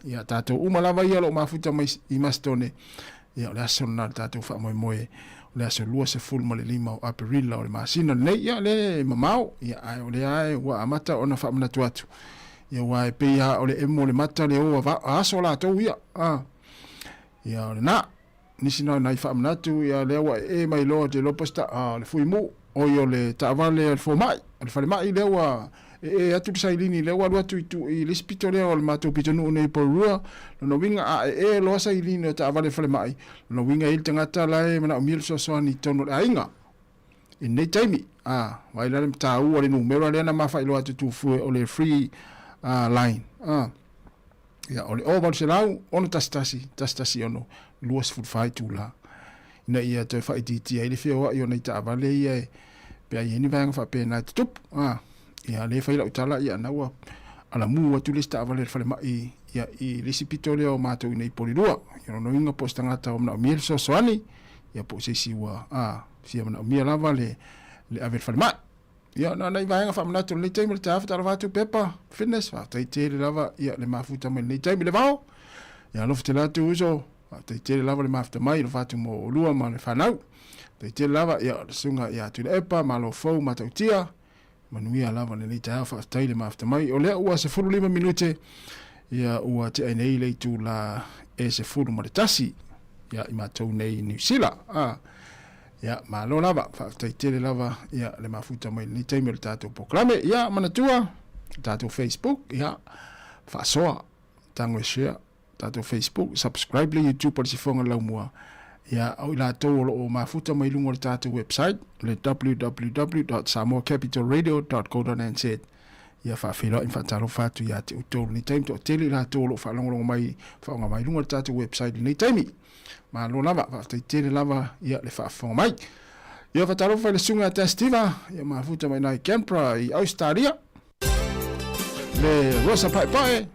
ia tato umalava ia lo mafuta mai i mastone ia o le aso na tato fa moe le aso lua se fulu ma le lima o apelila o le masina nei ia le mamau ia ai o le ai wa amata ona fa mana tuatu ia wa pe ia o le emo le mata le o va aso la to ia ia le na nisi na nai fa manatu ia le wa mai lo te lo posta le fui mu o yo le tavale al fo mai al fa mai le wa atu sai lini le wa atu tu i le spitole o le mato pitonu nei porua no winga lo sai lini tavale fa mai no winga il tangata lai mana mil so so ni tono ainga in nei taimi vai la ta u le numero le na mafa lo atu tu fu o le free line ia o le over se lau ono tastasi ono luas fu fai tu la na ia te fai ti ai le feo io nei ta vale ia pe ai ni vang fa pe na tup ia le fai la utala ia na wa ala mu wa tu le sta vale fa mai ia i recipitole o mato nei polirua io no inga postanga ta o na miel so soani ia po se siwa sia na miel lava le ave fa mai ia na nei vang fa na tu le time le ta fa va tu pepa fitness fa te lava ia le mafuta me nei time le vao ia lo fitela tu uso te lava le mafta mai lo fatu mo lua ma le fanau te lava ia sunga ia tu le epa ma lo fou ma tautia manuia lava le nei ta fa tai le mafta mai o le ua se fulu 5 minute ia ua te nei le tu la se fulu ma le tasi ia i matou nei New Zealand ia ma lo lava fa te lava ia le mafuta mai nei time le tato proclame ia manatua tato Facebook ia fa soa tango share tato Facebook, subscribe le YouTube por si fonga lau mua. Ia au ila tau o mafuta mai lungo le tato website le www.samoacapitalradio.co.nz. Ia fa filo in fatalo fatu ia te utolu ni time to tele ila tau lo fa longo mai fa nga mai lungo le tato website ni time. Ma lo lava fa tele lava ia le fa fonga mai. Ia fatalo fa le sunga testiva ia mafuta mai nai Canberra i Australia. Le Rosa Pai Pai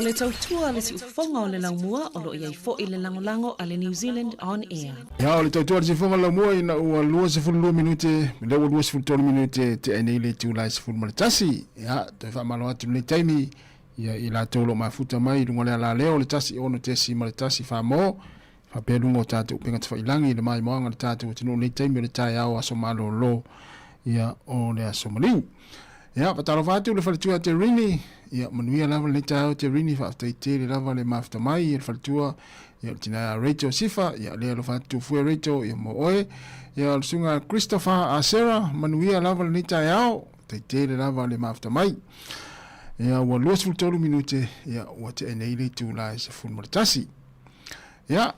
le tautua le si ufonga o le laumua o lo iai fo i le langolango a le New Zealand On Air. Ya o le tautua le si ufonga laumua ina ua lua se fulu minute, le ua lua se fulu tolu minute te enei le tūlai se fulu maritasi. Ya, te whamalo atu le taimi, ia i la tolo mafuta mai, runga lea la leo le tasi ono te si maritasi whamo, whapea lunga o tātou penga te whailangi, le mai moanga le tātou o tino le taimi le tai au aso malo lo, ia o le aso maliu. Ya, patalo whātu le whalitua te rini, ia manuia lava le tau te rini whaaftai te le lava le mafuta mai, ia le whalitua, ia le tina Rachel Sifa, ia le alo whātu fue Rachel, ia mo oe, ia le sunga Christopher Asera, manuia lava le tai au, te le lava le mafuta mai. Ia ua luas fultolu minute, ia ua te enei le tūlai se fulmaritasi. Ia,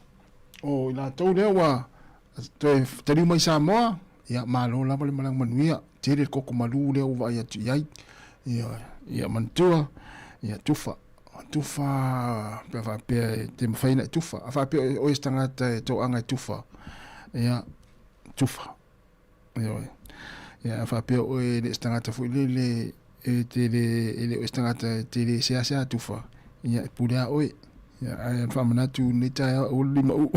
o ila tau lea ua, toe tariu mai Samoa, ia malo lava le malang manuia, te le koko malu lea uva ia tu iai, ia mantua, ia tufa, pe whapea te mawhaina tufa, a whapea o estangata e tau anga tufa, ia tufa, ia whapea o e le estangata fuilele, te le estangata te le sea tufa, ia pulea oe, ia ai whamanatu ne tai o lima u.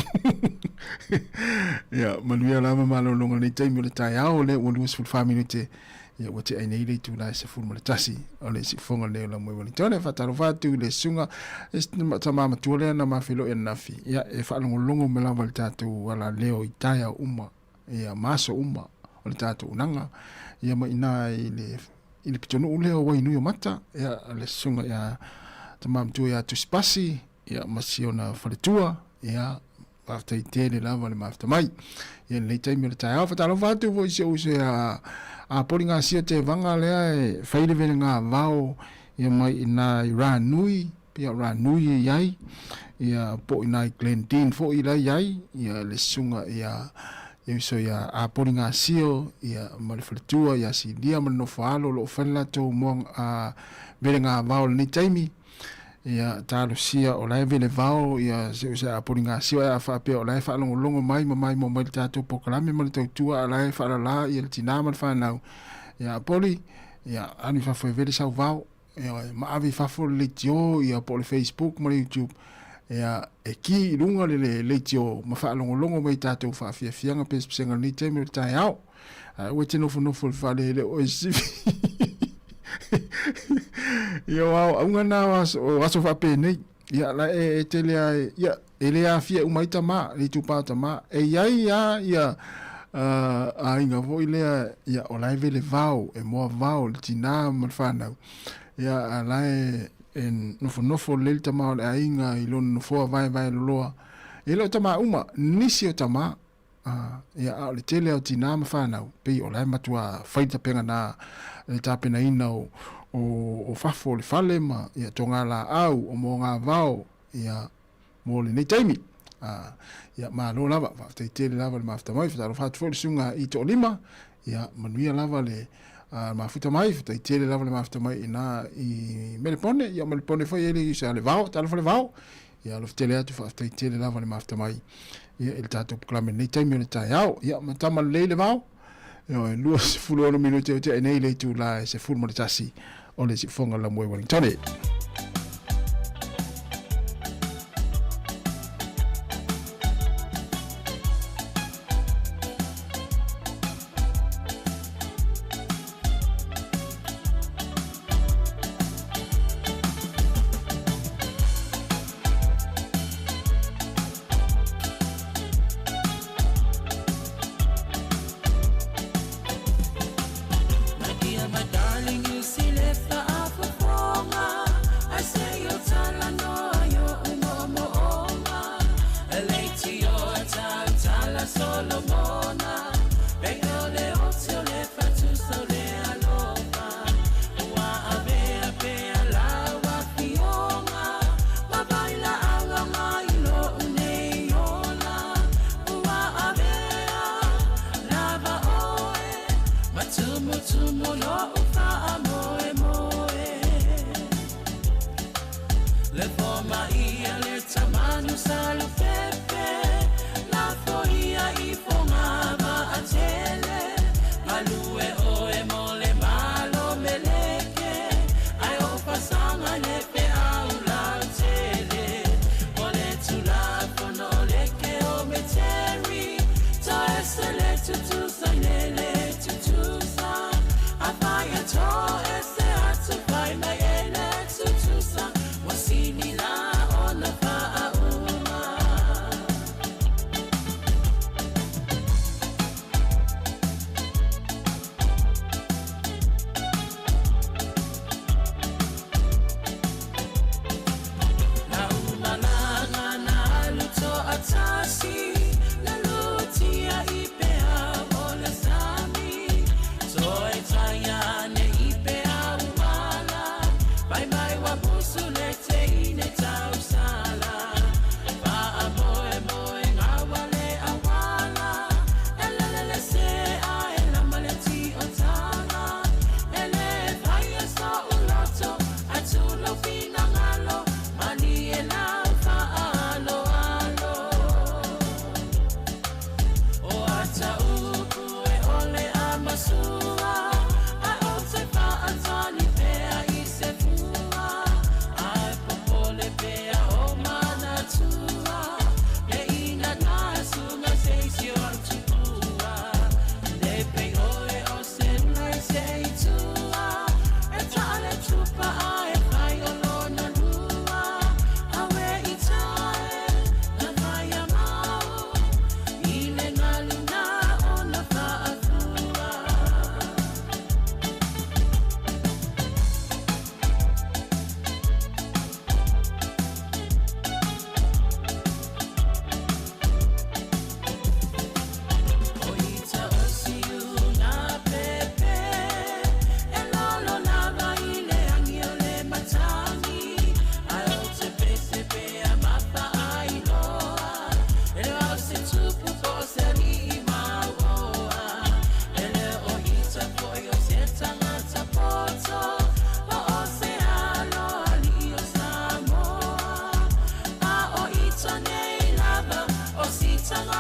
Ia manuia lama malo longa ne taimi o le tai au le ua luas fulfa minute, ia ua te ainei le tūlai se fulmaritasi, o le si fonga leo la mwe Wellingtone, whataro whatu le sunga, ta mamatua lea na mawhilo e nafi, ia e whaalongolongo me lawa le tātou wala leo i tai au uma, ia maso uma, o le tātou unanga, ia ma ina i le pitonu uleo wainu yo mata, ia le sunga ia ta mamatua ia tuspasi, ia masio na whaletua, ia whaftai tele lava le mafta mai. Ia le taimi le tai au whatalo whatu vo isi use a pori ngā sia te vanga lea e whaile vene ngā vau, ia mai ina i rā nui, pia rā nui e iai, ia po ina i Glendine fo i lai iai, ia le sunga ia iso ia a pori ngā sio, ia male whaletua, ia si lia male no whaalo lo whanla tō moang a vene ngā vau le ni taimi, ia talo sia o lai vele vao ia se usa apori ngā siwa ia whapea o lai whaalongo mai mo mai tātou pokalame mo le tautua a lai whaalala ia le tina ma le whanau ia apori ia anu whafo e vele sau vao ia maawi whafo le tio ia po le Facebook mo le YouTube ia e ki runga le tio ma whaalongo mai tātou whafia fianga pesenga ni te me tai au ue te nofo le whale le o sivi ia wau aunga nā waso whape nei ia la e te lea ia e lea fia umaita mā le tupata mā e iai ia a inga vo i lea ia o lai vele vau e moa vau le tina ma le whanau ia a lai e nofo le tama o le a inga i lona nofoa vai loloa e lo tama uma nisi o tama ia a le tele o tina ma whanau pei o lai matua whaita penga nā le tāpena ina o whafo le whale ma ia tonga la au o mo ngā vau ia mo le nei taimi ia maa lo lava whaftai tele lava le mafuta mai whataro whatu fo le sunga i to lima ia manuia lava le mafuta mai whatai tele lava le mafuta mai ina i melepone ia melepone fo ele i sa le vau talo fo le vau ia lo tele atu whaftai tele lava le mafuta mai ia il tātou proklame nei taimi o le tai au ia matama le vau ia lua se fulo minute o te enei le tūlai se fulmaritasi o le si fonga la mwe Wellingtone. My darling, you see, left the apple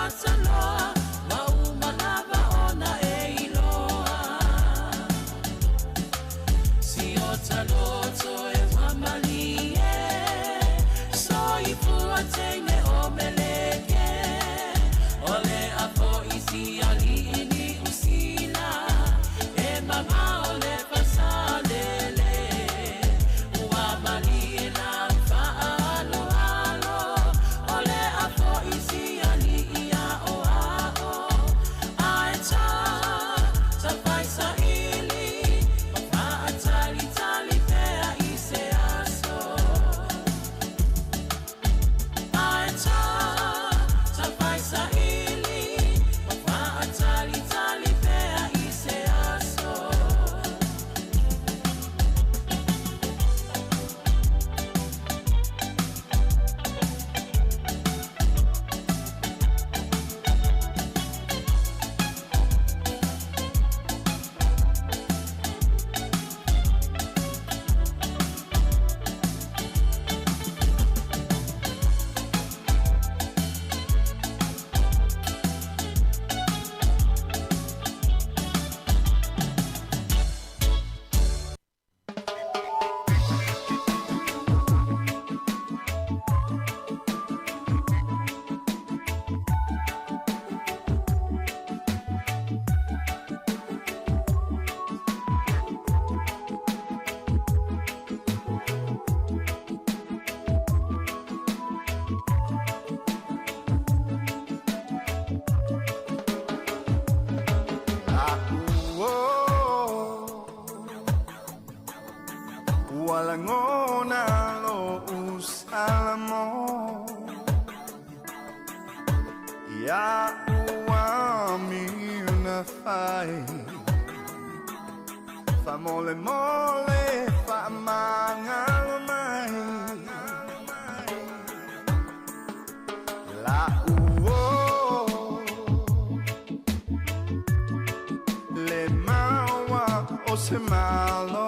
ataloa waumalava ona e iloa si o taloto e wamalie soifua teine o meleke ole apo isi aliini usila e mama ole pasalele uamalie na faalo alo ole apo isi aliia o ao aeta tapaisa ili paatali tali pea ise aso aeta tapaisa ili paatali tali pea ise aso Walangona lo usalamo ya uamina fai fa mole mole fa mangal mai la uo le mawa o se malo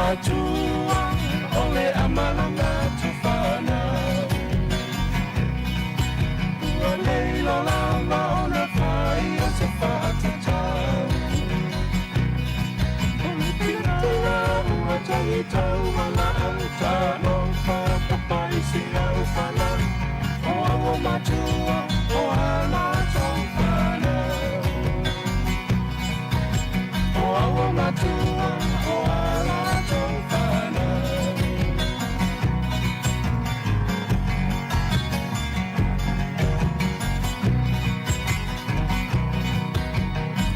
matua ole amalanga tufana ua leilo lava ona fai o se whaatata ole tira ua tangi tau wala auta no whapapai si au whala o awo matua o ala tufana o awo matua o ala tufana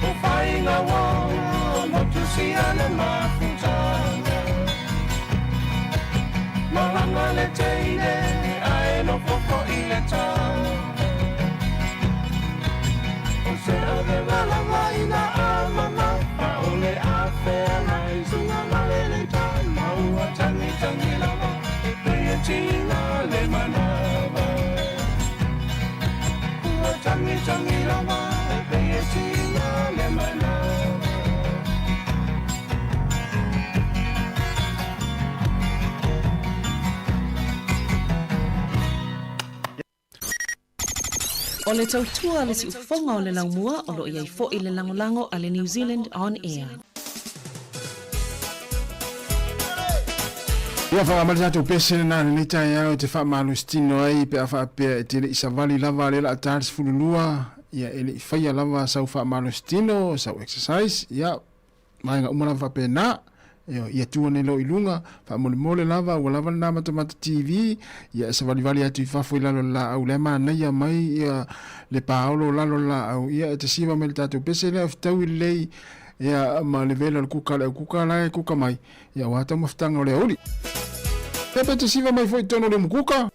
o whainga wā motu si ana mafutana malanga le teine ae no fofo i le tau o se ave wala waina a mama a ole a whea nai sunga male le tau maua tangi tangi lava e pea tina le manawa ua tangi tangi lava e pea tina le manawa O le tautua le si ufonga o le laumua o lo iai fo i le langolango a le New Zealand On Air. Ia wha amari tātou pese na ni tai au te wha malu stino ai pe a wha pia e te le isavali lava le la ataris fululua ia ele i whaia lava sau wha malu stino sau exercise ia maenga umana wha pe na ia tua ne lo ilunga fa mole mole lava o lava na mata TV ia se vali atu fa foi la la au le mana ia mai ia le paolo la la au ia te siva mel tatu pese le tau le ia ma le vela kuka la kuka mai ia wata maftanga le oli pepe te siva mai foi tono le mukuka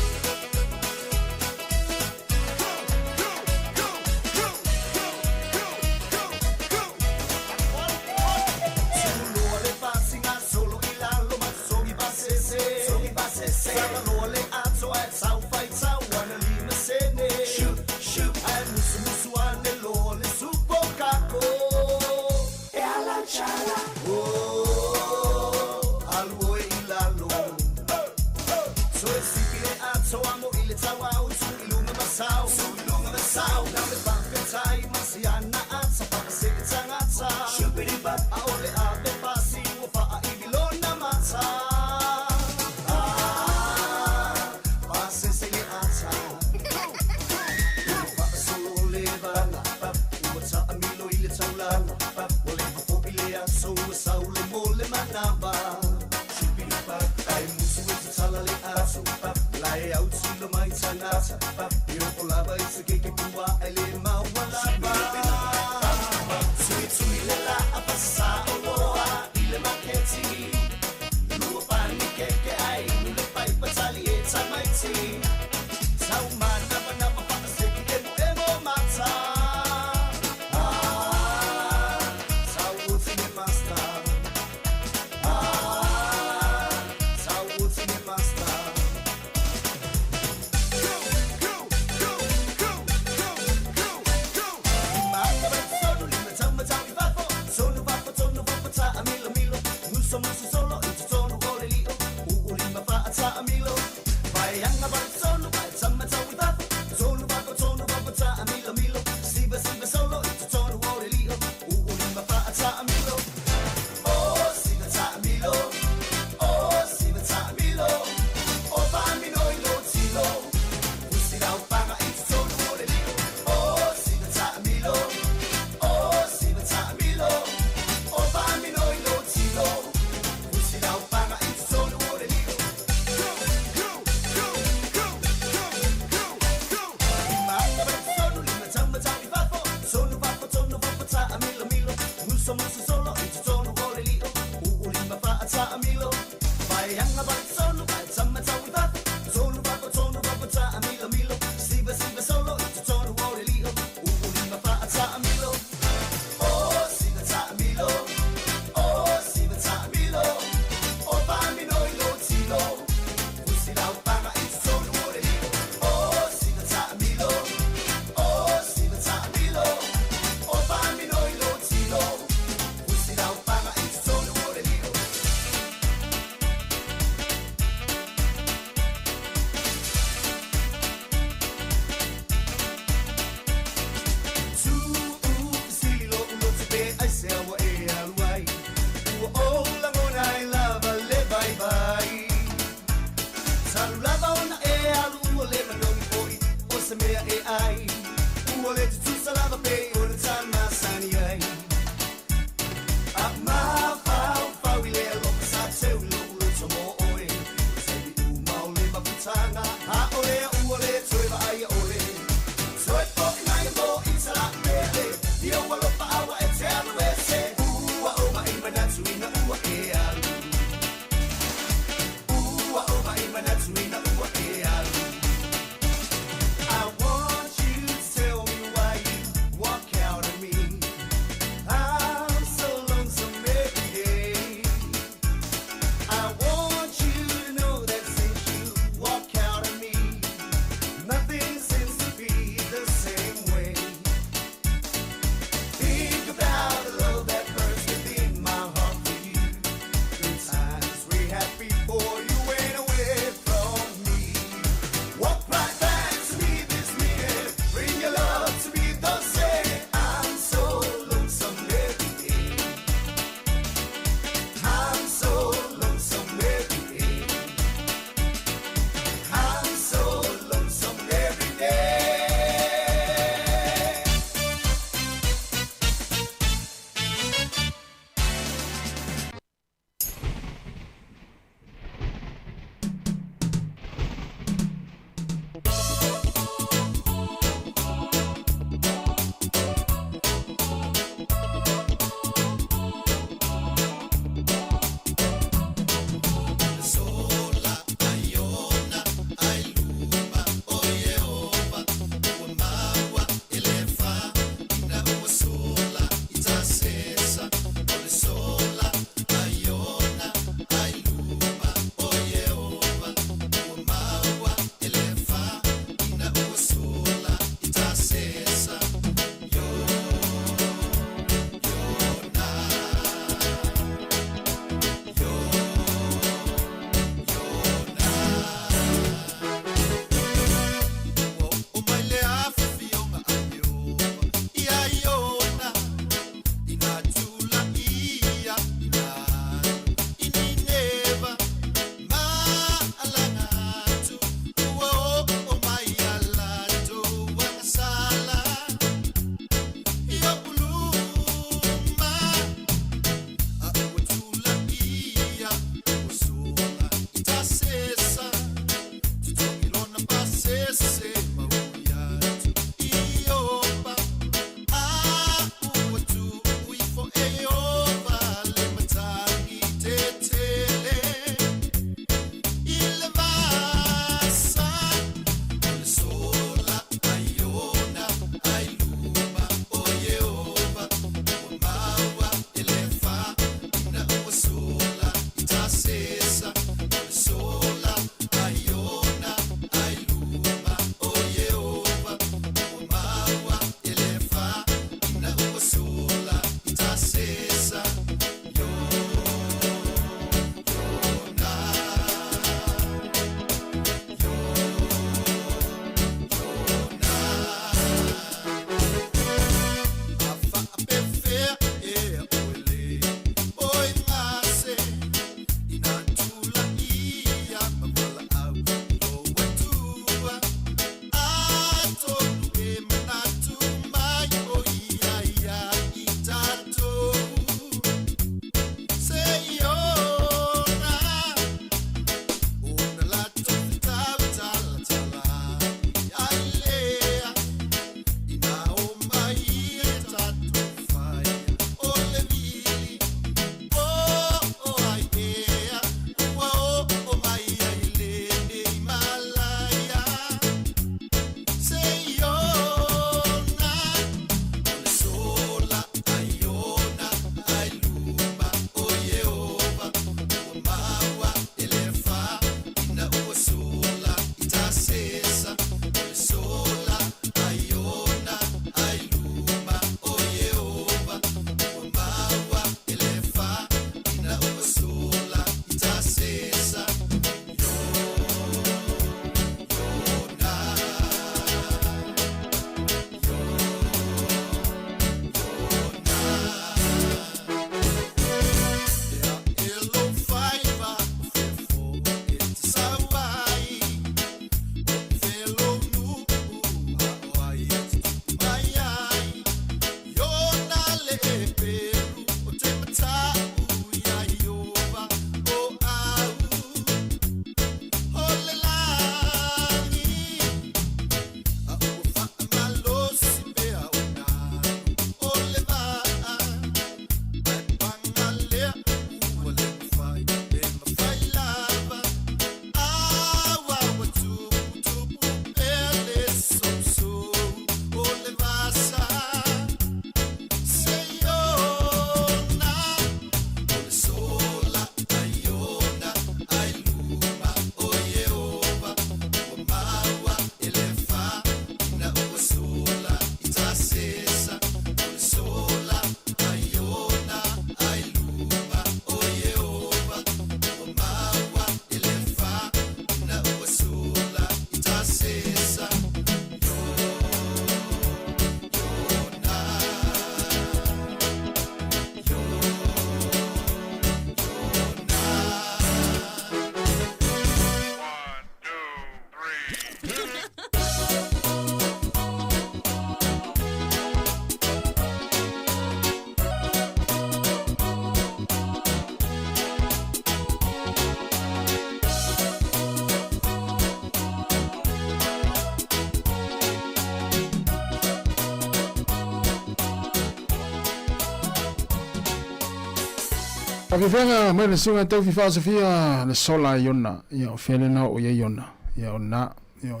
Whakawhenga mai le sunga tau fifa Sofia le sola iona ia o whelena o ia iona ia o na ia o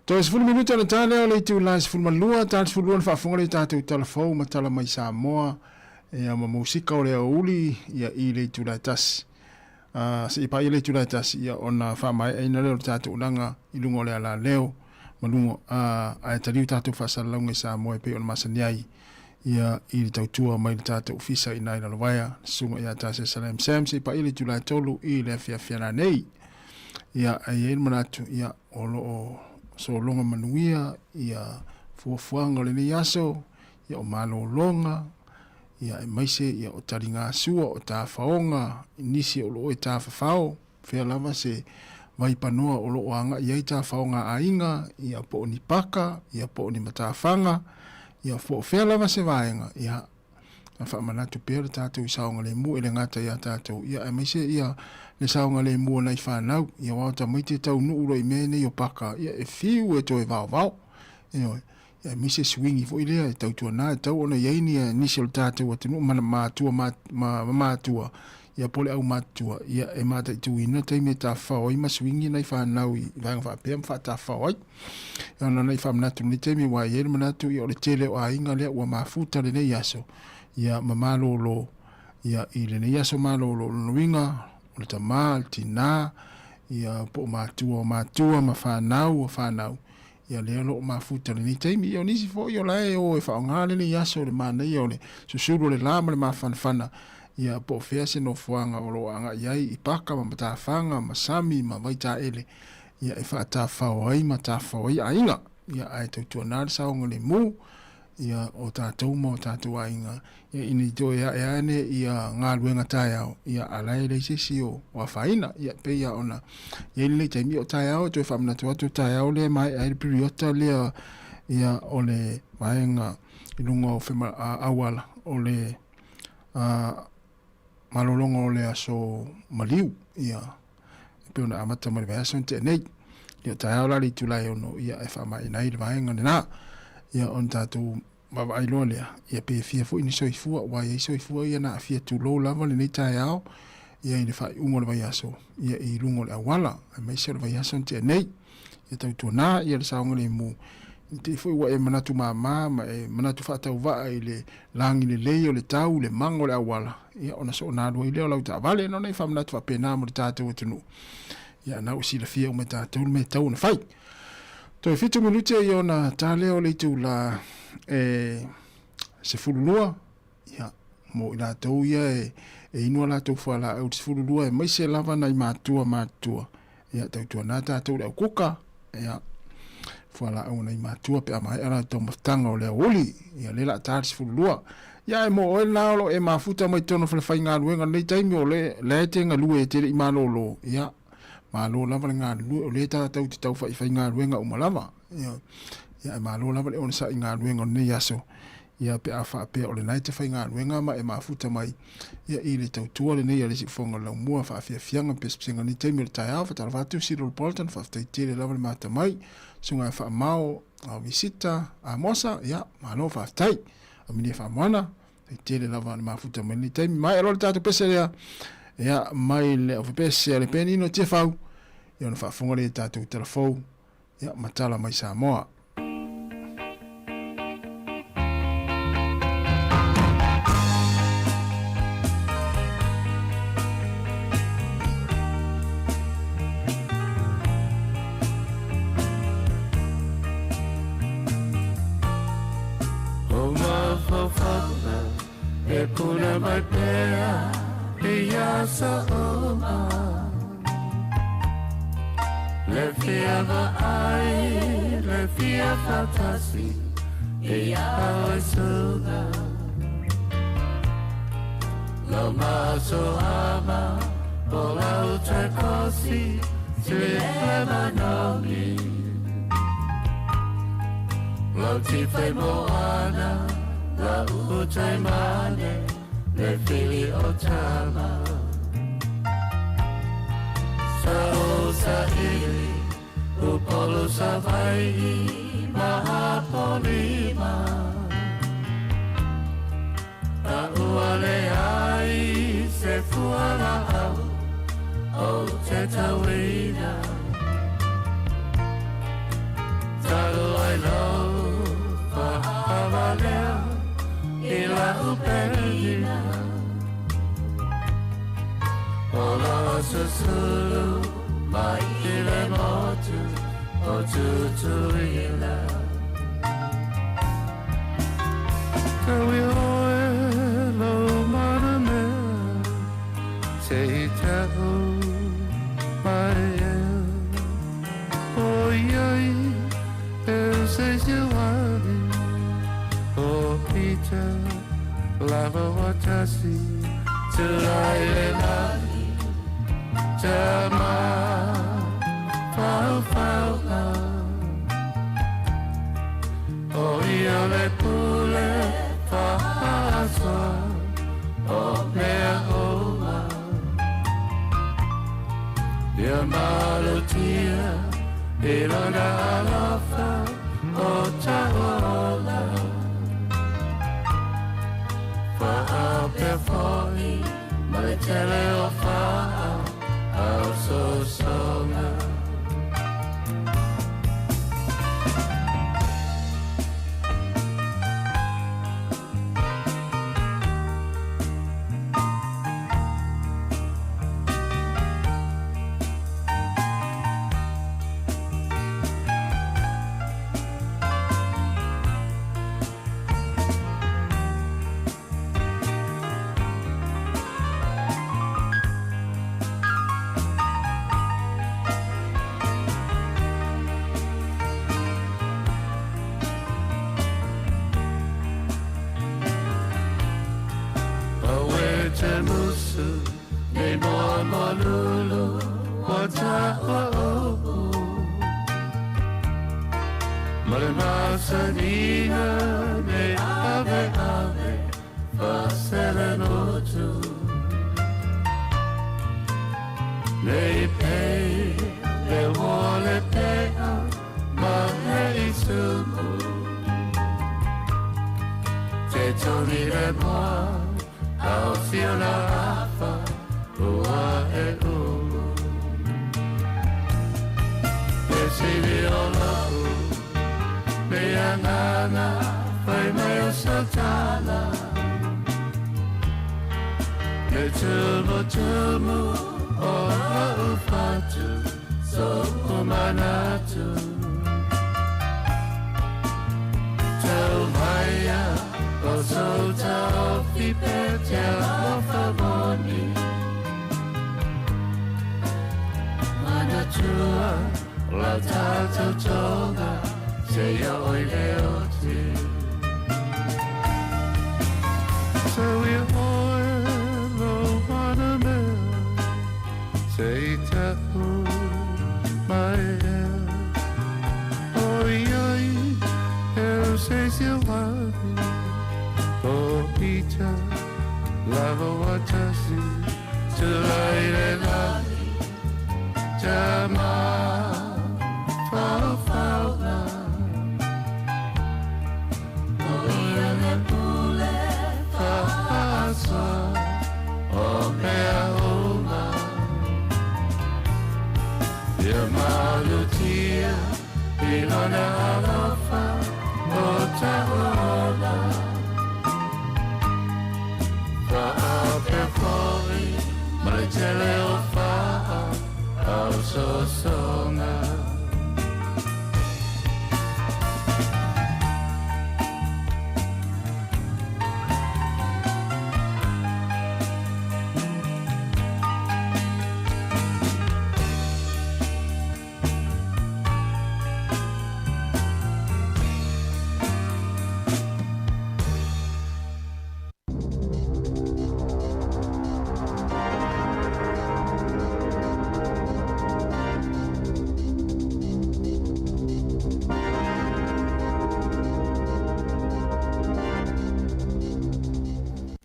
to is fulu minuta le tale o le tu la is fulu malua ta is fulu fa fonga le tatu telefon ma tala mai Samoa ia ma musika o le uli ia I le tu la tas se pa ile tu la tas ia ona fa mai ina le tatu langa ilungo le ala leo malungo a taliu tatu fa salonga Samoa pe on masaniai ia I tautua mai tata ofisa I nai lalawaya sunga ia tase salam sam se pa ile Julai tolu I le fiafia nei ia ai manatu ia olo o so longa manuia ia fuafuanga le ni aso ia o malo longa ia maise ia o taringa sua o ta faonga inisi o lo ta fao fe lava se vai panoa o lo anga ia ta faonga ainga ia po ni paka ia po ni matafanga ia fo fela va se vaenga ia fa manatu per tatu saunga le mu ele ngata ia tatu ia mai se ia le saunga le mu na fa nau ia wa ta mite tau nu ro I mene yo paka ia e fiu e toi va ia mai se swingi fo ile tau tu na tau ona ia ni initial tatu wa tunu ma tu ma tu ia pole au matua ia e mata tu ina te me ta fa o ma swingi na fa nau I va fa pem fa ta fa o ia na na fa manatu ni te me wa ia manatu ia le tele o ainga le wa mafuta le nei aso ia mamalo lo ia I le nei aso malo lo winga o ta maltina ia po matua ma fa nau ia le lo mafuta le nei te me ia nisi fo ia la o fa ngale le aso le mana ia le susuru le lama le ma fana ia po fese no fuanga o lo anga iai I paka ma matafanga masami ma vaita ele ia e fa ta fa oi ma ta fa oi ainga ia ai tu na sa ngole mu ia o ta tu mo ta tu ainga ia ini to ia ane ia ngaluenga taia ia alai le sisio wa faina ia pe ia ona ia le te mi o taia o to fa mna tu taia o le mai ai priota le ia ole vaenga ilungo fema awala ole malolongo le aso maliu ia pe ona amata mai va aso te nei ia ta ala li tulai ono ia e fa mai nai le vaenga na ia on tatu ma vai lo le ia pe fia fu ini soifua wa ia soifua ia na fia tu lo lava le nei tai ao ia ni fa ungo le vai aso ia I lungo le awala mai se le vai aso te nei ia tau na ia le saunga le mu te foi wa e manatu mama ma e manatu fa tau va ile langi le leo le tau le mango le awala ia ona so na do ile la ta vale no nei fa manatu fa pena mo tatu tunu ia na usi le fia o me tatu me tau na fai to fitu minute ia na tale o le tu la se fululua ia mo ila tau ia e inu la tau fa la o se fululua e mai se lava na matua ia tau na tatu le kuka ia fala ona I matua pe mai ana to mastanga o le oli ia le la tars fulua ia mo o la lo e mafuta mai tono fa fainga luenga nei taimi o le tenga lue te I malolo ia malo la nga lu o le ta tau tau fa fainga luenga o malava ia malo la le on sa inga luenga nei aso ia pe afa pe o le nai te fainga luenga ma e mafuta mai ia I le tau tua le nei ale si fonga la mua fa fianga pe spinga nei taimi o tai afa ta va tu siro poltan fa te tele la mata mai sunga fa mau a visita a mosa ia malo fa tai a mini fa mana te tele lava ma futa meni tai mai ro tatu pese ia mai le of pese le penino te fau ia no fa fonga le tatu telefon ia matala mai Samoa Kuna mai pea ia sa oma le fia va ai le fia fatasi ia ai suga lo maso ama bola utra kosi sile manoni lo ti fai moana la utai mane le fili o tama sa o sa ili upolo sa vai maha polima a uale ai le fuala au o te tawina talo ai lau pa havalea i la upelina o la susulu mai i le motu o tutuila Kawi oe lo marame se tau mai o iai e se siwari o pita lava watasi turai e lali tama fau fau o ia le pule Fa'aswa o mea hoa Ia malutia I rona alofa o taola Fa'ape foi ma le tele o fa'a au sosonga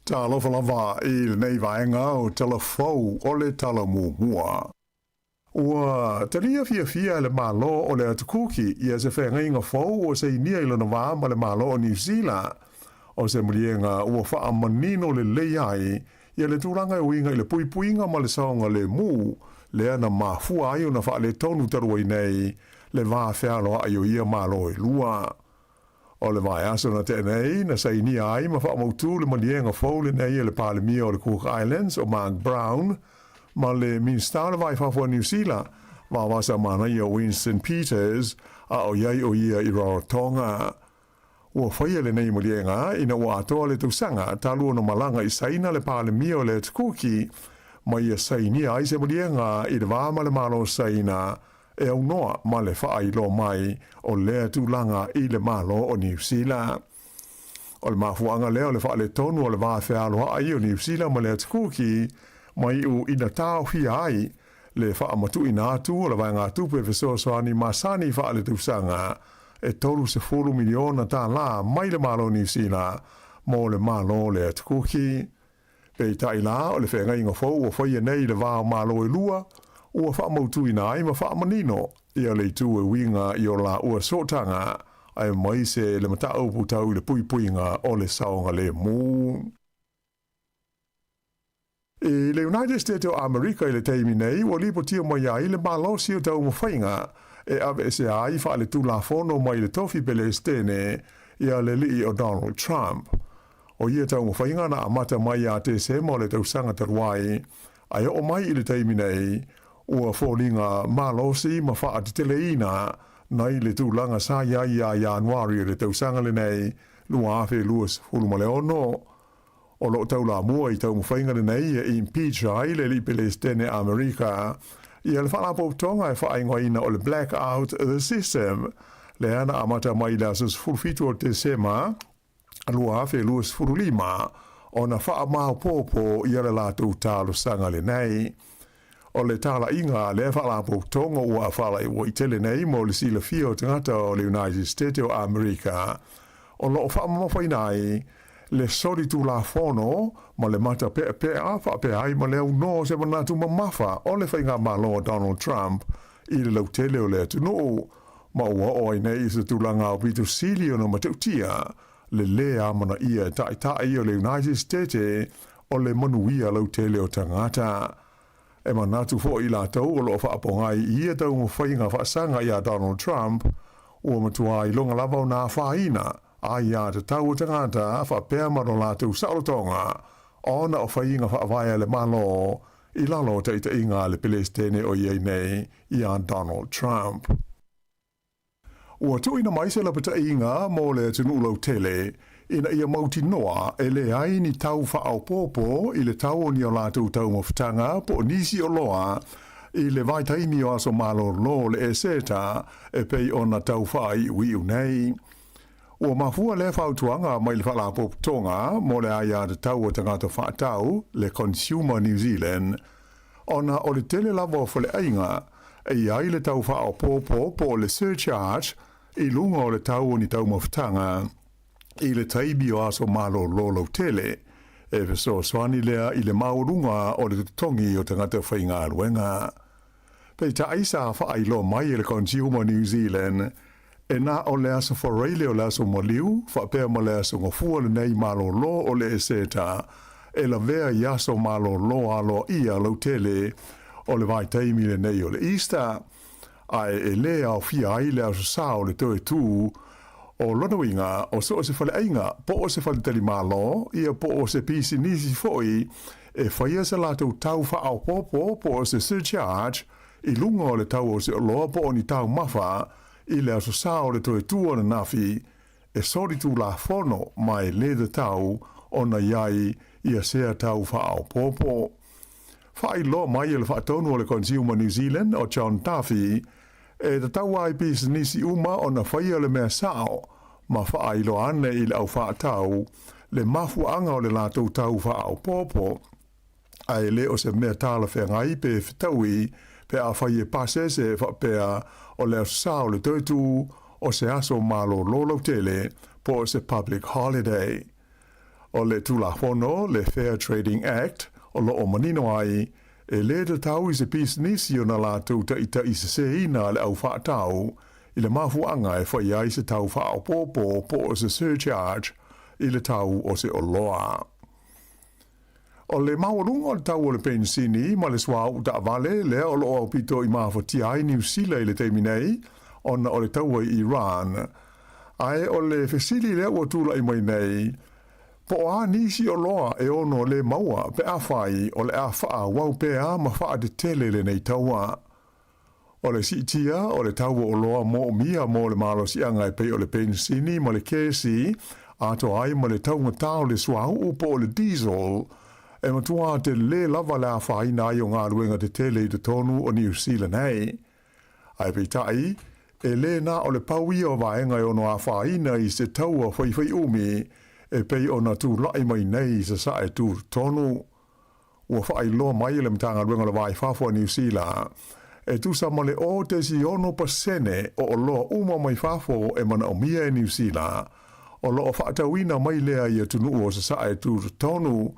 Ta alofa lava I nei vaenga o telefou o le talamumua. Ua talia fia le malo o le atukuki ia se whenga inga fau o se inia ilo na waa ma le malo o New Zealand. O se murienga ua wha manino le leiai ia le tūranga e uinga i le puipuinga ma le saonga le mū, le ana mafua ai o na wha le tonu tarua i nei, le vā whialoa ai o ia malo e lua. O le vai aso na tenei, na sa ini ai, ma wha mautu le malienga fau le nei e le palemia o le Cook Islands o Mark Brown, ma le minister le vai whafua New Zealand, wa wasa mana i o Winston Peters, a o iai o ia i Rarotonga. Ua whaia le nei malienga, ina ua atoa le tausanga, talua no malanga i saina le palemia o le tukuki, ma ia saini ai se malienga i le vāma le malo saina, e au noa ma le whaai lo mai o lea tūlanga i le malo o New Zealand. O le mafuanga leo le wha le tonu o le vāwhialoa ai o New Zealand ma le tukuki, mai u ina tāo hia ai, le wha matu ina atu o le vai ngā tupe fesoasoani masani wha le tūsanga, e tolu se 4 miliona tā la mai le malo New Zealand, mo le malo le tukuki. Pei tai la o le whenga inga fau o whaia nei le vāo malo e lua, ua wha mautu ina ai ma wha manino, ia le tu e winga i o la ua sotanga, ai mai se le mata aupu tau le pui puinga o le saonga le mū. E le United States of America i le teimi nei, ua lipo tia mai ai le malosi o tau mawhainga, e ave se ai wha le tu la fono mai le tofi pele stene, ia le li o Donald Trump. O ia tau mawhainga na amata mai a te se mo le tau sanga taruai, ai o mai i le teimi nei, ua fōringa malosi ma wha ati teleina, nai le tu langa sa iai a Januari le tau sanga le nei, lua afe luas huluma le ono. O lo tau la mua i tau mwhainga le nei e impeach ai le li pele stene Amerika, i le whalapo tonga e whaingoa ina o le blackout the system, le ana amata mai le asus fulfitu o te sema, lua afe luas fululima, o na wha mao popo i le lātou tālo sanga le nei. O le tala inga le whalapo tonga ua whala i wai tele nei mo le sila fio tangata o le United States of America. O lo wha mawhainai, le sori tu la fono, ma le mata pe a wha pe ai ma leo no se manatu mamafa o le whainga malo Donald Trump i le lau tele o le atu no. Ma ua oi nei isa tūlanga o Pito Silio no matautia, le lea mana ia tai o le United States o le manuia lau tele o tangata. E manatu fo i la tau o lo whaapongai ia tau mo whainga whaasanga ia Donald Trump, ua matua i longa lava o nā whaina, a ia te tau o tangata whapea maro la tau saolotonga, ona o whainga whaavaya le malo, i lalo teita inga le pelestene o iei nei ia Donald Trump. Ua tuina mai se la pata inga mo le tunulau tele, ina ia mauti noa e le ai ni tau whaau popo i le tau o ni o lātou tau mawhitanga po nisi o loa i le vaitaini o aso malo lo le e seta e pei ona tau whai ui unei. Ua mafua le whautuanga mai le whalapo tonga mo le aia de tau o tangata whaatau le Consumer New Zealand ona o le tele lavo fale ainga e iai le tau whaau popo po le surcharge i lunga o le tau o ni tau mawhitanga i le taibi o aso malo lolo tele, e feso swani lea i le maurunga o le tongi o tangata whainga aruenga. Pei ta aisa whaai lo mai le Consumer New Zealand, e na o le aso whareile o le aso moliu, whapea ma le aso ngofua le nei malo lo o le eseta, e la vea i aso malo lo alo ia lo tele, o le vai taimi le nei o le Easter, ai e lea o fia ai le aso sao le toe tū, o lonoinga o so se fale ainga po o se fale tali malo ia po o se pisi nisi foi e whaia se lato tau wha au popo po o se surcharge i lunga o le tau o se loa po o ni tau mafa i le aso sao le toe tua na nafi e sori tu la fono mai le de tau o na iai ia sea tau wha au popo. Whai lo mai le whaatonu o le Consumer New Zealand o John Duffy e te tau ai pisi nisi uma o na whaia le mea sao, ma whaai lo ane i le au whaatau, le mafu anga o le lātou tau whaau popo. Ai le o se mea tāla whengai pe whitaui, pe a whaie pasese whapea o le sao le tautu o se aso malo lolo tele po o se public holiday. O le tula hono, le Fair Trading Act, o lo o manino ai, e le te tau i se pisnisi o na lātou ta ita i se seina le au whaatau, i le mafuanga e whai ai se tau whaau popo po o se surcharge, i le tau o se o loa. O le maurunga o le tau o le pensini, ma le swa u ta vale, le o lo o pito I mawhati ai New Zealand le teiminei, ona o le tau I Iran. Ai o le fesili le o tula I mai nei, po a nisi o loa e ono le maua pe a whai o le a wha wau pe a ma wha de tele le nei taua. O le sitia o le tau o loa mo mia mo le malo si angai pe o le pensini ma le kesi, ato ai ma le tau ngatau le swa upo o le diesel, e matua te le lava la whai na I o ngā ruenga te tele I te tonu o New Zealand hei. Ai pe tai, e le na o le paui o vaenga o no a whai na I se tau o whai umi, e pei o na tū lai mai nei sa sa e tū tonu. Ua whai loa mai le mtanga ruenga le vai whafua New Zealand. E tū sa male o te si ono pasene o loa uma mai whafo e mana o mia e New Zealand. O loa whaatawina mai lea I a tunu o sa sa e tū tonu.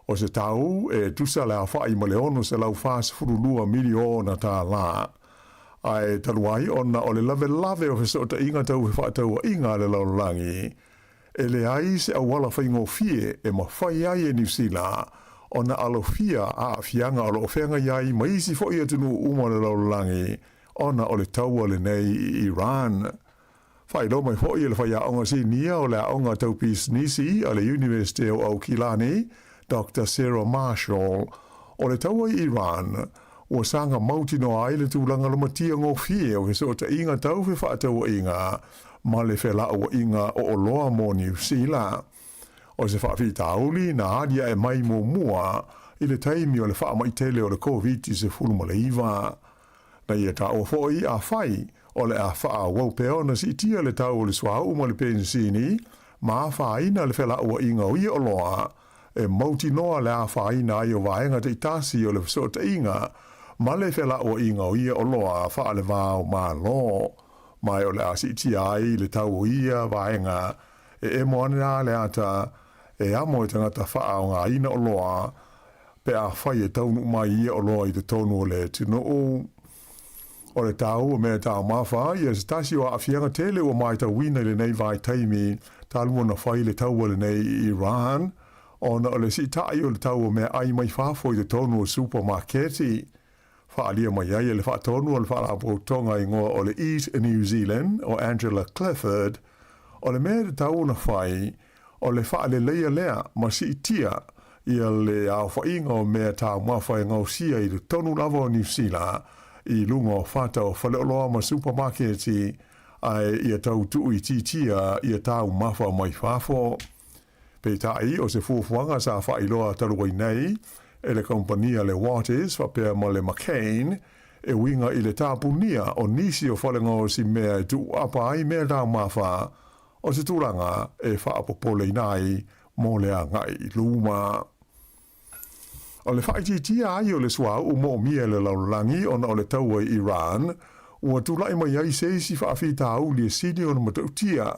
O se tau e tū sa lea whai male ono se lau whas furulua miliona tā la. Ai taruai ona o le lave o fesa o ta inga tau he whaatau inga le lau langi. E le ai se awala whaingo fie e ma whai ai e New Zealand, o na alo fia a fianga o lo whenga iai ma isi fo ia tunu uma le laulangi, o na o le taua le nei I Iran. Whai lo mai fo ia le whai a onga si nia o le a onga tau pis nisi a le University o Aukilani, Dr. Sarah Marshall, o le taua I Iran, ua sanga mautino ai le tūlanga lo matia ngō fie o hesa o ta inga tau fe whaatau inga, ma le whela o inga o loa mo New Zealand. O se whaafi tauli na hadia e mai mo mua I le taimi o le wha mai tele o le COVID se fulu ma le iwa. Na ia ta o foi a whai o le a wha wau peo na si tia le tau o le swau ma le pensini ma a whaina le whela o inga o ia o loa e mauti noa le a whaina I o vaenga te itasi o le whasota inga ma le whela o inga o ia o loa wha le vāo ma lo. Mai o le asiti ai le tau ia vaenga e moana le ata e amo e tangata wha o ngā ina o loa pe a whai e taunu mai ia o loa I te tonu o le tino o le tau o mea tau mawha ia se tasi o a whianga tele o mai tau wina le nei vai taimi talua na whai le tau o le nei Iran o na o le si tai o le tau o mea ai mai whafo I te tonu o supermarketi whaalia mai ai le whaatonu o le whaarapo tonga I ngoa o le Eat New Zealand o Angela Clifford o le mea le tau na whai o le whaale leia lea ma si tia ia le au whainga o mea tau mawhai ngau sia I le tonu lava o New Zealand I lunga o whata o whaleoloa ma supermarketi ai ia tau tuu I titia ia tau mawha mai whafo. Pe tai o se fuafuanga sa whailoa taruai nei e le kompania le Waters whapea ma le McCain e winga I le tāpunia o nisi o whalenga o si mea e tu apa ai mea tau mawha o se tūranga e whaapopole nai mō lea ngai luma. O le whaititia ai o le swa u mō mia le laulangi o na o le taua I Iran ua tūlai mai ai seisi whaafita au li e sini o na matautia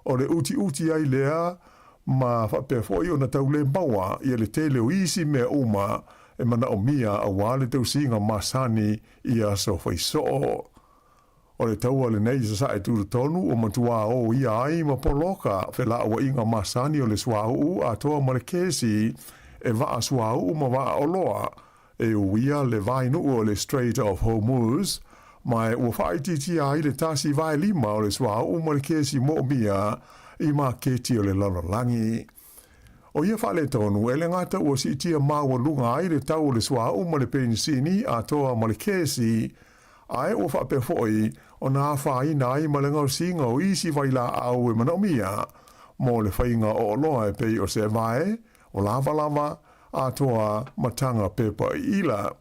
o le uti ai lea ma whapea foi o na tau le maua I le tele o isi mea uma e mana o mia a wale tau singa masani I a so whaiso. O le taua le nei sa e tūru tonu o matua o ia ai ma poloka whela o inga masani o le swau a toa ma le kesi e waa swau ma waa o loa e uia le vainu o le Strait of Hormuz mai ua whaititi ai le tasi vai lima o le swau ma le kesi mo mia I ma keti o le lalalangi. O ia whale tonu e le ngata ua si tia maua lunga ai le tau le swau ma le pensini a toa ma le kesi ai o whape foi o nā whaina ai ma le ngau singa o isi waila au e manomia mo le whainga o loa e pei o se vae o lava a toa matanga pepa I ila.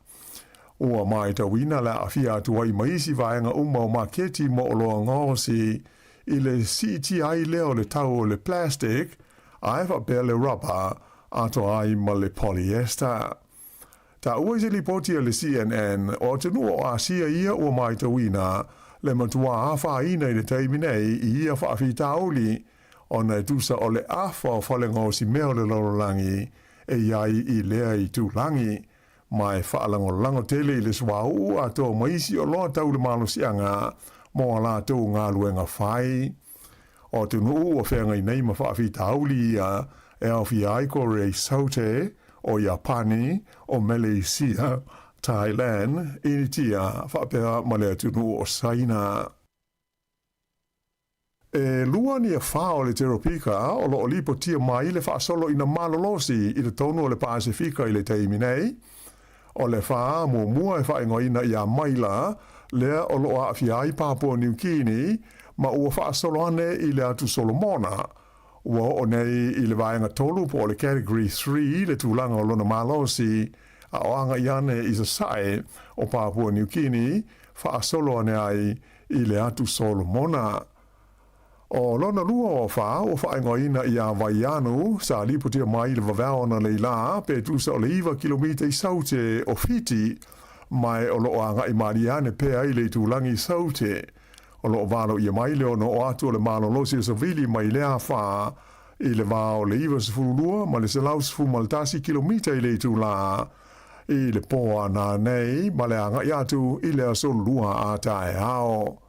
Ua mai ta wina la a fia atua I maisi vaenga uma o maketi mo o loa ngosi I le siti ai leo le tau o le plastic ai whape le rubber a toa ai ma le polyester. Ta ua se li poti le CNN o tenu o asia ia ua mai ta wina le matua a whaina I le taimi nei I ia whaafitauli o na tusa o le afa o whalenga o si meo le lorolangi e iai I lea I tūlangi mai whaalango lango tele I le swau a tō maisi o loa tau le malo sianga mo la tō ngā luenga whai. O tunu o whenga I nei ma whaafitauli ia e au fi ai ko rei saute o Japani, o Malaysia, Thailand, initia whapea male tunu o Saina. E lua ni a whao le Teropika o lo lipo tia mai le whaasolo ina malolosi i le tonu o le Pasifika i le teimi nei. O le wha mua e whaingoina i a maila lea o lo a whiai Papua New Guinea ma ua whaasolo ane i le atu Solomona. Ua o nei i le vaenga tolu po le Category 3 le tūlanga o lona malosi a o anga i ane i sa sae o Papua New Guinea whaasolo ane ai i le atu Solomona. O lona lua o whaingoina i a Vaianu, sa lipotia mai le wawaona le la, pe tusa o le iwa kilomita i saute o Fiti, mai o loo anga i Mariane pe ai le tūlangi saute. O loo walo i a mai leo no o atu o le malo losi o Savili mai lea wha, i le wao le iwa sifurulua, ma le selau sifu maltasi kilomita i le tūla, i le poa nā nei, ma le anga i atu i le asolua a tae hao.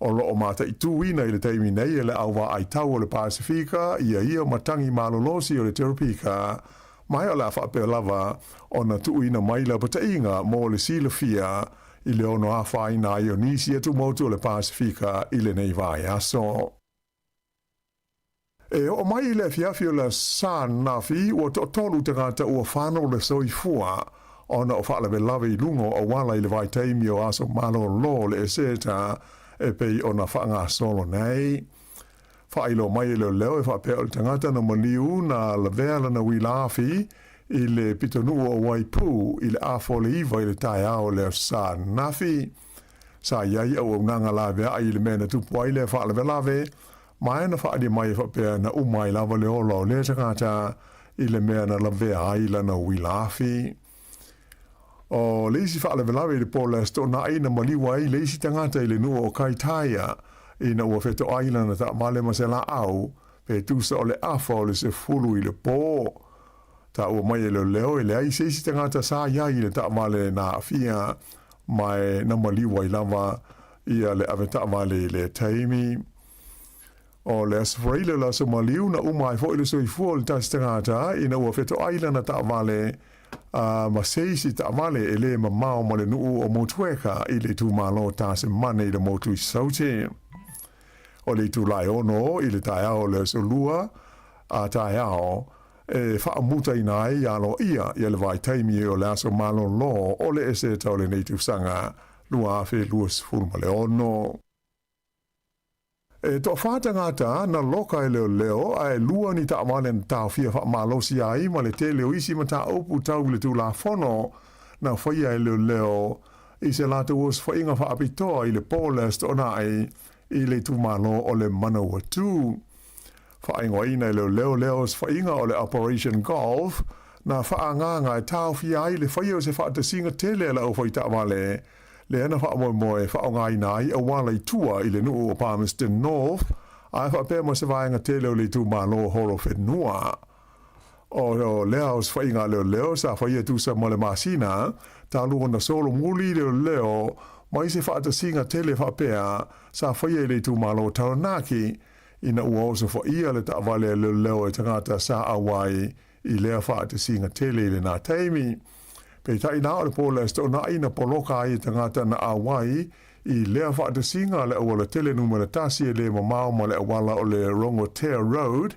O loo mata i tūina i le teimi nei e le awa ai tau o le Pasifika ia matangi malolosi o le Teropika mai o la whapea lava o na tuuina mai la patainga mo le silafia i le ono a whaina i o nisi atu motu o le Pasifika i le nei vai aso. E o mai i le fiafi o le san nafi o to tolu tangata ua whano le soifua o na o whaalawe lawe i lungo o wala i le vai teimi o aso malo lo le eseta e pei o na whaanga solo nei. Whailo mai leo leo e whapea o tangata na maliu na la vela na wilafi i le pitonua o Waipu i le afo le iwa i le tae ao leo sa nafi. Sa iai au au nanga la vea i le mena tupu ai le whaala velave, mai na whaadi mai e whapea na umai lava le ola o le tangata i le mea na la vea ai la na wilafi. O leisi whaale velawe le pola sto na aina maliwa ai leisi tangata i le nua o Kaitaia i na ua wheto aila na ta male masela au pe tusa o le afa o le se fulu i le pō. Ta ua mai e leo i le ai seisi tangata sa iai le ta male na afia mai na maliwa i lava ia le ave ta male le taimi. O le asfraile la so maliu na umai fo i le soifua le tas tangata i na ua wheto aila na ta male ma seisi ta amale e le mamao ma le nuu o motueka i le tu malo ta se mane i le motu i saute. O le tu lai ono i le tae ao le solua a tae ao e wha muta i nai alo ia i le vai taimi o le aso malo lo o le ese tau le neitu sanga lua afe luas fulma le ono. E to whātangata na loka e leo a e lua ni ta amale na tau fia wha malosi ai ma le te leo isi ma ta opu tau le tu la fono na whaia e leo i se lata uos whainga wha apitoa i le polest o nai i le tu malo o le manawa tu. Whaingo ina e leo whainga o le Operation Golf na whaanganga e tau fia ai le whaia o se whaatasinga tele la o whaita amale le ana wha moe whaongai nai a wala i tua i le nuu o Palmerston North a wha pēr mo se vaenga te leo le tu malo horo whenua. O lea os whainga leo sa whaia tu sa mo le masina ta lua na solo muli leo mai se whaata singa tele wha pēr sa whaia le tu malo taranaki ina ua osa whaia le ta wale leo e tangata sa awai i lea whaata singa tele le nā teimi. Pei tai nā o le pōla sto na ina poloka ai tangata na awai i lea whaata singa le awala tele numera tasi e le mamao ma le awala o le Rongotea Road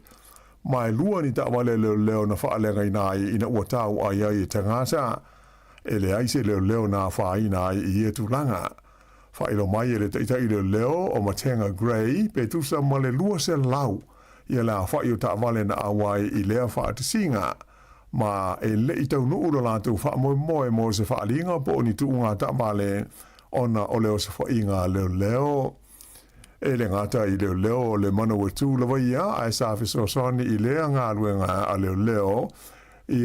mai lua ni ta wale leo na whaalenga inai ina ua tau ai ai tangata e le aise leo na whaina ai i e tulanga. Whailo mai e le taitai leo o Matenga Grey pe tusa ma le lua se lau i la whaio ta wale na awai i lea whaata singa. Ma e le i tau nuu la tu wha moe mo se wha alinga po ni tu unga ta male ona o leo se wha inga leo. E le ngata i leo le manawa tu lawa ia ai sa fiso soni i lea ngā luenga a leo i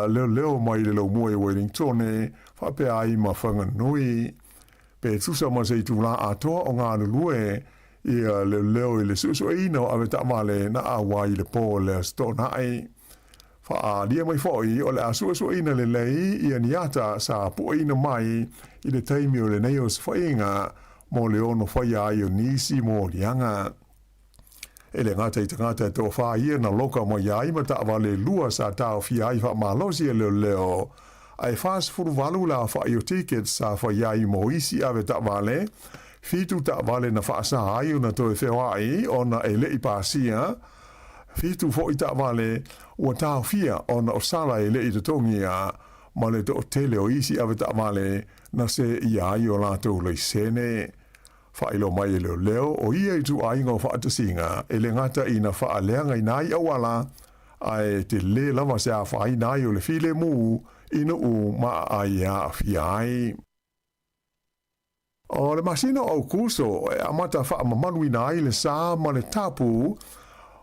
leo mai le lau mua i Wellington wha pe ai ma whanga nui. Pe tusa ma se i tu la atoa o ngā lue i leo i le suso ino ave ta male na awa i le po le sto nai. Wha lia mai fōi o le asua ina le lei i aniata sa pua ina mai i le taimi o le neos whainga mo le ono whaia ai o nisi mo lianga. e le ngata i tangata to wha ia na loka mo iai ma ta wale lua sa tau fi ai wha malosi e leo ai fast furu walu la wha i o tickets sa wha iai mo isi ave ta wale fitu ta wale na wha sa ai una to e whewa ai ona e le i pasia fitu fo i ta wale ua tau fia ona o sala e le i te tongia ma le to tele o isi ave ta wale na se iai o la to le sene whailo mai e leo o ia i tu ainga o whaatasinga e le ngata i na whaaleanga i nai awala ai te le lava se a whai nai o le file mu ina u ma ai a fiai. O le masino au kuso e amata wha mamanu i nai le sa ma le tapu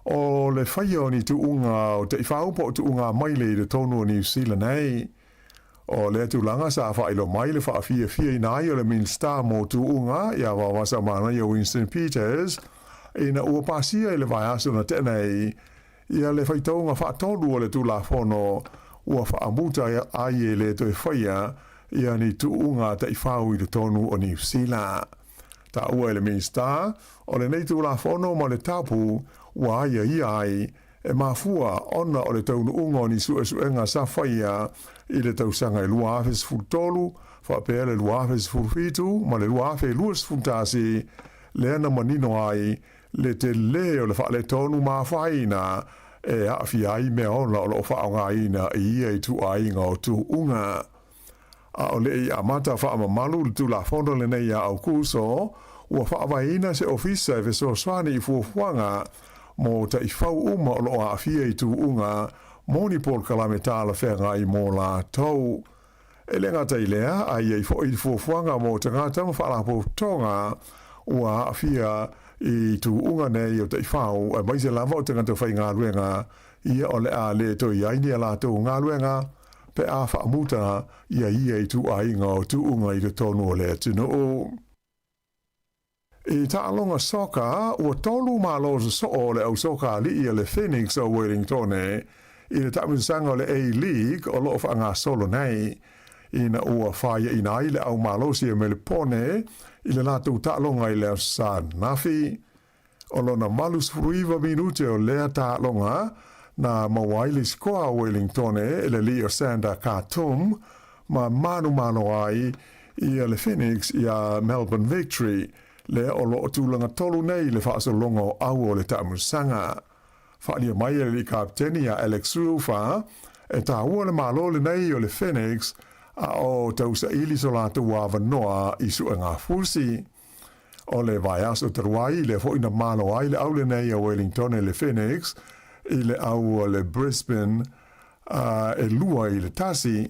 o le whaia ni tu unga o te iwhaupo tu unga mai le i tonu o New Zealand nei. O le tūlanga sa whailo mai le whaafia i nai o le Minster mo tu unga ia wawasa mana i o Winston Peters ina ua pasia i le vai aso na tenei ia le whaitaunga whaatolu o le tūla whono ua whaamuta ai e le toi whaia ia ni tu unga ta i whau i le tonu o New Zealand. Ta ua i le Minster o le nei tūla whono ma le tapu ua aia i ai e mafua ona o le taunu unga o ni suenga sa whaia i le tausanga i lua awhes fultolu, whapea le lua awhes fulfitu, ma le lua awhe luas fultasi, le ana manino ai, le te le o le wha le tonu mawhaina, e awhi ai mea ona o lo whaonga ina i ia i tu ainga o tu unga. A o le i amata wha mamalu le tu la fondo le nei a au kuso, ua whawaina se ofisa e veso swani i fuafuanga, mo ta i whau uma o lo a fia i tu unga, moni Paul Kalametala whenga i mō la tau. E le ngata i lea, ai ei fo i fuafuanga mo te ngata ma whaalapo tonga, ua a fia i tu unga nei o ta i whau, e maise lava o te ngata whai ngā ruenga, ia o le a le to i aini a la tau ngā ruenga, pe a whaamuta ia i tu ainga o tu unga i te tonu o le tino o. I ta'alonga soka, ua tolu malo sa so le au soka li i le Phoenix o Wellington i le taminsanga o le A-League o loo whaanga solo nei. Ina ua whaia ina i le au malo si me le pone i le lātou ta'alonga i le sa nafi. O lona malus fruiva minute o lea ta'alonga na mawaili skoa Wellington i le Leo Sander Khartoum ma manu mano ai i le Phoenix i a Melbourne Victory le o lo tūlanga tolu nei le whaasolonga o au o le taamusanga. Whaalia mai e le kapteni a Alex Rufa e tā ua le malo le nei o le Phoenix a o tausa ili so lātu wāwa noa i sua ngā fusi. O le vai aso taruai le fo ina malo ai le au le nei o Wellington e le Phoenix i le au o le Brisbane e lua i le tasi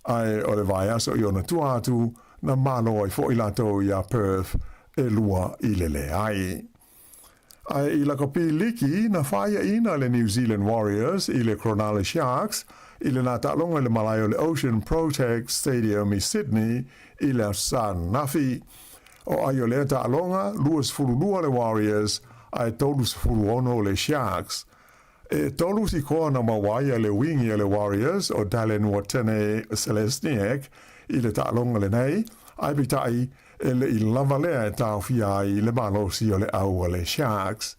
ai o le vai aso i ona tuatu na malo ai fo i lātou i a Perth e lua i le ai. Ai i la kopi liki na whaia ina le New Zealand Warriors i le Cronulla Sharks i le nā ta'alonga le malai o le Ocean Protect Stadium i Sydney i le San Nafi. O ai o le ta'alonga, luas fululua le Warriors ai tolus fuluono le Sharks. E tolus i koa na mawaia le wingi le Warriors o Dallin Watene Celestniak i le ta'alonga le nei, ai bitai e le i lava lea e tau fia i le malosi o le au o le Sharks.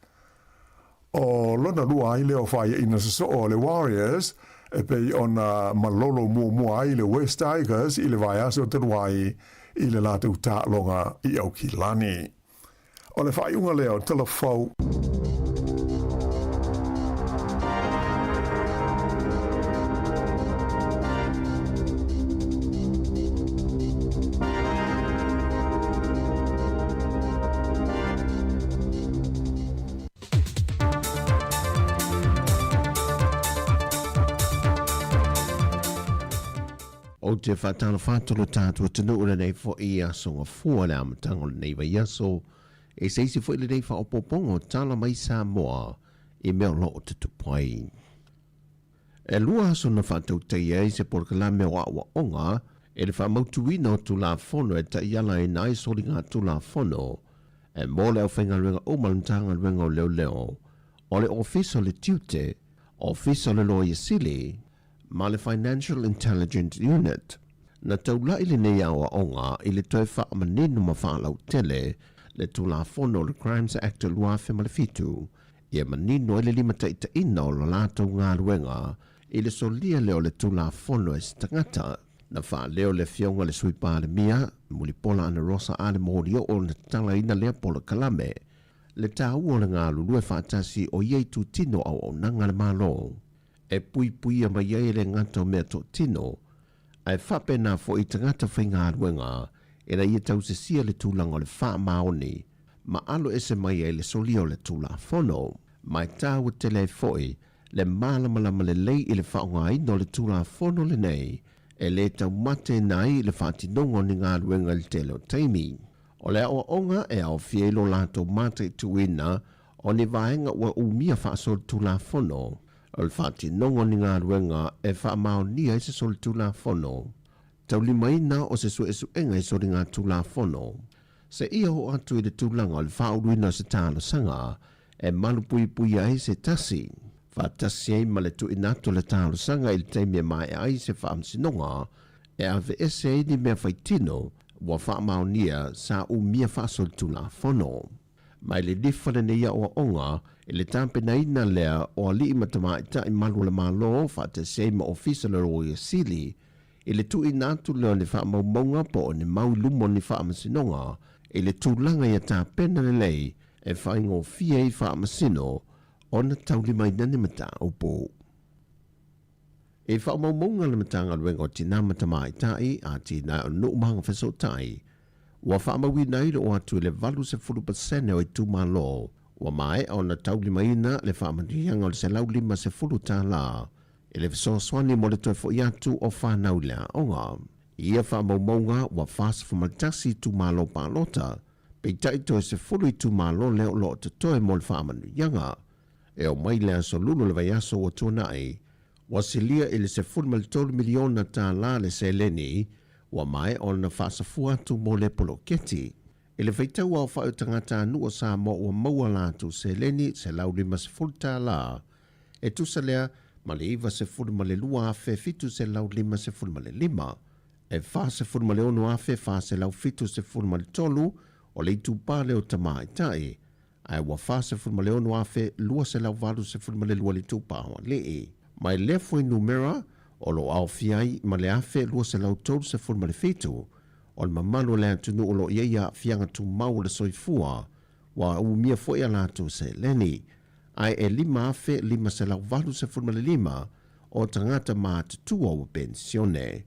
O lona lua ai leo whaia ina so o le Warriors, e pei ona malolo mua ai le West Tigers i le vai aso te ruai i le lātou tālonga i au ki lani. O le whaiunga leo telefau. O te whatana whātolo tātua tino ura nei fo i a songa fua le amatango le nei vai aso, e seisi fo i le nei wha opopongo tala mai sa moa i meo lo o te tupai. E lua aso na whātau tei ei se porkala meo awa onga, e le wha mautuina o tu la fono e ta iala e nai soli ngā tu la fono, e mō leo whenga ruenga o malantanga ruenga o leo leo, o le ofiso le tiute, ofiso le loia sili, ma le Financial Intelligence Unit, na taula ili nei awa onga ili toi wha maninu ma wha lau tele le tu la fono le Crimes Act lua whi malefitu Ia manino le lima taʻitaʻina o lo latou galuega i le solia leo le tulafono e se tagata na faaleo le fionga le sui palemia mulipola ana rosa ale morio o na talaina lea pola kalame le tāua o le galulu e faatasi o iai tutino au aunaga le malo e puipuia mai ai le gata o mea toʻatino ae faapena foʻi tagata faigaluega e na ia tausesia le tulaga o le faamaoni ma alo ese mai ai le solia o le tulafono mai tāua tele foʻi le malamalama lelei i le faaogāina o le tulafono lenei e le taumate nai le whātinongo ni ngā ruenga le tele o taimi. O le aoaonga e au fielo lato mate tuina o ni vaenga ua umia whaasol tulafono. O le whātinongo ni ngā ruenga e whaamaonia i se sol tulafono. Tau limaina o se suenga i sori ngā tulafono. Se ia ho atu i le tulanga o le whauruina se tālo sanga e malupui pui ai se tasi. Fatasi ai ma le tuinato le tālo sanga i le taimia mai ai se whaamsinonga e ave ese ai ni mea whaitino wa whaamaonia sa umia whaasol tulafono. Mai le nifale ne ia o onga e le tampena ina lea o ali matama ita i malu le malo fatasi ai ma ofisa le roi sili i le tuinato leo ni whaamaumonga po o ni mau lumo ni whaamsinonga i le tūlanga ia tāpena le lei e whaingo fia i whaamasino ona tauli mai nani mata upo. E whaamaumonga le matanga luenga o tina matamai tai a tina o nuumanga wheso tai. Wa whaamawi nairo o atu le valu se 40% o i tūmalo. Wa mai ona tauli mai na le whaamanianga o le se laulima se 40 tā la. E le wheso swani mo le toi fo iatu o whanau lea onga. Ia whaamaumonga wa fast fumatasi tūmalo pālota. Pei taito se 40 i tūmalo leo lo te toi mo le whaamanianga. E o mai lea so lulu le vai aso o tūnai, wa silia ili se 4 miliona tā la le se leni, wa mai o na whaasafua atu mo le poloketi. Ele whaitau au whau tangata anu o sa mo o maua la tu se leni se laulima se 4 tā la. E tusa lea, ma le iwa se 4 ma le lua afe fitu se laulima se 4 ma le 5. E wha se 4 ma le ono afe wha se lau fitu se 4 ma le tolu, o le itu pale o tamai tai. Ai wa fase fulmaleono afe lua se lau valu se fulmale lua li tupa wa lee. Mai lefo i numera o lo au fiai ma le afe lua se lau tolu se fulmale fitu. O le mamalo le atunu o lo iaia fianga tu mau le soifua wa umia fo ia latu se leni. Ai e 5 afe 5 se lau valu se fulmale 5 o tangata ma tutua o pensione.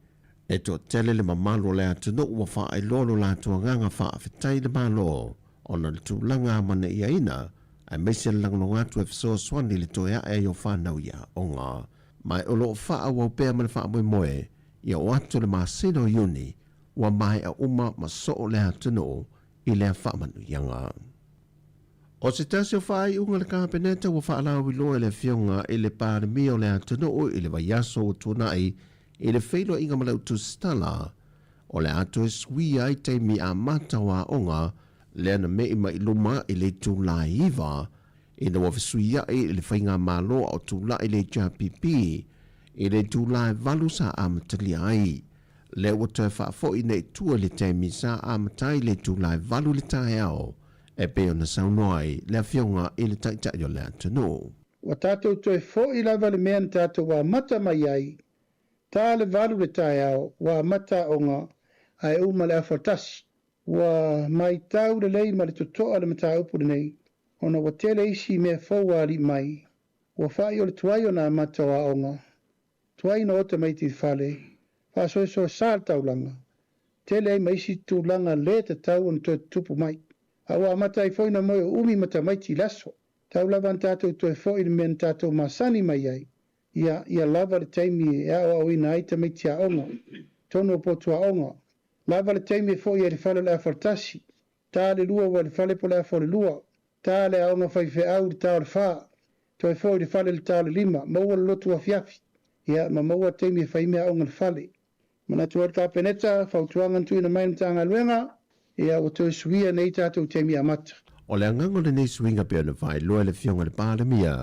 E to tele le mamalo le atunu wa faa e lolo latu nganga faa fitai le malo. Ona le tūlanga mana ia ina, ai meise langano ngātu e fiso swani le toea e o whanau ia onga. Mai o loo wha wau pēr mana wha moe moe, ia o atu le māsino iuni, wa mai a uma ma soo le hatuno i le wha manu ianga. O se tasi o whai unga le kāpeneta wa wha alau ilo e le fionga i le pāremi o le hatuno i le vaiaso o tūnai i le whailo inga malau tu stala, o le atu e sui ai teimi a matawa onga, le ana me ima iluma i le tūla iwa, i na wafisuia i le whainga malo o tūla i le JPP, i le tūla e valu sa amatali ai. Le wata e whaafo i nei tua le teimi sa amatai le tūla e valu le tae au, e peo na saunoai le fionga i le taitai o le atano. Wa tātou toi fo i lava le mea tātou wa mata mai ai, tā le valu le tae au, wa mata onga, ai uma le afatasi. Wa mai tau le lei ma le totoa le mata upu nei, ona wa tele isi mea fōua li mai, wa whai o le tuai o nā mata wa onga, tuai na ota mai ti whale, wha soe soe sāl tau langa, tele ai ma isi tū langa le te tau on toi tupu mai, a wa mata i fōina moe o umi mata mai ti laso, tau lava tātou toi fōi le men tātou masani mai ai, ia lava le taimi e awa o ina aita mai ti a onga, tono po tua onga, lava le teime fo ia le fale le afartasi, tā le lua wa le fale po le afo le lua, tā le aonga fai fe au le tā le fā, toi fo le fale le tā le 5, maua le lotu a fiafi, ia ma maua teime fai mea aonga le fale. Mana tua le kāpeneta, fautuangan tui na maina tanga luenga, ia o toi suia nei tātou teime a mata. O le angango le nei suinga pia na vai loa le fionga le pālemia,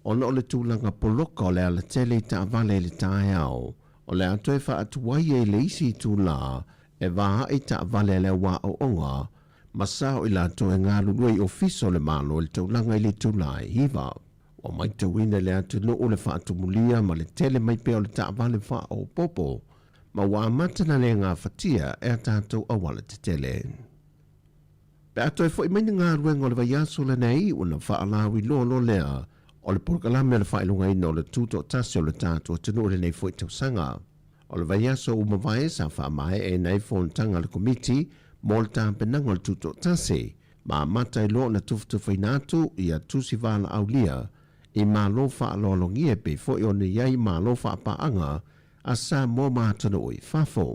ona o le tūlanga poloka o le ala tele ta avale le tae au, o le atoe wha atuai e le isi tūla, e waha i ta vale le wa o onga, Masao i lato e ngā lulua i ofiso le malo le taulanga i le tūlai hiva. O mai tawina le atu no o le whaatumulia ma le tele mai peo le taavale wha o popo. Ma wā matana le ngā whatia e a tātou awala te tele. Pe ato e fwoi maini ngā ruenga o le vaiaso le nei una wha alawi lo lea o le porkalame le whailunga ina o le tūto tasi o le tātou tunu o le nei fwoi tausanga. O le vaiaso umawai sa wha mai e nei fōntanga le komiti mo le tāpenanga o le tūto tasi. Ma mata i lo na tuftufa i nātu i a tusi wala aulia i malo wha alolongia pe fwoi o ni iai malo wha paanga a sa mo mātana o i whafo.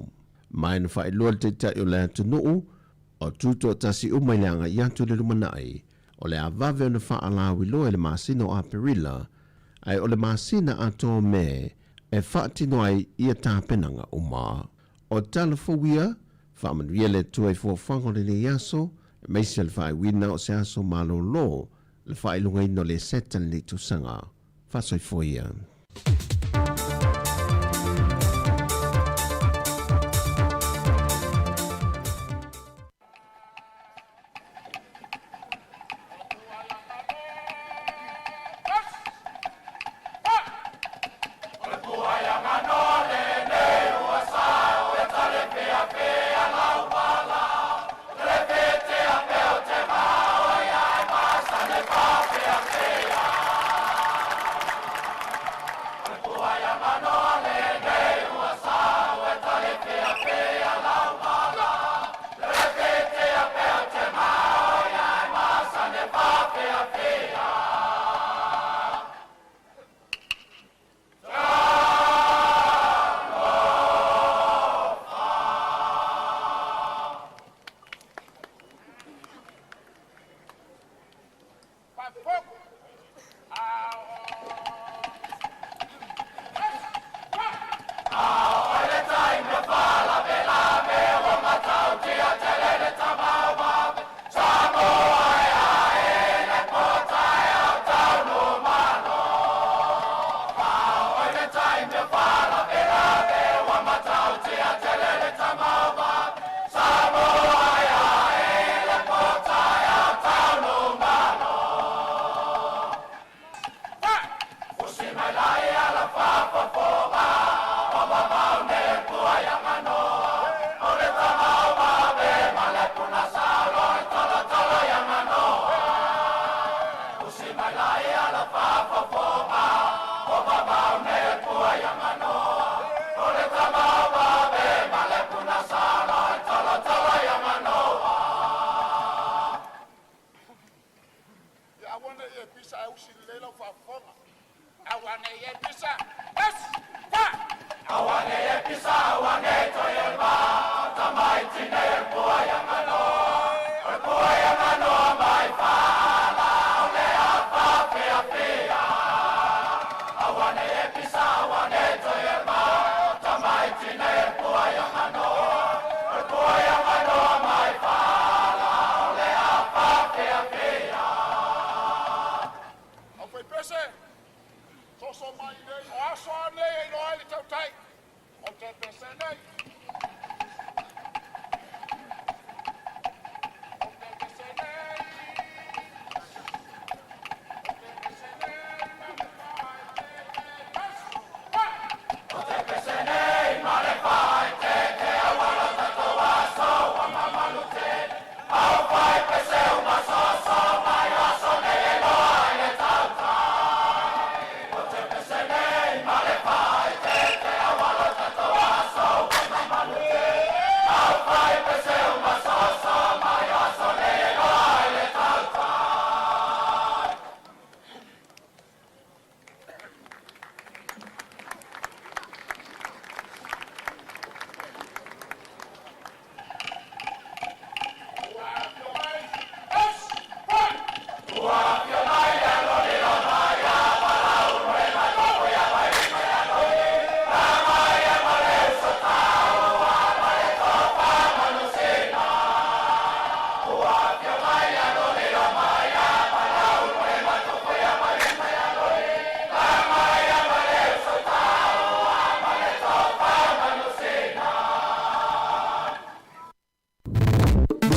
Mai na wha i loa te tai o le tunu o tūto tasi umaileanga i atu le lumanai o le avave o na wha alawi loa le masina o a perila ai o le masina a tō me e whaatino ai i a tāpenanga o mā. O tala fawia, whaamanuia le tuai fōwhango le yaso, e meisa le whai wina o se aso malo lo, le whai lunga ino le setan le tusanga. Whasoi fōia.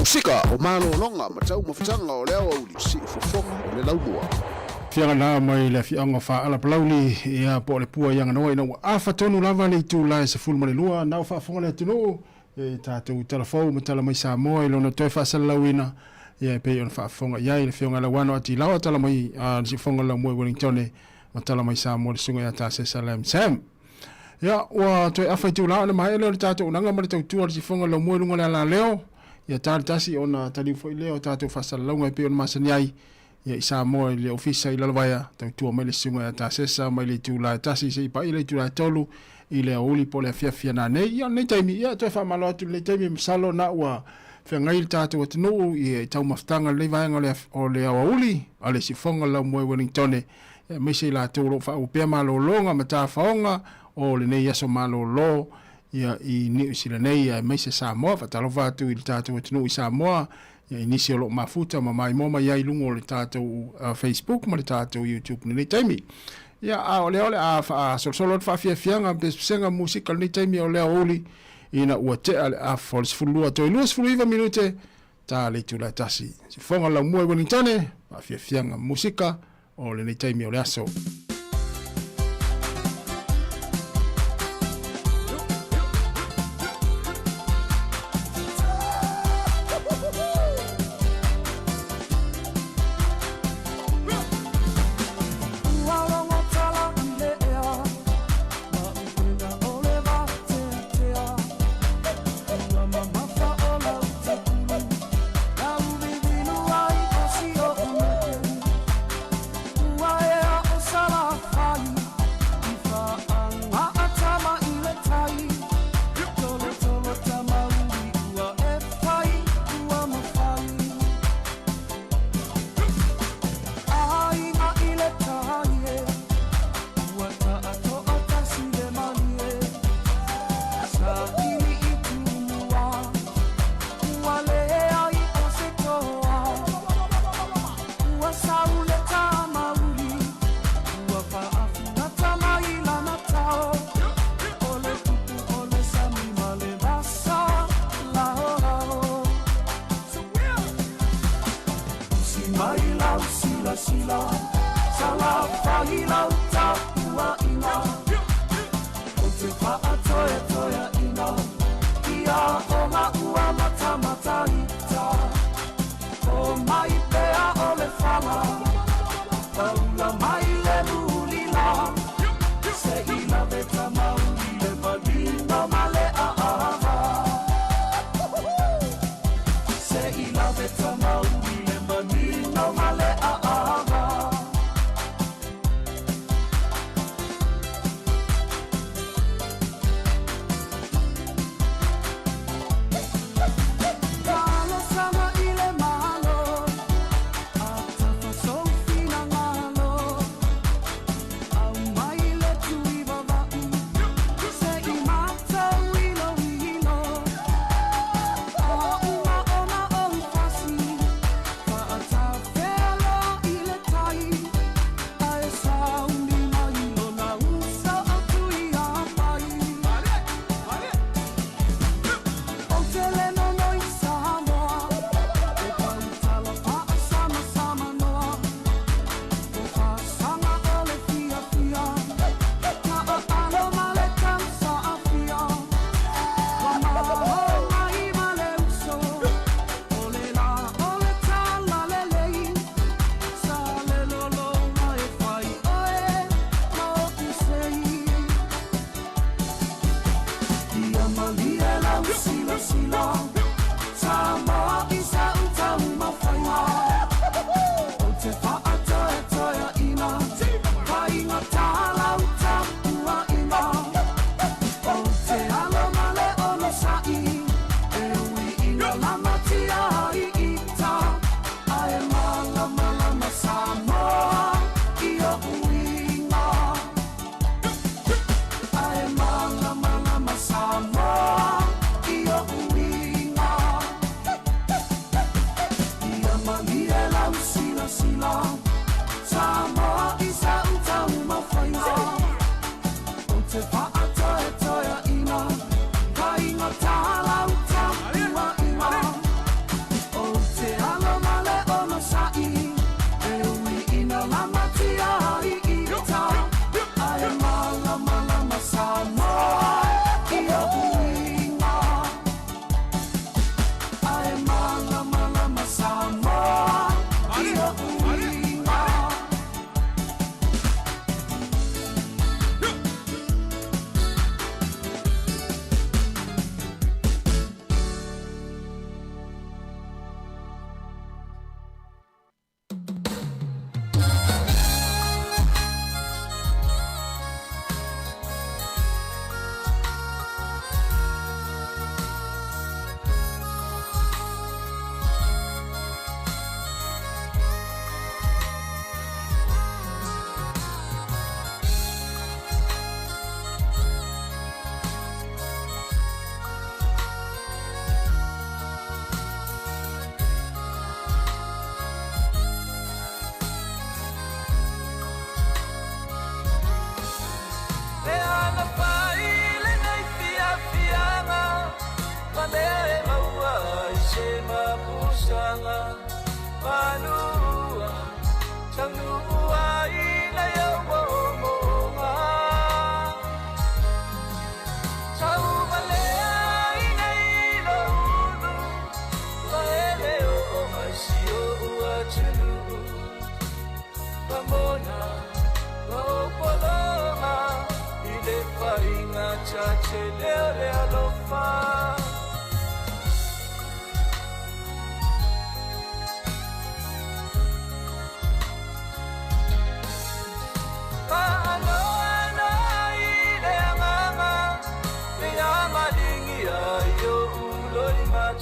Musika o malo longa ma tau mafutanga o leo au li si fofonga o le laumua. Fianga na mai le fianga fa ala plauli ia po le pua yanga noa ina a fatonu lava le tu la se fulma le lua na fa fonga le tunu e tatu telefon ma tala mai sa moi lona toi fa salawina ia pe on fa fonga ia le fianga la wano ati lawa tala mai a si fonga la moi Wellington ma tala mai sa mo le sunga ya ta se salam sam ia wa toi afa tu la na mai le tatu nanga ma le tu si fonga la moi lunga la leo ia tasi ona tali fo leo tatu fa salawanga pe on masaniai ia isa mo le ofisa i lalawaya tu mai le sunga ya ta se sa mai le tu la tasi se pa ile tu la tolu ile oli po le fia na nei ia nei taimi ia toi fa malo tu le taimi msalo na wa fe ngai tatu wat no ia tau maftanga le vaenga o le oli ale si fonga la mo Wellington ia me se la tu fa o pe malo longa mata faonga o le nei aso malo lo ia i ni sila nei ia me se sa mo fa talo va tu il tatu wat no i sa mo ia inisi o lo mafuta ma mai mo mai ai lungo le tatu Facebook ma le tatu YouTube nei taimi ia a ole a fa solo fa fianga besenga musika ni taimi ole oli ina ua te ale a fols fulua to ilus fuluiva minute ta le tu la tasi si fonga la mo Wellington fa fianga musika ole ni taimi ole aso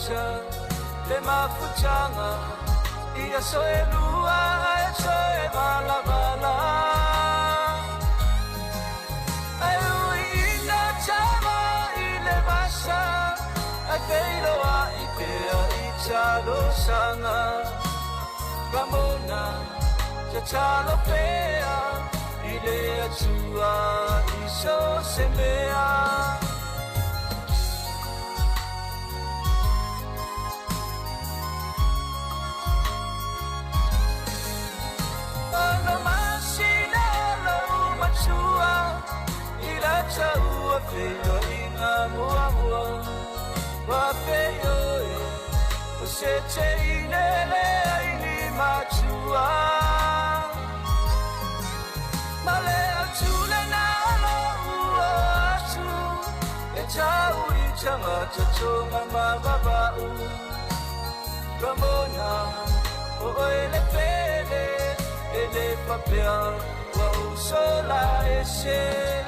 mafucha le mafuchanga ia soe lua e soe balabala ayu ina chama ile basa akeilo a ikea ichalo sanga Ramona chalo pea ile atua iso semea Ano masina lo machua ila chaua feo inga mua mua wa feo Useche inele ini machua Male atule na lo uatu Echau ichama chachonga mababau Ramona o ele pele Ele papea wa usola eshe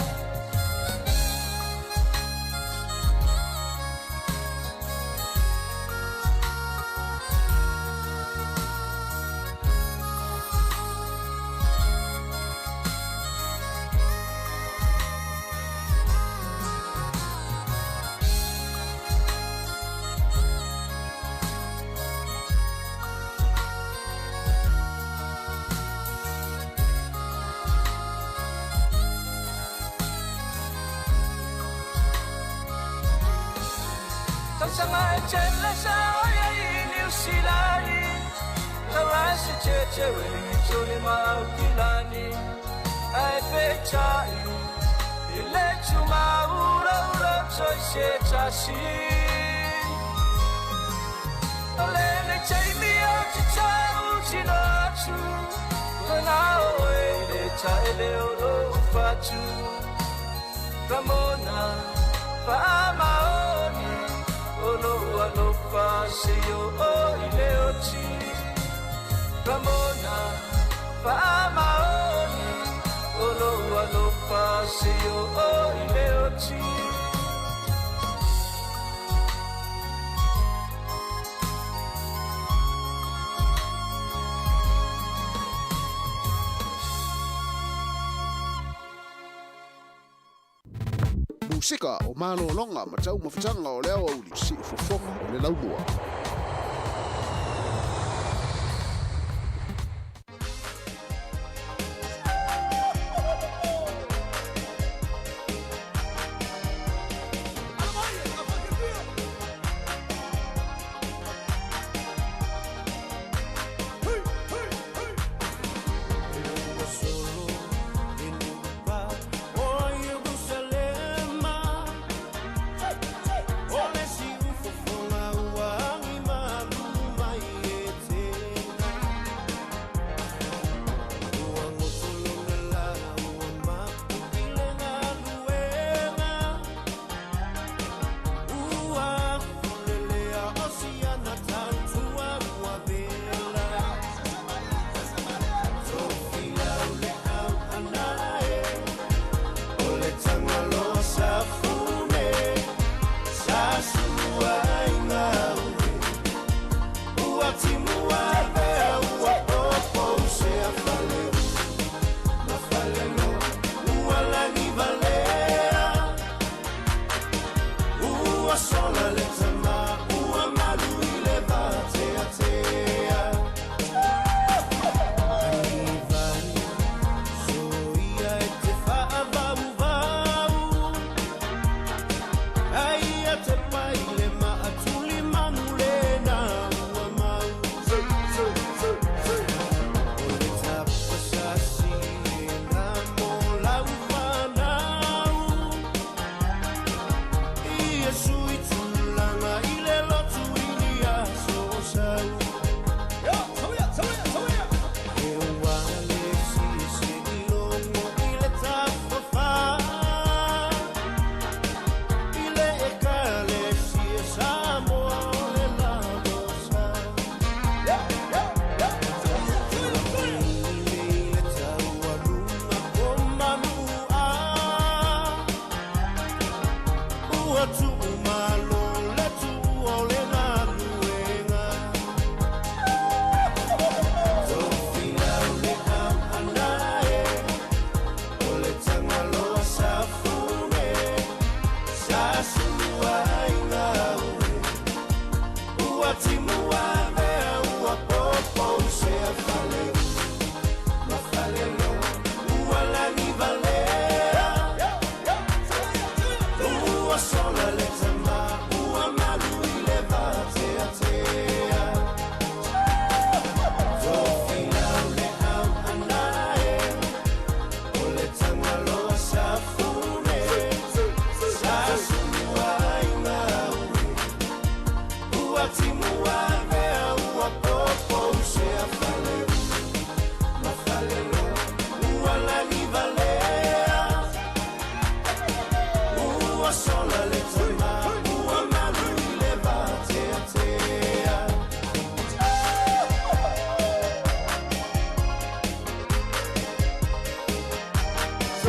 Sama chela saya ini usilani Tawasi cheche weli choni maukilani Ai pechai Ile chuma ura ura choi se chashi Olele chaimi o chichau chinachu Kanao ele chaele oro ufachu Ramona Pamaoni Olo alofa seyo o ileochi Ramona Pamaoni Olo alofa seyo o ileochi Musika o mano longa matau mafutanga o leo uli si fofoka o le laumua. Tua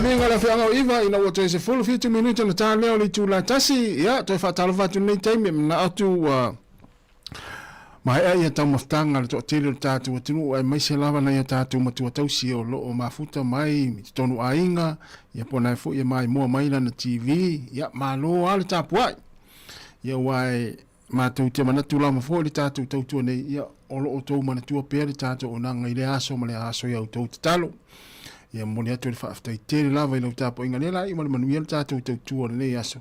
minga la fianga iva ina o toi se full 50 minuta na ta leo li tu la tasi ya toi fa talo fa tu nei time na atu mai ai ta maftanga le to tele ta tu tu ai mai se lava na ya ta tu matu tau si o lo o mafuta mai tonu ainga ya pona fu ya mai mo mai na TV ya malo al ta puai ya wai ma tu te mana tu la mo fo le ta tu tu nei ya o lo o to mana tu pe le ta tu ona ngai le aso ma le aso ya tu talo ya moni atu le faaftai tele lava ilo tapo inga lela i mali manuia le tatou tautua lelei aso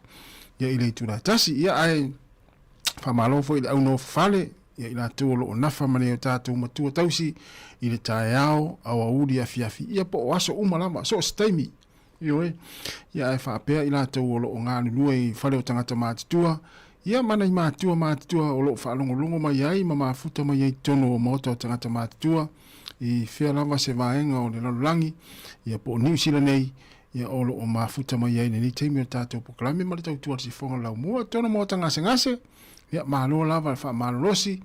ia i le ituna tasi ia ae faamalo foi le auno fafale ia i latou o loo nafa ma le tatou matua tausi i le taeao auauli afiafi ia po o aso uma lava so o staimi io ia ae faapea i latou o loo galulua i fale o tagata matutua ia mana i matutua o loo faalogologo mai ai ma mafuta mai ai tono o maoto o tagata matutua i fea lava se vaenga o le lalolagi ia po New Zealand nei ia o loo mafuta mai ai nei taimi o tatou pokalame ma le tautua le sifoga laumua tono mo tagasegase ia malo lava le faamalolosi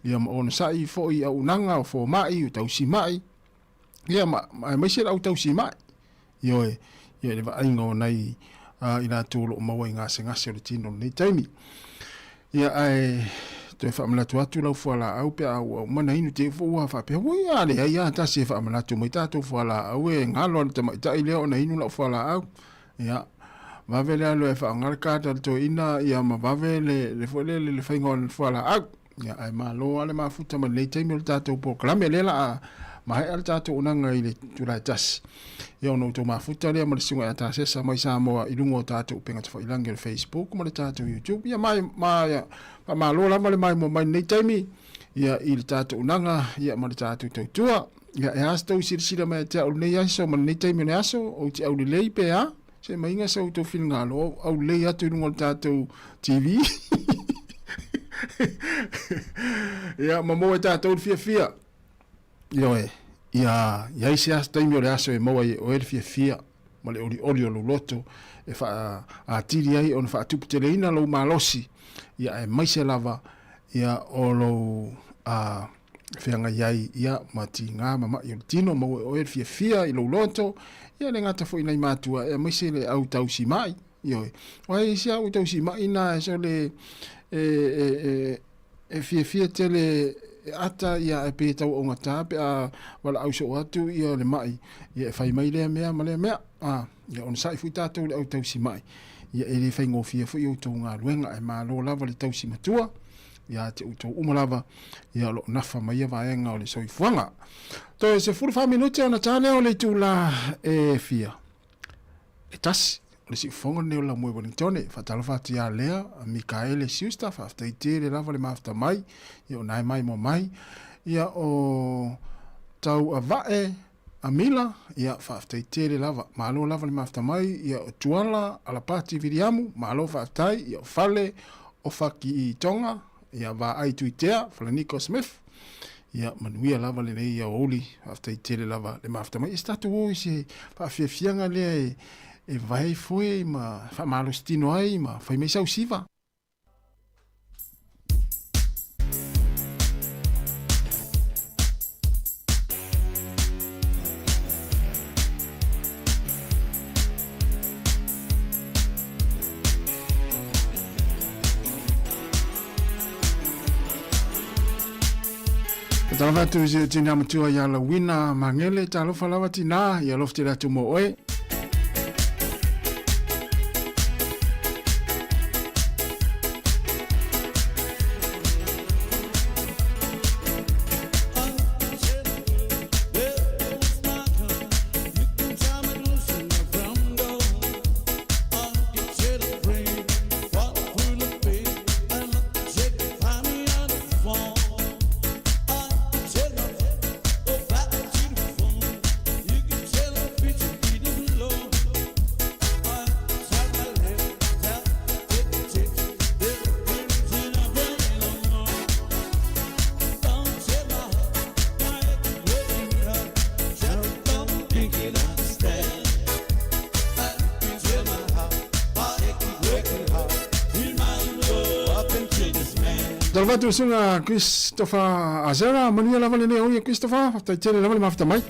ia ma ona saʻi foʻi aunaga o fomaʻi o tausimaʻi ia mai se lau tausimaʻi ioe ia le vaaiga onai i latou loo maua i gasegase o le tino lenei taimi ia ae te whaamalatu atu lau fuala au pe au mana inu te fua whapea ui ale ai a tasi e whaamalatu mai tātou fuala au e ngalo ane tamai tai leo na inu lau fuala au ia vavele alo e whaangarakata to ina ia ma vavele le fuele le whaingon fuala au ia ai malo ale mafuta ma lei taimi o tātou po kalame lela a mahe ale tātou unanga i le tulai tasi ia ono tō mafuta lea ma le singa a tāsesa mai Samoa i lungo o tātou penga te whailangi le Facebook ma le tātou YouTube ia mai ma lo lava le mai mo mai nei taimi ia i le tātou unanga ia ma le tātou tautua ia e astou sirisira mai te au nei aso ma nei taimi ne aso o te au lei pe a se mai inga sau tau whilinga alo au lei atu i lungo le tātou TV ia ma mo e tātou fia ioe ia i se as taimi o le aso e maua o e fia ma le oli o loto e wha a tiri ai on wha atupu teleina lau malosi ia e maise lava ia o lau whianga iai ia mati ngā mama i o tino maua o e fia i lau loto ia le ngata fo inai mātua e maise le au tausi mai ioe o e se au tausi mai na so le fia tele ata ia e pe tau o ngata pe a wala au so atu ia le mai ia fai mai le mea ma le mea ia on sai fu tatou le au tausi mai ia e le fai ngofia fu i o tau ngā luenga e malo lava le tausi matua ia te utou umalava ia lo nafa mai ia vaenga o le soifuanga to e se furu 5 minuti ona tane o le tula e fia e tasi le si fonga ne la mo Wellington fa talafati ya lea Mikaele Siusta fa afta itere lava le mafta mai ia nai mai mo mai ia o tau avae amila ia fa afta itere lava malo lava le mafta mai ia o tuala ala pati viriamu malo fa afta ia fale o faki i tonga ia va ai tuitea Flaniko Smith ia manuia lava le nei ia oli afta itere lava le mafta mai statu o se fa fianga le e vai foi ma fa malo stino ai ma fai mai sau siva Tava tu se tina matua ya la wina mangele talo falawa tina ya lofte la tumo oe Dalvatu sunga Christopher Azera mania lava le neo Christopher tai tele lava le mafta mai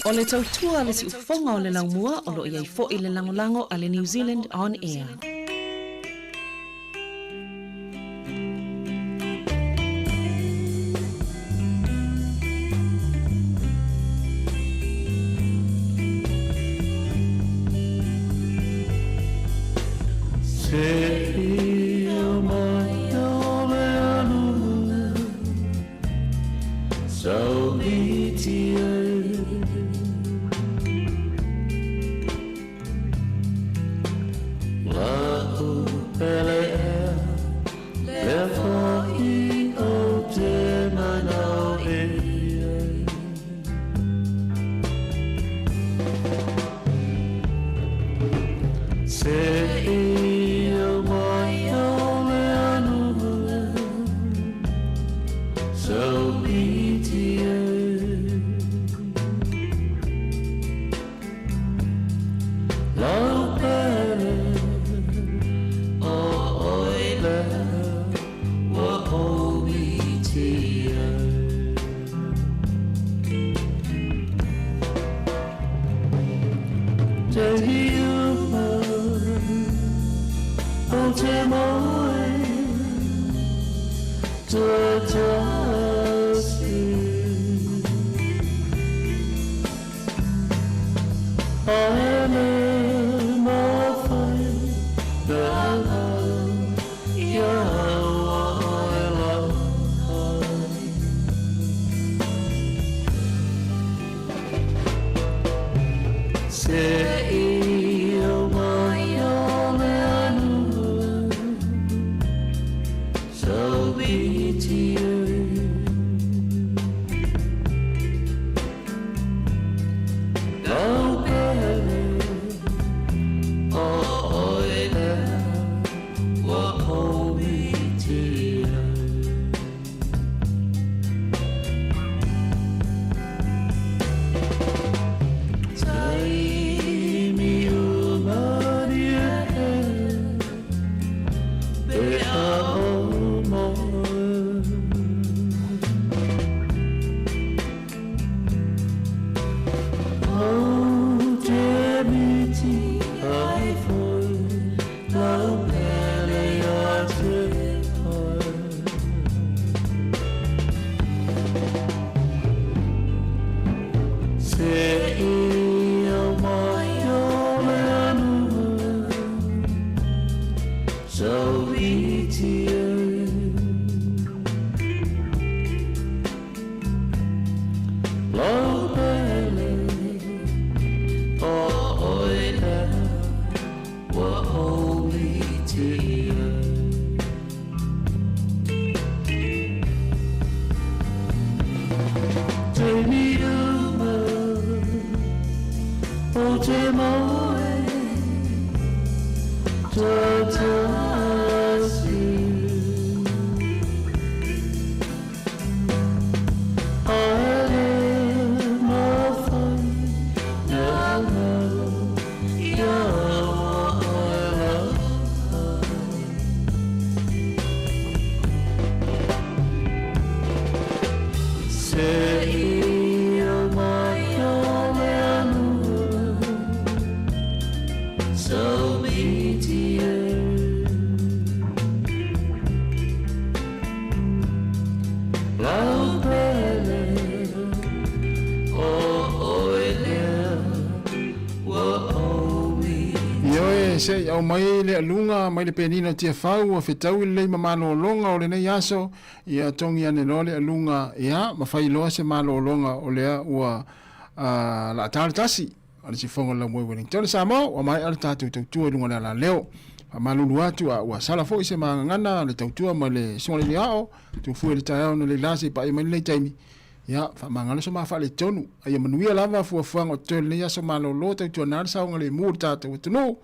O le tautua le si ufonga o le laumua o lo iai fo i le langolango a le New Zealand On Air. Se au mai le alunga mai le penina tia fau a fetau le mamano longa o le nei aso ia tongi ane no le alunga ia mafai loa se malo longa o lea ua la taritasi ala si fonga la moi Wellington Samoa o mai ala tatu tautua lunga la leo a malulu atu a ua sala fo se mangana le tautua ma le songa le ao tu fu le tau no le lasi pa i mai le taimi ia fa mangana so ma fa le tonu ai manuia lava fu fuanga to le ia so malo lo tautua na sa ngale mu tatu tunu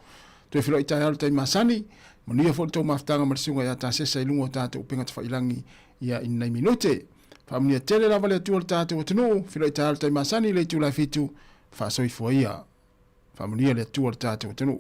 tu filo ita al tai masani monia fo to maftanga marsunga ya ta sesa ilungo tata upinga tfa ilangi ya in minute fa monia tele la vale tu tata o tunu filo ita al tai masani le tu la fitu fa so ifoia fa monia le tu tata o tunu